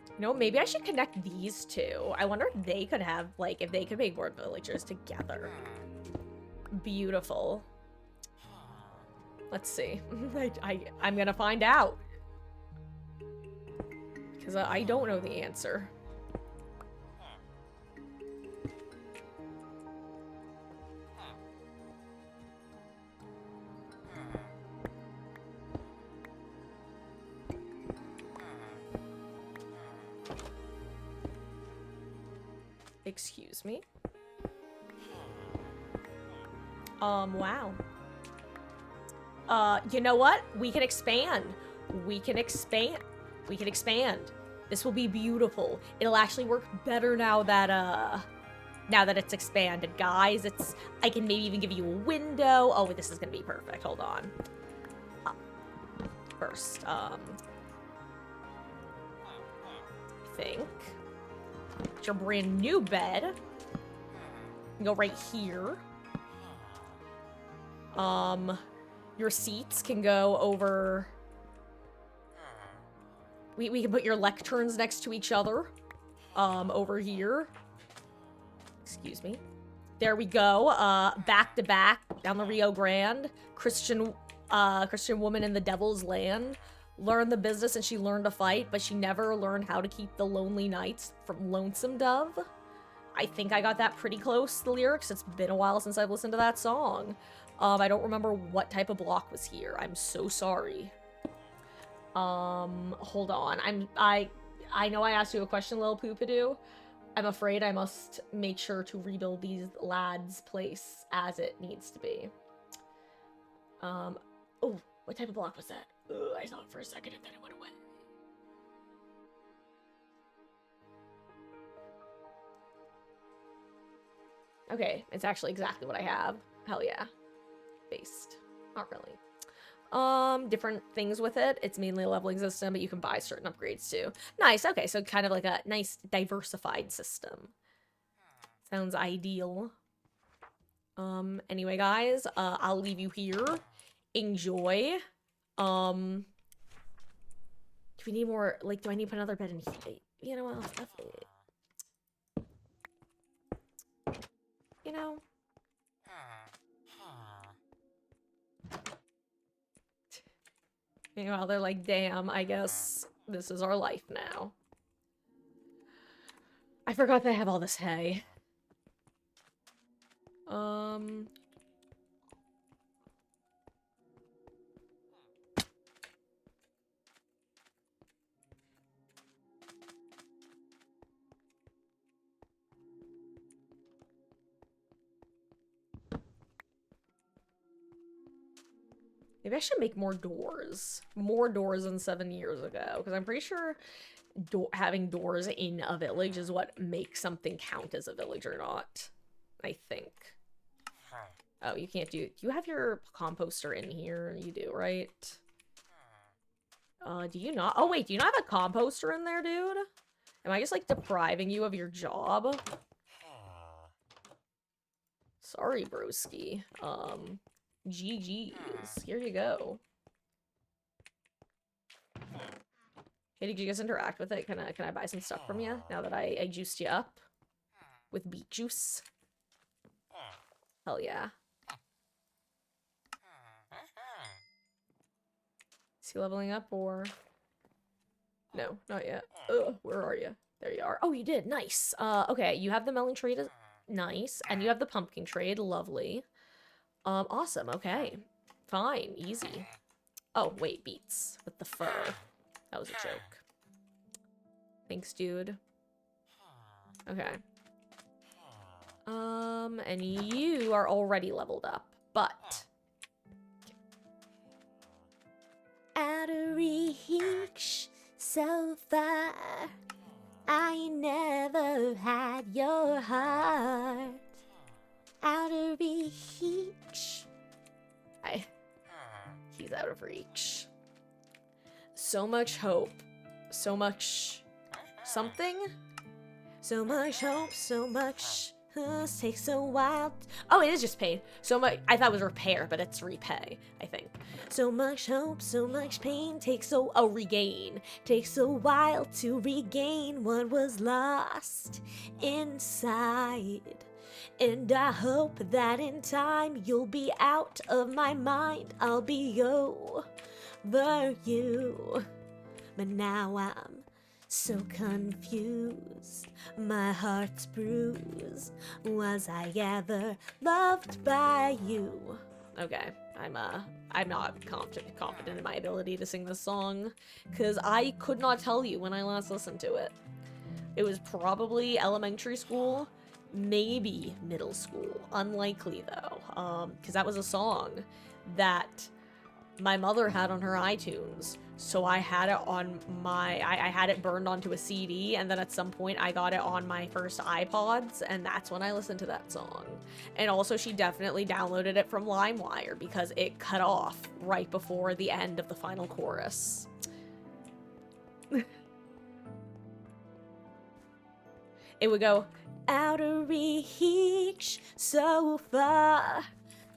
Speaker 4: You know, maybe I should connect these two. I wonder if they could have, like, if they could make more villagers together. Beautiful. Let's see. I'm gonna find out. Because I don't know the answer. Excuse me. Wow. You know what? We can expand. We can expand. We can expand. This will be beautiful. It'll actually work better now that it's expanded, guys. I can maybe even give you a window. Oh, this is gonna be perfect. Hold on. First, I think. It's your brand new bed. Go right here. Your seats can go over... We can put your lecterns next to each other. Over here. Excuse me. There we go. Back to back down the Rio Grande. Christian woman in the devil's land. Learned the business and she learned to fight, but she never learned how to keep the lonely nights from Lonesome Dove. I think I got that pretty close, the lyrics. It's been a while since I've listened to that song. I don't remember what type of block was here. I'm so sorry. Hold on. I know I asked you a question, Lil Poopadoo. I'm afraid I must make sure to rebuild these lads' place as it needs to be. Oh, what type of block was that? Ugh, I saw it for a second and then it went away. Okay, it's actually exactly what I have. Hell yeah. Based. Not really. Different things with it. It's mainly a leveling system, but you can buy certain upgrades too. Nice, okay, so kind of like a nice diversified system. Sounds ideal. Anyway, guys, I'll leave you here. Enjoy. Do we need more, like, do I need to put another bed in here? You know what, you know? Meanwhile, they're like, damn, I guess this is our life now. I forgot they have all this hay. Maybe I should make more doors. More doors than 7 years ago. Because I'm pretty sure having doors in a village is what makes something count as a village or not. I think. Oh, you can't do... Do you have your composter in here? You do, right? Do you not? Oh, wait. Do you not have a composter in there, dude? Am I just, like, depriving you of your job? Sorry, broski. GG's. Here you go. Hey, did you guys interact with it? Can I buy some stuff from you now that I juiced you up with beet juice? Hell yeah. Is he leveling up or... No, not yet. Ugh, where are you? There you are. Oh, you did. Nice. Okay, you have the melon trade. Nice. And you have the pumpkin trade. Lovely. Awesome. Okay. Fine. Easy. Oh, wait. Beets. With the fur. That was a joke. Thanks, dude. Okay. And you are already leveled up, but... Out of reach, so far, I never had your heart. Out of reach. He's out of reach. So much hope. So much... something? So much hope, so much... takes a while. Oh, it is just paid. So much. I thought it was repair, but it's repay, I think. So much hope, so much pain takes a regain. Takes a while to regain what was lost inside. And I hope that in time you'll be out of my mind. I'll be over you. But now I'm so confused, my heart's bruised. Was I ever loved by you? Okay, I'm not confident in my ability to sing this song, because I could not tell you when I last listened to it. It was probably elementary school, maybe middle school. Unlikely though, because that was a song that my mother had on her iTunes. So I had it on my, I had it burned onto a CD, and then at some point I got it on my first iPods, and that's when I listened to that song. And also she definitely downloaded it from LimeWire because it cut off right before the end of the final chorus. It would go, out of reach, so far,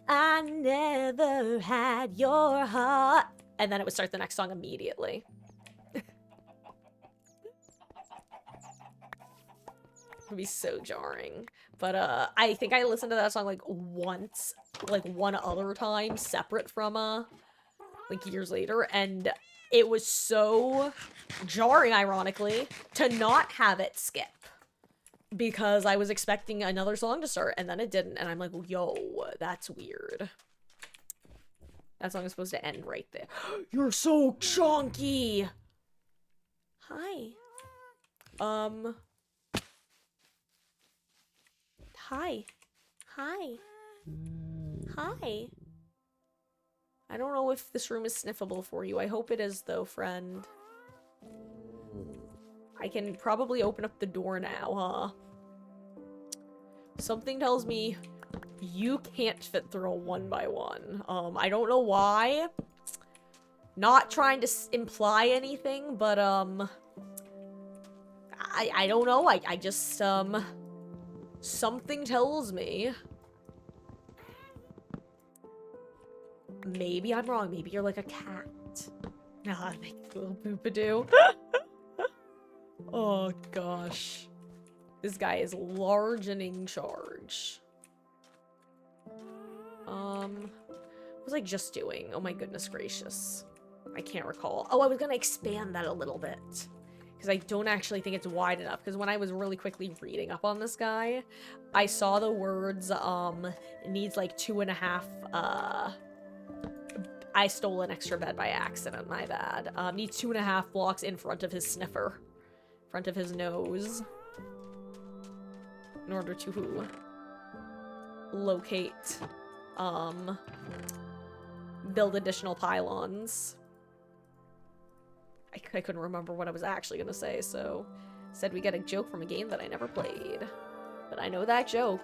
Speaker 4: I never had your heart. And then it would start the next song immediately. It would be so jarring. But I think I listened to that song like once, like one other time, separate from like years later, and it was so jarring, ironically, to not have it skip. Because I was expecting another song to start, and then it didn't, and I'm like, yo, that's weird. That song is supposed to end right there. You're so chunky! Hi. Hi. Hi. Hi. I don't know if this room is sniffable for you. I hope it is, though, friend. I can probably open up the door now, huh? Something tells me you can't fit through a 1x1. I don't know why. Not trying to imply anything, but, I don't know. I just, something tells me. Maybe I'm wrong. Maybe you're like a cat. Ah, thank you, little boopadoo. Oh, gosh. This guy is large and in charge. What was I just doing? Oh my goodness gracious. I can't recall. Oh, I was gonna expand that a little bit. Because I don't actually think it's wide enough. Because when I was really quickly reading up on this guy, I saw the words, needs like 2.5, I stole an extra bed by accident, my bad. Needs 2.5 blocks in front of his sniffer. Front of his nose. In order to locate, build additional pylons. I couldn't remember what I was actually gonna say, so said we get a joke from a game that I never played. But I know that joke,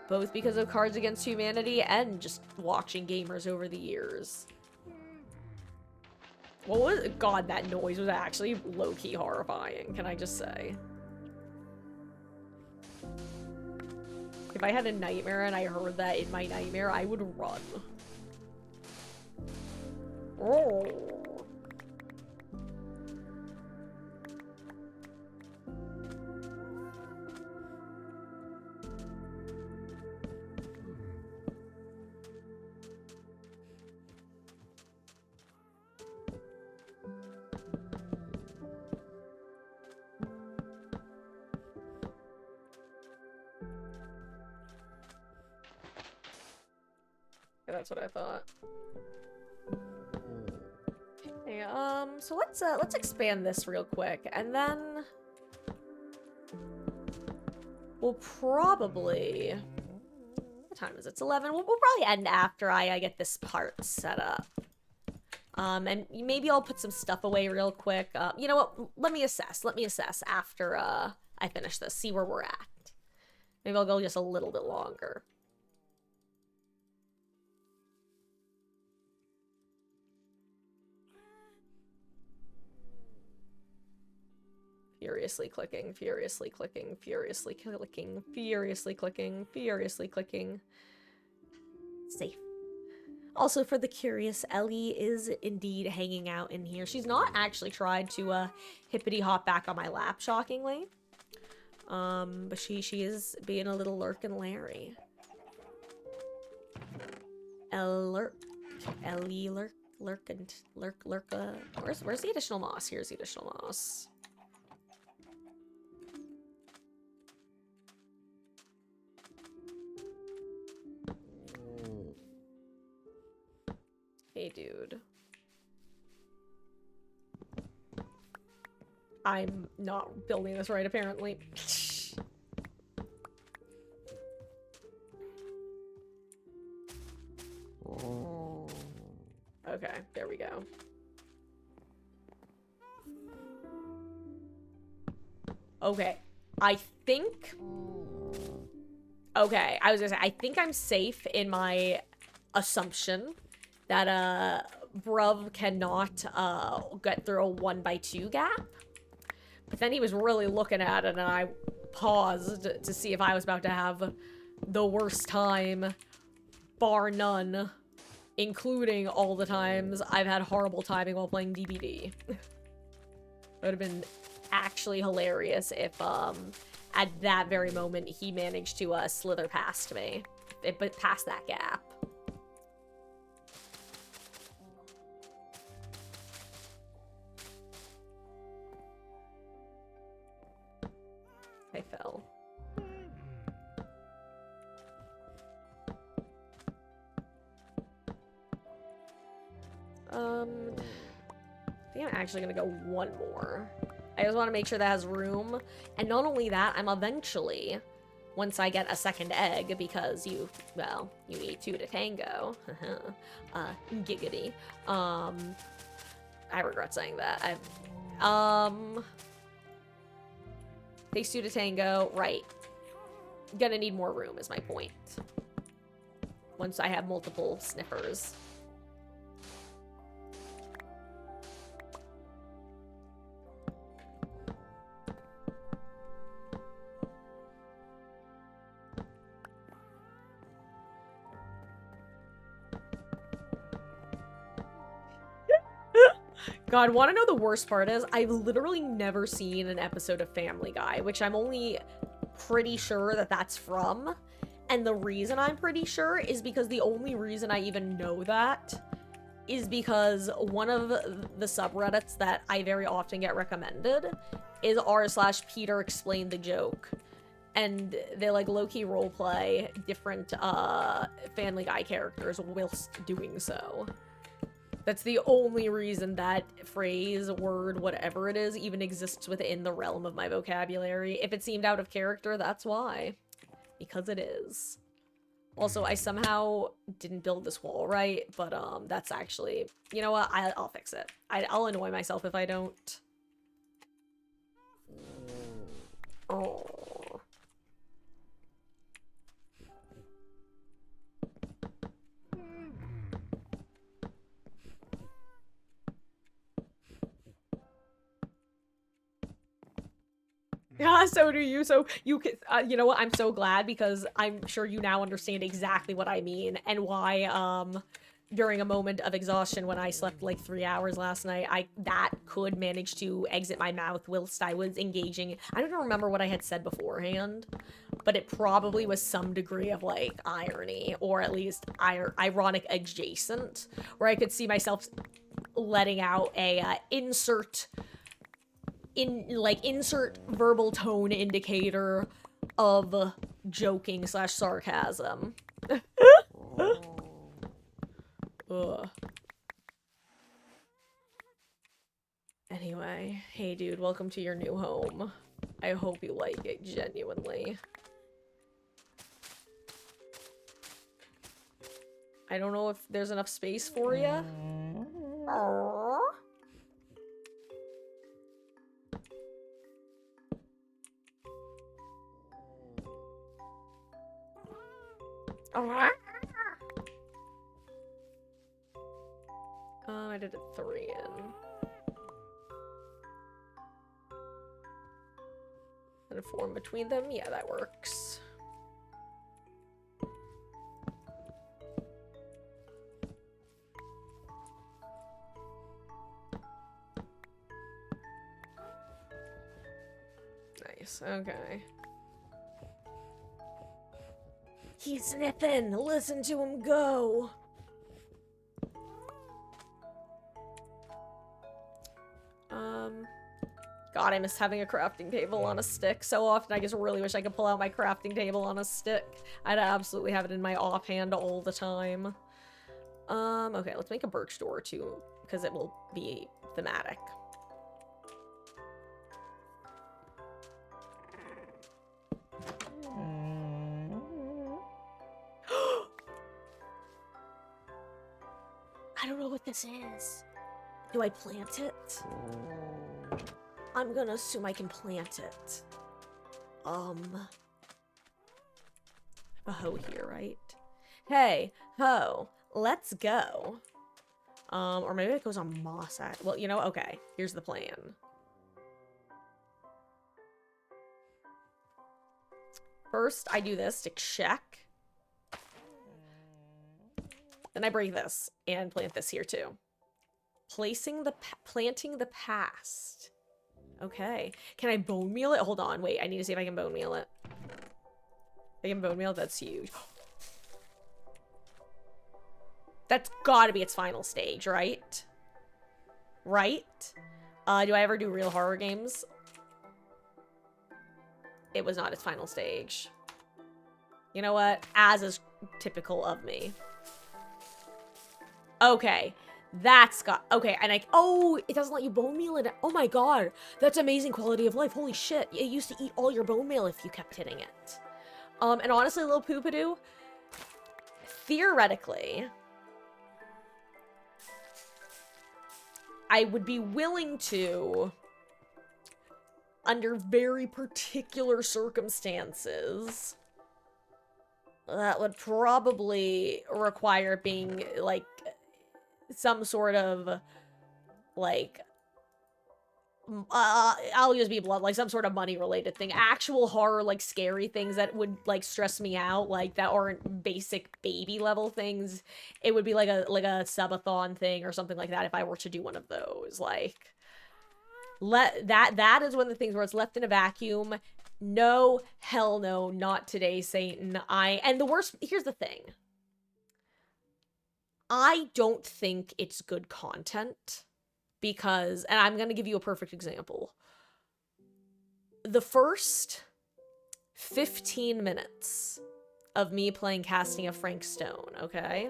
Speaker 4: both because of Cards Against Humanity and just watching gamers over the years. What was it? God, that noise was actually low-key horrifying, can I just say? If I had a nightmare and I heard that in my nightmare, I would run. Oh. That's what I thought. Okay, so let's expand this real quick, and then we'll probably, what time is it? It's 11. We'll probably end after I get this part set up. And maybe I'll put some stuff away real quick. You know what? Let me assess after I finish this. See where we're at. Maybe I'll go just a little bit longer. Furiously clicking, furiously clicking, furiously clicking, furiously clicking, furiously clicking. Safe. Also, for the curious, Ellie is indeed hanging out in here. She's not actually tried to hippity hop back on my lap, shockingly. But she is being a little lurkin' Larry. Ellie lurk. Where's the additional moss? Here's the additional moss. Hey, dude. I'm not building this right, apparently. Okay, there we go. Okay, I think... Okay, I was gonna say, I think I'm safe in my assumption that, Bruv cannot, get through a 1x2 gap. But then he was really looking at it, and I paused to see if I was about to have the worst time bar none, including all the times I've had horrible timing while playing DBD. It would have been actually hilarious if, at that very moment, he managed to, slither past me. But past that gap. I fell. I think I'm actually gonna go one more. I just want to make sure that has room. And not only that, I'm eventually, once I get a second egg, because you need two to tango. Giggity. I regret saying that. Takes two to tango. Right. Gonna need more room is my point. Once I have multiple sniffers. God, want to know the worst part is? I've literally never seen an episode of Family Guy, which I'm only pretty sure that that's from. And the reason I'm pretty sure is because the only reason I even know that is because one of the subreddits that I very often get recommended is r/Peter explained the joke. And they like low-key roleplay different Family Guy characters whilst doing so. That's the only reason that phrase, word, whatever it is, even exists within the realm of my vocabulary. If it seemed out of character, that's why. Because it is. Also, I somehow didn't build this wall right, but that's actually... You know what? I'll fix it. I'll annoy myself if I don't. Oh. Yeah, so do you. So you can, you know what? I'm so glad because I'm sure you now understand exactly what I mean and why, during a moment of exhaustion when I slept like 3 hours last night, that could manage to exit my mouth whilst I was engaging. I don't even remember what I had said beforehand, but it probably was some degree of like irony or at least ironic adjacent, where I could see myself letting out a, insert verbal tone indicator of joking/sarcasm. Ugh. Anyway, hey dude, welcome to your new home. I hope you like it, genuinely. I don't know if there's enough space for you. I did it 3 in. And a form between them? Yeah, that works. Nice, okay. He's sniffing! Listen to him go! God, I miss having a crafting table on a stick so often. I just really wish I could pull out my crafting table on a stick. I'd absolutely have it in my offhand all the time. Okay, let's make a birch door too, because it will be thematic. I don't know what this is. Do I plant it? I'm gonna assume I can plant it. A hoe here, right? Hey, hoe, let's go. Or maybe it goes on moss. Well, you know, okay, here's the plan. First, I do this to check. Then I break this and plant this here too. Planting the past. Okay. Can I bone meal it? Hold on, wait. I need to see if I can bone meal it. I can bone meal it? That's huge. That's gotta be its final stage, right? Right? Do I ever do real horror games? It was not its final stage. You know what? As is typical of me. Okay. That's got... Okay, and oh, it doesn't let you bone meal it. Oh my god. That's amazing quality of life. Holy shit. It used to eat all your bone meal if you kept hitting it. And honestly, little Poopadoo, theoretically, I would be willing to, under very particular circumstances, that would probably require being, like, some sort of, like, I'll just be blunt, like, some sort of money-related thing. Actual horror, like, scary things that would, like, stress me out, like, that aren't basic baby-level things. It would be, like a subathon thing or something like that if I were to do one of those. Like, that is one of the things where it's left in a vacuum. No, hell no, not today, Satan. And the worst, here's the thing. I don't think it's good content. Because, and I'm going to give you a perfect example. The first 15 minutes of me playing Casting of Frank Stone, okay,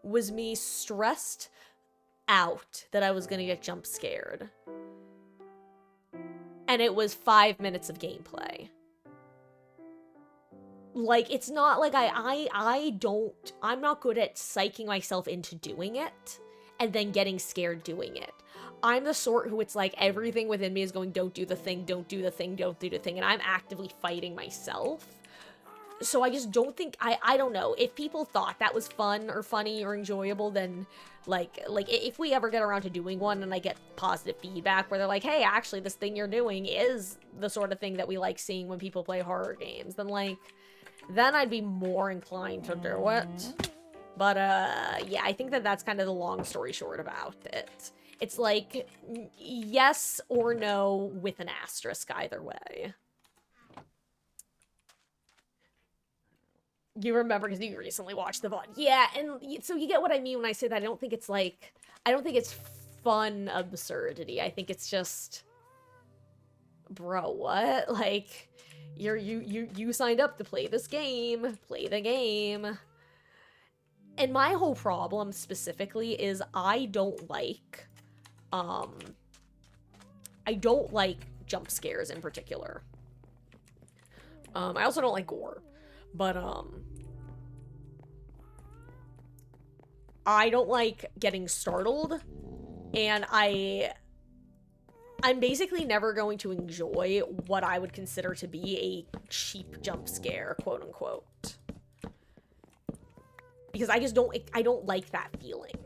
Speaker 4: was me stressed out that I was going to get jump scared. And it was 5 minutes of gameplay. Like, it's not like I'm not good at psyching myself into doing it and then getting scared doing it. I'm the sort who it's like everything within me is going, don't do the thing, don't do the thing, don't do the thing, and I'm actively fighting myself. So I just don't think, I don't know, if people thought that was fun or funny or enjoyable, then, like, if we ever get around to doing one and I get positive feedback where they're like, hey, actually, this thing you're doing is the sort of thing that we like seeing when people play horror games, then, like, then I'd be more inclined to do it. But, yeah, I think that that's kind of the long story short about it. It's like, yes or no with an asterisk either way. You remember because you recently watched the VOD. Yeah, and so you get what I mean when I say that. I don't think it's like, I don't think it's fun absurdity. I think it's just, bro, what? Like, you signed up to play this game. Play the game. And my whole problem specifically is I don't like jump scares in particular. I also don't like gore, but I don't like getting startled, and I'm basically never going to enjoy what I would consider to be a cheap jump scare, quote unquote. Because I just don't like that feeling.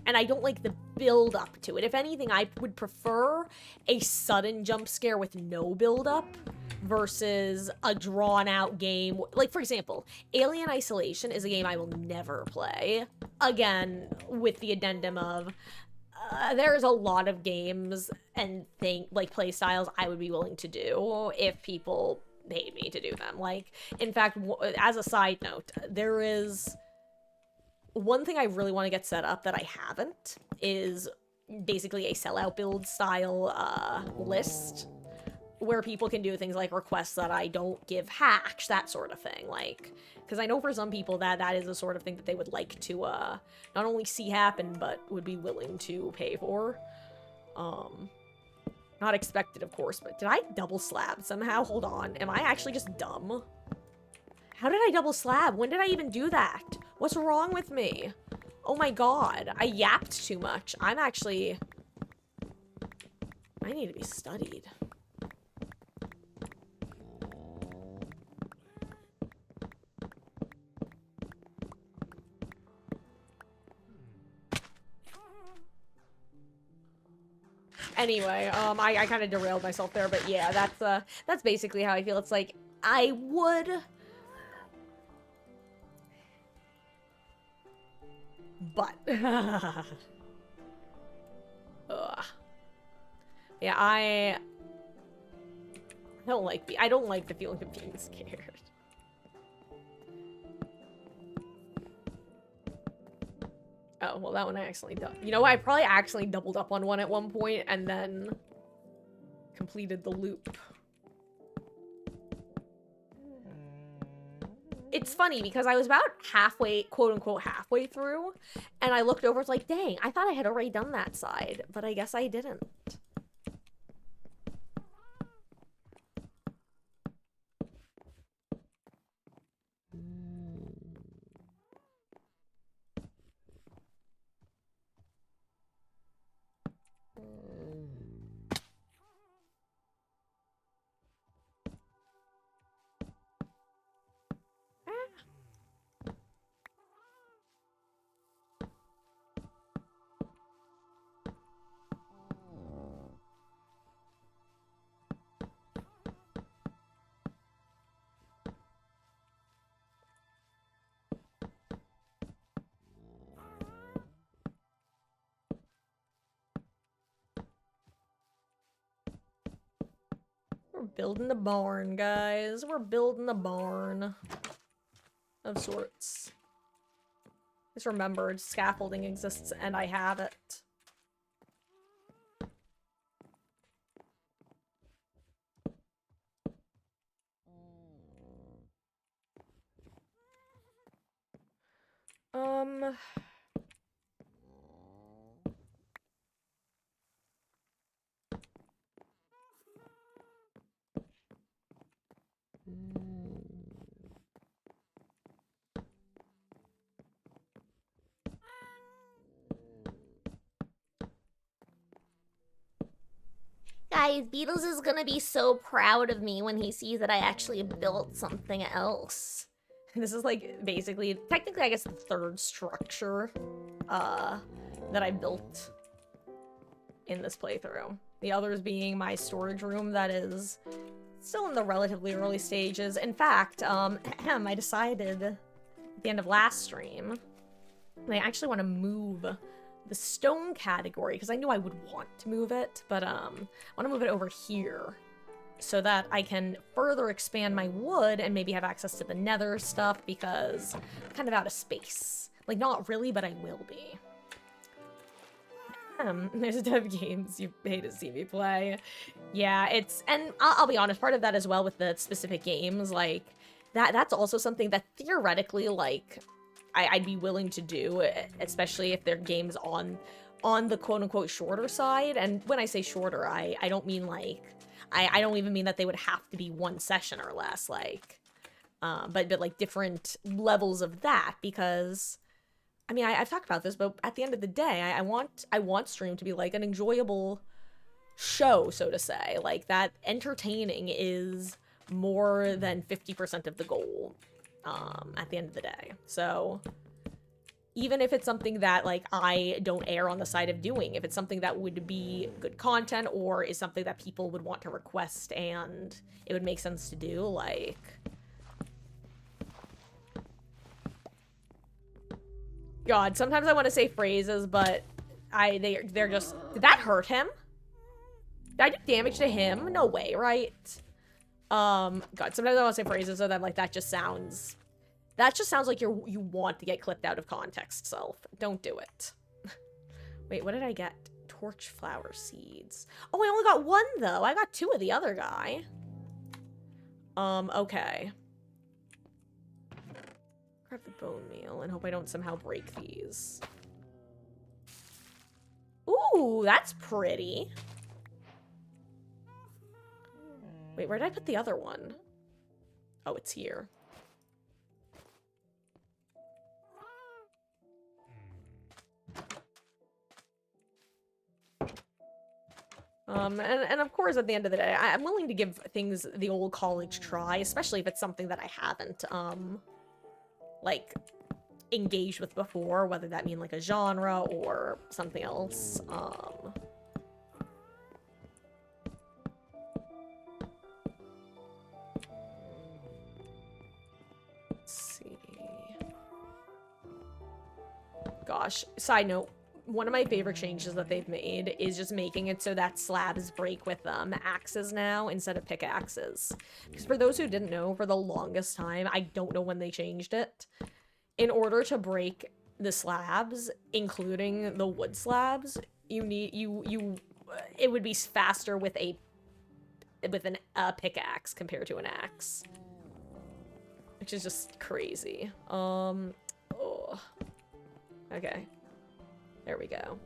Speaker 4: And I don't like the build up to it. If anything, I would prefer a sudden jump scare with no build up versus a drawn out game. Like, for example, Alien Isolation is a game I will never play. Again, with the addendum of there's a lot of games and play styles I would be willing to do if people paid me to do them. Like, in fact, as a side note, there is one thing I really want to get set up that I haven't is basically a sellout build style list where people can do things like requests that I don't give hacks, that sort of thing. Like, because I know for some people that is the sort of thing that they would like to not only see happen, but would be willing to pay for. Not expected, of course, but did I double slab somehow? Hold on. Am I actually just dumb? How did I double slab? When did I even do that? What's wrong with me? Oh my god. I yapped too much. I need to be studied. Anyway, I kind of derailed myself there, but yeah, that's basically how I feel. It's like, I would But ugh. Yeah, I don't like the feeling of being scared. Oh, well, that one I accidentally done. You know, I probably accidentally doubled up on one at one point and then completed the loop. It's funny because I was about halfway, quote unquote, halfway through, and I looked over, it's like, dang, I thought I had already done that side, but I guess I didn't. We're building the barn, guys. We're building the barn. Of sorts. Just remembered scaffolding exists and I have it.
Speaker 3: Guys, Beatles is gonna be so proud of me when he sees that I actually built something else.
Speaker 4: This is like basically, technically I guess the third structure that I built in this playthrough. The others being my storage room that is still in the relatively early stages. In fact, I decided at the end of last stream, I actually want to move the stone category because I knew I would want to move it, but I want to move it over here so that I can further expand my wood and maybe have access to the nether stuff because I'm kind of out of space. Like, not really, but I will be. There's dev games you pay to see me play. Yeah, it's, and I'll be honest, part of that as well with the specific games, like, that's also something that theoretically, like, I'd be willing to do, especially if they're games on the quote-unquote shorter side. And when I say shorter, I don't mean, like, I don't even mean that they would have to be one session or less, like, but like, different levels of that, because I mean, I've talked about this, but at the end of the day, I want stream to be like an enjoyable show, so to say. Like, that entertaining is more than 50% of the goal at the end of the day. So even if it's something that, like, I don't err on the side of doing, if it's something that would be good content or is something that people would want to request and it would make sense to do, like, God, sometimes I want to say phrases, but they're just, did that hurt him? Did I do damage to him? No way, right? God, sometimes I want to say phrases so that, like, that just sounds like you want to get clipped out of context, self. Don't do it. Wait, what did I get? Torch flower seeds. Oh, I only got one, though. I got 2 of the other guy. Okay. Grab the bone meal and hope I don't somehow break these. Ooh, that's pretty. Wait, where did I put the other one? Oh, it's here. And of course, at the end of the day, I'm willing to give things the old college try, especially if it's something that I haven't, like, engaged with before, whether that mean, like, a genre or something else, let's see. gosh. Side note, one of my favorite changes that they've made is just making it so that slabs break with axes now instead of pickaxes. Because for those who didn't know, for the longest time, I don't know when they changed it, in order to break the slabs, including the wood slabs, you need it would be faster with a pickaxe compared to an axe, which is just crazy. Oh. Okay, there we go.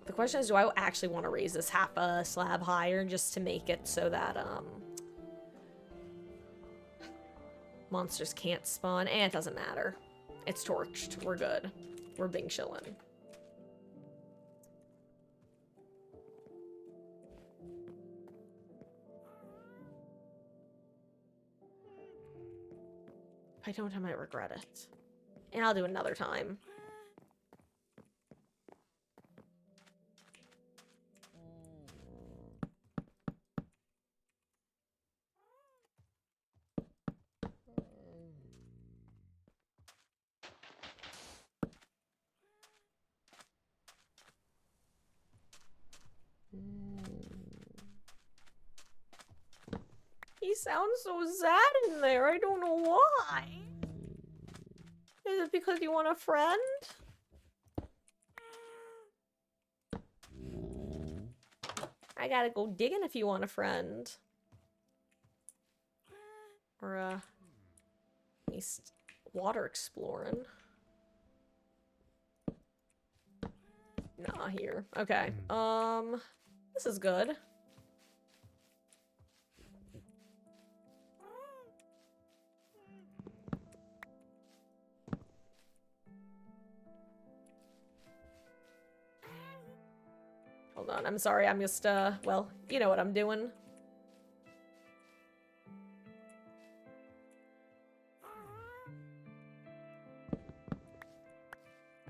Speaker 4: The question is, do I actually want to raise this half a slab higher just to make it so that monsters can't spawn? It doesn't matter. It's torched. We're good. We're being chillin'. If I don't, I might regret it. And I'll do it another time. He sounds so sad in there. I don't know why. Is it because you want a friend? I gotta go digging if you want a friend. Or, at least water exploring. Nah, here. Okay. This is good. Hold on, I'm sorry, I'm just, well, you know what I'm doing.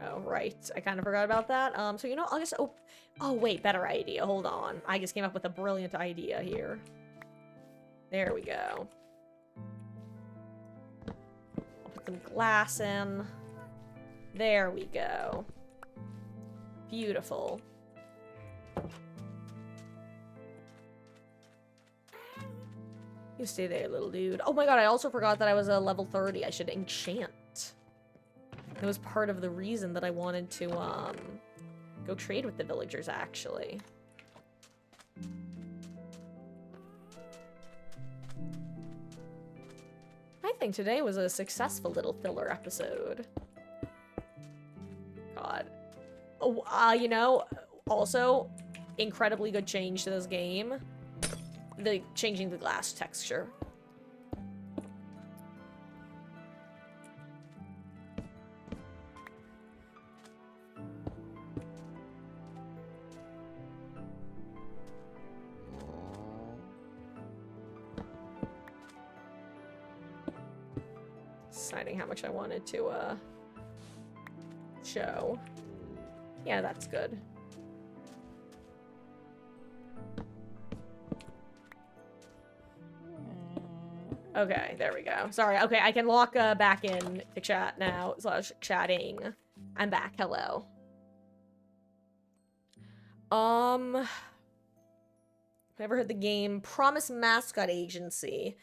Speaker 4: Oh, right. I kind of forgot about that. So, you know, I'll just... Oh, wait, better idea. Hold on. I just came up with a brilliant idea here. There we go. I'll put some glass in. There we go. Beautiful. You stay there, little dude. Oh my god, I also forgot that I was a level 30. I should enchant. It was part of the reason that I wanted to, go trade with the villagers, actually. I think today was a successful little filler episode. God. Oh, you know, also, incredibly good change to this game. Changing the glass texture. Deciding how much I wanted to, show. Yeah, that's good. Okay, there we go. Sorry, okay, I can lock back in the chat now, / chatting. I'm back, hello. Have you ever heard the game Promise Mascot Agency?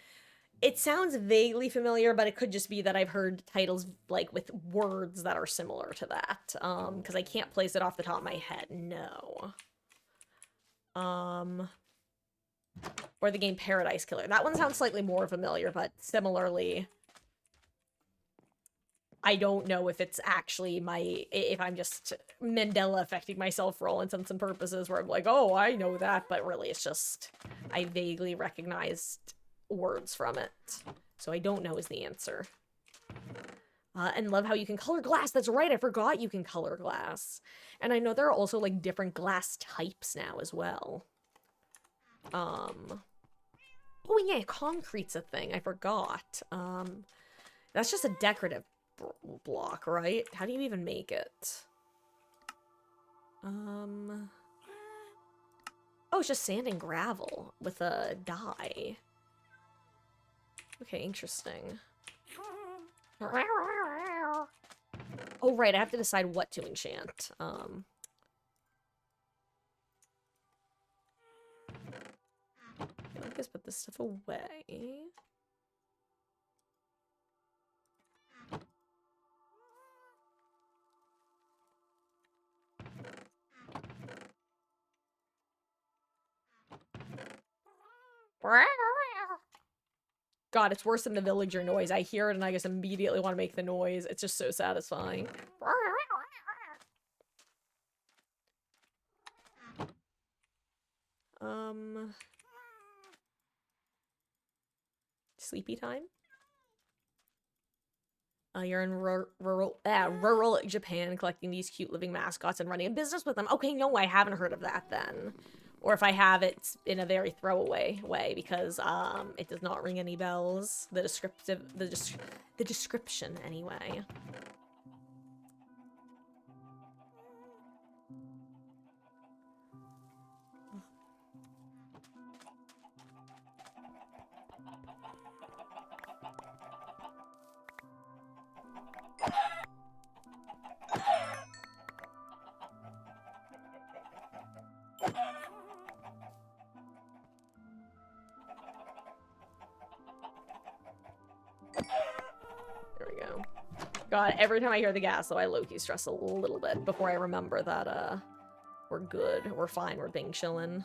Speaker 4: It sounds vaguely familiar, but it could just be that I've heard titles, like, with words that are similar to that. Because I can't place it off the top of my head, no. Or the game Paradise Killer. That one sounds slightly more familiar, but similarly, I don't know if it's actually if I'm just Mandela affecting myself for all intents and purposes, where I'm like, oh, I know that, but really it's just, I vaguely recognized words from it. So I don't know is the answer. And love how you can color glass. That's right, I forgot you can color glass. And I know there are also, like, different glass types now as well. Oh yeah, concrete's a thing. I forgot. That's just a decorative block, right? How do you even make it? Oh, it's just sand and gravel with a dye. Okay, interesting. Oh, right, I have to decide what to enchant. I guess put this stuff away. God, it's worse than the villager noise. I hear it and I just immediately want to make the noise. It's just so satisfying. Sleepy time? You're in rural Japan collecting these cute living mascots and running a business with them. Okay, no, I haven't heard of that then. Or if I have, it's in a very throwaway way because it does not ring any bells. The description anyway. There we go. God, every time I hear the gas, though, I low-key stress a little bit before I remember that, we're good. We're fine. We're being chillin'.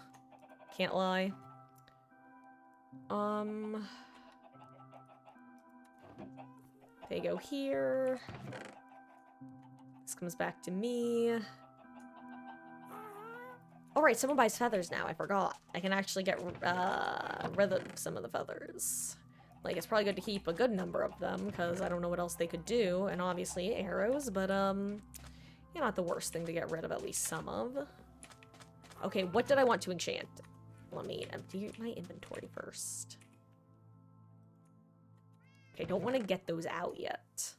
Speaker 4: Can't lie. They go here. This comes back to me. All right, someone buys feathers now. I forgot. I can actually get rid of some of the feathers. Like, it's probably good to keep a good number of them, because I don't know what else they could do. And obviously arrows, but, you're not the worst thing to get rid of at least some of. Okay, what did I want to enchant? Let me empty my inventory first. Okay, I don't want to get those out yet.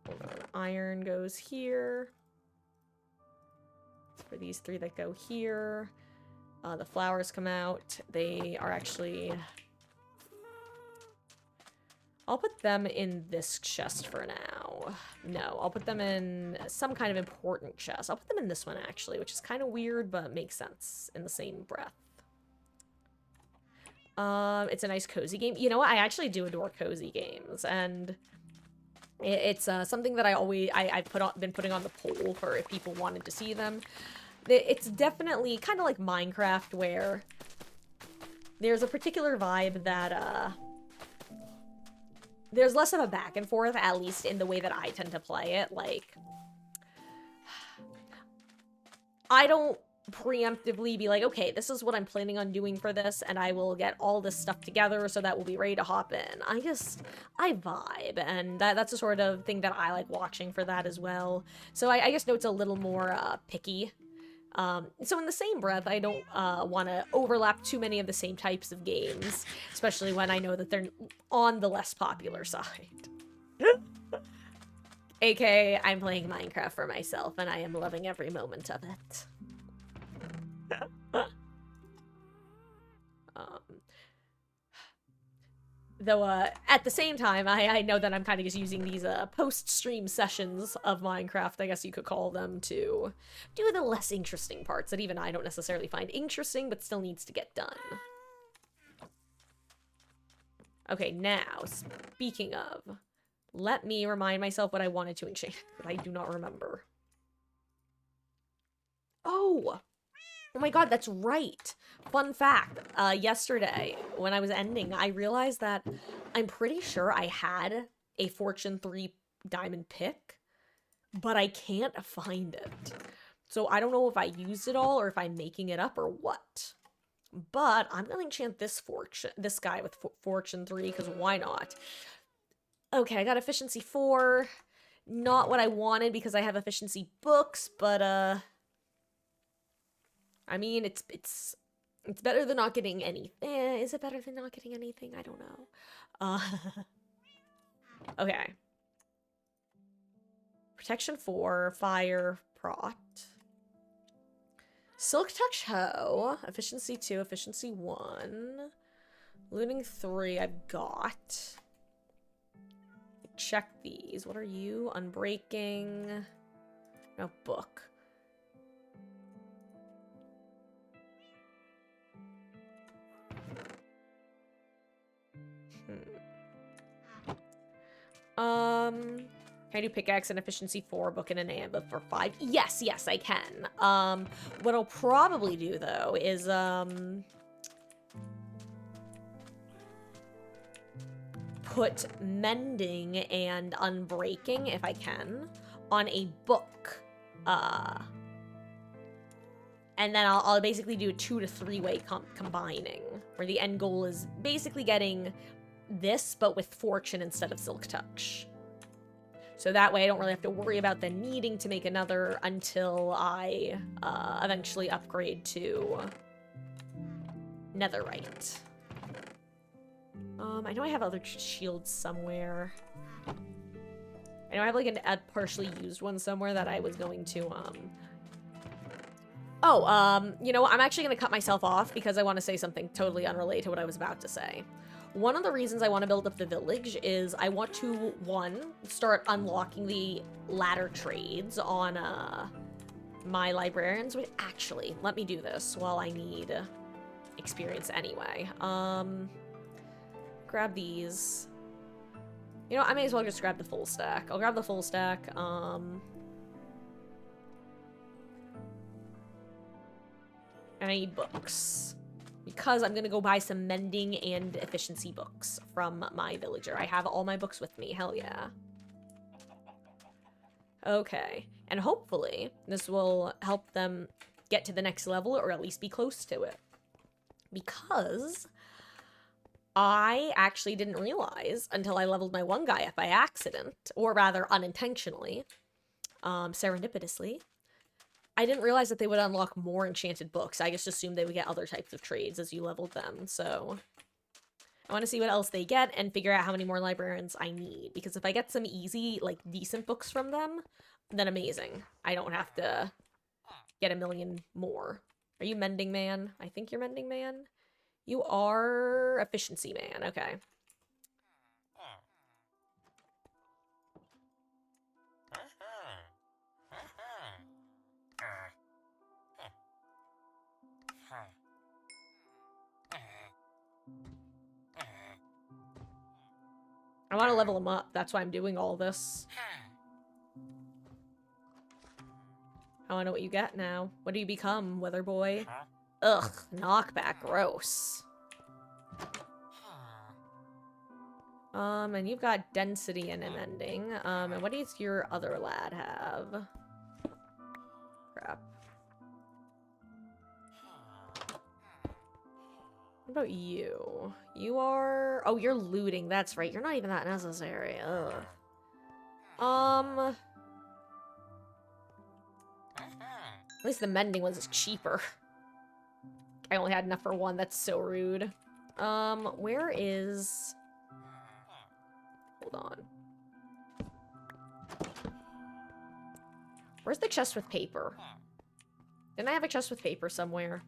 Speaker 4: Hold on. Iron goes here. For these three that go here. The flowers come out. They are actually... I'll put them in this chest for now. No, I'll put them in some kind of important chest. I'll put them in this one, actually, which is kind of weird, but makes sense in the same breath. It's a nice cozy game. You know what? I actually do adore cozy games, and it's something that I've been putting on the poll for if people wanted to see them. It's definitely kind of like Minecraft, where there's a particular vibe that, there's less of a back and forth, at least in the way that I tend to play it. Like, I don't preemptively be like, okay, this is what I'm planning on doing for this, and I will get all this stuff together so that we'll be ready to hop in. I vibe, and that's the sort of thing that I like watching for that as well. So I just know it's a little more picky. So in the same breath, I don't want to overlap too many of the same types of games, especially when I know that they're on the less popular side. AKA, I'm playing Minecraft for myself, and I am loving every moment of it. Though, at the same time, I know that I'm kind of just using these, post-stream sessions of Minecraft, I guess you could call them, to do the less interesting parts that even I don't necessarily find interesting, but still needs to get done. Okay, now, speaking of, let me remind myself what I wanted to enchant, because I do not remember. Oh! Oh my god, that's right. Fun fact, yesterday, when I was ending, I realized that I'm pretty sure I had a Fortune 3 diamond pick, but I can't find it. So I don't know if I used it all or if I'm making it up or what. But I'm gonna enchant this guy with Fortune 3, because why not? Okay, I got efficiency 4. Not what I wanted because I have efficiency books, but, I mean, it's better than not getting anything. Is it better than not getting anything? I don't know. Okay. Protection 4, fire, prot. Silk Touch Hoe. Efficiency 2, efficiency 1. Looting 3 I've got. Check these. What are you? Unbreaking. No, book. Can I do pickaxe and efficiency 4, book and an amber for 5? Yes, yes, I can. What I'll probably do, though, is, put mending and unbreaking, if I can, on a book. And then I'll basically do a 2 to 3 way combining, where the end goal is basically getting this, but with fortune instead of silk touch. So that way I don't really have to worry about then needing to make another until I eventually upgrade to netherite. I know I have other shields somewhere. I know I have like a partially used one somewhere that I was going to, you know what? I'm actually going to cut myself off because I want to say something totally unrelated to what I was about to say. One of the reasons I want to build up the village is I want to, one, start unlocking the ladder trades on, my librarians. Wait, actually, let me do this while I need experience anyway. Grab these. You know, I may as well just grab the full stack. I'll grab the full stack, and I need books. Because I'm gonna go buy some mending and efficiency books from my villager. I have all my books with me, hell yeah. Okay, and hopefully this will help them get to the next level, or at least be close to it. Because I actually didn't realize until I leveled my one guy up by accident, or rather unintentionally, serendipitously, I didn't realize that they would unlock more enchanted books. I just assumed they would get other types of trades as you leveled them, so I want to see what else they get and figure out how many more librarians I need, because if I get some easy, like, decent books from them, then amazing. I don't have to get a million more. Are you Mending Man? I think you're Mending Man. You are Efficiency Man, okay. I want to level him up. That's why I'm doing all this. I want to know what you get now. What do you become, Weather Boy? Ugh, knockback, gross. And you've got density and amending. And what does your other lad have? Crap. What about you? You are... Oh, you're looting. That's right. You're not even that necessary. Ugh. At least the mending was cheaper. I only had enough for one. That's so rude. Where is... Hold on. Where's the chest with paper? Didn't I have a chest with paper somewhere?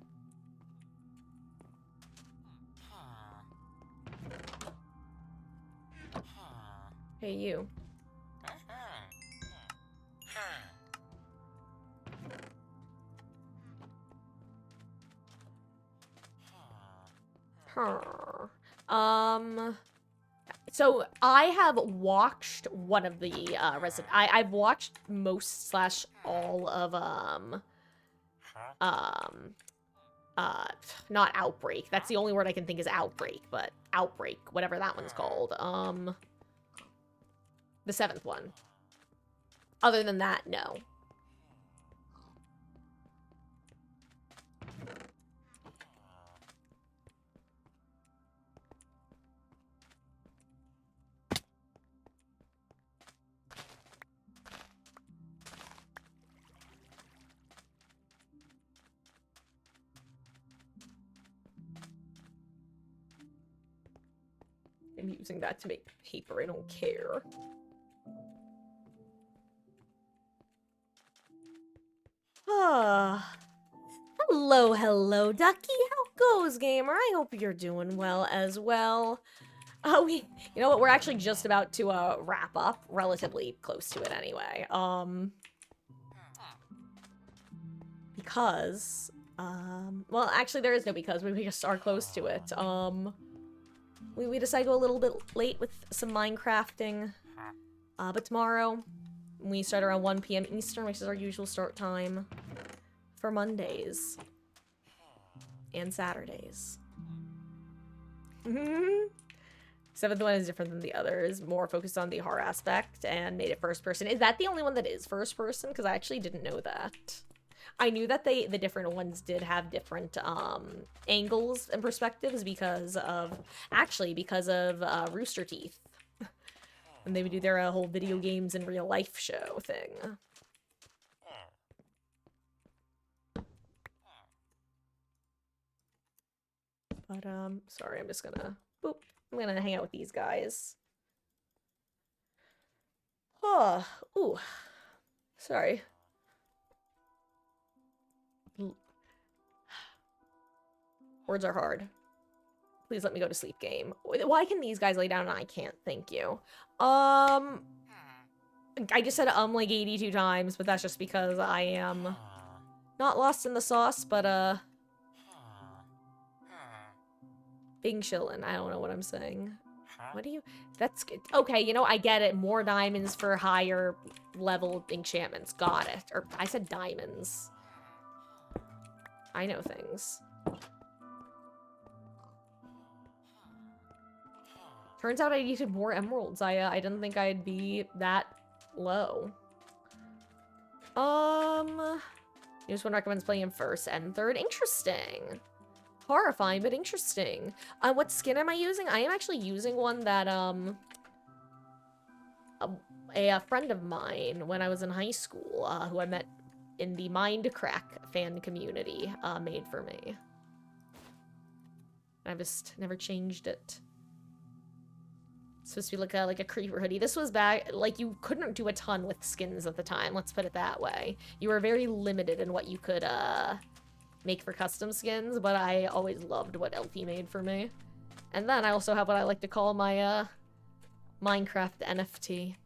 Speaker 4: Hey, you. So I have watched one of the I've watched most slash all of not Outbreak. That's the only word I can think is Outbreak, but Outbreak, whatever that one's called. The 7th one. Other than that, no. I'm using that to make paper, I don't care. hello, Ducky. How goes, gamer? I hope you're doing well as well. You know what? We're actually just about to wrap up, relatively close to it anyway. Because well, actually, there is no because. We just are close to it. We decided to go a little bit late with some Minecrafting. But tomorrow we start around 1 p.m. Eastern, which is our usual start time for Mondays and Saturdays. Seventh one is different than the others, more focused on the horror aspect and made it first person. Is that the only one that is first person? Because I actually didn't know that. I knew that the different ones did have different angles and perspectives because of Rooster Teeth. And they would do their whole video games in real life show thing. But sorry, I'm just gonna boop. I'm gonna hang out with these guys. Oh, ooh. Sorry. Words are hard. Please let me go to sleep, game. Why can these guys lay down and I can't? Thank you. I just said like 82 times, but that's just because I am not lost in the sauce, but being chillin'. I don't know what I'm saying. What do you... That's good. Okay, you know, I get it. More diamonds for higher level enchantments. Got it. Or I said diamonds. I know things. Turns out I needed more emeralds. I didn't think I'd be that low. This one recommends playing him first and third. Interesting. Horrifying, but interesting. What skin am I using? I am actually using one that, a friend of mine when I was in high school, who I met in the Mindcrack fan community, made for me. I've just never changed it. It's supposed to be like a creeper hoodie. This was back, like, you couldn't do a ton with skins at the time, let's put it that way. You were very limited in what you could, make for custom skins, but I always loved what Elfie made for me. And then I also have what I like to call my, Minecraft NFT.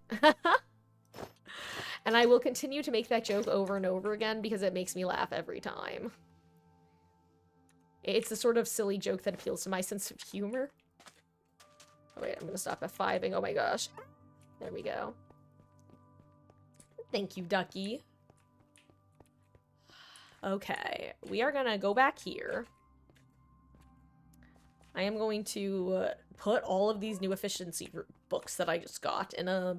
Speaker 4: And I will continue to make that joke over and over again because it makes me laugh every time. It's the sort of silly joke that appeals to my sense of humor. Oh wait, I'm gonna stop F5ing. Oh my gosh. There we go. Thank you, Ducky. Okay, we are gonna go back here. I am going to put all of these new efficiency books that I just got in a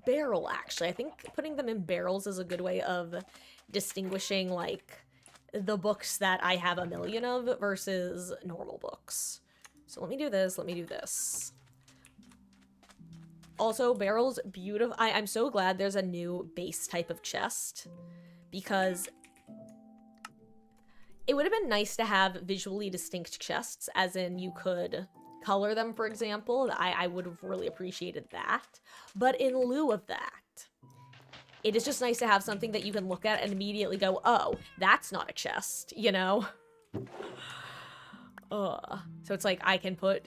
Speaker 4: barrel, actually. I think putting them in barrels is a good way of distinguishing, like, the books that I have a million of versus normal books. So let me do this, let me do this. Also, barrels, beautiful. I'm so glad there's a new base type of chest, because it would have been nice to have visually distinct chests, as in you could color them, for example. I would have really appreciated that. But in lieu of that, it is just nice to have something that you can look at and immediately go, oh, that's not a chest, you know? So it's like I can put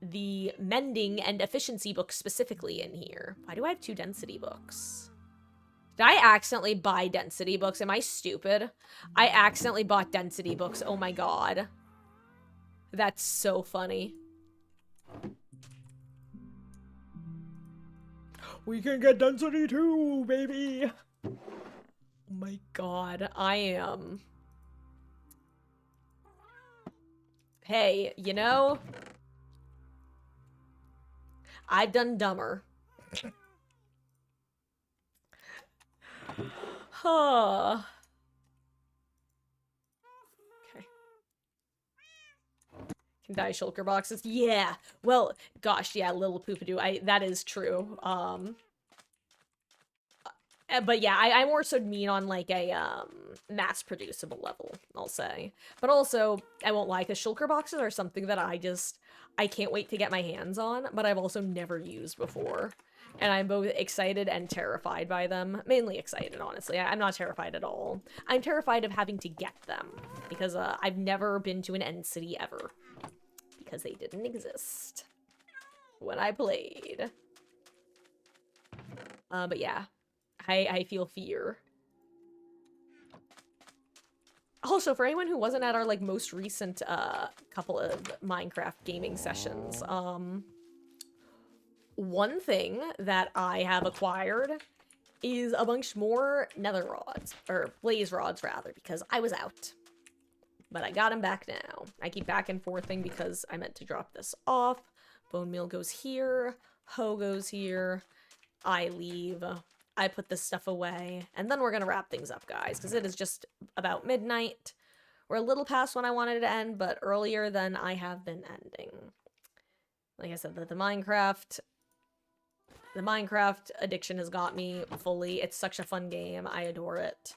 Speaker 4: the mending and efficiency books specifically in here. Why do I have 2 density books? Did I accidentally buy density books? Am I stupid? I accidentally bought density books. Oh my god. That's so funny. We can get density too, baby! Oh my god. I am... Hey, you know... I've done dumber. Huh. Okay. Can dye shulker boxes? Yeah. Well, gosh, yeah, little poopadoo. That is true. But yeah, I more so mean on like a mass producible level, I'll say. But also, I won't lie, because shulker boxes are something that I can't wait to get my hands on, but I've also never used before. And I'm both excited and terrified by them. Mainly excited, honestly. I'm not terrified at all. I'm terrified of having to get them. Because I've never been to an end city ever. Because they didn't exist when I played. But yeah. I feel fear. Also, for anyone who wasn't at our, like, most recent, couple of Minecraft gaming sessions, one thing that I have acquired is a bunch more nether rods, or blaze rods, rather, because I was out. But I got them back now. I keep back and forthing because I meant to drop this off. Bone meal goes here. Hoe goes here. I leave. I put this stuff away. And then we're going to wrap things up, guys, because it is just about midnight. We're a little past when I wanted to end, but earlier than I have been ending. Like I said, the Minecraft addiction has got me fully. It's such a fun game. I adore it.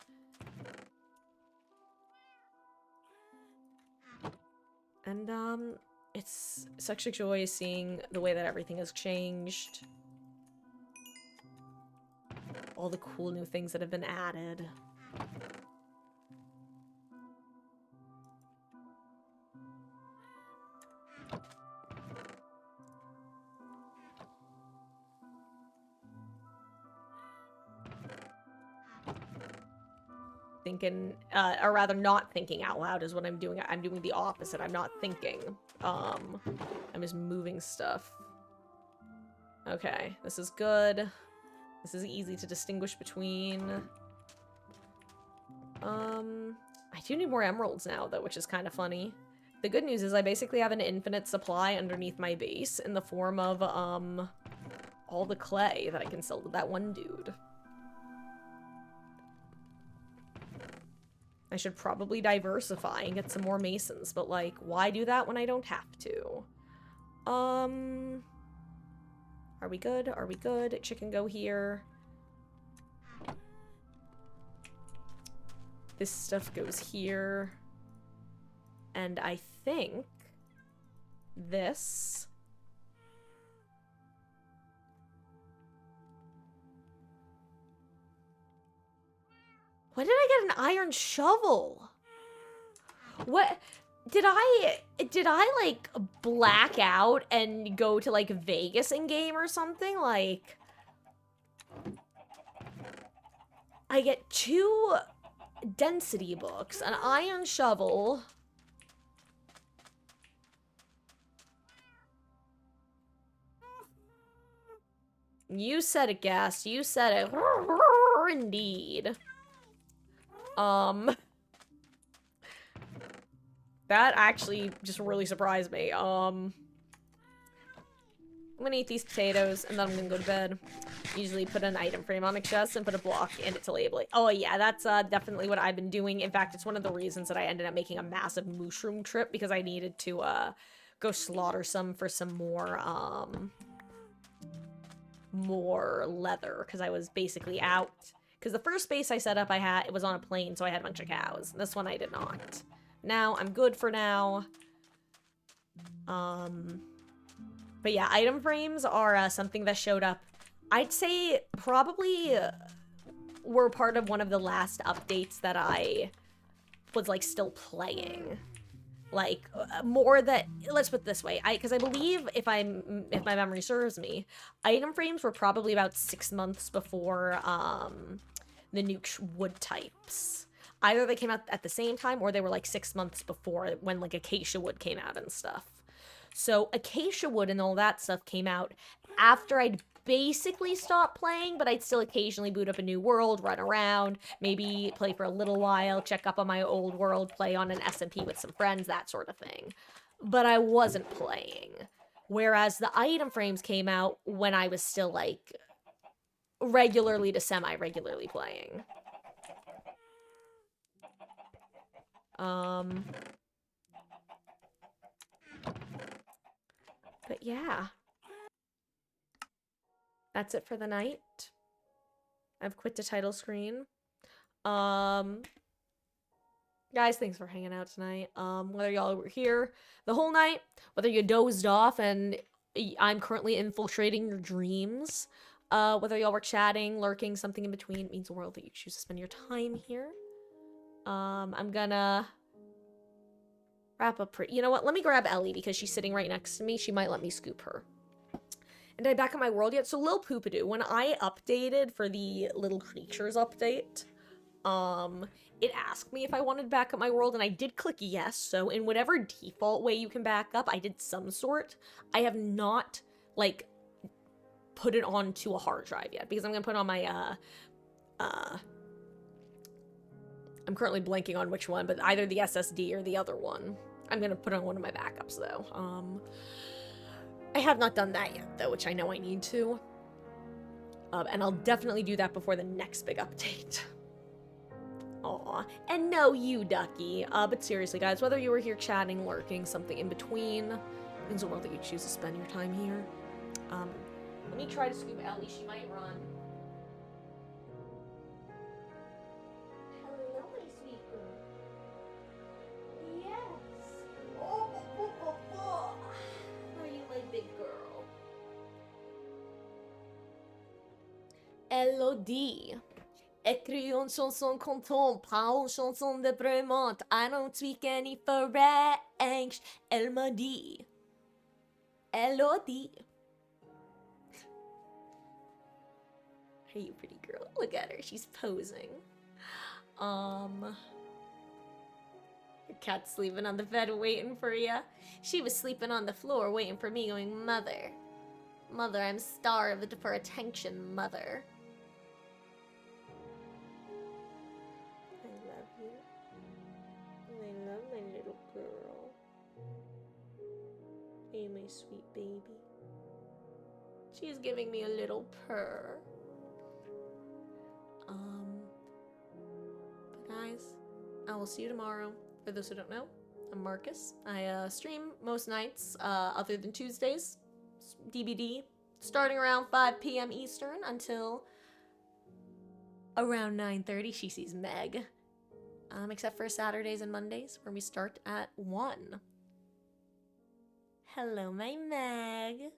Speaker 4: And, it's such a joy seeing the way that everything has changed. All the cool new things that have been added. Thinking, or rather not thinking out loud is what I'm doing. I'm doing the opposite. I'm not thinking. I'm just moving stuff. Okay, this is good. This is easy to distinguish between. I do need more emeralds now, though, which is kind of funny. The good news is I basically have an infinite supply underneath my base in the form of, all the clay that I can sell to that one dude. I should probably diversify and get some more masons, but, like, why do that when I don't have to? Are we good? Are we good? Chicken go here. This stuff goes here. And I think this... When did I get an iron shovel? What? Did I, like, black out and go to, like, Vegas in-game or something? Like... I get 2 density books, an iron shovel... You said it, Gas. You said it. Indeed. That actually just really surprised me. I'm gonna eat these potatoes, and then I'm gonna go to bed. Usually put an item frame on a chest and put a block in it to label it. Oh yeah, that's definitely what I've been doing. In fact, it's one of the reasons that I ended up making a massive mushroom trip, because I needed to, go slaughter some for some more leather, because I was basically out. Because the first base I set up, it was on a plane, so I had a bunch of cows. This one I did not. Now, I'm good for now. But yeah, item frames are something that showed up. I'd say probably were part of one of the last updates that I was, like, still playing. Like, more that, let's put it this way, because I believe, if my memory serves me, item frames were probably about 6 months before, the new wood types. Either they came out at the same time, or they were, like, 6 months before, when, like, acacia wood came out and stuff. So, acacia wood and all that stuff came out after I'd basically stopped playing, but I'd still occasionally boot up a new world, run around, maybe play for a little while, check up on my old world, play on an SMP with some friends, that sort of thing. But I wasn't playing. Whereas the item frames came out when I was still, like, regularly to semi-regularly playing. But yeah. That's it for the night. I've quit the title screen. Guys, thanks for hanging out tonight. Whether y'all were here the whole night, whether you dozed off and I'm currently infiltrating your dreams, Whether y'all were chatting, lurking, something in between, it means the world that you choose to spend your time here. I'm gonna wrap up you know what? Let me grab Ellie because she's sitting right next to me. She might let me scoop her. And did I back up my world yet? So Lil Poopadoo, when I updated for the Little Creatures update, it asked me if I wanted to back up my world, and I did click yes. So in whatever default way you can back up, I did some sort. I have not, like, put it onto a hard drive yet, because I'm gonna put it on my, I'm currently blanking on which one, but either the SSD or the other one. I'm gonna put it on one of my backups, though. I have not done that yet, though, which I know I need to. And I'll definitely do that before the next big update. Aw. And no, you, Ducky. But seriously, guys, whether you were here chatting, lurking, something in between, means the world that you choose to spend your time here. Let me try to scoop Ellie. She might run. Hello, my sweet girl. Yes. Oh. Are you my big girl? Elodie. Écris une chanson content, pas une chanson déprimante. I don't speak any French. Elle m'a dit. Elodie. Are you pretty girl? Look at her. She's posing. Your cat's sleeping on the bed waiting for you. She was sleeping on the floor waiting for me going, Mother. Mother, I'm starved for attention, Mother. I love you. I love my little girl. Hey, my sweet baby. She's giving me a little purr. But guys, I will see you tomorrow. For those who don't know, I'm Marcus. I stream most nights, other than Tuesdays, DBD, starting around 5 p.m. Eastern until around 9:30. She sees Meg. Except for Saturdays and Mondays, where we start at 1. Hello, my Meg.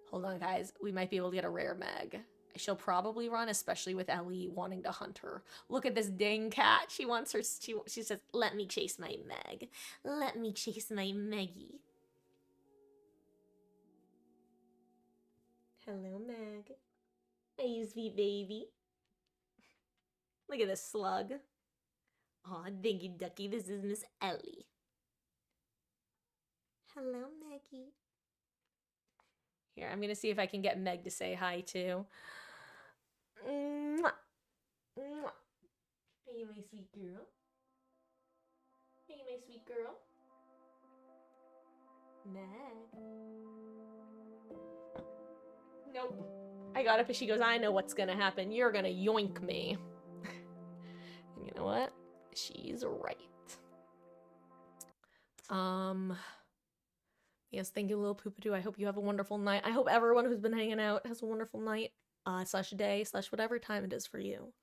Speaker 4: Hold on, guys. We might be able to get a rare Meg. She'll probably run, especially with Ellie wanting to hunt her. Look at this dang cat. She wants her. She says, "Let me chase my Meg. Let me chase my Meggie." Hello, Meg. Hey, you sweet baby. Look at this slug. Aw, thank you, Ducky. This is Miss Ellie. Hello, Meggie. Here, I'm gonna see if I can get Meg to say hi too. Mwah. Mwah. Hey, my sweet girl. Hey, my sweet girl. Meg. Nope. I got it, but she goes, I know what's gonna happen. You're gonna yoink me. And you know what? She's right. Yes, thank you, Lil Poopadoo. I hope you have a wonderful night. I hope everyone who's been hanging out has a wonderful night, slash day, slash whatever time it is for you.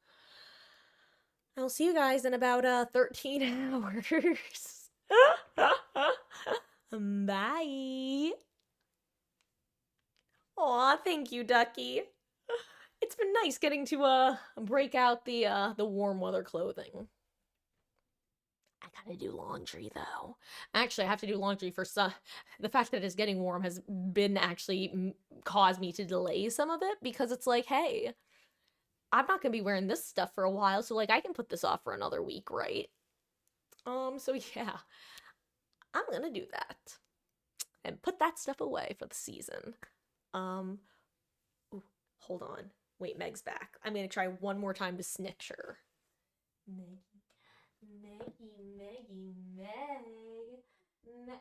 Speaker 4: I'll see you guys in about 13 hours. Bye. Aw, thank you, Ducky. It's been nice getting to break out the warm weather clothing. I gotta do laundry, though. Actually, I have to do laundry for some. The fact that it's getting warm has been actually caused me to delay some of it, because it's like, hey, I'm not gonna be wearing this stuff for a while, so like I can put this off for another week, right? So yeah, I'm gonna do that and put that stuff away for the season. Ooh, hold on. Wait, Meg's back. I'm gonna try one more time to snitch her. Meg.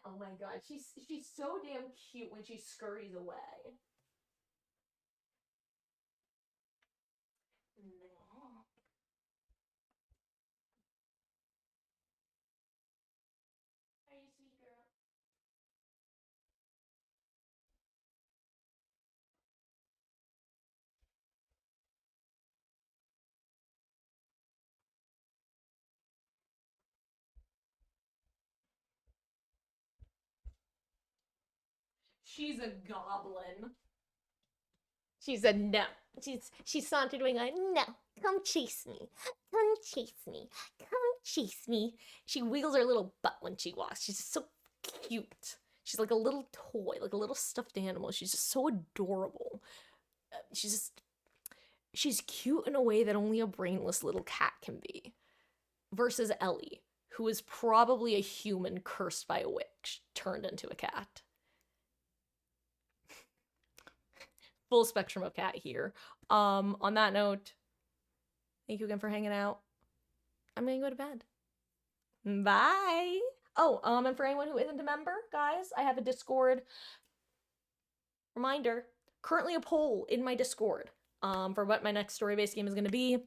Speaker 4: Oh my god, she's so damn cute when she scurries away. Meg. Are you sweet girl? She's a goblin.
Speaker 3: She said no. She sauntered away going, no, come chase me. Come chase me. Come chase me. She wiggles her little butt when she walks. She's just so cute. She's like a little toy, like a little stuffed animal. She's just so adorable. She's cute in a way that only a brainless little cat can be. Versus Ellie, who is probably a human cursed by a witch turned into a cat. Full spectrum of cat here. On that note, thank you again for hanging out. I'm gonna go to bed. Bye. Oh, and for anyone who isn't a member, guys, I have a Discord. Reminder, currently a poll in my Discord for what my next story-based game is going to be,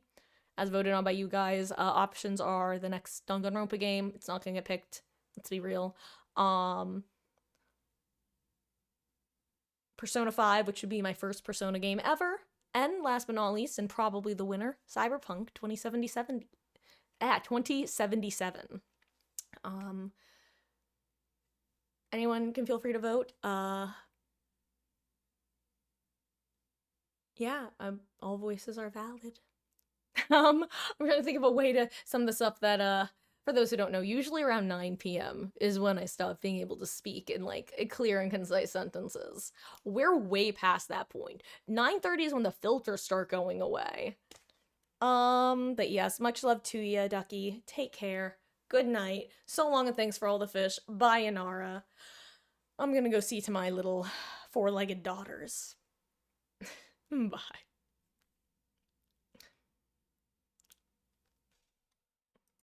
Speaker 3: as voted on by you guys. Options are the next Danganronpa game. It's not going to get picked. Let's be real. Persona 5, which would be my first Persona game ever. And last but not least, and probably the winner, Cyberpunk 2077. 2077. Anyone can feel free to vote. Yeah, all voices are valid. I'm trying to think of a way to sum this up that, for those who don't know, usually around 9 p.m. is when I stop being able to speak in, like, clear and concise sentences. We're way past that point. 9:30 is when the filters start going away. But yes, much love to ya, Ducky. Take care. Good night. So long and thanks for all the fish. Bye, Inara. I'm gonna go see to my little four-legged daughters. Bye.